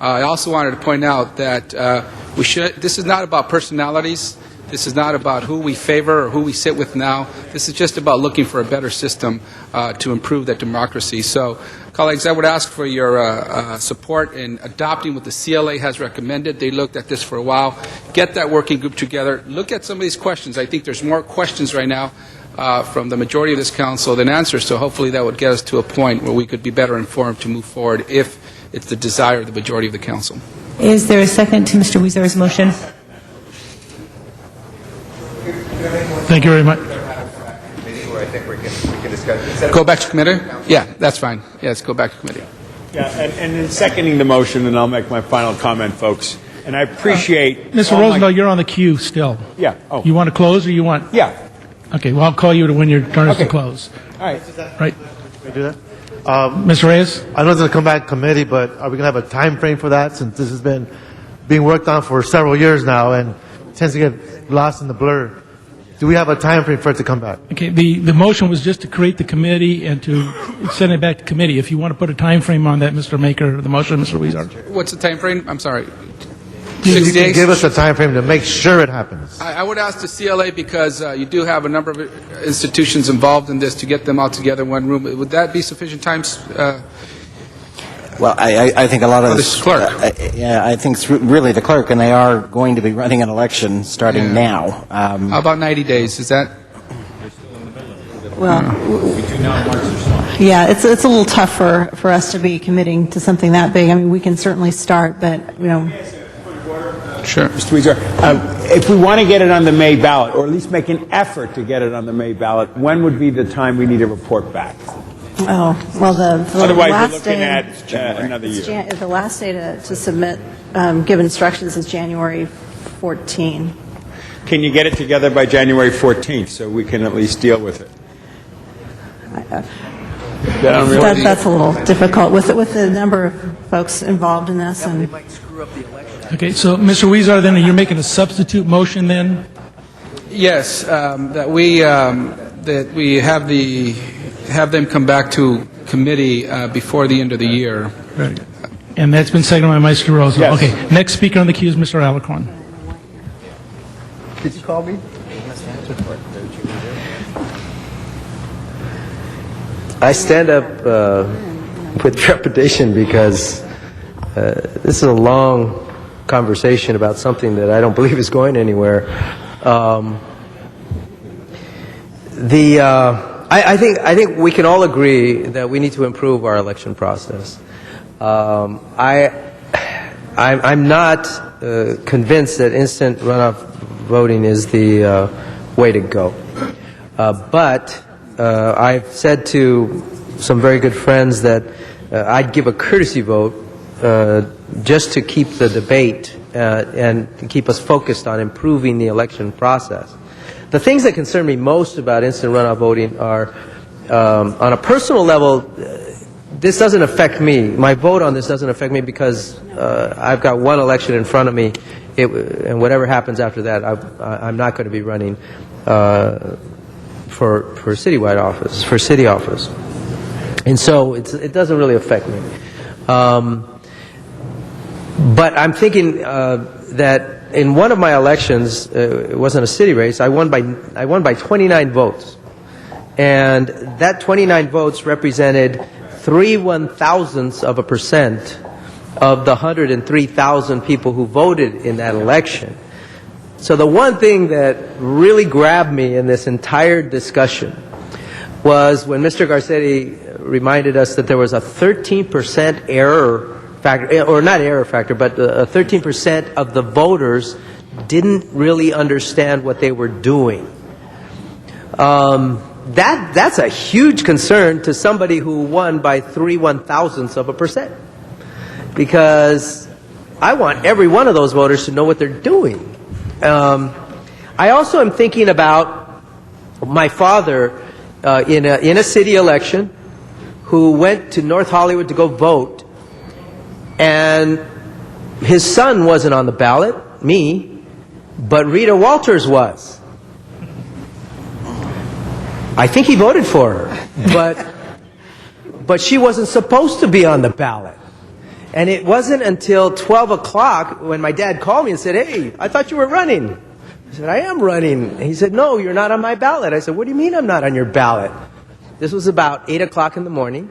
[SPEAKER 1] I also wanted to point out that this is not about personalities. This is not about who we favor or who we sit with now. This is just about looking for a better system to improve that democracy. So, colleagues, I would ask for your support in adopting what the CLA has recommended. They looked at this for a while. Get that working group together. Look at some of these questions. I think there's more questions right now from the majority of this council than answers, so hopefully that would get us to a point where we could be better informed to move forward if it's the desire of the majority of the council.
[SPEAKER 19] Is there a second to Mr. Weezer's motion?
[SPEAKER 21] Thank you very much.
[SPEAKER 1] Go back to committee? Yeah, that's fine. Yes, go back to committee.
[SPEAKER 5] Yeah, and in seconding the motion, and I'll make my final comment, folks, and I appreciate...
[SPEAKER 21] Mr. Rosendahl, you're on the queue still.
[SPEAKER 5] Yeah. Oh.
[SPEAKER 21] You want to close or you want...
[SPEAKER 5] Yeah.
[SPEAKER 21] Okay, well, I'll call you when your turn is to close.
[SPEAKER 5] All right.
[SPEAKER 21] Right.
[SPEAKER 13] Can we do that?
[SPEAKER 21] Mr. Reyes?
[SPEAKER 13] I know it's going to come back to committee, but are we going to have a time frame for that, since this has been being worked on for several years now and tends to get lost in the blur? Do we have a time frame for it to come back?
[SPEAKER 21] Okay, the motion was just to create the committee and to send it back to committee. If you want to put a time frame on that, Mr. Maker, the motion, Mr. Weezer.
[SPEAKER 1] What's the time frame? I'm sorry.
[SPEAKER 13] You
[SPEAKER 1] 6
[SPEAKER 13] can
[SPEAKER 1] days?
[SPEAKER 13] give us a time frame to make sure it happens.
[SPEAKER 1] I would ask the CLA, because you do have a number of institutions involved in this, to get them all together in one room. Would that be sufficient time?
[SPEAKER 2] Well, I think a lot of
[SPEAKER 1] this clerk.
[SPEAKER 2] Yeah, I think it's really the clerk, and they are going to be running an election starting now.
[SPEAKER 1] How about 90 days? Is that?
[SPEAKER 12] Well, yeah, it's a little tough for us to be committing to something that big. I mean, we can certainly start, but, you know.
[SPEAKER 1] Sure.
[SPEAKER 5] Mr. Weezer, if we want to get it on the May ballot, or at least make an effort to get it on the May ballot, when would be the time we need a report back?
[SPEAKER 12] Oh, well, the
[SPEAKER 5] Otherwise,
[SPEAKER 12] last
[SPEAKER 5] we're looking
[SPEAKER 12] day,
[SPEAKER 5] at another year.
[SPEAKER 12] the last day to submit, give instructions is January 14.
[SPEAKER 5] Can you get it together by January 14th so we can at least deal with it?
[SPEAKER 12] That's a little difficult with the number of folks involved in this. And
[SPEAKER 21] Okay, so Mr. Weezer, then you're making a substitute motion then?
[SPEAKER 1] Yes, that we have them come back to committee before the end of the year.
[SPEAKER 21] Right. And that's been seconded by Mr. Rosendahl.
[SPEAKER 5] Yes.
[SPEAKER 21] Okay, next speaker on the queue is Mr. Alicorn.
[SPEAKER 13] Did you call me?
[SPEAKER 4] I stand up with trepidation because this is a long conversation about something that I don't believe is going anywhere. I think we can all agree that we need to improve our election process. I'm not convinced that instant runoff voting is the way to go. But I've said to some very good friends that I'd give a courtesy vote just to keep the debate and keep us focused on improving the election process. The things that concern me most about instant runoff voting are, on a personal level, this doesn't affect me. My vote on this doesn't affect me because I've got one election in front of me, and whatever happens after that, I'm not going to be running for citywide office, for city office. And so it doesn't really affect me. But I'm thinking that in one of my elections, it wasn't a city race, I won by 29 votes. And that 29 votes represented 0.03% of the 103,000 people who voted in that election. So the one thing that really grabbed me in this entire discussion was when Mr. Garcetti reminded us that there was a 13% error factor, or not error factor, but 13% of the voters didn't really understand what they were doing. That's a huge concern to somebody who won by 0.03%, because I want every one of those voters to know what they're doing. I also am thinking about my father in a city election who went to North Hollywood to go vote, and his son wasn't on the ballot, me, but Rita Walters was. I think he voted for her, but she wasn't supposed to be on the ballot. And it wasn't until 12 o'clock when my dad called me and said, "Hey, I thought you were running." I said, "I am running." And he said, "No, you're not on my ballot." I said, "What do you mean I'm not on your ballot?" This was about 8 o'clock in the morning.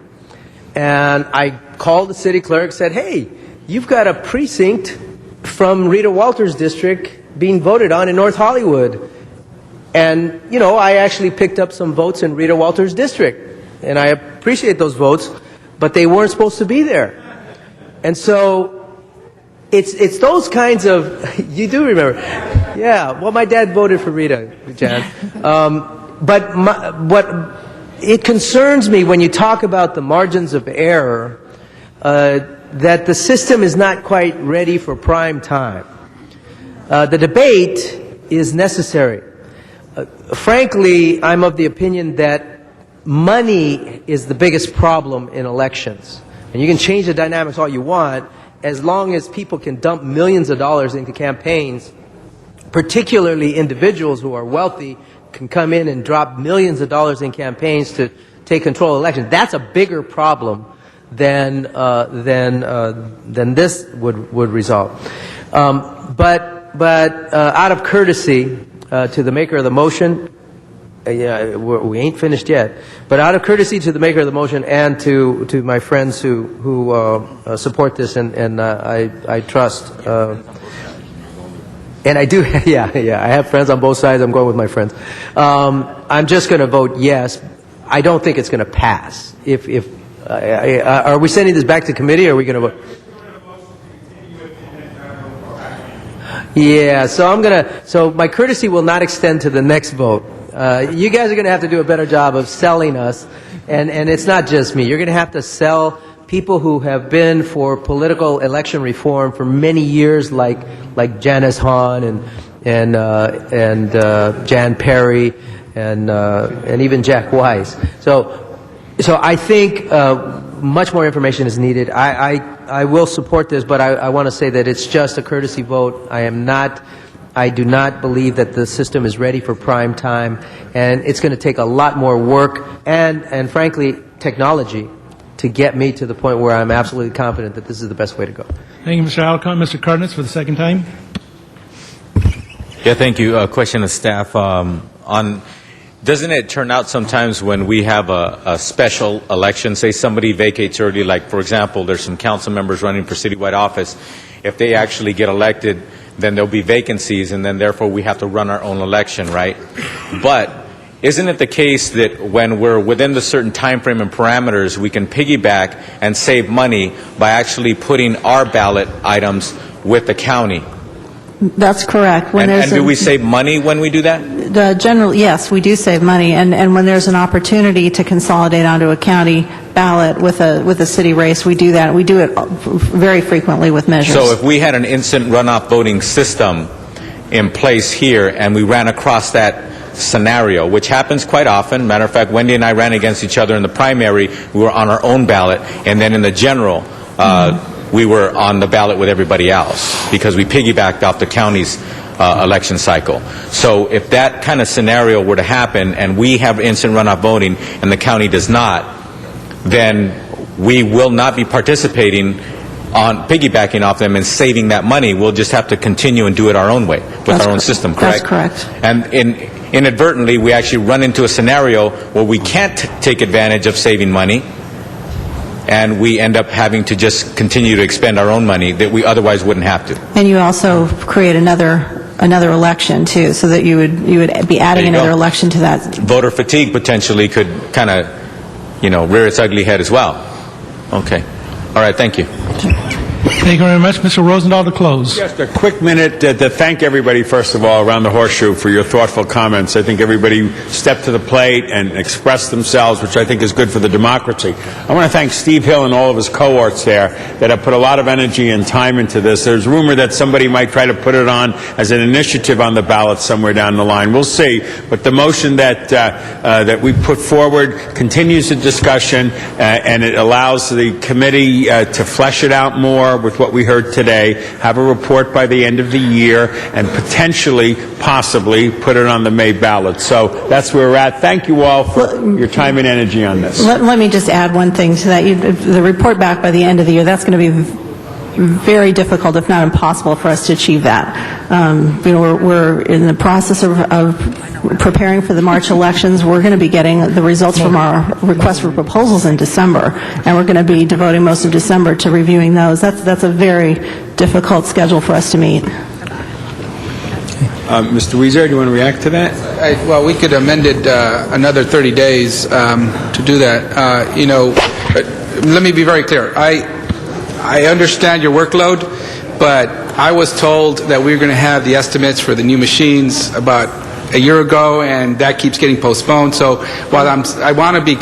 [SPEAKER 4] And I called the city clerk, said, "Hey, you've got a precinct from Rita Walters' district being voted on in North Hollywood." And, you know, I actually picked up some votes in Rita Walters' district. And I appreciate those votes, but they weren't supposed to be there. And so it's those kinds of, you do remember. Yeah, well, my dad voted for Rita, Jan. But what it concerns me when you talk about the margins of error, that the system is not quite ready for prime time. The debate is necessary. Frankly, I'm of the opinion that money is the biggest problem in elections. And you can change the dynamics all you want, as long as people can dump millions of dollars into campaigns, particularly individuals who are wealthy can come in and drop millions of dollars in campaigns to take control of elections. That's a bigger problem than this would resolve. But out of courtesy to the maker of the motion, we ain't finished yet, but out of courtesy to the maker of the motion and to my friends who support this, and I trust, and I do, yeah, I have friends on both sides. I'm going with my friends. I'm just going to vote yes. I don't think it's going to pass. Are we sending this back to committee, or are we going to vote? Yeah, so my courtesy will not extend to the next vote. You guys are going to have to do a better job of selling us, and it's not just me. You're going to have to sell people who have been for political election reform for many years, like Janice Hahn and Jan Perry and even Jack Weiss. So I think much more information is needed. I will support this, but I want to say that it's just a courtesy vote. I do not believe that the system is ready for prime time, and it's going to take a lot more work and frankly, technology to get me to the point where I'm absolutely confident that this is the best way to go.
[SPEAKER 21] Thank you, Mr. Alcott. Mr. Cardenas, for the second time.
[SPEAKER 8] Yeah, thank you. Question of staff doesn't it turn out sometimes when we have a special election, say somebody vacates early, like, for example, there's some council members running for citywide office, if they actually get elected, then there'll be vacancies, and then therefore we have to run our own election, right? But isn't it the case that when we're within the certain time frame and parameters, we can piggyback and save money by actually putting our ballot items with the county?
[SPEAKER 12] That's correct.
[SPEAKER 8] And do we save money when we do that?
[SPEAKER 12] Yes, we do save money, and when there's an opportunity to consolidate onto a county ballot with a city race, we do that. We do it very frequently with measures.
[SPEAKER 8] So if we had an instant runoff voting system in place here, and we ran across that scenario, which happens quite often. Matter of fact, Wendy and I ran against each other in the primary. We were on our own ballot, and then in the general, we were on the ballot with everybody else because we piggybacked off the county's election cycle. So if that kind of scenario were to happen and we have instant runoff voting and the county does not, then we will not be participating on piggybacking off them and saving that money. We'll just have to continue and do it our own way with our own system, correct?
[SPEAKER 12] That's correct.
[SPEAKER 8] And inadvertently, we actually run into a scenario where we can't take advantage of saving money, and we end up having to just continue to expend our own money that we otherwise wouldn't have to.
[SPEAKER 12] And you also create another election too, so that you would be adding another election to that.
[SPEAKER 8] Voter fatigue potentially could kind of, rear its ugly head as well. Okay. All right. Thank you.
[SPEAKER 21] Thank you very much. Mr. Rosendahl to close.
[SPEAKER 5] Just a quick minute to thank everybody, first of all, around the horseshoe for your thoughtful comments. I think everybody stepped to the plate and expressed themselves, which I think is good for the democracy. I want to thank Steve Hill and all of his cohorts there that have put a lot of energy and time into this. There's rumor that somebody might try to put it on as an initiative on the ballot somewhere down the line. We'll see. But the motion that we put forward continues the discussion, and it allows the committee to flesh it out more with what we heard today, have a report by the end of the year, and potentially, possibly, put it on the May ballot. So that's where we're at. Thank you all for your time and energy on this.
[SPEAKER 12] Let me just add one thing to that. The report back by the end of the year, that's going to be very difficult, if not impossible, for us to achieve that. We're in the process of preparing for the March elections. We're going to be getting the results from our request for proposals in December, and we're going to be devoting most of December to reviewing those. That's a very difficult schedule for us to meet.
[SPEAKER 5] Mr. Weezer, do you want to react to that?
[SPEAKER 1] Well, we could amend it another 30 days to do that. But let me be very clear. I understand your workload, but I was told that we were going to have the estimates for the new machines about a year ago, and that keeps getting postponed. So while I want to be,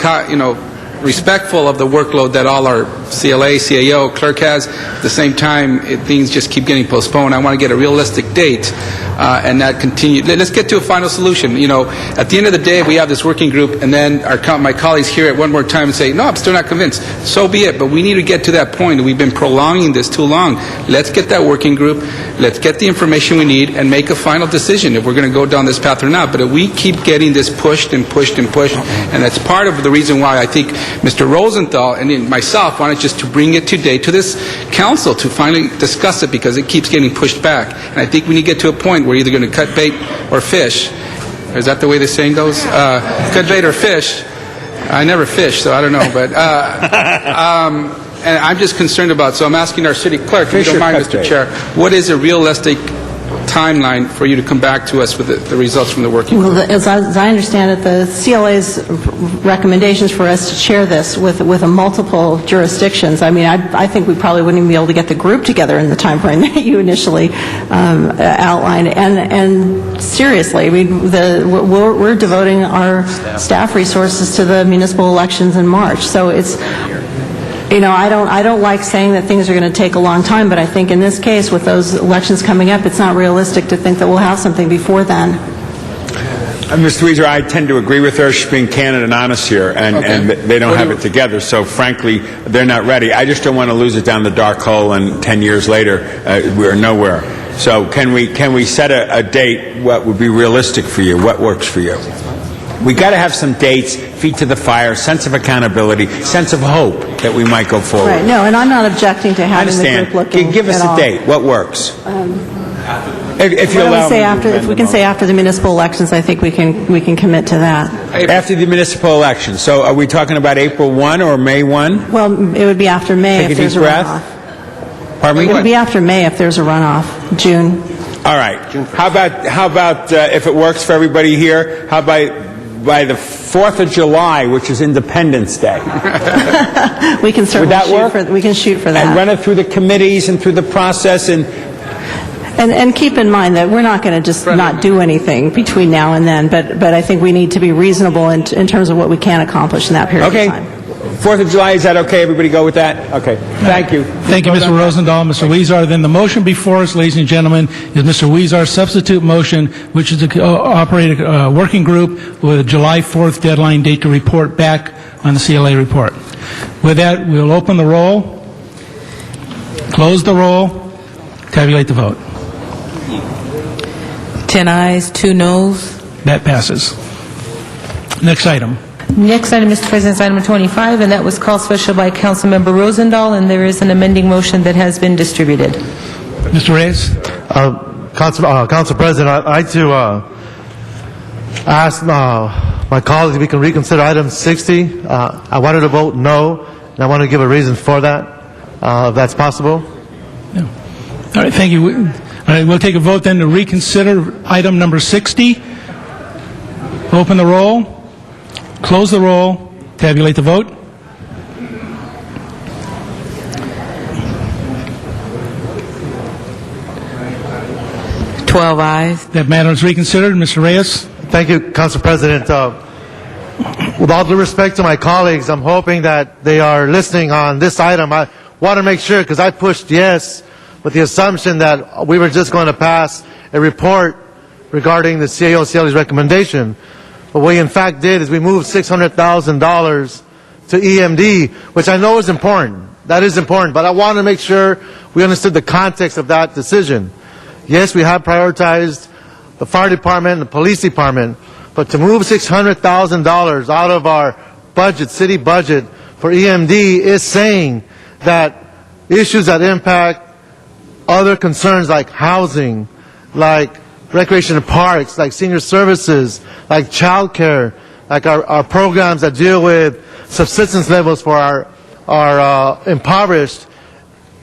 [SPEAKER 1] respectful of the workload that all our CLA, CAO, clerk has, at the same time, things just keep getting postponed. I want to get a realistic date, and that continue. Let's get to a final solution. At the end of the day, we have this working group, and then my colleagues hear it one more time and say, no, I'm still not convinced. So be it, but we need to get to that point. We've been prolonging this too long. Let's get that working group, let's get the information we need, and make a final decision if we're going to go down this path or not. But if we keep getting this pushed and pushed and pushed, and that's part of the reason why I think Mr. Rosenthal and myself wanted just to bring it today to this council to finally discuss it, because it keeps getting pushed back. And I think we need to get to a point where we're either going to cut bait or fish. Is that the way the saying goes? Cut bait or fish. I never fish, so I don't know. But and I'm just concerned about, so I'm asking our city clerk, if you don't mind, Mr. Chair, what is a realistic timeline for you to come back to us with the results from the working group?
[SPEAKER 12] Well, as I understand it, the CLA's recommendations for us to share this with a multiple jurisdictions. I mean, I think we probably wouldn't even be able to get the group together in the time frame that you initially outlined. And seriously, I mean, we're devoting our staff resources to the municipal elections in March. So it's, I don't like saying that things are going to take a long time, but I think in this case, with those elections coming up, it's not realistic to think that we'll have something before then.
[SPEAKER 5] Mr. Weezer, I tend to agree with her. She's being candid and honest here, and they don't have it together. So, frankly, they're not ready. I just don't want to lose it down the dark hole, and 10 years later, we're nowhere. So, can we set a date? What would be realistic for you? What works for you? We got to have some dates, feet to the fire, sense of accountability, sense of hope that we might go forward.
[SPEAKER 12] Right. No, and I'm not objecting to having the group looking.
[SPEAKER 5] Give us a date. What works? If you allow me,
[SPEAKER 12] if we can say after the municipal elections, I think we can commit to that.
[SPEAKER 5] After the municipal elections. So, are we talking about April 1 or May 1?
[SPEAKER 12] Well, it would be after May if there's a runoff.
[SPEAKER 5] Pardon me?
[SPEAKER 12] It would be after May if there's a runoff. June.
[SPEAKER 5] All right. How about if it works for everybody here? How about by the 4th of July, which is Independence Day?
[SPEAKER 12] We can certainly we can shoot for that.
[SPEAKER 5] And run it through the committees and through the process
[SPEAKER 12] and keep in mind that we're not going to just not do anything between now and then, but I think we need to be reasonable in terms of what we can accomplish in that period of time.
[SPEAKER 5] 4th of July, is that okay? Everybody go with that? Okay. Thank you.
[SPEAKER 21] Thank you, Mr. Rosendahl. Mr. Weezer. Then the motion before us, ladies and gentlemen, is Mr. Weezer's substitute motion, which is to operate a working group with a July 4th deadline date to report back on the CLA report. With that, we'll open the roll, close the roll, tabulate the vote.
[SPEAKER 19] 10 ayes, 2 noes.
[SPEAKER 21] That passes. Next item.
[SPEAKER 19] Next item, Mr. President, is item 25, and that was called special by Councilmember Rosendahl, and there is an amending motion that has been distributed.
[SPEAKER 21] Mr. Reyes?
[SPEAKER 13] Council President, I'd like to ask my colleagues if we can reconsider item 60. I wanted to vote no, and I want to give a reason for that, if that's possible.
[SPEAKER 21] Yeah. All right, thank you. All right, we'll take a vote then to reconsider item number 60. Open the roll. Close the roll. Tabulate the vote.
[SPEAKER 19] 12 ayes.
[SPEAKER 21] That matter is reconsidered. Mr. Reyes?
[SPEAKER 13] Thank you, Council President. With all due respect to my colleagues, I'm hoping that they are listening on this item. I want to make sure, because I pushed yes with the assumption that we were just going to pass a report regarding the CAO and CLE's recommendation. But what we in fact did is we moved $600,000 to EMD, which I know is important. That is important, but I want to make sure we understood the context of that decision. Yes, we have prioritized the fire department and the police department, but to move $600,000 out of our budget, city budget, for EMD is saying that issues that impact other concerns like housing, like recreation and parks, like senior services, like child care, like our programs that deal with subsistence levels for our impoverished,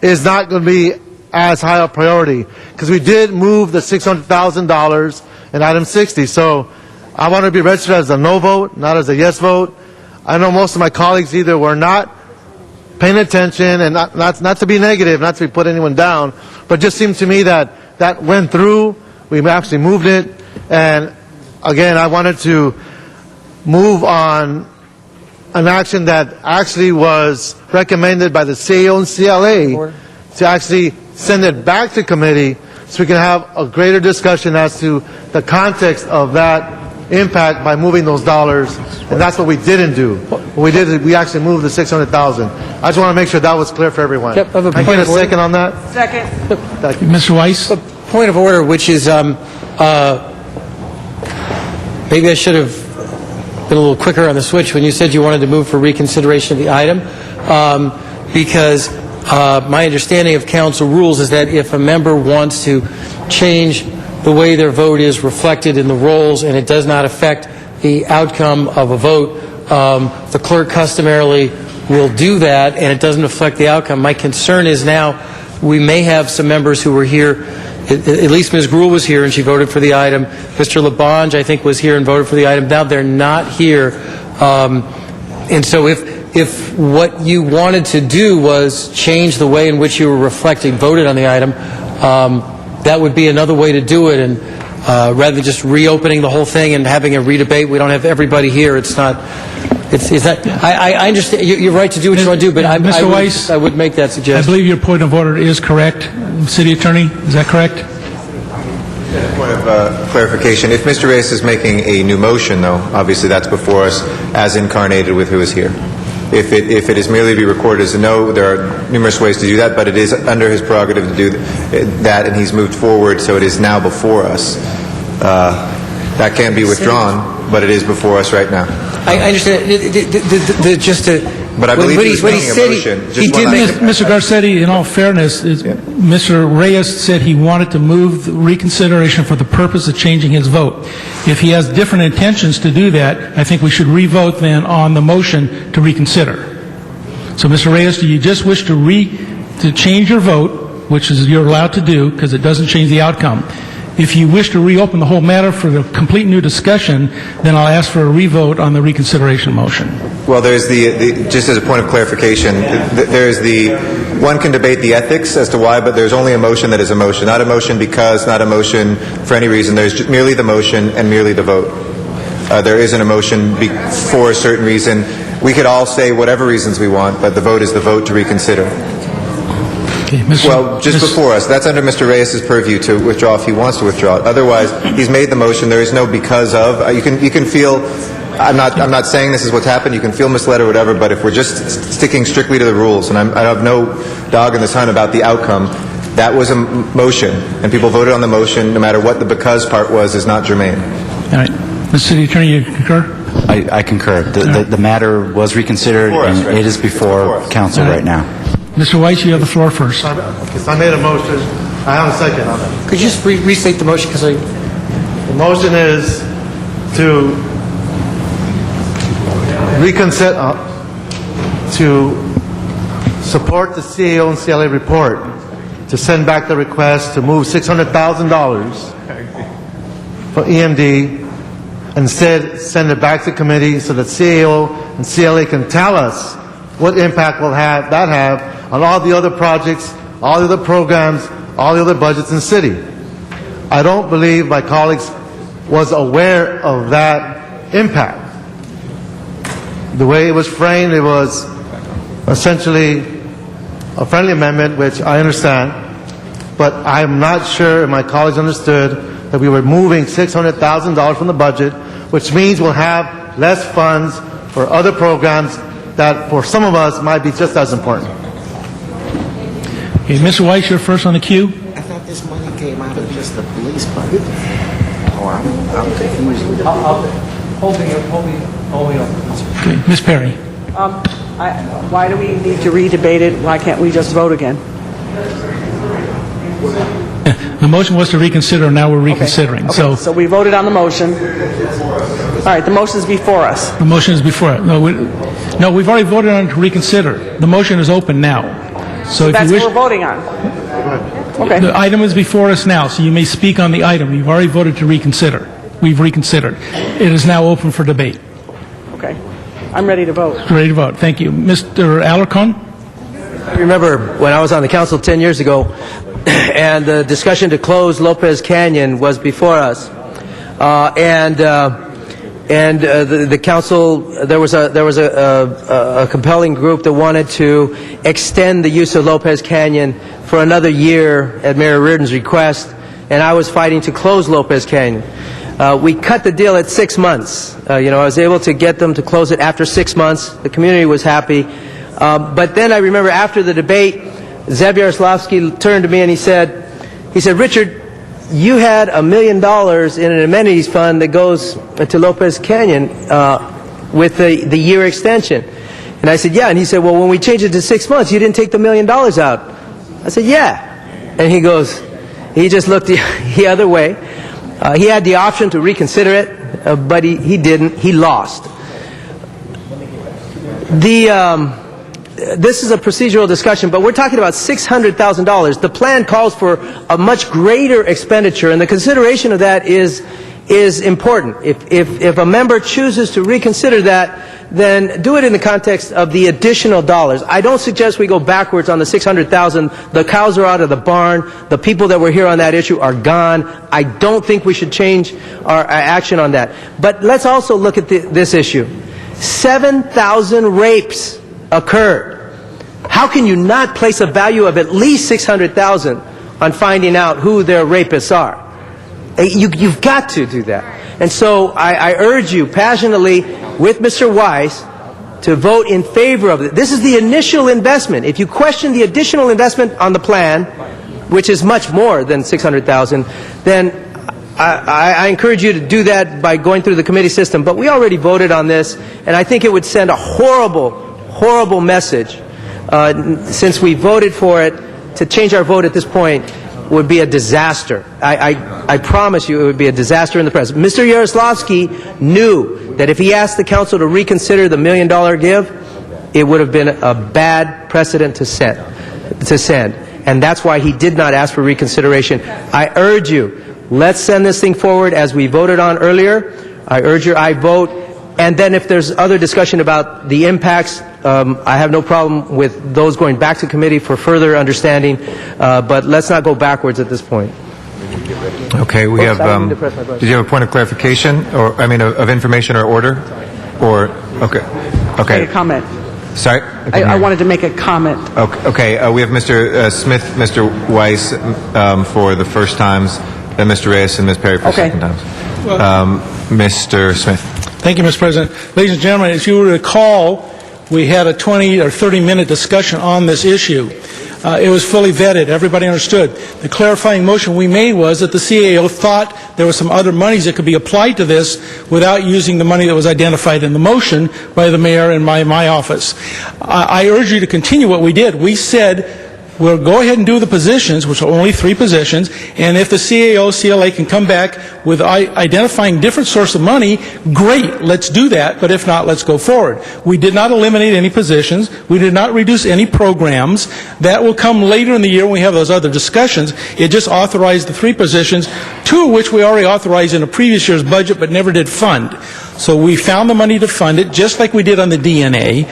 [SPEAKER 13] is not going to be as high a priority, because we did move the $600,000 in item 60. So I want to be registered as a no vote, not as a yes vote. I know most of my colleagues either were not paying attention, and not to be negative, not to put anyone down, but just seemed to me that that went through. We actually moved it, and again, I wanted to move on an action that actually was recommended by the CAO and CLA to actually send it back to committee so we can have a greater discussion as to the context of that impact by moving those dollars, and that's what we didn't do. What we did is we actually moved the $600,000. I just want to make sure that was clear for everyone.
[SPEAKER 4] Yep, I have a
[SPEAKER 13] Can I
[SPEAKER 4] point
[SPEAKER 13] get a
[SPEAKER 4] of order.
[SPEAKER 13] second on that?
[SPEAKER 7] Second.
[SPEAKER 13] Thank you.
[SPEAKER 21] Mr. Weiss?
[SPEAKER 4] Point of order, which is, maybe I should have been a little quicker on the switch when you said you wanted to move for reconsideration of the item, because my understanding of council rules is that if a member wants to change the way their vote is reflected in the rolls and it does not affect the outcome of a vote, the clerk customarily will do that, and it doesn't affect the outcome. My concern is now we may have some members who were here, at least Ms. Gruhl was here and she voted for the item. Mr. Labange, I think, was here and voted for the item. Now they're not here. And so if what you wanted to do was change the way in which you were reflecting, voted on the item, that would be another way to do it. And rather than just reopening the whole thing and having a redebate, we don't have everybody here. It's not. It's not. I understand. You're right to do what you want to do, but
[SPEAKER 21] Mr. Weiss,
[SPEAKER 4] I would make that
[SPEAKER 21] I
[SPEAKER 4] suggestion.
[SPEAKER 21] believe your point of order is correct. City Attorney, is that correct?
[SPEAKER 6] Point of clarification. If Mr. Reyes is making a new motion, though, obviously that's before us as incarnated with who is here. If it is merely to be recorded as a no, there are numerous ways to do that, but it is under his prerogative to do that, and he's moved forward, so it is now before us. That can be withdrawn, but it is before us right now.
[SPEAKER 4] I understand. Just to.
[SPEAKER 6] But I believe he was making a motion.
[SPEAKER 21] Mr. Garcetti, in all fairness, Mr. Reyes said he wanted to move the reconsideration for the purpose of changing his vote. If he has different intentions to do that, I think we should re-vote then on the motion to reconsider. So, Mr. Reyes, do you just wish to change your vote, which is you're allowed to do because it doesn't change the outcome? If you wish to reopen the whole matter for the complete new discussion, then I'll ask for a re-vote on the reconsideration motion.
[SPEAKER 6] Well, there's just as a point of clarification, there's one can debate the ethics as to why, but there's only a motion that is a motion. Not a motion because, not a motion for any reason. There's just merely the motion and merely the vote. There isn't a motion for a certain reason. We could all say whatever reasons we want, but the vote is the vote to reconsider.
[SPEAKER 21] Okay,
[SPEAKER 6] well, just before us. That's under Mr. Reyes' purview to withdraw if he wants to withdraw it. Otherwise, he's made the motion. There is no because of. You can feel. I'm not saying this is what's happened. You can feel misled or whatever. But if we're just sticking strictly to the rules, and I have no dog in this hunt about the outcome, that was a motion, and people voted on the motion. No matter what the because part was, is not germane.
[SPEAKER 21] All right, Mr. City Attorney, you concur?
[SPEAKER 10] I concur. The matter was reconsidered, and it is before council right now.
[SPEAKER 21] Mr. Weiss, you have the floor first.
[SPEAKER 13] Okay, so I made a motion. I have a second on that.
[SPEAKER 4] Could you just restate the motion? Because
[SPEAKER 13] The motion is to reconsider, to support the CAO and CLA report, to send back the request to move $600,000 for EMD, instead send it back to committee so that CAO and CLA can tell us what impact will that have on all the other projects, all the other programs, all the other budgets in the city. I don't believe my colleagues was aware of that impact. The way it was framed, it was essentially a friendly amendment, which I understand, but I'm not sure if my colleagues understood that we were moving $600,000 from the budget, which means we'll have less funds for other programs that for some of us might be just as important.
[SPEAKER 21] Okay, Mr. Weiss, you're first on the queue.
[SPEAKER 2] I thought this money came out of just the police budget. Oh, I'm confused.
[SPEAKER 21] Okay, Ms. Perry.
[SPEAKER 20] Why do we need to re-debate it? Why can't we just vote again?
[SPEAKER 21] The motion was to reconsider, now we're reconsidering.
[SPEAKER 20] Okay, so we voted on the motion. All right, the motion is before us.
[SPEAKER 21] The motion is before it. No, we've already voted on it to reconsider. The motion is open now. So if
[SPEAKER 20] That's
[SPEAKER 21] you wish,
[SPEAKER 20] what we're voting on. Okay.
[SPEAKER 21] the item is before us now, so you may speak on the item. You've already voted to reconsider. We've reconsidered. It is now open for debate.
[SPEAKER 20] Okay. I'm ready to vote.
[SPEAKER 21] Ready to vote. Thank you. Mr. Alarcon?
[SPEAKER 4] I remember when I was on the council 10 years ago, and the discussion to close Lopez Canyon was before us, the council, there was a compelling group that wanted to extend the use of Lopez Canyon for another year at Mayor Reardon's request, and I was fighting to close Lopez Canyon. We cut the deal at 6 months. I was able to get them to close it after 6 months. The community was happy. But then I remember after the debate, Zev Yaroslavsky turned to me and he said, Richard, you had $1 million in an amenities fund that goes to Lopez Canyon with the year extension. And I said, yeah. And he said, well, when we changed it to 6 months, you didn't take the $1 million out. I said, yeah. And he just looked the other way. He had the option to reconsider it, but he didn't. He lost. This is a procedural discussion, but we're talking about $600,000. The plan calls for a much greater expenditure, and the consideration of that is important. If a member chooses to reconsider that, then do it in the context of the additional dollars. I don't suggest we go backwards on the $600,000. The cows are out of the barn. The people that were here on that issue are gone. I don't think we should change our action on that. But let's also look at this issue. 7,000 rapes occurred. How can you not place a value of at least $600,000 on finding out who their rapists are? You've got to do that. And so I urge you passionately with Mr. Weiss to vote in favor of it. This is the initial investment. If you question the additional investment on the plan, which is much more than $600,000, then I encourage you to do that by going through the committee system. But we already voted on this, and I think it would send a horrible message. Since we voted for it, to change our vote at this point would be a disaster. I promise you it would be a disaster in the press. Mr. Yaroslavsky knew that if he asked the council to reconsider the $1 million give, it would have been a bad precedent to send. And that's why he did not ask for reconsideration. I urge you, let's send this thing forward as we voted on earlier. I urge your aye vote. And then if there's other discussion about the impacts, I have no problem with those going back to committee for further understanding, but let's not go backwards at this point.
[SPEAKER 6] Okay, we have, did you have a point of clarification, of information or order? Okay.
[SPEAKER 20] Make a comment.
[SPEAKER 6] Sorry?
[SPEAKER 20] I wanted to make a comment.
[SPEAKER 6] Okay, we have Mr. Smith, Mr. Weiss for the first times, then Mr. Reyes and Ms. Perry for the second times. Mr. Smith.
[SPEAKER 21] Thank you, Mr. President. Ladies and gentlemen, as you will recall, we had a 20 or 30-minute discussion on this issue. It was fully vetted. Everybody understood. The clarifying motion we made was that the CAO thought there were some other monies that could be applied to this without using the money that was identified in the motion by the mayor and my office. I urge you to continue what we did. We said, we'll go ahead and do the positions, which are only 3 positions, and if the CAO, CLA can come back with identifying different source of money, great, let's do that, but if not, let's go forward. We did not eliminate any positions. We did not reduce any programs. That will come later in the year when we have those other discussions. It just authorized the 3 positions, 2 of which we already authorized in a previous year's budget but never did fund. So we found the money to fund it, just like we did on the DNA.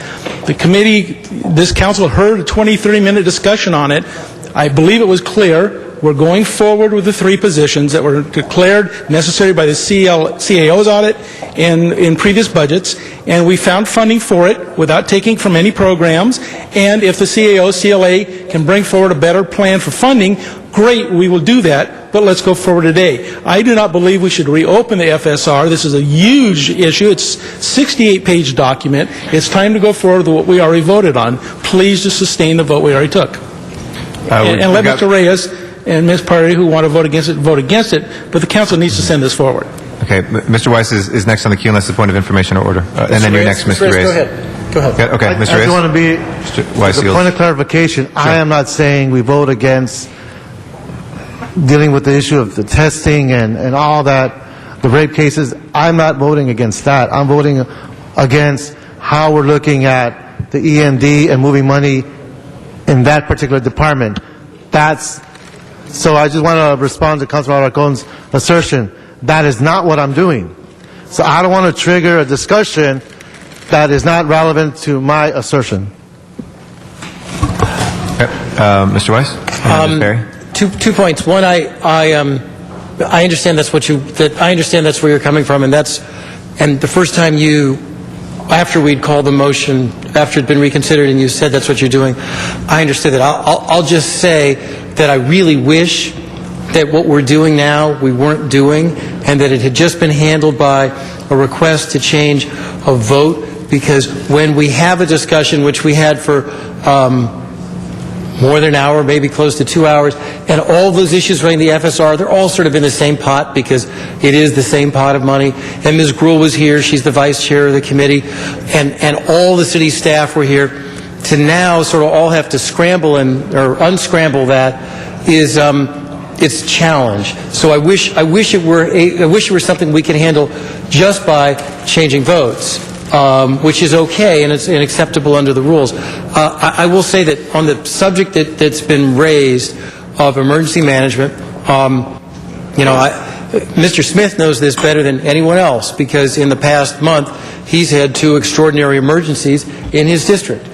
[SPEAKER 21] The committee, this council heard a 20, 30-minute discussion on it. I believe it was clear. we're going forward with the 3 positions that were declared necessary by the CAO's audit in previous budgets, and we found funding for it without taking from any programs. And if the CAO, CLA can bring forward a better plan for funding, great, we will do that, but let's go forward today. I do not believe we should reopen the FSR. This is a huge issue. It's a 68-page document. It's time to go forward with what we already voted on. Please just sustain the vote we already took. And let Mr. Reyes and Ms. Party, who want to vote against it, but the council needs to send this forward.
[SPEAKER 6] Okay, Mr. Weiss is next on the queue unless the point of information or order. And then you're next, Mr. Reyes.
[SPEAKER 7] Go ahead. Go ahead.
[SPEAKER 6] Okay, Mr.
[SPEAKER 13] I
[SPEAKER 6] Reyes.
[SPEAKER 13] just want to be,
[SPEAKER 6] Mr. Weiss,
[SPEAKER 13] the point of clarification, I am not saying we vote against dealing with the issue of the testing and all that, the rape cases. I'm not voting against that. I'm voting against how we're looking at the EMD and moving money in that particular department. So I just want to respond to Councilman Alarcon's assertion. That is not what I'm doing. So I don't want to trigger a discussion that is not relevant to my assertion.
[SPEAKER 6] Mr. Weiss? Ms. Perry?
[SPEAKER 11] Two points. One, I understand that's I understand that's where you're coming from, and the first time after we'd called the motion, after it'd been reconsidered, and you said that's what you're doing, I understood that. I'll just say that I really wish that what we're doing now we weren't doing, and that it had just been handled by a request to change a vote, because when we have a discussion, which we had for more than an hour, maybe close to 2 hours, and all those issues running the FSR, they're all sort of in the same pot because it is the same pot of money. And Ms. Gruhl was here, she's the vice chair of the committee, and all the city staff were here. To now sort of all have to scramble or unscramble that is it's a challenge. So I wish it were something we could handle just by changing votes. Which is okay and it's acceptable under the rules. I will say that on the subject that's been raised of emergency management, Mr. Smith knows this better than anyone else because in the past month he's had 2 extraordinary emergencies in his district.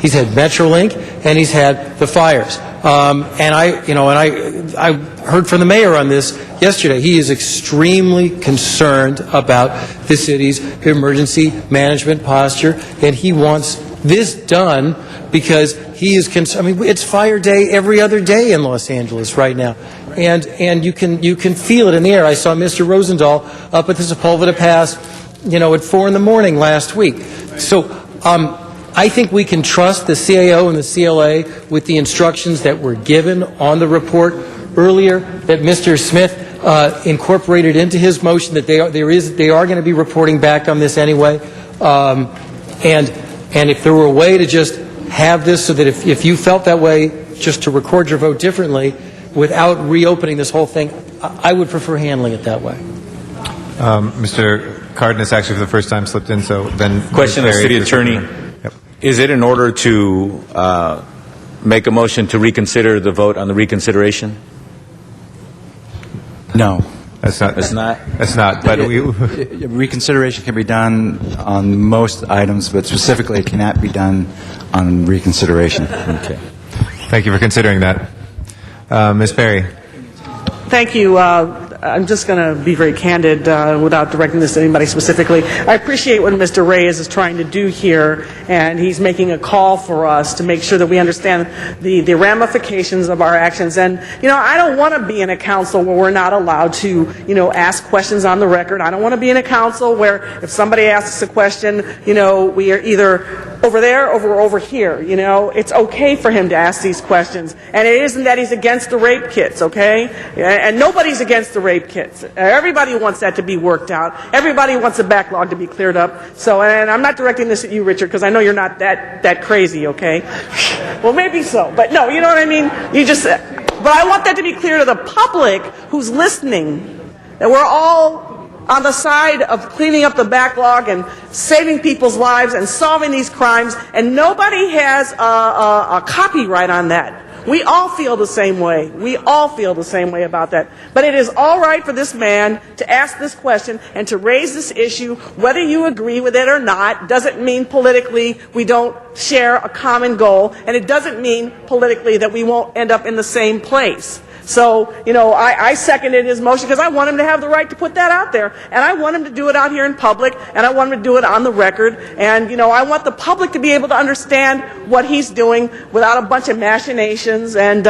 [SPEAKER 11] He's had Metrolink and he's had the fires. And I heard from the mayor on this yesterday. He is extremely concerned about the city's emergency management posture, and he wants this done because he is concerned. I mean, it's fire day every other day in Los Angeles right now, and you can feel it in the air. I saw Mr. Rosendahl up at the Sepulveda Pass, at 4 a.m. last week. So. I think we can trust the CAO and the CLA with the instructions that were given on the report earlier that Mr. Smith incorporated into his motion that they are going to be reporting back on this anyway. And if there were a way to just have this so that if you felt that way, just to record your vote differently without reopening this whole thing, I would prefer handling it that way.
[SPEAKER 6] Mr. Cardenas actually for the first time slipped in, so then...
[SPEAKER 8] Question to the city attorney. Is it in order to make a motion to reconsider the vote on the reconsideration?
[SPEAKER 10] No.
[SPEAKER 6] That's not.
[SPEAKER 10] It's not.
[SPEAKER 6] That's not. But
[SPEAKER 10] reconsideration can be done on most items, but specifically it cannot be done on reconsideration.
[SPEAKER 8] Okay.
[SPEAKER 6] Thank you for considering that. Ms. Perry.
[SPEAKER 20] Thank you. I'm just going to be very candid without directing this to anybody specifically. I appreciate what Mr. Reyes is trying to do here, and he's making a call for us to make sure that we understand the ramifications of our actions. And, I don't want to be in a council where we're not allowed to, ask questions on the record. I don't want to be in a council where if somebody asks a question, we are either over there or over here. It's okay for him to ask these questions. And it isn't that he's against the rape kits, okay? And nobody's against the rape kits. Everybody wants that to be worked out. Everybody wants the backlog to be cleared up. So, and I'm not directing this at you, Richard, because I know you're not that crazy, okay? Well, maybe so, but no, you know what I mean? But I want that to be clear to the public who's listening, that we're all on the side of cleaning up the backlog and saving people's lives and solving these crimes, and nobody has a copyright on that. We all feel the same way. We all feel the same way about that. But it is all right for this man to ask this question and to raise this issue, whether you agree with it or not. Doesn't mean politically we don't share a common goal, and it doesn't mean politically that we won't end up in the same place. So, I seconded his motion because I want him to have the right to put that out there. And I want him to do it out here in public, and I want him to do it on the record. And, I want the public to be able to understand what he's doing without a bunch of machinations. And,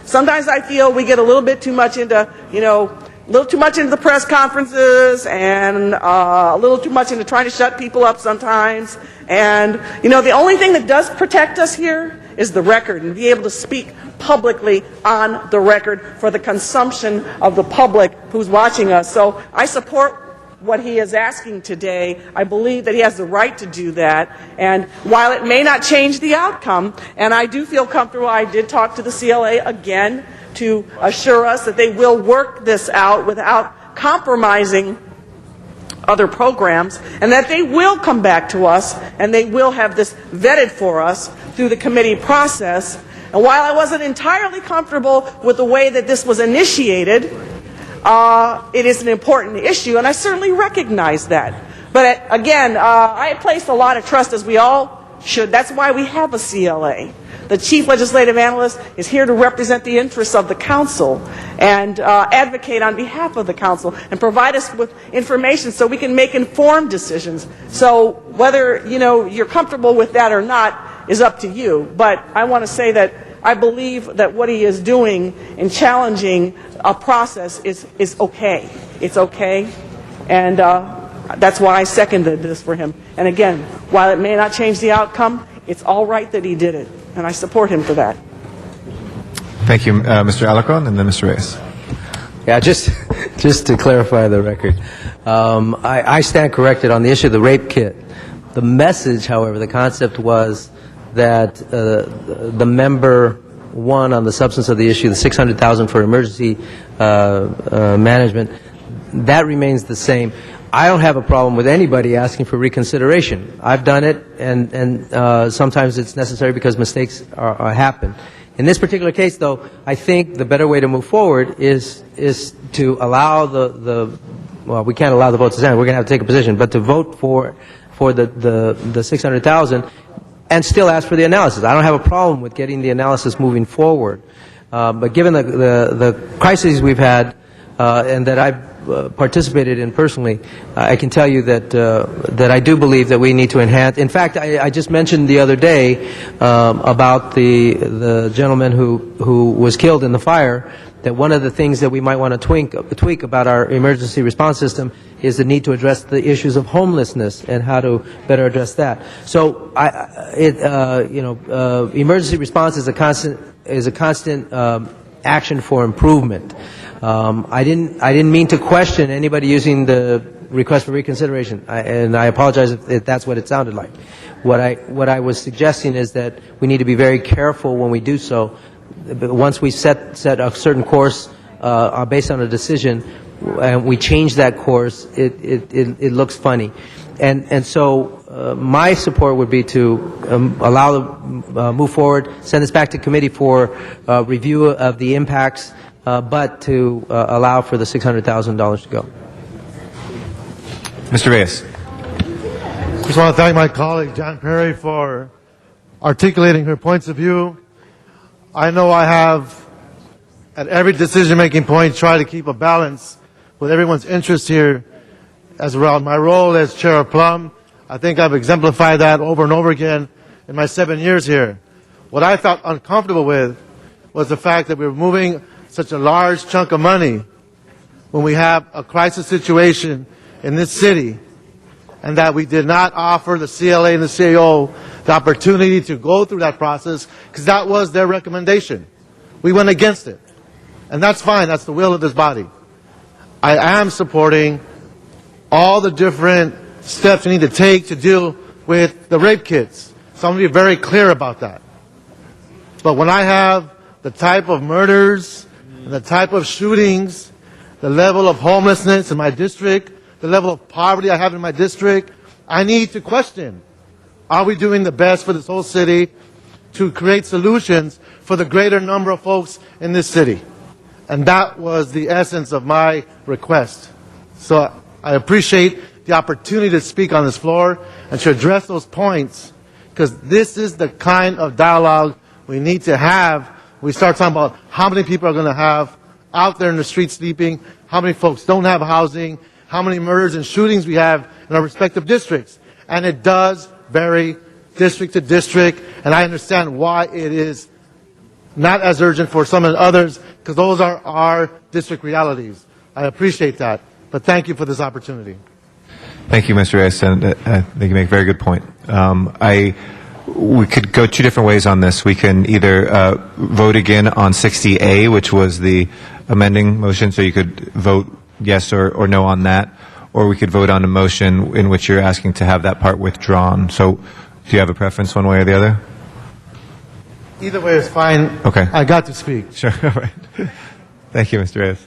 [SPEAKER 20] sometimes I feel we get a little bit too much into, the press conferences and a little too much into trying to shut people up sometimes. And, the only thing that does protect us here is the record, and be able to speak publicly on the record for the consumption of the public who's watching us. So I support what he is asking today. I believe that he has the right to do that. And while it may not change the outcome, and I do feel comfortable, I did talk to the CLA again to assure us that they will work this out without compromising other programs, and that they will come back to us and they will have this vetted for us through the committee process. And while I wasn't entirely comfortable with the way that this was initiated, it is an important issue, and I certainly recognize that. But again, I placed a lot of trust, as we all should. That's why we have a CLA. The Chief Legislative Analyst is here to represent the interests of the Council and advocate on behalf of the Council and provide us with information so we can make informed decisions. So whether, you're comfortable with that or not is up to you. But I want to say that I believe that what he is doing in challenging a process is okay. It's okay. And that's why I seconded this for him. And again, while it may not change the outcome, it's all right that he did it. And I support him for that.
[SPEAKER 6] Thank you, Mr. Alarcon, and then Mr. Reyes.
[SPEAKER 4] Yeah, just to clarify the record, I stand corrected on the issue of the rape kit. The message, however, the concept was that the member one on the substance of the issue, the $600,000 for emergency management, that remains the same. I don't have a problem with anybody asking for reconsideration. I've done it, and sometimes it's necessary because mistakes happen. In this particular case, though, I think the better way to move forward is to allow well, we can't allow the vote to stand. We're going to have to take a position, but to vote for the 600,000 and still ask for the analysis. I don't have a problem with getting the analysis moving forward. But given the crises we've had and that I've participated in personally, I can tell you that I do believe that we need to enhance. In fact, I just mentioned the other day about the gentleman who was killed in the fire, that one of the things that we might want to tweak about our emergency response system is the need to address the issues of homelessness and how to better address that. So, emergency response is a constant action for improvement. I didn't mean to question anybody using the request for reconsideration, and I apologize if that's what it sounded like. What I was suggesting is that we need to be very careful when we do so. Once we set a certain course based on a decision, and we change that course, it looks funny. And so my support would be to move forward, send this back to committee for review of the impacts, but to allow for the $600,000 to go.
[SPEAKER 6] Mr. Reyes.
[SPEAKER 13] Just want to thank my colleague John Perry for articulating her points of view. I know I have, at every decision-making point, tried to keep a balance with everyone's interest here as well. My role as Chair of Plum, I think I've exemplified that over and over again in my 7 years here. What I felt uncomfortable with was the fact that we were moving such a large chunk of money when we have a crisis situation in this city, and that we did not offer the CLA and the CAO the opportunity to go through that process, because that was their recommendation. We went against it. And that's fine. That's the will of this body. I am supporting all the different steps we need to take to deal with the rape kits. So I'm going to be very clear about that. But when I have the type of murders and the type of shootings, the level of homelessness in my district, the level of poverty I have in my district, I need to question, are we doing the best for this whole city to create solutions for the greater number of folks in this city. And that was the essence of my request. So I appreciate the opportunity to speak on this floor and to address those points, because this is the kind of dialogue we need to have. We start talking about how many people are going to have out there in the street sleeping, how many folks don't have housing, how many murders and shootings we have in our respective districts. And it does vary district to district, and I understand why it is not as urgent for some and others, because those are our district realities. I appreciate that, but thank you for this opportunity.
[SPEAKER 6] Thank you, Mr. Reyes, and I think you make a very good point. We could go two different ways on this. We can either vote again on 60A, which was the amending motion, so you could vote yes or no on that, or we could vote on a motion in which you're asking to have that part withdrawn. So do you have a preference one way or the other?
[SPEAKER 13] Either way is fine.
[SPEAKER 6] Okay.
[SPEAKER 13] I got to speak.
[SPEAKER 6] Sure. All right. Thank you, Mr. Reyes.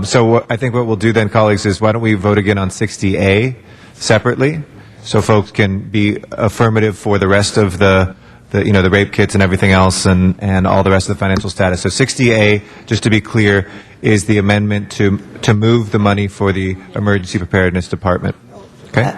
[SPEAKER 6] So I think what we'll do then, colleagues, is why don't we vote again on 60A separately, so folks can be affirmative for the rest of the rape kits and everything else, and all the rest of the financial status. So 60A, just to be clear, is the amendment to move the money for the Emergency Preparedness Department. Okay?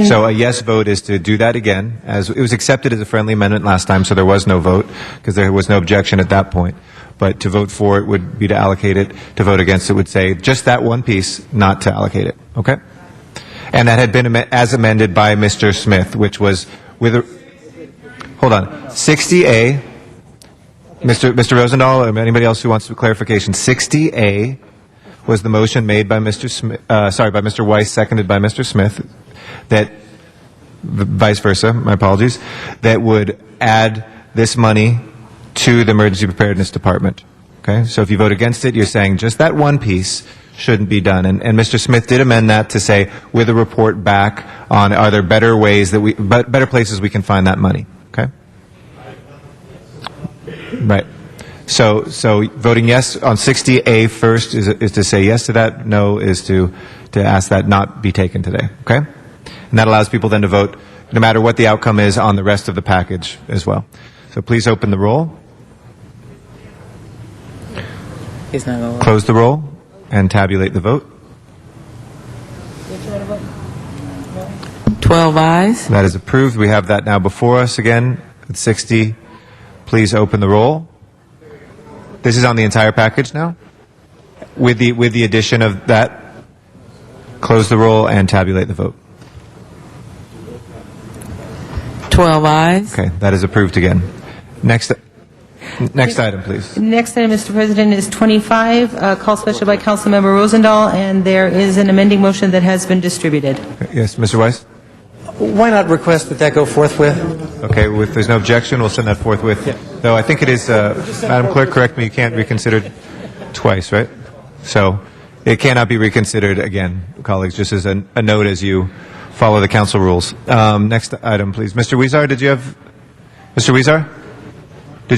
[SPEAKER 6] So a yes vote is to do that again, as it was accepted as a friendly amendment last time, so there was no vote, because there was no objection at that point. But to vote for it would be to allocate it. To vote against it would say just that one piece, not to allocate it. Okay? And that had been as amended by Mr. Smith, which was with a... Hold on. 60A, Mr. Rosendahl, or anybody else who wants clarification, 60A was the motion made by Mr. Smith, by Mr. Weiss, seconded by Mr. Smith, that, vice versa, my apologies, that would add this money to the Emergency Preparedness Department. Okay? So if you vote against it, you're saying just that one piece shouldn't be done. And Mr. Smith did amend that to say, with a report back on, are there better ways that better places we can find that money. Okay? Right. So voting yes on 60A first is to say yes to that. No is to ask that not be taken today. Okay? And that allows people then to vote no matter what the outcome is on the rest of the package as well. So please open the roll. Close the roll and tabulate the vote.
[SPEAKER 19] 12 ayes.
[SPEAKER 6] That is approved. We have that now before us again at 60. Please open the roll. This is on the entire package now? With the addition of that, close the roll and tabulate the vote.
[SPEAKER 19] 12 ayes.
[SPEAKER 6] Okay, that is approved again. Next item, please.
[SPEAKER 19] Next item, Mr. President, is 25, call special by Councilmember Rosendahl, and there is an amending motion that has been distributed.
[SPEAKER 6] Yes, Mr. Weiss?
[SPEAKER 11] Why not request that go forthwith?
[SPEAKER 6] Okay, if there's no objection, we'll send that forthwith. Yeah. Though I think it is, Madam Clerk, correct me, you can't reconsider twice, right? So it cannot be reconsidered again, colleagues, just as a note as you follow the council rules. Next item, please. Mr. Huizar, did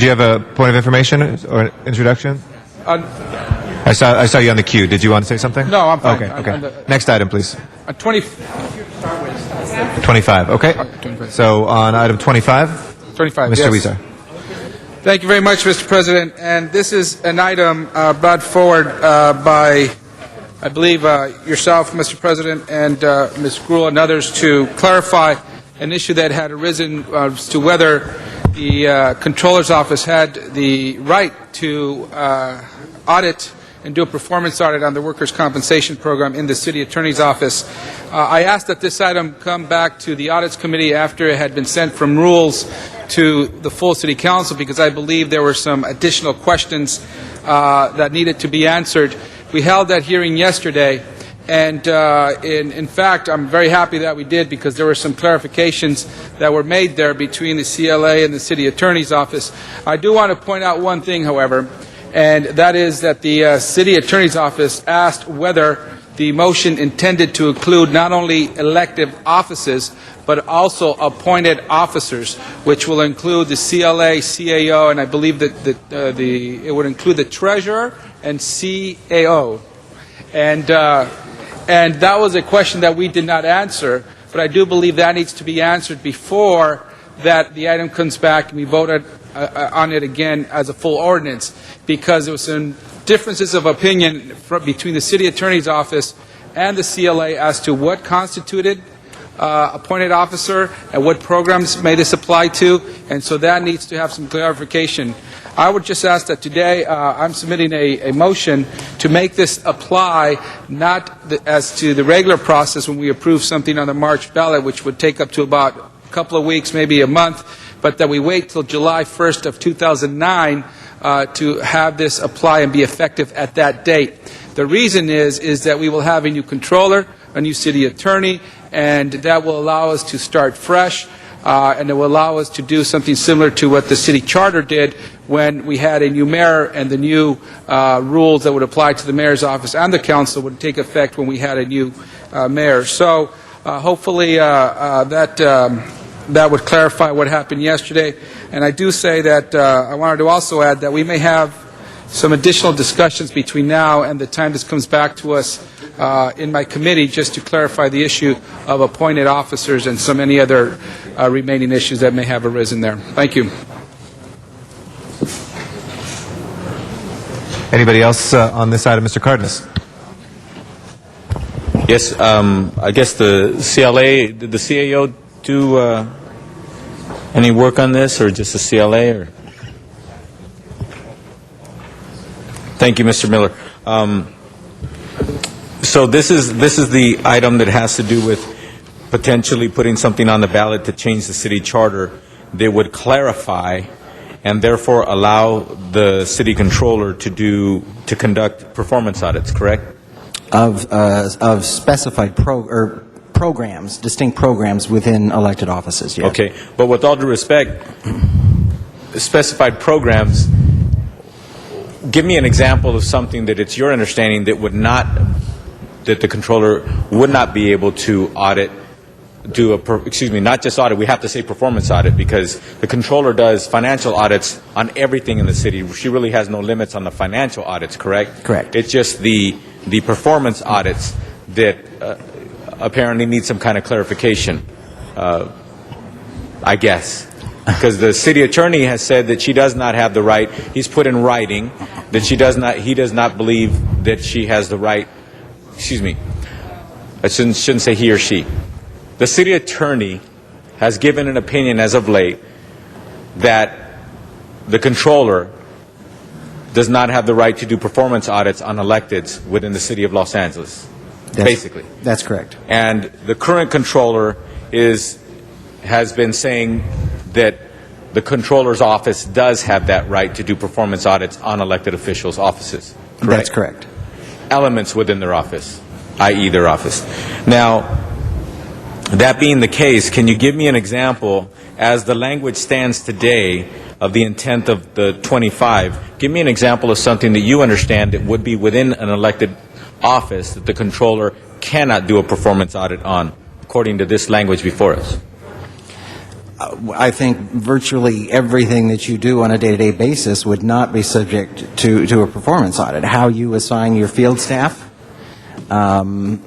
[SPEAKER 6] you have a point of information or an introduction? I saw you on the queue. Did you want to say something?
[SPEAKER 1] No, I'm fine.
[SPEAKER 6] Okay. Next item, please.
[SPEAKER 1] 25.
[SPEAKER 6] Okay.
[SPEAKER 1] 25.
[SPEAKER 6] So on item 25?
[SPEAKER 1] 25,
[SPEAKER 6] Mr.
[SPEAKER 1] yes.
[SPEAKER 6] Huizar.
[SPEAKER 1] Thank you very much, Mr. President. And this is an item brought forward by, I believe, yourself, Mr. President, and Ms. Gruhl and others to clarify an issue that had arisen as to whether the Comptroller's Office had the right to audit and do a performance audit on the workers' compensation program in the City Attorney's Office. I asked that this item come back to the Audits Committee after it had been sent from Rules to the full City Council, because I believe there were some additional questions that needed to be answered. We held that hearing yesterday, and in fact, I'm very happy that we did, because there were some clarifications that were made there between the CLA and the City Attorney's Office. I do want to point out one thing, however, and that is that the City Attorney's Office asked whether the motion intended to include not only elective offices, but also appointed officers, which will include the CLA, CAO, and I believe that it would include the Treasurer and CAO. And that was a question that we did not answer, but I do believe that needs to be answered before that the item comes back and we vote on it again as a full ordinance, because there was some differences of opinion between the city attorney's office and the CLA as to what constituted appointed officer and what programs may this apply to, and so that needs to have some clarification. I would just ask that today I'm submitting a motion to make this apply not as to the regular process when we approve something on the March ballot, which would take up to about a couple of weeks, maybe a month, but that we wait till July 1st of 2009 to have this apply and be effective at that date. The reason is that we will have a new controller, a new city attorney, and that will allow us to start fresh, and it will allow us to do something similar to what the city charter did when we had a new mayor, and the new rules that would apply to the mayor's office and the council would take effect when we had a new mayor. So hopefully that would clarify what happened yesterday. And I do say that I wanted to also add that we may have some additional discussions between now and the time this comes back to us in my committee, just to clarify the issue of appointed officers and so many other remaining issues that may have arisen there. Thank you.
[SPEAKER 6] Anybody else on this item? Mr. Cardenas.
[SPEAKER 8] Yes, I guess the CLA, did the CAO do any work on this, or just the CLA? Or? Thank you, Mr. Miller. So this is the item that has to do with potentially putting something on the ballot to change the city charter that would clarify and therefore allow the city controller to conduct performance audits, correct?
[SPEAKER 2] Of specified programs, distinct programs within elected offices, yes.
[SPEAKER 8] Okay, but with all due respect, specified programs, give me an example of something that it's your understanding that would not, that the controller would not be able to audit, not just audit, we have to say performance audit, because the controller does financial audits on everything in the city. She really has no limits on the financial audits, correct?
[SPEAKER 2] Correct.
[SPEAKER 8] It's just the performance audits that apparently need some kind of clarification, I guess. Because the city attorney has said that she does not have the right, he's put in writing that he does not believe that she has the right, I shouldn't say he or she. The city attorney has given an opinion as of late that the controller does not have the right to do performance audits on electeds within the city of Los Angeles, basically.
[SPEAKER 2] That's correct.
[SPEAKER 8] And the current controller has been saying that the controller's office does have that right to do performance audits on elected officials' offices, correct?
[SPEAKER 2] That's correct.
[SPEAKER 8] Elements within their office, i.e. their office. Now, that being the case, can you give me an example, as the language stands today, of the intent of the 25, give me an example of something that you understand that would be within an elected office that the controller cannot do a performance audit on, according to this language before us.
[SPEAKER 2] I think virtually everything that you do on a day-to-day basis would not be subject to a performance audit. How you assign your field staff, the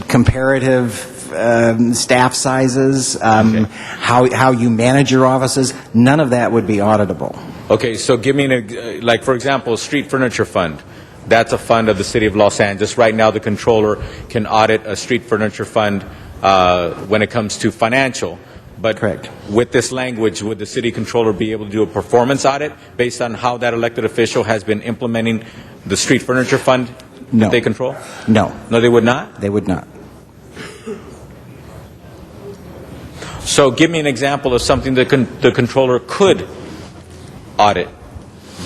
[SPEAKER 2] comparative staff sizes, how you manage your offices, none of that would be auditable.
[SPEAKER 8] Okay, so give me like for example, street furniture fund. That's a fund of the city of Los Angeles. Right now the controller can audit a street furniture fund when it comes to financial. But
[SPEAKER 2] correct.
[SPEAKER 8] With this language, would the city controller be able to do a performance audit based on how that elected official has been implementing the street furniture fund that they control?
[SPEAKER 2] No.
[SPEAKER 8] No, they would not?
[SPEAKER 2] They would not.
[SPEAKER 8] So give me an example of something that the controller could audit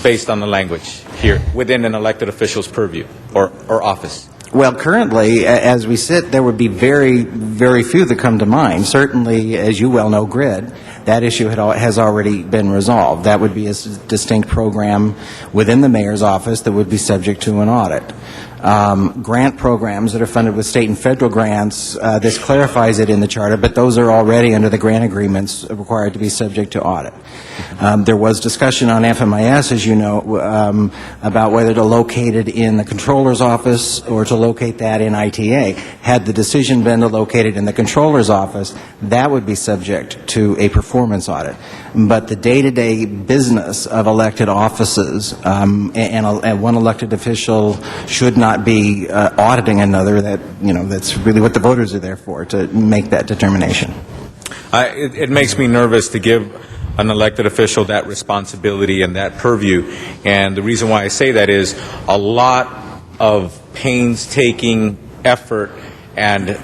[SPEAKER 8] based on the language here within an elected official's purview or office.
[SPEAKER 2] Well, currently, as we sit, there would be very, very few that come to mind. Certainly, as you well know, GRID, that issue has already been resolved. That would be a distinct program within the mayor's office that would be subject to an audit. grant programs that are funded with state and federal grants. This clarifies it in the charter, but those are already under the grant agreements required to be subject to audit. There was discussion on FMIS, as you know, about whether to locate it in the controller's office or to locate that in ITA. Had the decision been to locate it in the controller's office, that would be subject to a performance audit. But the day-to-day business of elected offices and one elected official should not be auditing another. That's really what the voters are there for, to make that determination.
[SPEAKER 8] It makes me nervous to give an elected official that responsibility and that purview. And the reason why I say that is a lot of painstaking effort and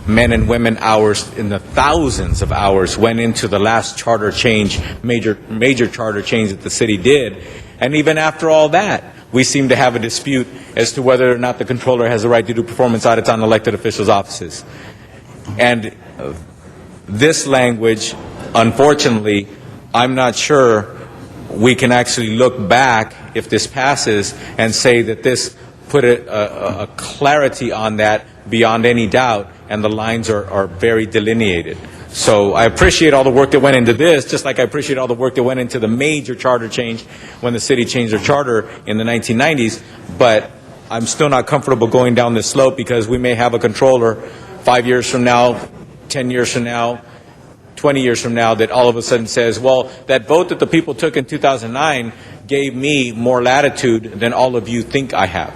[SPEAKER 8] men and women hours, in the thousands of hours, went into the last charter change, major charter change that the city did. And even after all that, we seem to have a dispute as to whether or not the controller has the right to do performance audits on elected officials' offices. And this language, unfortunately, I'm not sure we can actually look back, if this passes, and say that this put a clarity on that beyond any doubt, and the lines are very delineated. So I appreciate all the work that went into this, just like I appreciate all the work that went into the major charter change when the city changed their charter in the 1990s, but I'm still not comfortable going down this slope, because we may have a controller 5 years from now, 10 years from now, 20 years from now, that all of a sudden says, well, that vote that the people took in 2009 gave me more latitude than all of you think I have.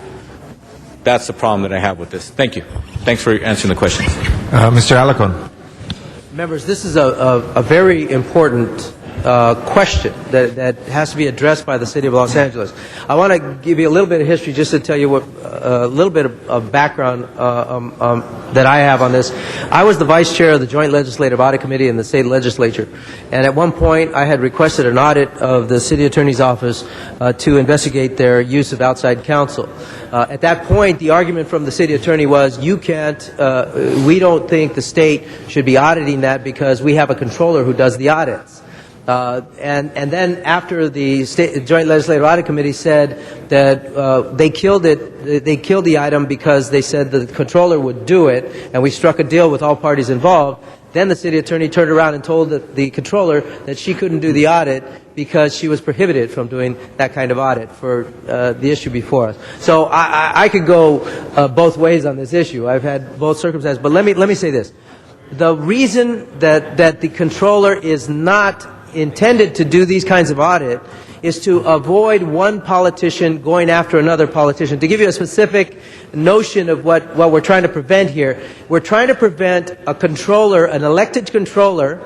[SPEAKER 8] That's the problem that I have with this. Thank you. Thanks for answering the question.
[SPEAKER 6] Mr. Alarcon.
[SPEAKER 4] Members, this is a very important question that has to be addressed by the City of Los Angeles. I want to give you a little bit of history just to tell you a little bit of background that I have on this. I was the vice chair of the Joint Legislative Audit Committee in the state legislature, and at one point I had requested an audit of the city attorney's office to investigate their use of outside counsel. At that point, the argument from the city attorney was, we don't think the state should be auditing that because we have a controller who does the audits. And then after the Joint Legislative Audit Committee said that they killed the item because they said the controller would do it, and we struck a deal with all parties involved, then the city attorney turned around and told the controller that she couldn't do the audit because she was prohibited from doing that kind of audit for the issue before us. So I could go both ways on this issue. I've had both circumstances, but let me say this. The reason that the controller is not intended to do these kinds of audit is to avoid one politician going after another politician. To give you a specific notion of what we're trying to prevent here, we're trying to prevent a controller, an elected controller,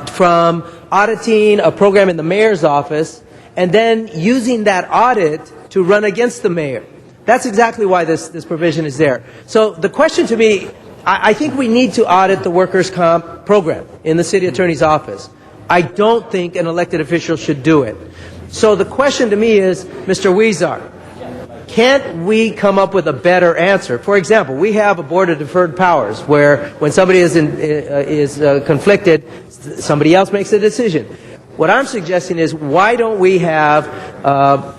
[SPEAKER 4] from auditing a program in the mayor's office and then using that audit to run against the mayor. That's exactly why this provision is there. So the question to me, I think we need to audit the workers' comp program in the city attorney's office. I don't think an elected official should do it. So the question to me is, Mr. Huizar, can't we come up with a better answer? For example, we have a board of deferred powers where when somebody is conflicted, somebody else makes a decision. What I'm suggesting is, why don't we have,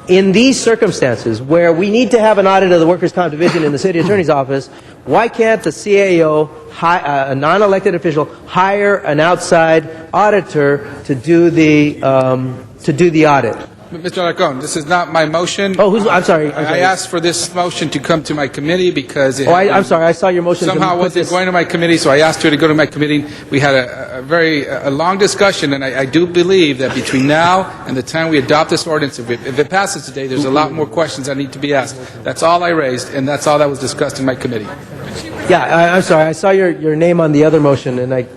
[SPEAKER 4] in these circumstances where we need to have an audit of the workers' comp division in the city attorney's office, why can't the CAO, a non-elected official, hire an outside auditor to do the audit?
[SPEAKER 1] Mr. Alarcon, this is not my motion.
[SPEAKER 4] Oh, I'm sorry.
[SPEAKER 1] I asked for this motion to come to my committee because
[SPEAKER 4] I'm sorry. I saw your motion.
[SPEAKER 1] Somehow wasn't going to my committee, so I asked her to go to my committee. We had a very long discussion, and I do believe that between now and the time we adopt this ordinance, if it passes today, there's a lot more questions that need to be asked. That's all I raised, and that's all that was discussed in my committee.
[SPEAKER 4] Yeah, I'm sorry. I saw your name on the other motion, and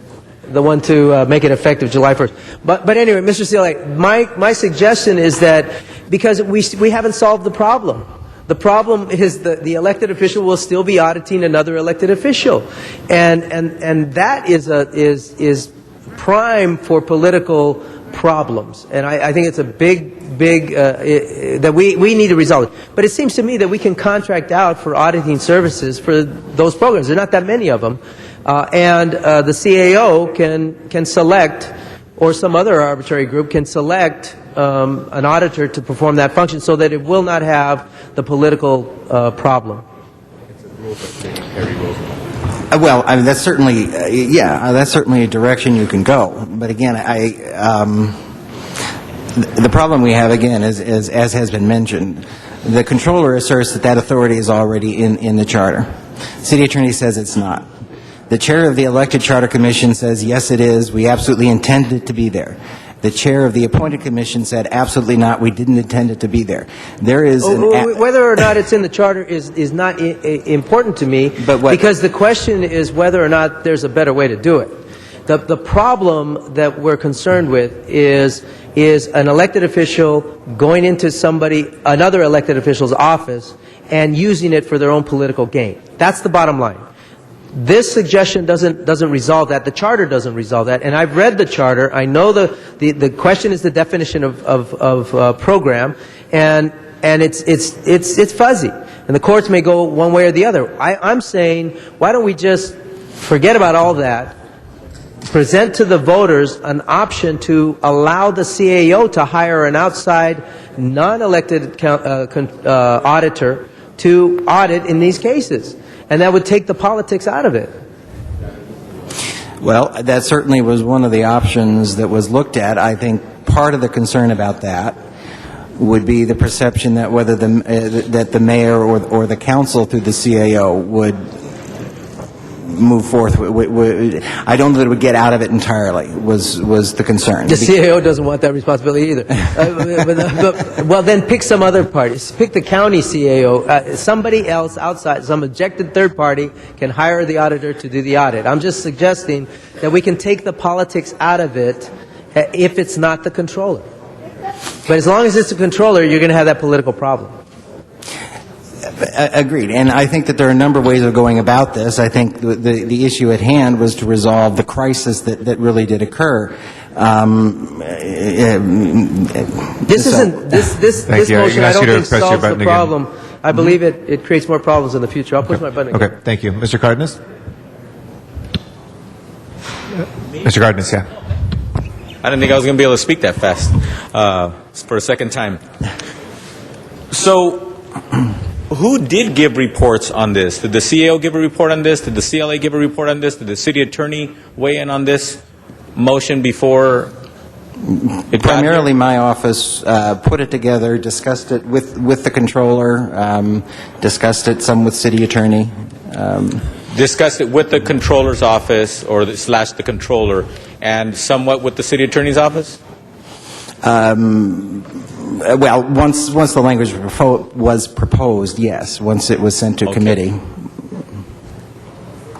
[SPEAKER 4] the one to make it effective July 1st. But anyway, Mr. Seale, my suggestion is that because we haven't solved the problem. The problem is the elected official will still be auditing another elected official, and that is prime for political problems. And I think it's a big that we need to resolve it. But it seems to me that we can contract out for auditing services for those programs. There are not that many of them. And the CAO can select, or some other arbitrary group can select an auditor to perform that function so that it will not have the political problem.
[SPEAKER 2] Well, I mean, that's certainly, that's certainly a direction you can go. But again, the problem we have, again, is as has been mentioned, the controller asserts that authority is already in the charter. City attorney says it's not. The chair of the elected charter commission says, yes, it is. We absolutely intend it to be there. The chair of the appointed commission said, absolutely not. We didn't intend it to be there. There is
[SPEAKER 4] whether or not it's in the charter is not important to me, because the question is whether or not there's a better way to do it. The problem that we're concerned with is an elected official going into another elected official's office and using it for their own political gain. That's the bottom line. This suggestion doesn't resolve that. The charter doesn't resolve that. And I've read the charter. I know the question is the definition of program, and it's fuzzy. And the courts may go one way or the other. I'm saying, why don't we just forget about all that, present to the voters an option to allow the CAO to hire an outside, non-elected auditor to audit in these cases. And that would take the politics out of it.
[SPEAKER 2] Well, that certainly was one of the options that was looked at. I think part of the concern about that would be the perception that whether that the mayor or the council through the CAO would move forth. I don't know that it would get out of it entirely, was the concern.
[SPEAKER 4] The CAO doesn't want that responsibility either. Well, then pick some other party. Pick the county CAO. Somebody else outside, some objected third party, can hire the auditor to do the audit. I'm just suggesting that we can take the politics out of it if it's not the controller. But as long as it's the controller, you're going to have that political problem.
[SPEAKER 2] Agreed. And I think that there are a number of ways of going about this. I think the issue at hand was to resolve the crisis that really did occur. This motion, I don't think, solves the problem. I believe it creates more problems in the future. I'll push my button again.
[SPEAKER 6] Okay, thank you. Mr. Cardenas? Mr. Cardenas, yeah.
[SPEAKER 8] I didn't think I was going to be able to speak that fast for a second time. So, who did give reports on this? Did the CAO give a report on this? Did the CLA give a report on this? Did the city attorney weigh in on this motion before it
[SPEAKER 2] Primarily my office put it together, discussed it with the controller, discussed it some with city attorney.
[SPEAKER 8] Discussed it with the controller's office or the controller, and somewhat with the city attorney's office?
[SPEAKER 2] Well, once the language was proposed, yes. Once it was sent to committee.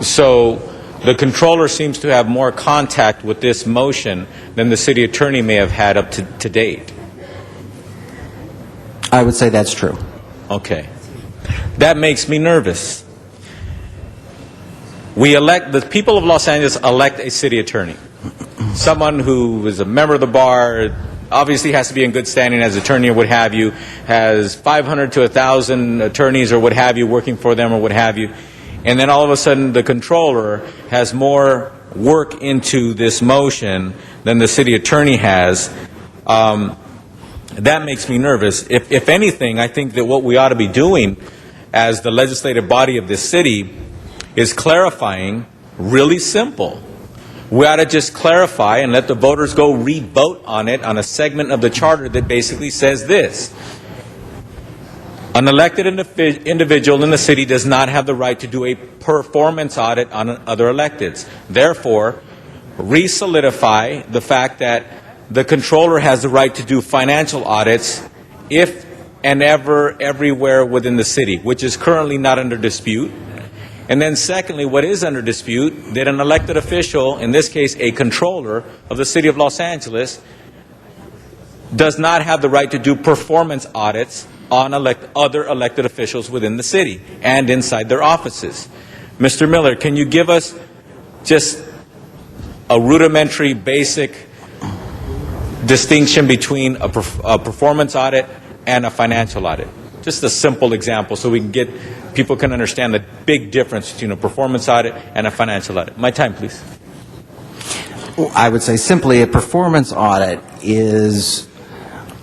[SPEAKER 8] So the controller seems to have more contact with this motion than the city attorney may have had up to date.
[SPEAKER 2] I would say that's true.
[SPEAKER 8] Okay. That makes me nervous. The people of Los Angeles elect a city attorney. Someone who is a member of the bar, obviously has to be in good standing as attorney or what have you, has 500 to 1,000 attorneys or what have you working for them or what have you, and then all of a sudden the controller has more work into this motion than the city attorney has. That makes me nervous. If anything, I think that what we ought to be doing as the legislative body of this city is clarifying, really simple. We ought to just clarify and let the voters go re-vote on it on a segment of the charter that basically says this. An elected individual in the city does not have the right to do a performance audit on other electeds. Therefore, re-solidify the fact that the controller has the right to do financial audits if and ever, everywhere within the city, which is currently not under dispute. And then secondly, what is under dispute, that an elected official, in this case a controller of the city of Los Angeles, does not have the right to do performance audits on other elected officials within the city and inside their offices. Mr. Miller, can you give us just a rudimentary, basic distinction between a performance audit and a financial audit? Just a simple example so people can understand the big difference between a performance audit and a financial audit. My time, please.
[SPEAKER 2] I would say simply a performance audit is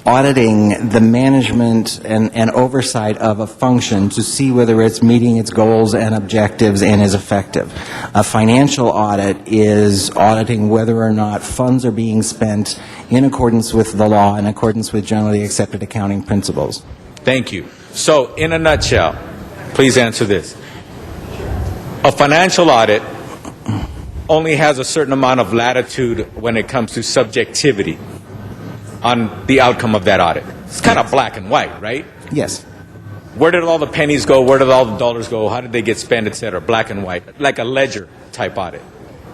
[SPEAKER 2] auditing the management and oversight of a function to see whether it's meeting its goals and objectives and is effective. A financial audit is auditing whether or not funds are being spent in accordance with the law, in accordance with generally accepted accounting principles.
[SPEAKER 8] Thank you. So, in a nutshell, please answer this. A financial audit only has a certain amount of latitude when it comes to subjectivity on the outcome of that audit. It's kind of black and white, right?
[SPEAKER 2] Yes.
[SPEAKER 8] Where did all the pennies go? Where did all the dollars go? How did they get spent, et cetera? Black and white, like a ledger type audit,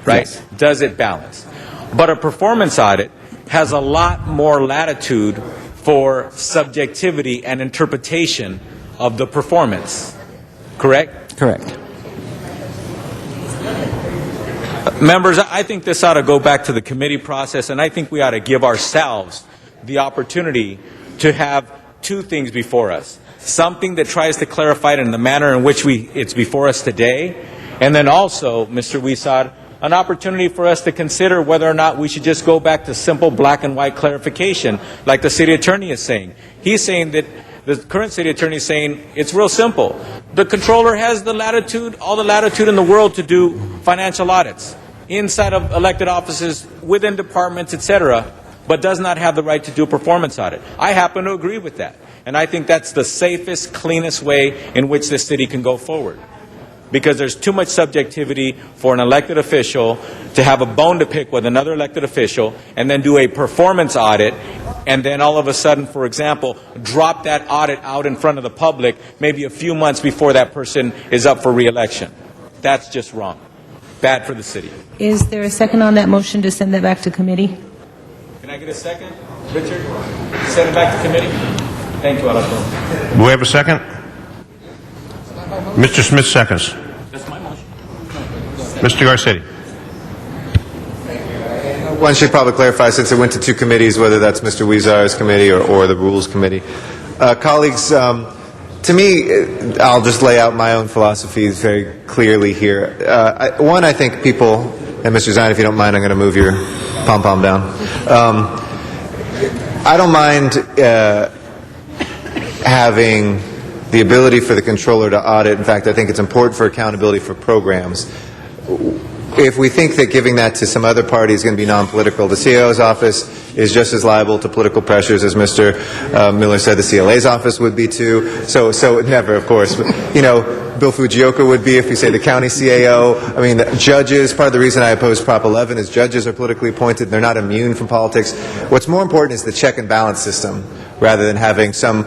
[SPEAKER 8] right?
[SPEAKER 2] Yes.
[SPEAKER 8] Does it balance? But a performance audit has a lot more latitude for subjectivity and interpretation of the performance, correct?
[SPEAKER 2] Correct.
[SPEAKER 8] Members, I think this ought to go back to the committee process, and I think we ought to give ourselves the opportunity to have two things before us. Something that tries to clarify it in the manner in which it's before us today, and then also, Mr. Huizar, an opportunity for us to consider whether or not we should just go back to simple black and white clarification, like the city attorney is saying. He's saying that the current city attorney is saying it's real simple. The controller has the latitude, all the latitude in the world to do financial audits inside of elected offices, within departments, etc., but does not have the right to do a performance audit. I happen to agree with that. And I think that's the safest, cleanest way in which the city can go forward. Because there's too much subjectivity for an elected official to have a bone to pick with another elected official and then do a performance audit and then all of a sudden, for example, drop that audit out in front of the public maybe a few months before that person is up for re-election. That's just wrong. Bad for the city.
[SPEAKER 19] Is there a second on that motion to send that back to committee?
[SPEAKER 8] Can I get a second? Richard? Send it back to committee? Thank you, Alaco.
[SPEAKER 3] Do we have a second? Mr. Smith seconds.
[SPEAKER 8] That's my motion.
[SPEAKER 3] Mr. Garcetti.
[SPEAKER 6] One should probably clarify, since it went to two committees, whether that's Mr. Huizar's committee or the Rules Committee. Colleagues, to me, I'll just lay out my own philosophies very clearly here. One, I think people, and Mr. Zine, if you don't mind, I'm going to move your pom-pom down. I don't mind having the ability for the controller to audit. In fact, I think it's important for accountability for programs. If we think that giving that to some other party is going to be non-political, the CAO's office is just as liable to political pressures as Mr. Miller said the CLA's office would be too. So never, of course. But, Bill Fujioka would be if we say the county CAO. I mean, the judges, part of the reason I oppose Prop 11 is judges are politically appointed. They're not immune from politics. What's more important is the check and balance system rather than having some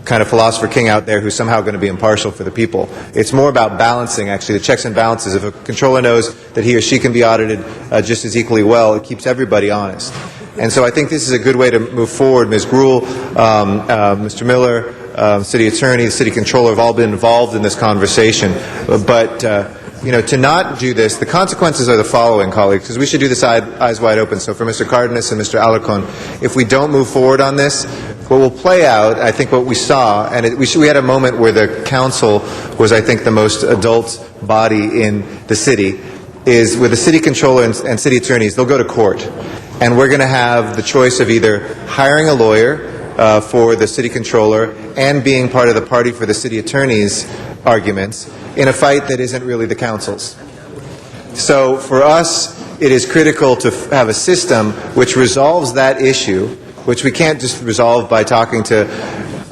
[SPEAKER 6] kind of philosopher king out there who's somehow going to be impartial for the people. It's more about balancing, actually, the checks and balances. If a controller knows that he or she can be audited just as equally well, it keeps everybody honest. And so I think this is a good way to move forward. Ms. Gruhl, Mr. Miller, City Attorney, the City Controller have all been involved in this conversation. But to not do this, the consequences are the following, colleagues, because we should do this eyes wide open. So for Mr. Cardenas and Mr. Alarcon, if we don't move forward on this, what will play out, I think what we saw, and we had a moment where the council was, I think, the most adult body in the city, is with the city controller and city attorneys, they'll go to court. And we're going to have the choice of either hiring a lawyer for the city controller and being part of the party for the city attorney's arguments in a fight that isn't really the council's. So for us, it is critical to have a system which resolves that issue, which we can't just resolve by talking to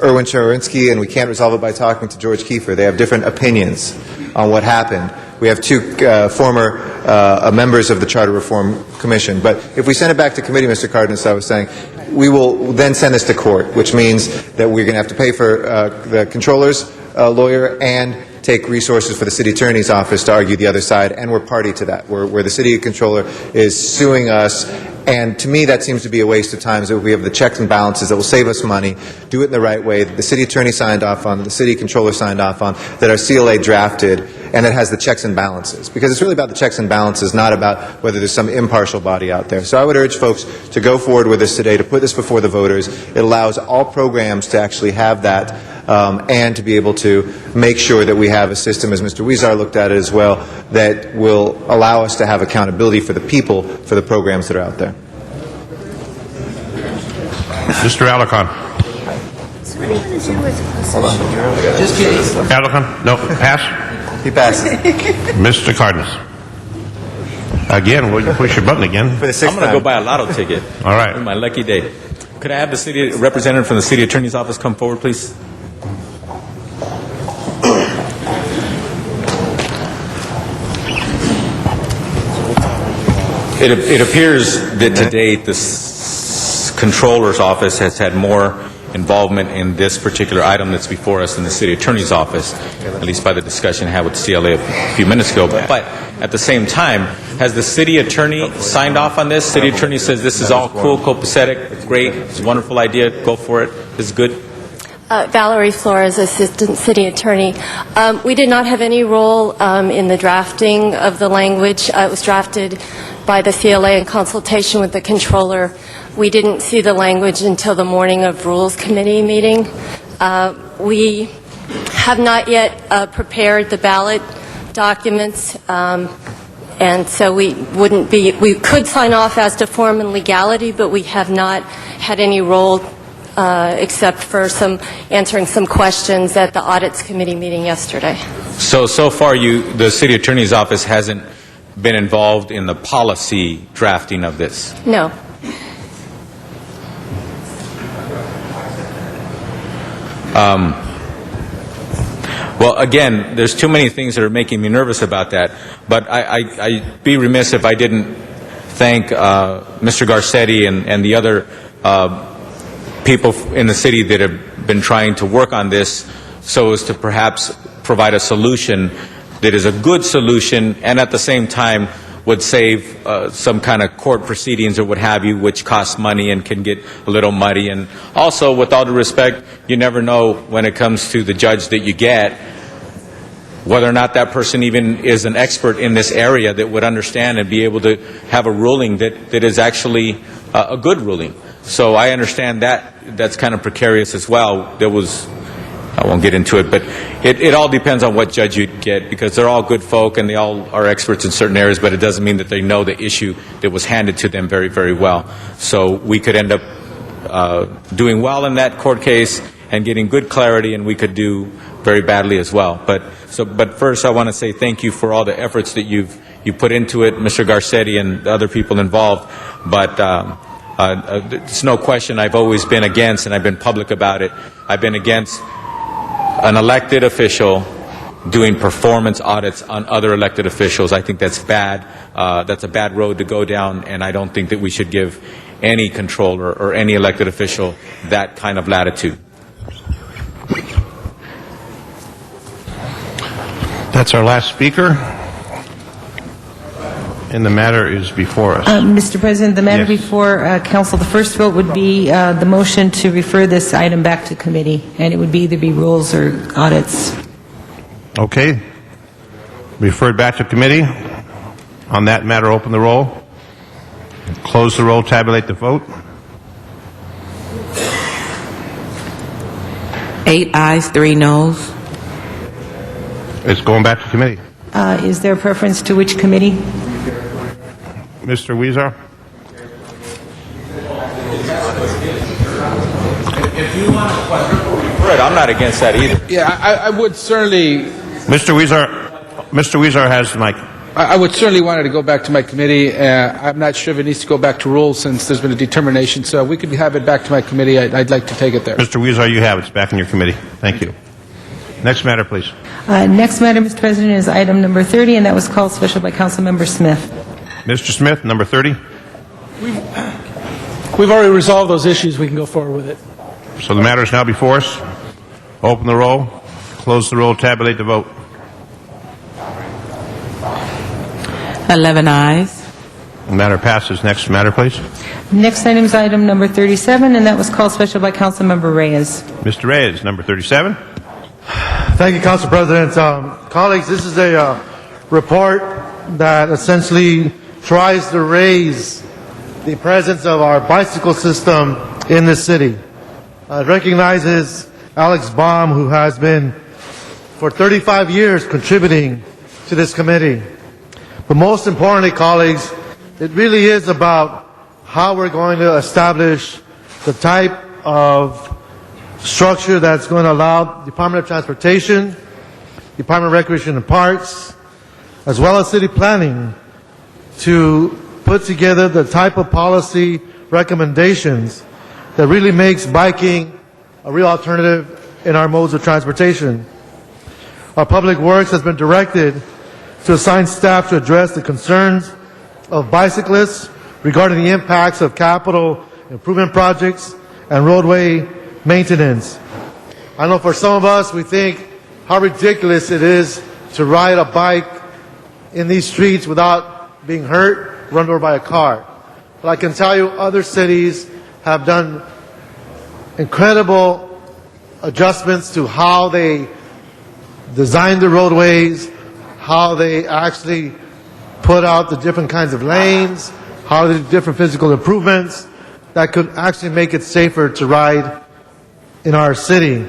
[SPEAKER 6] Erwin Cherinsky, and we can't resolve it by talking to George Kiefer. They have different opinions on what happened. We have two former members of the Charter Reform Commission. But if we send it back to committee, Mr. Cardenas, I was saying, we will then send this to court, which means that we're going to have to pay for the controller's lawyer and take resources for the city attorney's office to argue the other side, and we're party to that, where the city controller is suing us. And to me, that seems to be a waste of time. So we have the checks and balances that will save us money, do it in the right way, that the city attorney signed off on, the city controller signed off on, that our CLA drafted, and that has the checks and balances. Because it's really about the checks and balances, not about whether there's some impartial body out there. So I would urge folks to go forward with this today, to put this before the voters. It allows all programs to actually have that, and to be able to make sure that we have a system, as Mr. Huizar looked at it as well, that will allow us to have accountability for the people for the programs that are out there.
[SPEAKER 3] Mr. Alarcon. Alarcon? No, pass?
[SPEAKER 10] He passed.
[SPEAKER 3] Mr. Cardenas. Again, will you push your button again?
[SPEAKER 10] For the
[SPEAKER 8] I'm
[SPEAKER 10] sixth
[SPEAKER 8] going to go
[SPEAKER 10] time.
[SPEAKER 8] buy a lotto ticket.
[SPEAKER 3] All right.
[SPEAKER 8] My lucky day. Could I have the city representative from the city attorney's office come forward, please? It appears that to date, the controller's office has had more involvement in this particular item that's before us than the city attorney's office, at least by the discussion I had with the CLA a few minutes ago. But at the same time, has the city attorney signed off on this? City attorney says this is all cool, copacetic, great, it's a wonderful idea, go for it, this is good?
[SPEAKER 14] Valerie Flores, Assistant City Attorney. We did not have any role in the drafting of the language. It was drafted by the CLA in consultation with the controller. We didn't see the language until the morning of Rules Committee meeting. We have not yet prepared the ballot documents, and so we could sign off as to form and legality, but we have not had any role except for answering some questions at the Audits Committee meeting yesterday.
[SPEAKER 8] So far, the city attorney's office hasn't been involved in the policy drafting of this?
[SPEAKER 14] No.
[SPEAKER 8] Well, again, there's too many things that are making me nervous about that, but I'd be remiss if I didn't thank Mr. Garcetti and the other people in the city that have been trying to work on this so as to perhaps provide a solution that is a good solution and at the same time would save some kind of court proceedings or what have you, which costs money and can get a little muddy. And also, with all due respect, you never know when it comes to the judge that you get whether or not that person even is an expert in this area that would understand and be able to have a ruling that is actually a good ruling. So I understand that's kind of precarious as well. I won't get into it, but it all depends on what judge you get, because they're all good folk and they all are experts in certain areas, but it doesn't mean that they know the issue that was handed to them very, very well. So we could end up doing well in that court case and getting good clarity, and we could do very badly as well. But first, I want to say thank you for all the efforts that you put into it, Mr. Garcetti and the other people involved. But it's no question I've always been against, and I've been public about it, I've been against an elected official doing performance audits on other elected officials. I think that's bad. That's a bad road to go down, and I don't think that we should give any controller or any elected official that kind of latitude.
[SPEAKER 3] That's our last speaker, and the matter is before us.
[SPEAKER 19] Mr. President, the matter
[SPEAKER 3] Yes.
[SPEAKER 19] before Council, the first vote would be the motion to refer this item back to committee, and it would either be rules or audits.
[SPEAKER 3] Okay. Referred back to committee. On that matter, open the roll. Close the roll, tabulate the vote.
[SPEAKER 17] 8 ayes, 3 noes.
[SPEAKER 3] It's going back to committee.
[SPEAKER 19] Is there a preference to which committee?
[SPEAKER 3] Mr. Weezer?
[SPEAKER 8] If you want to refer it, I'm not against that either.
[SPEAKER 1] Yeah, I would certainly...
[SPEAKER 3] Mr. Weezer has the mic.
[SPEAKER 1] I would certainly want it to go back to my committee. I'm not sure if it needs to go back to rules since there's been a determination. So we could have it back to my committee. I'd like to take it there.
[SPEAKER 3] Mr. Weezer, you have it. It's back in your committee. Thank you. Next matter, please.
[SPEAKER 19] Next matter, Mr. President, is item number 30, and that was called special by Councilmember Smith.
[SPEAKER 3] Mr. Smith, number 30.
[SPEAKER 21] We've already resolved those issues. We can go forward with it.
[SPEAKER 3] So the matter is now before us. Open the roll. Close the roll. Tabulate the vote.
[SPEAKER 17] 11 ayes.
[SPEAKER 3] The matter passes. Next matter, please.
[SPEAKER 19] Next item is item number 37, and that was called special by Councilmember Reyes.
[SPEAKER 3] Mr. Reyes, number 37.
[SPEAKER 13] Thank you, Council President. Colleagues, this is a report that essentially tries to raise the presence of our bicycle system in the city. It recognizes Alex Baum, who has been for 35 years contributing to this committee. But most importantly, colleagues, it really is about how we're going to establish the type of structure that's going to allow Department of Transportation, Department of Recreation and Parks, as well as city planning to put together the type of policy recommendations that really makes biking a real alternative in our modes of transportation. Our Public Works has been directed to assign staff to address the concerns of bicyclists regarding the impacts of capital improvement projects and roadway maintenance. I know for some of us, we think how ridiculous it is to ride a bike in these streets without being hurt, run over by a car. But I can tell you other cities have done incredible adjustments to how they design the roadways, how they actually put out the different kinds of lanes, how they do different physical improvements that could actually make it safer to ride in our city.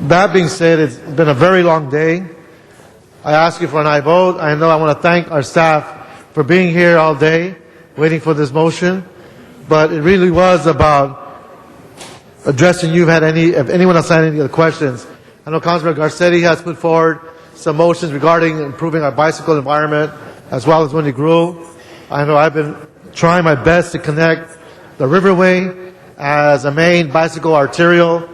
[SPEAKER 13] That being said, it's been a very long day. I ask you for an aye vote. I know I want to thank our staff for being here all day, waiting for this motion. But it really was about addressing you if anyone else had any other questions. I know Councilman Garcetti has put forward some motions regarding improving our bicycle environment, as well as Wendy Gruhl. I know I've been trying my best to connect the Riverway as a main bicycle arterial,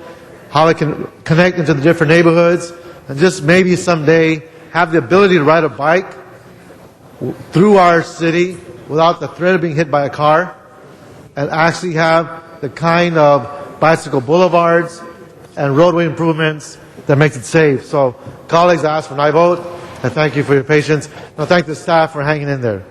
[SPEAKER 13] how it can connect into the different neighborhoods, and just maybe someday have the ability to ride a bike through our city without the threat of being hit by a car, and actually have the kind of bicycle boulevards and roadway improvements that makes it safe. So, colleagues, I ask for an aye vote, and thank you for your patience. And I thank the staff for hanging in there.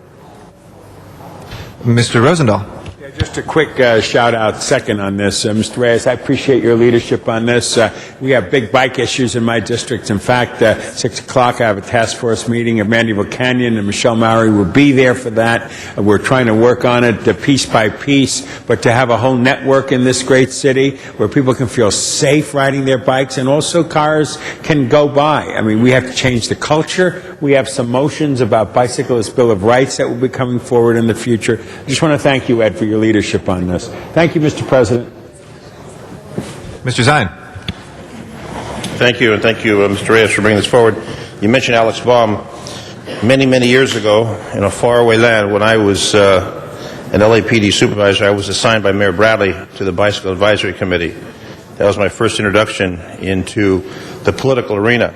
[SPEAKER 6] Mr. Rosendahl.
[SPEAKER 5] Just a quick shout-out second on this. Mr. Reyes, I appreciate your leadership on this. We have big bike issues in my district. In fact, 6 o'clock, I have a task force meeting at Mandeville Canyon, and Michelle Mowry will be there for that. We're trying to work on it piece by piece, but to have a whole network in this great city where people can feel safe riding their bikes, and also cars can go by. I mean, we have to change the culture. We have some motions about Bicyclist Bill of Rights that will be coming forward in the future. I just want to thank you, Ed, for your leadership on this. Thank you, Mr. President.
[SPEAKER 6] Mr. Zine.
[SPEAKER 3] Thank you, and thank you, Mr. Reyes, for bringing this forward. You mentioned Alex Baum. Many, many years ago, in a faraway land, when I was an LAPD supervisor, I was assigned by Mayor Bradley to the Bicycle Advisory Committee. That was my first introduction into the political arena.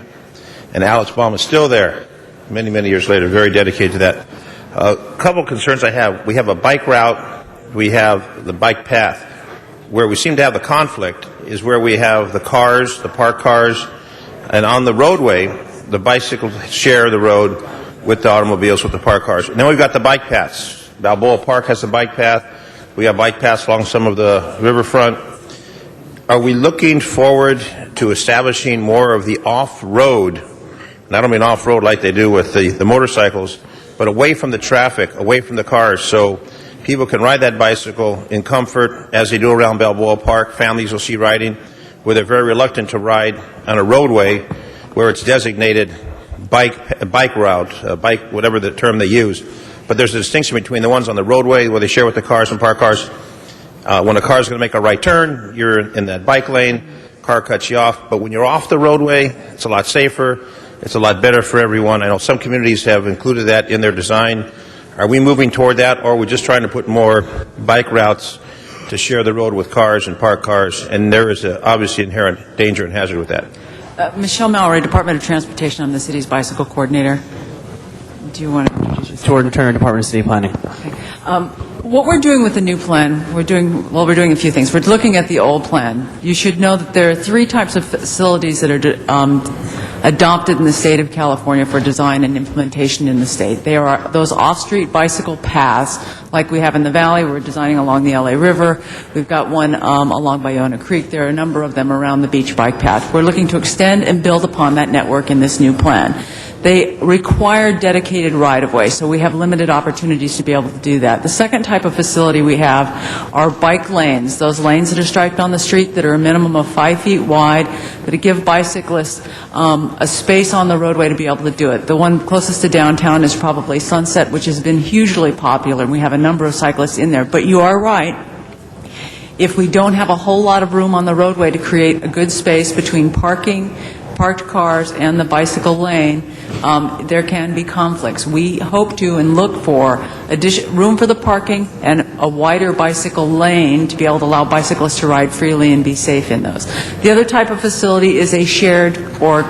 [SPEAKER 3] And Alex Baum is still there, many, many years later, very dedicated to that. A couple concerns I have. We have a bike route. We have the bike path. Where we seem to have the conflict is where we have the cars, the parked cars, and on the roadway, the bicycles share the road with the automobiles, with the parked cars. And then we've got the bike paths. Balboa Park has a bike path. We have bike paths along some of the riverfront. Are we looking forward to establishing more of the off-road, and I don't mean off-road like they do with the motorcycles, but away from the traffic, away from the cars, so people can ride that bicycle in comfort as they do around Balboa Park. Families will see riding where they're very reluctant to ride on a roadway where it's designated bike route, bike, whatever the term they use. But there's a distinction between the ones on the roadway where they share with the cars and parked cars. When a car is going to make a right turn, you're in that bike lane, car cuts you off. But when you're off the roadway, it's a lot safer. It's a lot better for everyone. I know some communities have included that in their design. Are we moving toward that, or are we just trying to put more bike routes to share the road with cars and parked cars? And there is obviously inherent danger and hazard with that.
[SPEAKER 16] Michelle Mallory, Department of Transportation. I'm the city's bicycle coordinator. Do you want to introduce yourself?
[SPEAKER 18] Jordan Turner, Department of City Planning.
[SPEAKER 16] Okay. What we're doing with the new plan, we're doing a few things. We're looking at the old plan. You should know that there are 3 types of facilities that are adopted in the state of California for design and implementation in the state. They are those off-street bicycle paths, like we have in the valley. We're designing along the LA River. We've got one along Bayona Creek. There are a number of them around the beach bike path. We're looking to extend and build upon that network in this new plan. They require dedicated right-of-way, so we have limited opportunities to be able to do that. The second type of facility we have are bike lanes, those lanes that are striped on the street that are a minimum of 5 feet wide, that give bicyclists a space on the roadway to be able to do it. The one closest to downtown is probably Sunset, which has been hugely popular, and we have a number of cyclists in there. But you are right. If we don't have a whole lot of room on the roadway to create a good space between parked cars and the bicycle lane, there can be conflicts. We hope to and look for room for the parking and a wider bicycle lane to be able to allow bicyclists to ride freely and be safe in those. The other type of facility is a shared or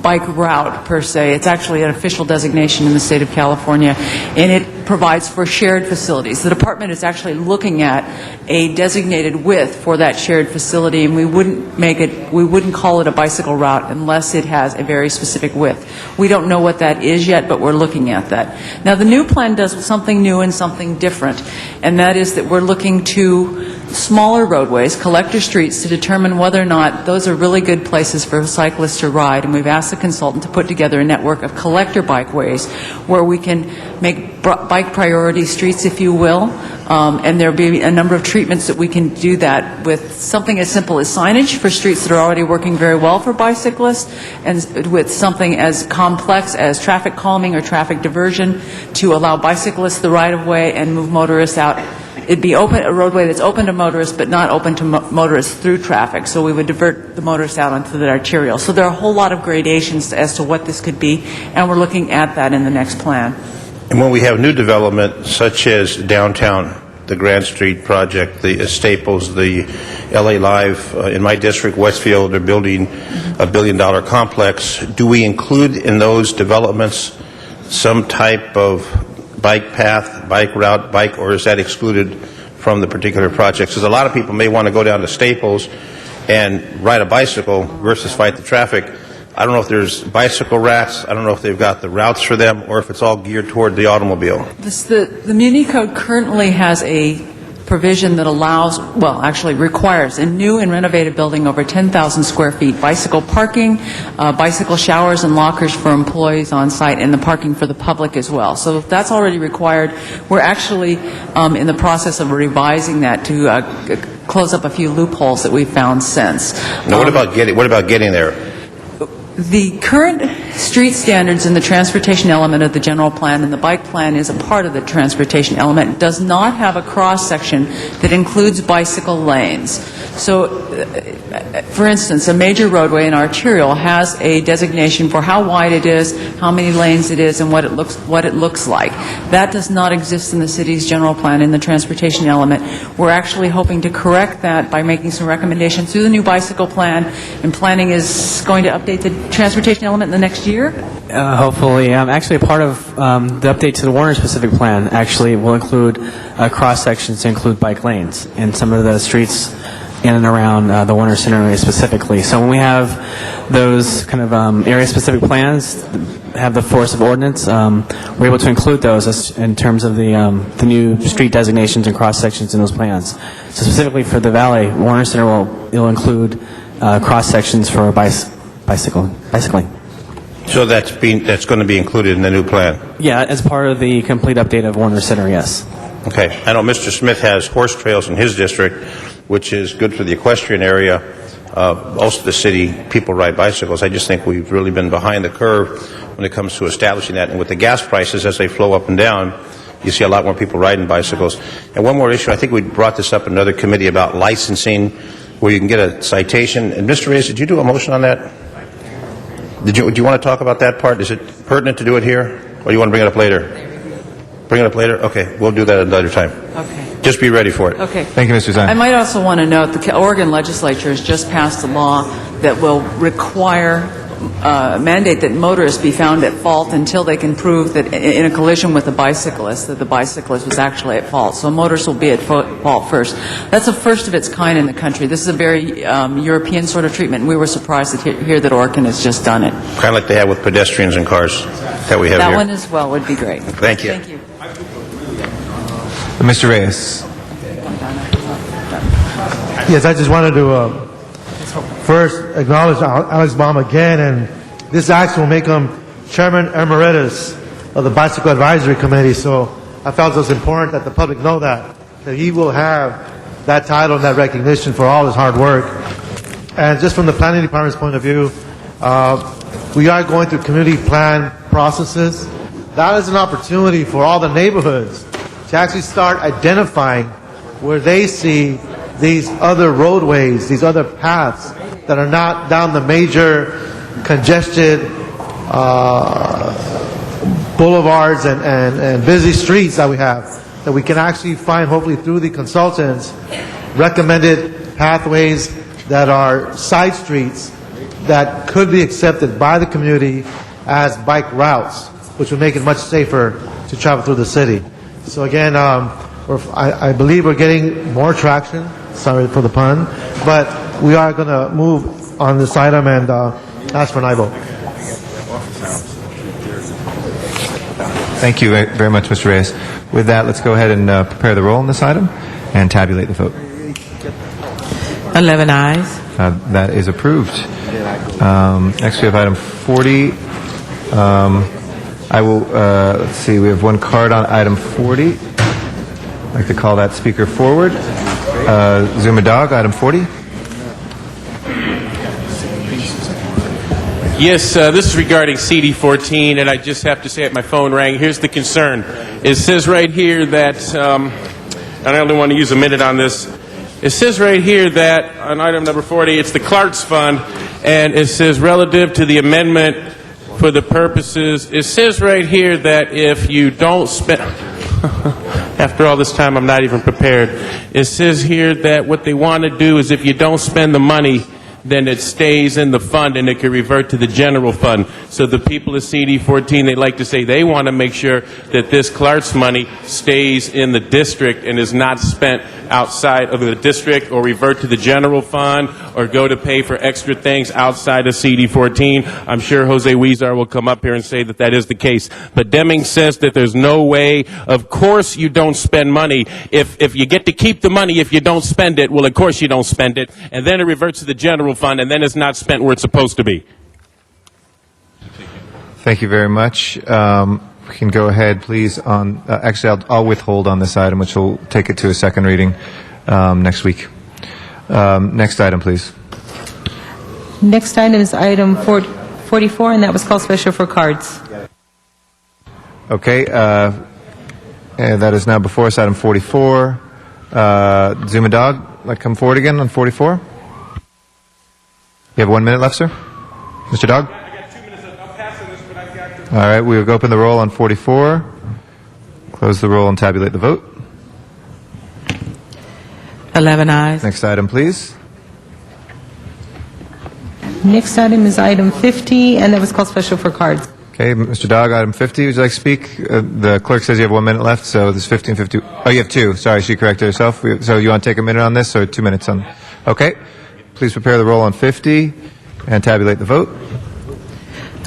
[SPEAKER 16] bike route, per se. It's actually an official designation in the state of California, and it provides for shared facilities. The department is actually looking at a designated width for that shared facility, and we wouldn't call it a bicycle route unless it has a very specific width. We don't know what that is yet, but we're looking at that. Now, the new plan does something new and something different, and that is that we're looking to smaller roadways, collector streets, to determine whether or not those are really good places for cyclists to ride. And we've asked the consultant to put together a network of collector bikeways where we can make bike priority streets, if you will, and there'll be a number of treatments that we can do that with, something as simple as signage for streets that are already working very well for bicyclists, and with something as complex as traffic calming or traffic diversion to allow bicyclists the right of way and move motorists out. It'd be a roadway that's open to motorists, but not open to motorists through traffic. So we would divert the motorists out onto the arterial. So there are a whole lot of gradations as to what this could be, and we're looking at that in the next plan.
[SPEAKER 3] And when we have new development, such as downtown, the Grand Street project, the Staples, the LA Live, in my district, Westfield, they're building a $1 billion complex. Do we include in those developments some type of bike path, bike route, or is that excluded from the particular projects? Because a lot of people may want to go down to Staples and ride a bicycle versus fight the traffic. I don't know if there's bicycle racks, I don't know if they've got the routes for them, or if it's all geared toward the automobile.
[SPEAKER 16] The Muni Code currently has a provision that allows, well, actually requires a new and renovated building over 10,000 square feet, bicycle parking, bicycle showers and lockers for employees on site, and the parking for the public as well. So that's already required. We're actually in the process of revising that to close up a few loopholes that we've found since.
[SPEAKER 3] Now, what about getting there?
[SPEAKER 16] The current street standards in the transportation element of the general plan, and the bike plan is a part of the transportation element, does not have a cross-section that includes bicycle lanes. So, for instance, a major roadway in arterial has a designation for how wide it is, how many lanes it is, and what it looks like. That does not exist in the city's general plan in the transportation element. We're actually hoping to correct that by making some recommendations through the new bicycle plan, and planning is going to update the transportation element in the next year?
[SPEAKER 18] Hopefully. Actually, a part of the update to the Warner specific plan actually will include cross-sections to include bike lanes in some of the streets in and around the Warner Center area specifically. So when we have those kind of area-specific plans, have the force of ordinance, we're able to include those in terms of the new street designations and cross-sections in those plans. So specifically for the Valley, Warner Center will include cross-sections for bicycling.
[SPEAKER 3] So that's going to be included in the new plan?
[SPEAKER 18] Yeah, as part of the complete update of Warner Center, yes.
[SPEAKER 3] Okay. I know Mr. Smith has horse trails in his district, which is good for the equestrian area. Most of the city, people ride bicycles. I just think we've really been behind the curve when it comes to establishing that. And with the gas prices as they flow up and down, you see a lot more people riding bicycles. And one more issue, I think we brought this up in another committee about licensing, where you can get a citation. And Mr. Reyes, did you do a motion on that? Do you want to talk about that part? Is it pertinent to do it here, or do you want to bring it up later? Bring it up later? Okay, we'll do that another time.
[SPEAKER 16] Okay.
[SPEAKER 3] Just be ready for it.
[SPEAKER 16] Okay.
[SPEAKER 6] Thank you, Mr. Zine.
[SPEAKER 16] I might also want to note the Oregon legislature has just passed a law that will require mandate that motorists be found at fault until they can prove that in a collision with a bicyclist that the bicyclist was actually at fault. So motorists will be at fault first. That's a first of its kind in the country. This is a very European sort of treatment, and we were surprised to hear that Oregon has just done it.
[SPEAKER 3] Kind of like they have with pedestrians and cars that we have
[SPEAKER 16] that
[SPEAKER 3] here.
[SPEAKER 16] One as well would be great.
[SPEAKER 3] Thank you.
[SPEAKER 16] Thank you.
[SPEAKER 6] Mr. Reyes.
[SPEAKER 13] Yes, I just wanted to first acknowledge Alex Baum again, and this action will make him Chairman Emeritus of the Bicycle Advisory Committee, so I felt it was important that the public know that he will have that title and that recognition for all his hard work. And just from the Planning Department's point of view, we are going through community plan processes. That is an opportunity for all the neighborhoods to actually start identifying where they see these other roadways, these other paths that are not down the major congested boulevards and busy streets that we have, that we can actually find, hopefully through the consultants, recommended pathways that are side streets that could be accepted by the community as bike routes, which would make it much safer to travel through the city. So again, I believe we're getting more traction, sorry for the pun, but we are going to move on this item and ask for an aye vote.
[SPEAKER 6] Thank you very much, Mr. Reyes. With that, let's go ahead and prepare the roll on this item and tabulate the vote.
[SPEAKER 17] 11 ayes.
[SPEAKER 6] That is approved. Next, we have item 40. I will, let's see, we have one card on item 40. I'd like to call that speaker forward. Zuma Dog, item 40.
[SPEAKER 9] Yes, this is regarding CD14, and I just have to say it, my phone rang. Here's the concern. It says right here that, and I only want to use a minute on this. It says right here that on item number 40, it's the Clark's Fund, and it says relative to the amendment for the purposes, it says right here that if you don't spend, after all this time I'm not even prepared, it says here that what they want to do is if you don't spend the money, then it stays in the fund and it can revert to the general fund. So the people of CD14, they like to say they want to make sure that this Clark's money stays in the district and is not spent outside of the district or revert to the general fund or go to pay for extra things outside of CD14. I'm sure Jose Huizar will come up here and say that that is the case. But Deming says that there's no way, of course you don't spend money. If you get to keep the money, if you don't spend it, well, of course you don't spend it. And then it reverts to the general fund, and then it's not spent where it's supposed to be.
[SPEAKER 6] Thank you very much. We can go ahead, please, on, actually, I'll withhold on this item, which will take it to a second reading next week. Next item, please.
[SPEAKER 19] Next item is item 44, and that was called special for cards.
[SPEAKER 6] Okay, and that is now before us, item 44. Zuma Dog, like come forward again on 44. You have 1 minute left, sir? Mr. Dog? All right, we will open the roll on 44, close the roll and tabulate the vote.
[SPEAKER 17] 11 ayes.
[SPEAKER 6] Next item, please.
[SPEAKER 19] Next item is item 50, and that was called special for cards.
[SPEAKER 6] Okay, Mr. Dog, item 50, would you like to speak? The clerk says you have 1 minute left, so this is 15, 50. Oh, you have 2. Sorry, she corrected herself. So you want to take a minute on this or 2 minutes on? Okay, please prepare the roll on 50 and tabulate the vote.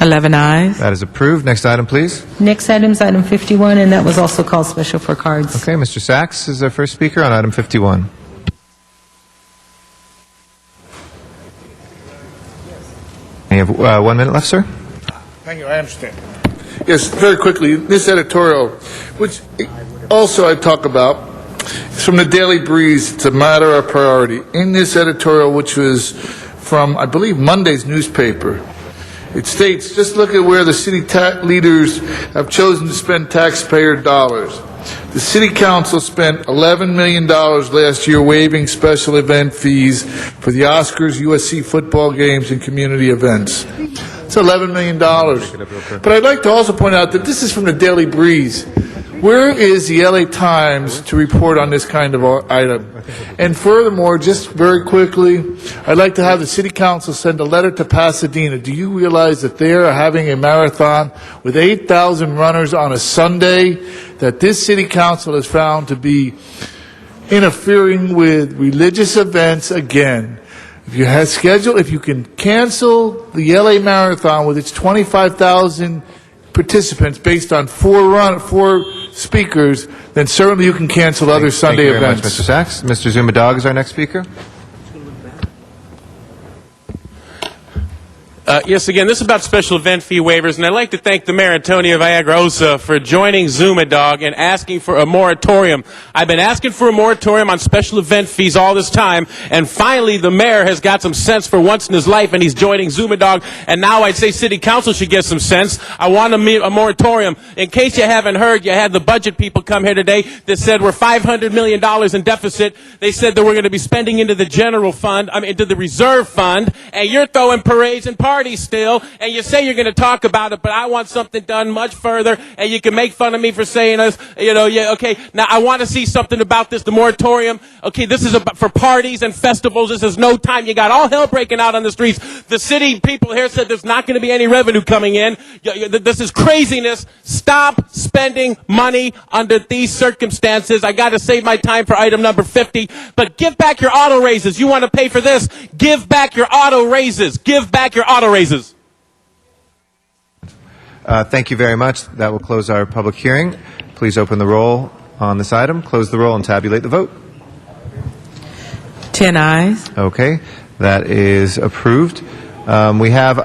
[SPEAKER 17] 11 ayes.
[SPEAKER 6] That is approved. Next item, please.
[SPEAKER 19] Next item is item 51, and that was also called special for cards.
[SPEAKER 6] Okay, Mr. Sachs is our first speaker on item 51. You have 1 minute left, sir.
[SPEAKER 22] Thank you. I understand. Yes, very quickly, this editorial, which also I talk about, is from the Daily Breeze. It's a matter of priority. In this editorial, which was from, I believe, Monday's newspaper, it states, just look at where the city leaders have chosen to spend taxpayer dollars. The City Council spent $11 million last year waiving special event fees for the Oscars, USC football games, and community events. It's $11 million. But I'd like to also point out that this is from the Daily Breeze. Where is the LA Times to report on this kind of item? And furthermore, just very quickly, I'd like to have the City Council send a letter to Pasadena. Do you realize that they are having a marathon with 8,000 runners on a Sunday, that this City Council has found to be interfering with religious events again? If you have scheduled, if you can cancel the LA Marathon with its 25,000 participants based on four speakers, then certainly you can cancel other Sunday events.
[SPEAKER 6] Thank you very much, Mr. Sachs. Mr. Zuma Dog is our next speaker.
[SPEAKER 9] Yes, again, this is about special event fee waivers, and I'd like to thank the mayor, Antonio Villagrosa, for joining Zumadog and asking for a moratorium. I've been asking for a moratorium on special event fees all this time, and finally the mayor has got some sense for once in his life, and he's joining Zumadog, and now I'd say city council should get some sense. I want a moratorium. In case you haven't heard, you had the budget people come here today that said we're $500 million in deficit. They said that we're going to be spending into the general fund, into the reserve fund, and you're throwing parades and parties still, and you say you're going to talk about it, but I want something done much further, and you can make fun of me for saying this, okay, now I want to see something about this, the moratorium. Okay, this is for parties and festivals. This is no time. You got all hell breaking out on the streets. The city people here said there's not going to be any revenue coming in. This is craziness. Stop spending money under these circumstances. I got to save my time for item number 50, but give back your auto raises. You want to pay for this? Give back your auto raises. Give back your auto raises.
[SPEAKER 6] Thank you very much. That will close our public hearing. Please open the roll on this item, close the roll, and tabulate the vote.
[SPEAKER 17] 10 ayes.
[SPEAKER 6] Okay, that is approved. We have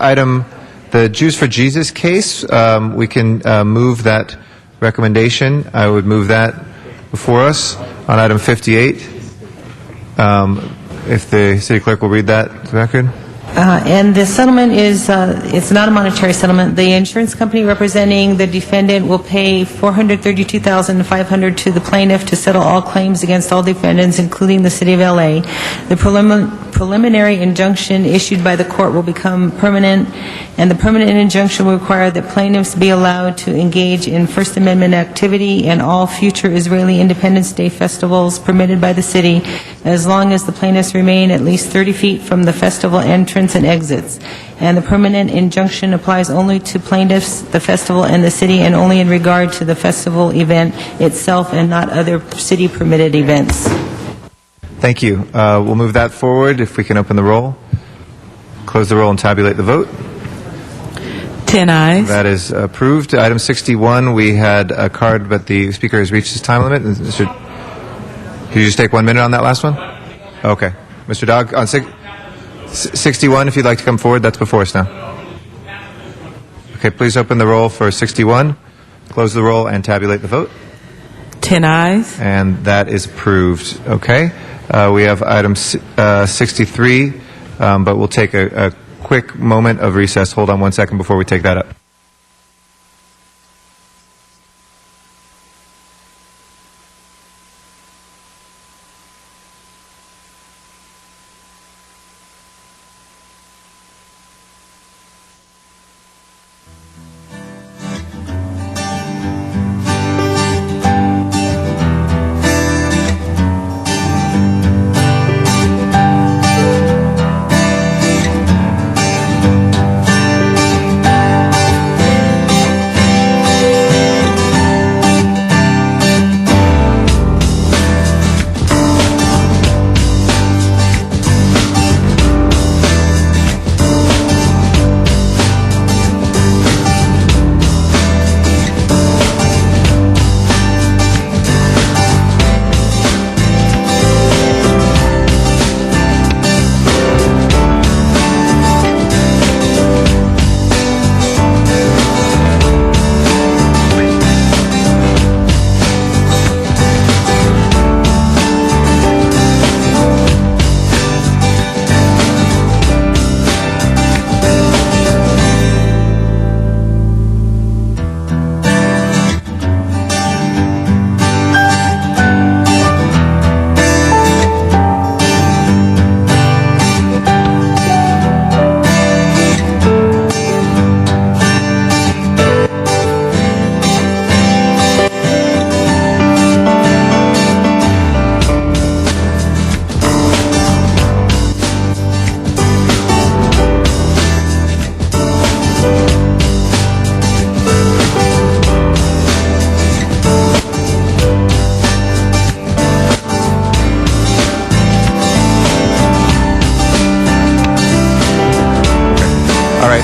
[SPEAKER 6] the Jews for Jesus case. We can move that recommendation. I would move that before us on item 58. If the city clerk will read that to the record.
[SPEAKER 19] And the settlement is, it's not a monetary settlement. The insurance company representing the defendant will pay $432,500 to the plaintiff to settle all claims against all defendants, including the City of L.A. The preliminary injunction issued by the court will become permanent, and the permanent injunction will require that plaintiffs be allowed to engage in First Amendment activity and all future Israeli Independence Day festivals permitted by the city, as long as the plaintiffs remain at least 30 feet from the festival entrance and exits. And the permanent injunction applies only to plaintiffs, the festival, and the city, and only in regard to the festival event itself and not other city-permitted events.
[SPEAKER 6] Thank you. We'll move that forward. If we can open the roll, close the roll, and tabulate the vote.
[SPEAKER 17] 10 ayes.
[SPEAKER 6] That is approved. Item 61, we had a card, but the speaker has reached his time limit. Could you just take 1 minute on that last one? Okay. Mr. Dog, on 61, if you'd like to come forward, that's before us now. Okay, please open the roll for 61, close the roll, and tabulate the vote.
[SPEAKER 17] 10 ayes.
[SPEAKER 6] And that is approved. Okay. We have item 63, but we'll take a quick moment of recess. Hold on 1 second before we take that up.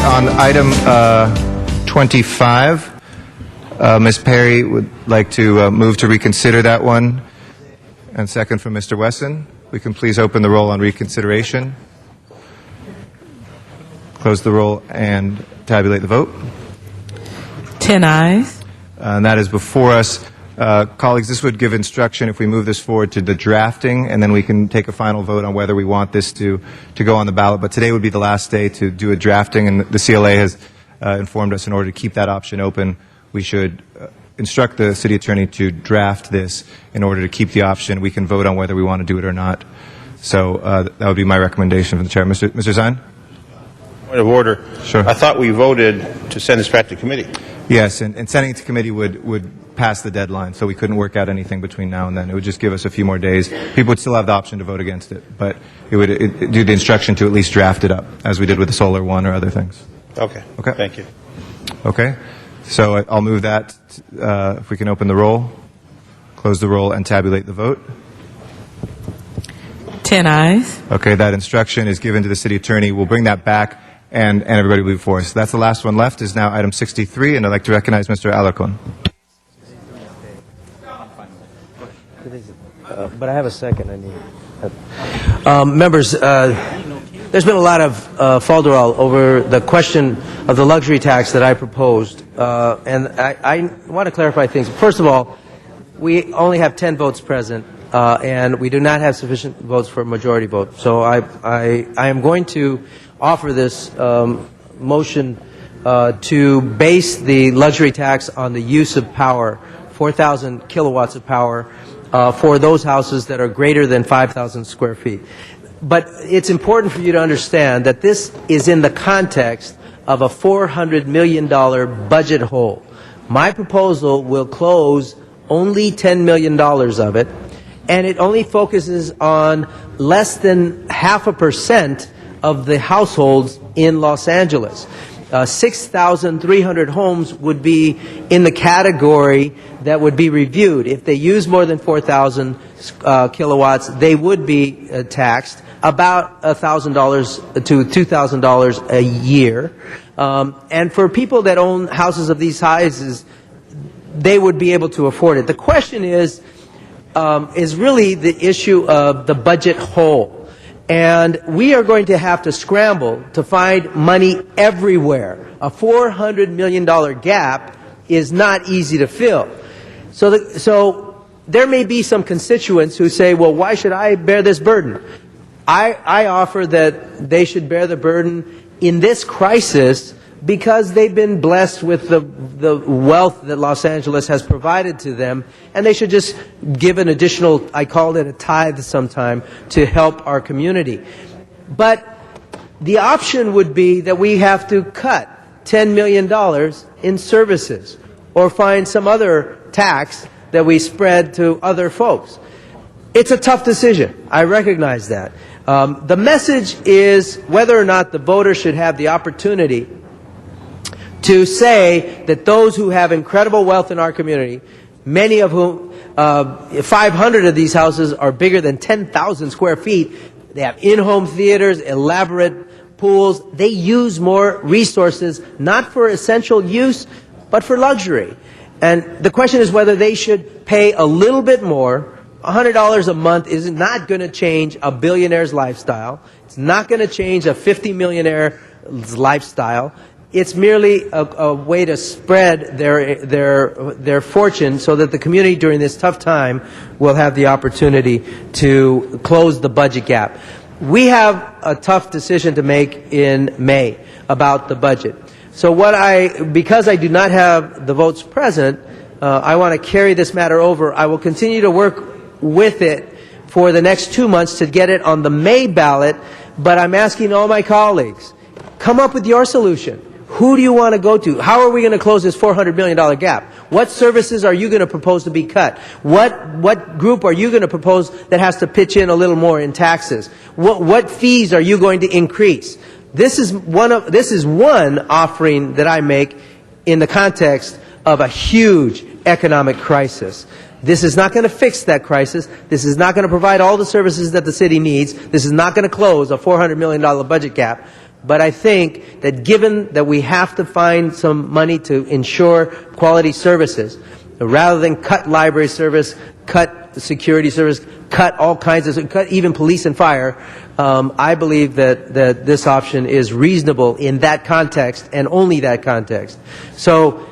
[SPEAKER 6] On item 25, Ms. Perry would like to move to reconsider that one, and second from Mr. Wesson. We can please open the roll on reconsideration, Close the roll and tabulate the vote.
[SPEAKER 17] 10 ayes.
[SPEAKER 6] And that is before us. Colleagues, this would give instruction if we move this forward to the drafting, and then we can take a final vote on whether we want this to go on the ballot. But today would be the last day to do a drafting, and the CLA has informed us in order to keep that option open, we should instruct the city attorney to draft this in order to keep the option. We can vote on whether we want to do it or not. So that would be my recommendation from the chair. Mr. Zine?
[SPEAKER 3] Point of order.
[SPEAKER 6] Sure.
[SPEAKER 3] I thought we voted to send this back to committee.
[SPEAKER 6] Yes, and sending it to committee would pass the deadline, so we couldn't work out anything between now and then. It would just give us a few more days. People would still have the option to vote against it, but it would do the instruction to at least draft it up, as we did with the solar one or other things.
[SPEAKER 3] Okay.
[SPEAKER 6] Okay.
[SPEAKER 3] Thank you.
[SPEAKER 6] Okay. So I'll move that. If we can open the roll, close the roll, and tabulate the vote.
[SPEAKER 17] 10 ayes.
[SPEAKER 6] Okay, that instruction is given to the city attorney. We'll bring that back, and everybody will be before us. That's the last one left, is now item 63, and I'd like to recognize Mr. Alarcon.
[SPEAKER 4] But I have a second. I need. Members, there's been a lot of falderall over the question of the luxury tax that I proposed, and I want to clarify things. First of all, we only have 10 votes present, and we do not have sufficient votes for a majority vote. So I am going to offer this motion to base the luxury tax on the use of power, 4,000 kilowatts of power, for those houses that are greater than 5,000 square feet. But it's important for you to understand that this is in the context of a $400 million budget hole. My proposal will close only $10 million of it, and it only focuses on less than 0.5% of the households in Los Angeles. 6,300 homes would be in the category that would be reviewed. If they use more than 4,000 kilowatts, they would be taxed about $1,000 to $2,000 a year. And for people that own houses of these sizes, they would be able to afford it. The question is really the issue of the budget hole. And we are going to have to scramble to find money everywhere. A $400 million gap is not easy to fill. So there may be some constituents who say, well, why should I bear this burden? I offer that they should bear the burden in this crisis because they've been blessed with the wealth that Los Angeles has provided to them, and they should just give an additional, I called it a tithe sometime, to help our community. But the option would be that we have to cut $10 million in services or find some other tax that we spread to other folks. It's a tough decision. I recognize that. The message is whether or not the voter should have the opportunity to say that those who have incredible wealth in our community, many of whom, 500 of these houses are bigger than 10,000 square feet, they have in-home theaters, elaborate pools, they use more resources, not for essential use, but for luxury. And the question is whether they should pay a little bit more. $100 a month is not going to change a billionaire's lifestyle. It's not going to change a 50 millionaire's lifestyle. It's merely a way to spread their fortune so that the community during this tough time will have the opportunity to close the budget gap. We have a tough decision to make in May about the budget. So because I do not have the votes present, I want to carry this matter over. I will continue to work with it for the next 2 months to get it on the May ballot, but I'm asking all my colleagues, come up with your solution. Who do you want to go to? How are we going to close this $400 million gap? What services are you going to propose to be cut? What group are you going to propose that has to pitch in a little more in taxes? What fees are you going to increase? This is one offering that I make in the context of a huge economic crisis. This is not going to fix that crisis. This is not going to provide all the services that the city needs. This is not going to close a $400 million budget gap. But I think that given that we have to find some money to ensure quality services, rather than cut library service, cut security service, cut all kinds of, cut even police and fire, I believe that this option is reasonable in that context and only that context. So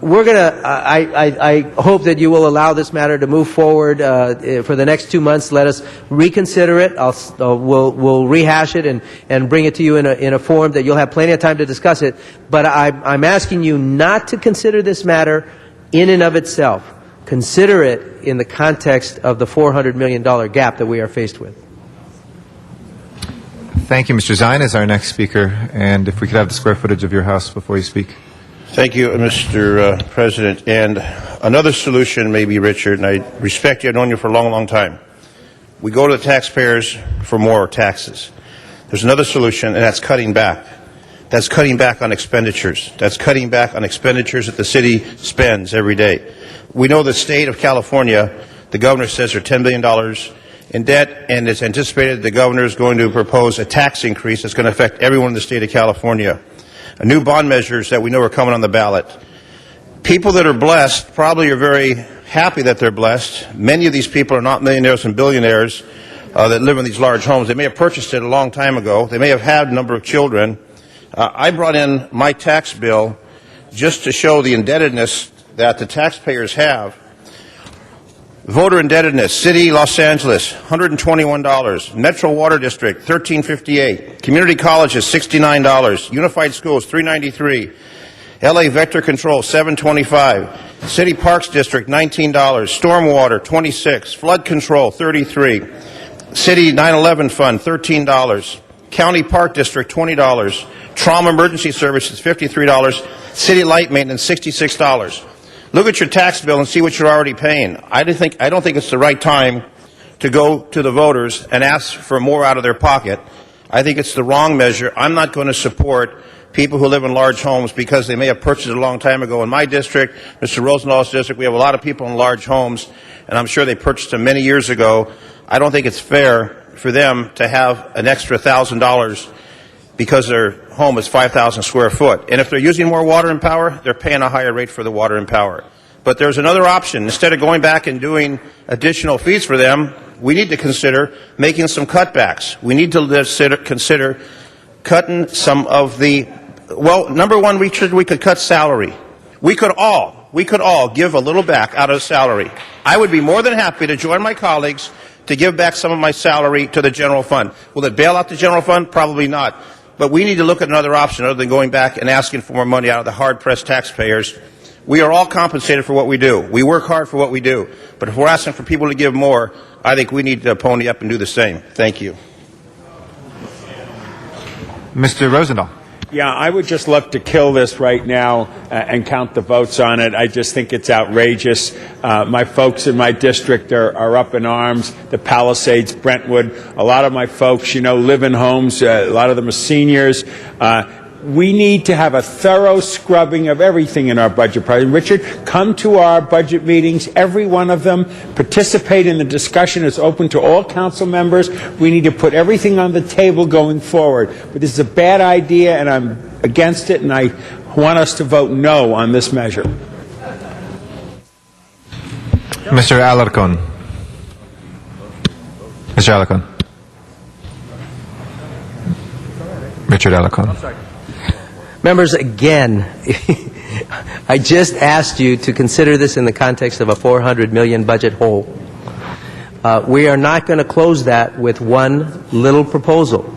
[SPEAKER 4] we're going to, I hope that you will allow this matter to move forward for the next 2 months. Let us reconsider it. We'll rehash it and bring it to you in a form that you'll have plenty of time to discuss it. But I'm asking you not to consider this matter in and of itself. Consider it in the context of the $400 million gap that we are faced with.
[SPEAKER 6] Thank you. Mr. Zine is our next speaker. And if we could have the square footage of your house before you speak.
[SPEAKER 3] Thank you, Mr. President. And another solution may be, Richard, and I respect you, I've known you for a long, long time. We go to the taxpayers for more taxes. There's another solution, and that's cutting back. That's cutting back on expenditures. That's cutting back on expenditures that the city spends every day. We know the state of California, the governor says they're $10 billion in debt, and it's anticipated the governor is going to propose a tax increase that's going to affect everyone in the state of California. New bond measures that we know are coming on the ballot. People that are blessed probably are very happy that they're blessed. Many of these people are not millionaires and billionaires that live in these large homes. They may have purchased it a long time ago. They may have had a number of children. I brought in my tax bill just to show the indebtedness that the taxpayers have. Voter indebtedness, City, Los Angeles, $121. Metro Water District, $13.58. Community colleges, $69. Unified Schools, $393. LA Vector Control, $725. City Parks District, $19. Stormwater, $26. Flood Control, $33. City 9/11 Fund, $13. County Park District, $20. Trauma Emergency Services, $53. City Light Maintenance, $66. Look at your tax bill and see what you're already paying. I don't think it's the right time to go to the voters and ask for more out of their pocket. I think it's the wrong measure. I'm not going to support people who live in large homes because they may have purchased it a long time ago. In my district, Mr. Rosenthal's district, we have a lot of people in large homes, and I'm sure they purchased them many years ago. I don't think it's fair for them to have an extra $1,000 because their home is 5,000 square foot. And if they're using more water and power, they're paying a higher rate for the water and power. But there's another option. Instead of going back and doing additional fees for them, we need to consider making some cutbacks. We need to consider cutting some of the, well, number one, we could cut salary. We could all give a little back out of salary. I would be more than happy to join my colleagues to give back some of my salary to the general fund. Will it bail out the general fund? Probably not. But we need to look at another option other than going back and asking for more money out of the hard-pressed taxpayers. We are all compensated for what we do. We work hard for what we do. But if we're asking for people to give more, I think we need to pony up and do the same. Thank you.
[SPEAKER 6] Mr. Rosendahl.
[SPEAKER 5] Yeah, I would just love to kill this right now and count the votes on it. I just think it's outrageous. My folks in my district are up in arms. The Palisades, Brentwood, a lot of my folks, live in homes. A lot of them are seniors. We need to have a thorough scrubbing of everything in our budget. Richard, come to our budget meetings, every one of them. Participate in the discussion. It's open to all council members. We need to put everything on the table going forward. But this is a bad idea, and I'm against it, and I want us to vote no on this measure.
[SPEAKER 6] Mr. Alarcon. Mr. Alarcon. Richard Alarcon.
[SPEAKER 4] Members, again, I just asked you to consider this in the context of a $400 million budget hole. We are not going to close that with one little proposal.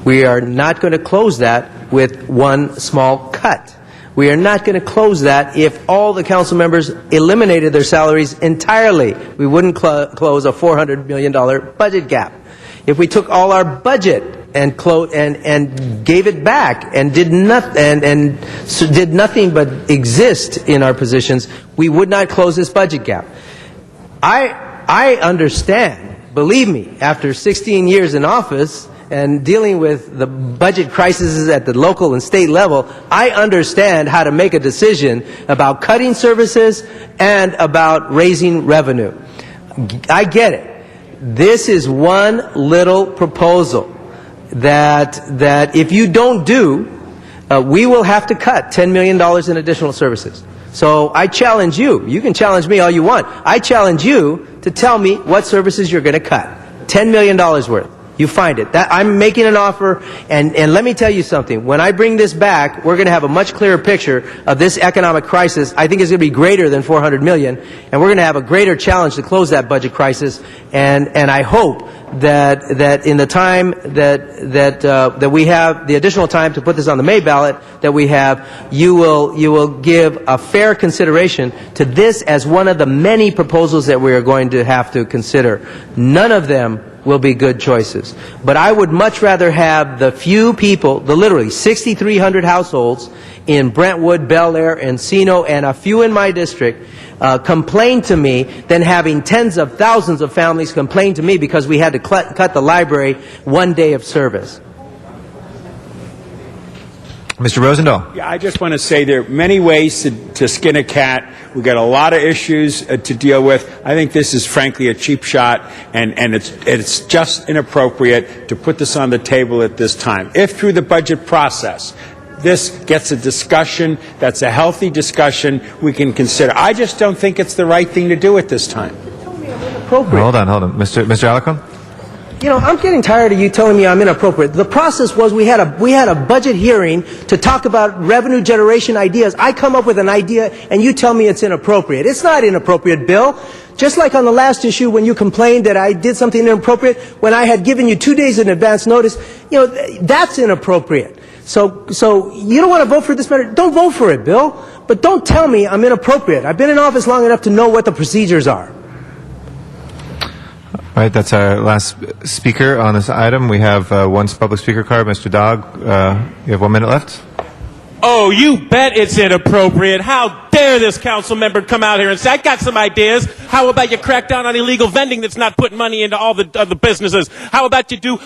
[SPEAKER 4] We are not going to close that with one small cut. We are not going to close that if all the council members eliminated their salaries entirely. We wouldn't close a $400 million budget gap. If we took all our budget and gave it back and did nothing but exist in our positions, we would not close this budget gap. I understand, believe me, after 16 years in office and dealing with the budget crises at the local and state level, I understand how to make a decision about cutting services and about raising revenue. I get it. This is one little proposal that if you don't do, we will have to cut $10 million in additional services. So I challenge you. You can challenge me all you want. I challenge you to tell me what services you're going to cut. $10 million worth. You find it. I'm making an offer, and let me tell you something. When I bring this back, we're going to have a much clearer picture of this economic crisis. I think it's going to be greater than $400 million, and we're going to have a greater challenge to close that budget crisis. And I hope that in the time that we have, the additional time to put this on the May ballot that we have, you will give a fair consideration to this as one of the many proposals that we are going to have to consider. None of them will be good choices. But I would much rather have the few people, the literally 6,300 households in Brentwood, Bel Air, Encino, and a few in my district complain to me than having tens of thousands of families complain to me because we had to cut the library one day of service.
[SPEAKER 6] Mr. Rosendahl.
[SPEAKER 5] Yeah, I just want to say there are many ways to skin a cat. We've got a lot of issues to deal with. I think this is, frankly, a cheap shot, and it's just inappropriate to put this on the table at this time. If through the budget process this gets a discussion that's a healthy discussion, we can consider. I just don't think it's the right thing to do at this time.
[SPEAKER 6] Hold on. Mr. Alarcon?
[SPEAKER 4] You know, I'm getting tired of you telling me I'm inappropriate. The process was we had a budget hearing to talk about revenue generation ideas. I come up with an idea and you tell me it's inappropriate. It's not inappropriate, Bill. Just like on the last issue when you complained that I did something inappropriate when I had given you 2 days in advance notice, you know, that's inappropriate. So you don't want to vote for this matter? Don't vote for it, Bill. But don't tell me I'm inappropriate. I've been in office long enough to know what the procedures are.
[SPEAKER 6] All right, that's our last speaker on this item. We have one public speaker card. Mr. Dog, you have 1 minute left.
[SPEAKER 9] Oh, you bet it's inappropriate. How dare this council member come out here and say, I got some ideas. How about you crack down on illegal vending that's not putting money into all the other businesses? How about you do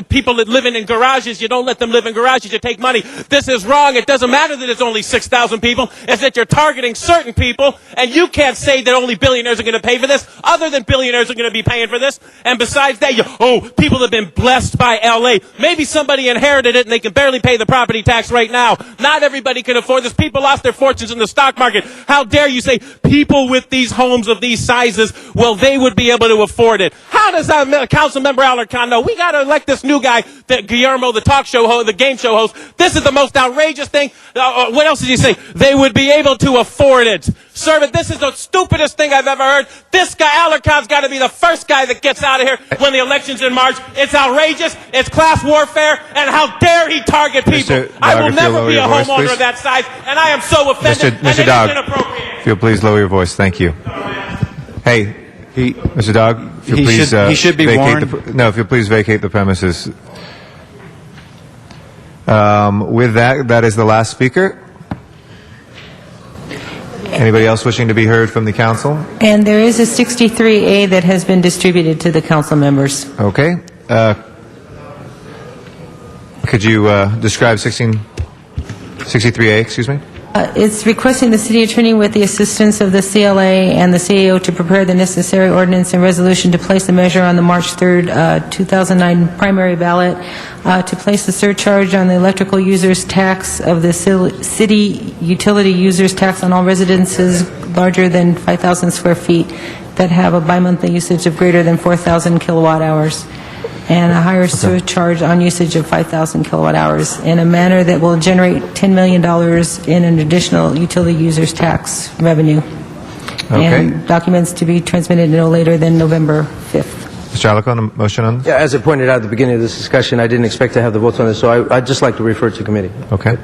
[SPEAKER 9] people that live in garages, you don't let them live in garages, you take money. This is wrong. It doesn't matter that it's only 6,000 people. It's that you're targeting certain people, and you can't say that only billionaires are going to pay for this. Other than billionaires are going to be paying for this. And besides that, people have been blessed by L.A. Maybe somebody inherited it and they can barely pay the property tax right now. Not everybody can afford this. People lost their fortunes in the stock market. How dare you say people with these homes of these sizes, well, they would be able to afford it. How does Council Member Alarcon know? We got to elect this new guy, Guillermo, the talk show host, the game show host. This is the most outrageous thing. What else did he say? They would be able to afford it. Sir, this is the stupidest thing I've ever heard. This guy, Alarcon's got to be the first guy that gets out of here when the election's in March. It's outrageous. It's class warfare. And how dare he target people? I will never be a homeowner of that size. And I am so offended.
[SPEAKER 6] Mr. Dog, if you'll please lower your voice. Thank you. Hey, Mr. Dog, if you'll please
[SPEAKER 10] he should be warned.
[SPEAKER 6] if you'll please vacate the premises. With that is the last speaker. Anybody else wishing to be heard from the council?
[SPEAKER 19] And there is a 63A that has been distributed to the council members.
[SPEAKER 6] Okay. Could you describe 63A, excuse me?
[SPEAKER 19] It's requesting the city attorney with the assistance of the CLA and the CAO to prepare the necessary ordinance and resolution to place the measure on the March 3rd, 2009 primary ballot, to place the surcharge on the electrical users tax of the city utility users tax on all residences larger than 5,000 square feet that have a bimonthly usage of greater than 4,000 kilowatt hours, and a higher surcharge on usage of 5,000 kilowatt hours in a manner that will generate $10 million in an additional utility users tax revenue.
[SPEAKER 6] Okay.
[SPEAKER 19] And documents to be transmitted no later than November 5th.
[SPEAKER 6] Mr. Alarcon, a motion on this?
[SPEAKER 4] Yeah, as I pointed out at the beginning of this discussion, I didn't expect to have the votes on this, so I'd just like to refer it to committee.
[SPEAKER 6] Okay.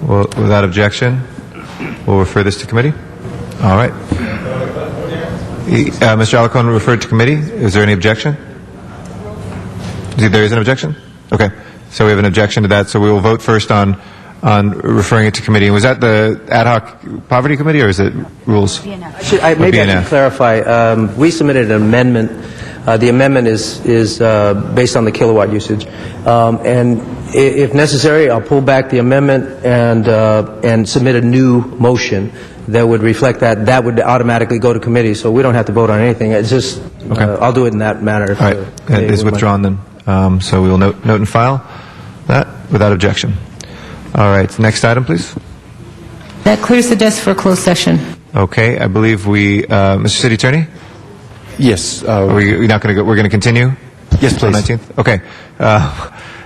[SPEAKER 6] Well, without objection, we'll refer this to committee. All right. Mr. Alarcon referred to committee. Is there any objection? There is an objection? Okay. So we have an objection to that, so we will vote first on referring it to committee. Was that the ad hoc poverty committee, or is it rules?
[SPEAKER 4] Maybe I should clarify. We submitted an amendment. The amendment is based on the kilowatt usage. And if necessary, I'll pull back the amendment and submit a new motion that would reflect that. That would automatically go to committee, so we don't have to vote on anything. It's just, I'll do it in that manner.
[SPEAKER 6] All right. It is withdrawn then. So we will note and file that without objection. All right. Next item, please.
[SPEAKER 19] That clears the desk for a closed session.
[SPEAKER 6] Okay, I believe we, Mr. City Attorney?
[SPEAKER 10] Yes.
[SPEAKER 6] Are we not going to go, we're going to continue?
[SPEAKER 10] Yes, please.
[SPEAKER 6] On 19th? Okay.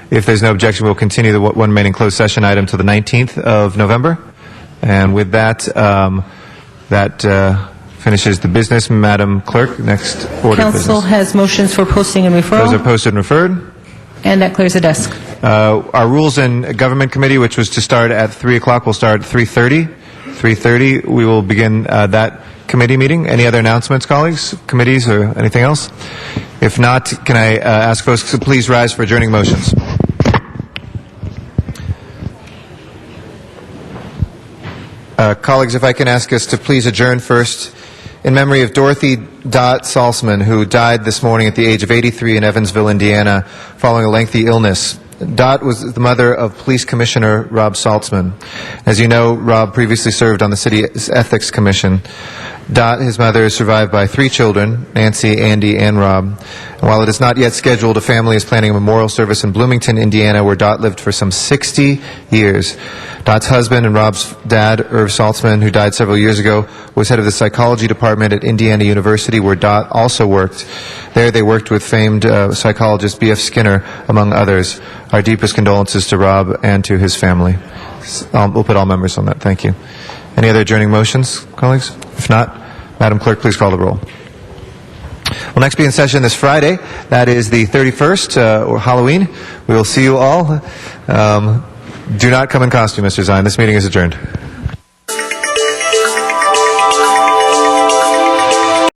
[SPEAKER 6] If there's no objection, we'll continue the one remaining closed session item to the 19th of November. And with that, finishes the business. Madam Clerk, next order of
[SPEAKER 19] Council
[SPEAKER 6] business.
[SPEAKER 19] has motions for posting and referral.
[SPEAKER 6] Those are posted and referred.
[SPEAKER 19] And that clears the desk.
[SPEAKER 6] Our Rules and Government Committee, which was to start at 3 o'clock, will start at 3:30. 3:30, we will begin that committee meeting. Any other announcements, colleagues, committees, or anything else? If not, can I ask folks to please rise for adjourning motions? Colleagues, if I can ask us to please adjourn first in memory of Dorothy Dot Salzman, who died this morning at the age of 83 in Evansville, Indiana, following a lengthy illness. Dot was the mother of Police Commissioner Rob Saltzman. As you know, Rob previously served on the City's Ethics Commission. Dot, his mother, is survived by 3 children, Nancy, Andy, and Rob. And while it is not yet scheduled, a family is planning a memorial service in Bloomington, Indiana, where Dot lived for some 60 years. Dot's husband and Rob's dad, Irv Saltzman, who died several years ago, was head of the psychology department at Indiana University, where Dot also worked. There they worked with famed psychologist B.F. Skinner, among others. Our deepest condolences to Rob and to his family. We'll put all members on that. Thank you. Any other adjourning motions, colleagues? If not, Madam Clerk, please call the roll. We'll next be in session this Friday. That is the 31st, or Halloween. We will see you all. Do not come in costume, Mr. Zine. This meeting is adjourned.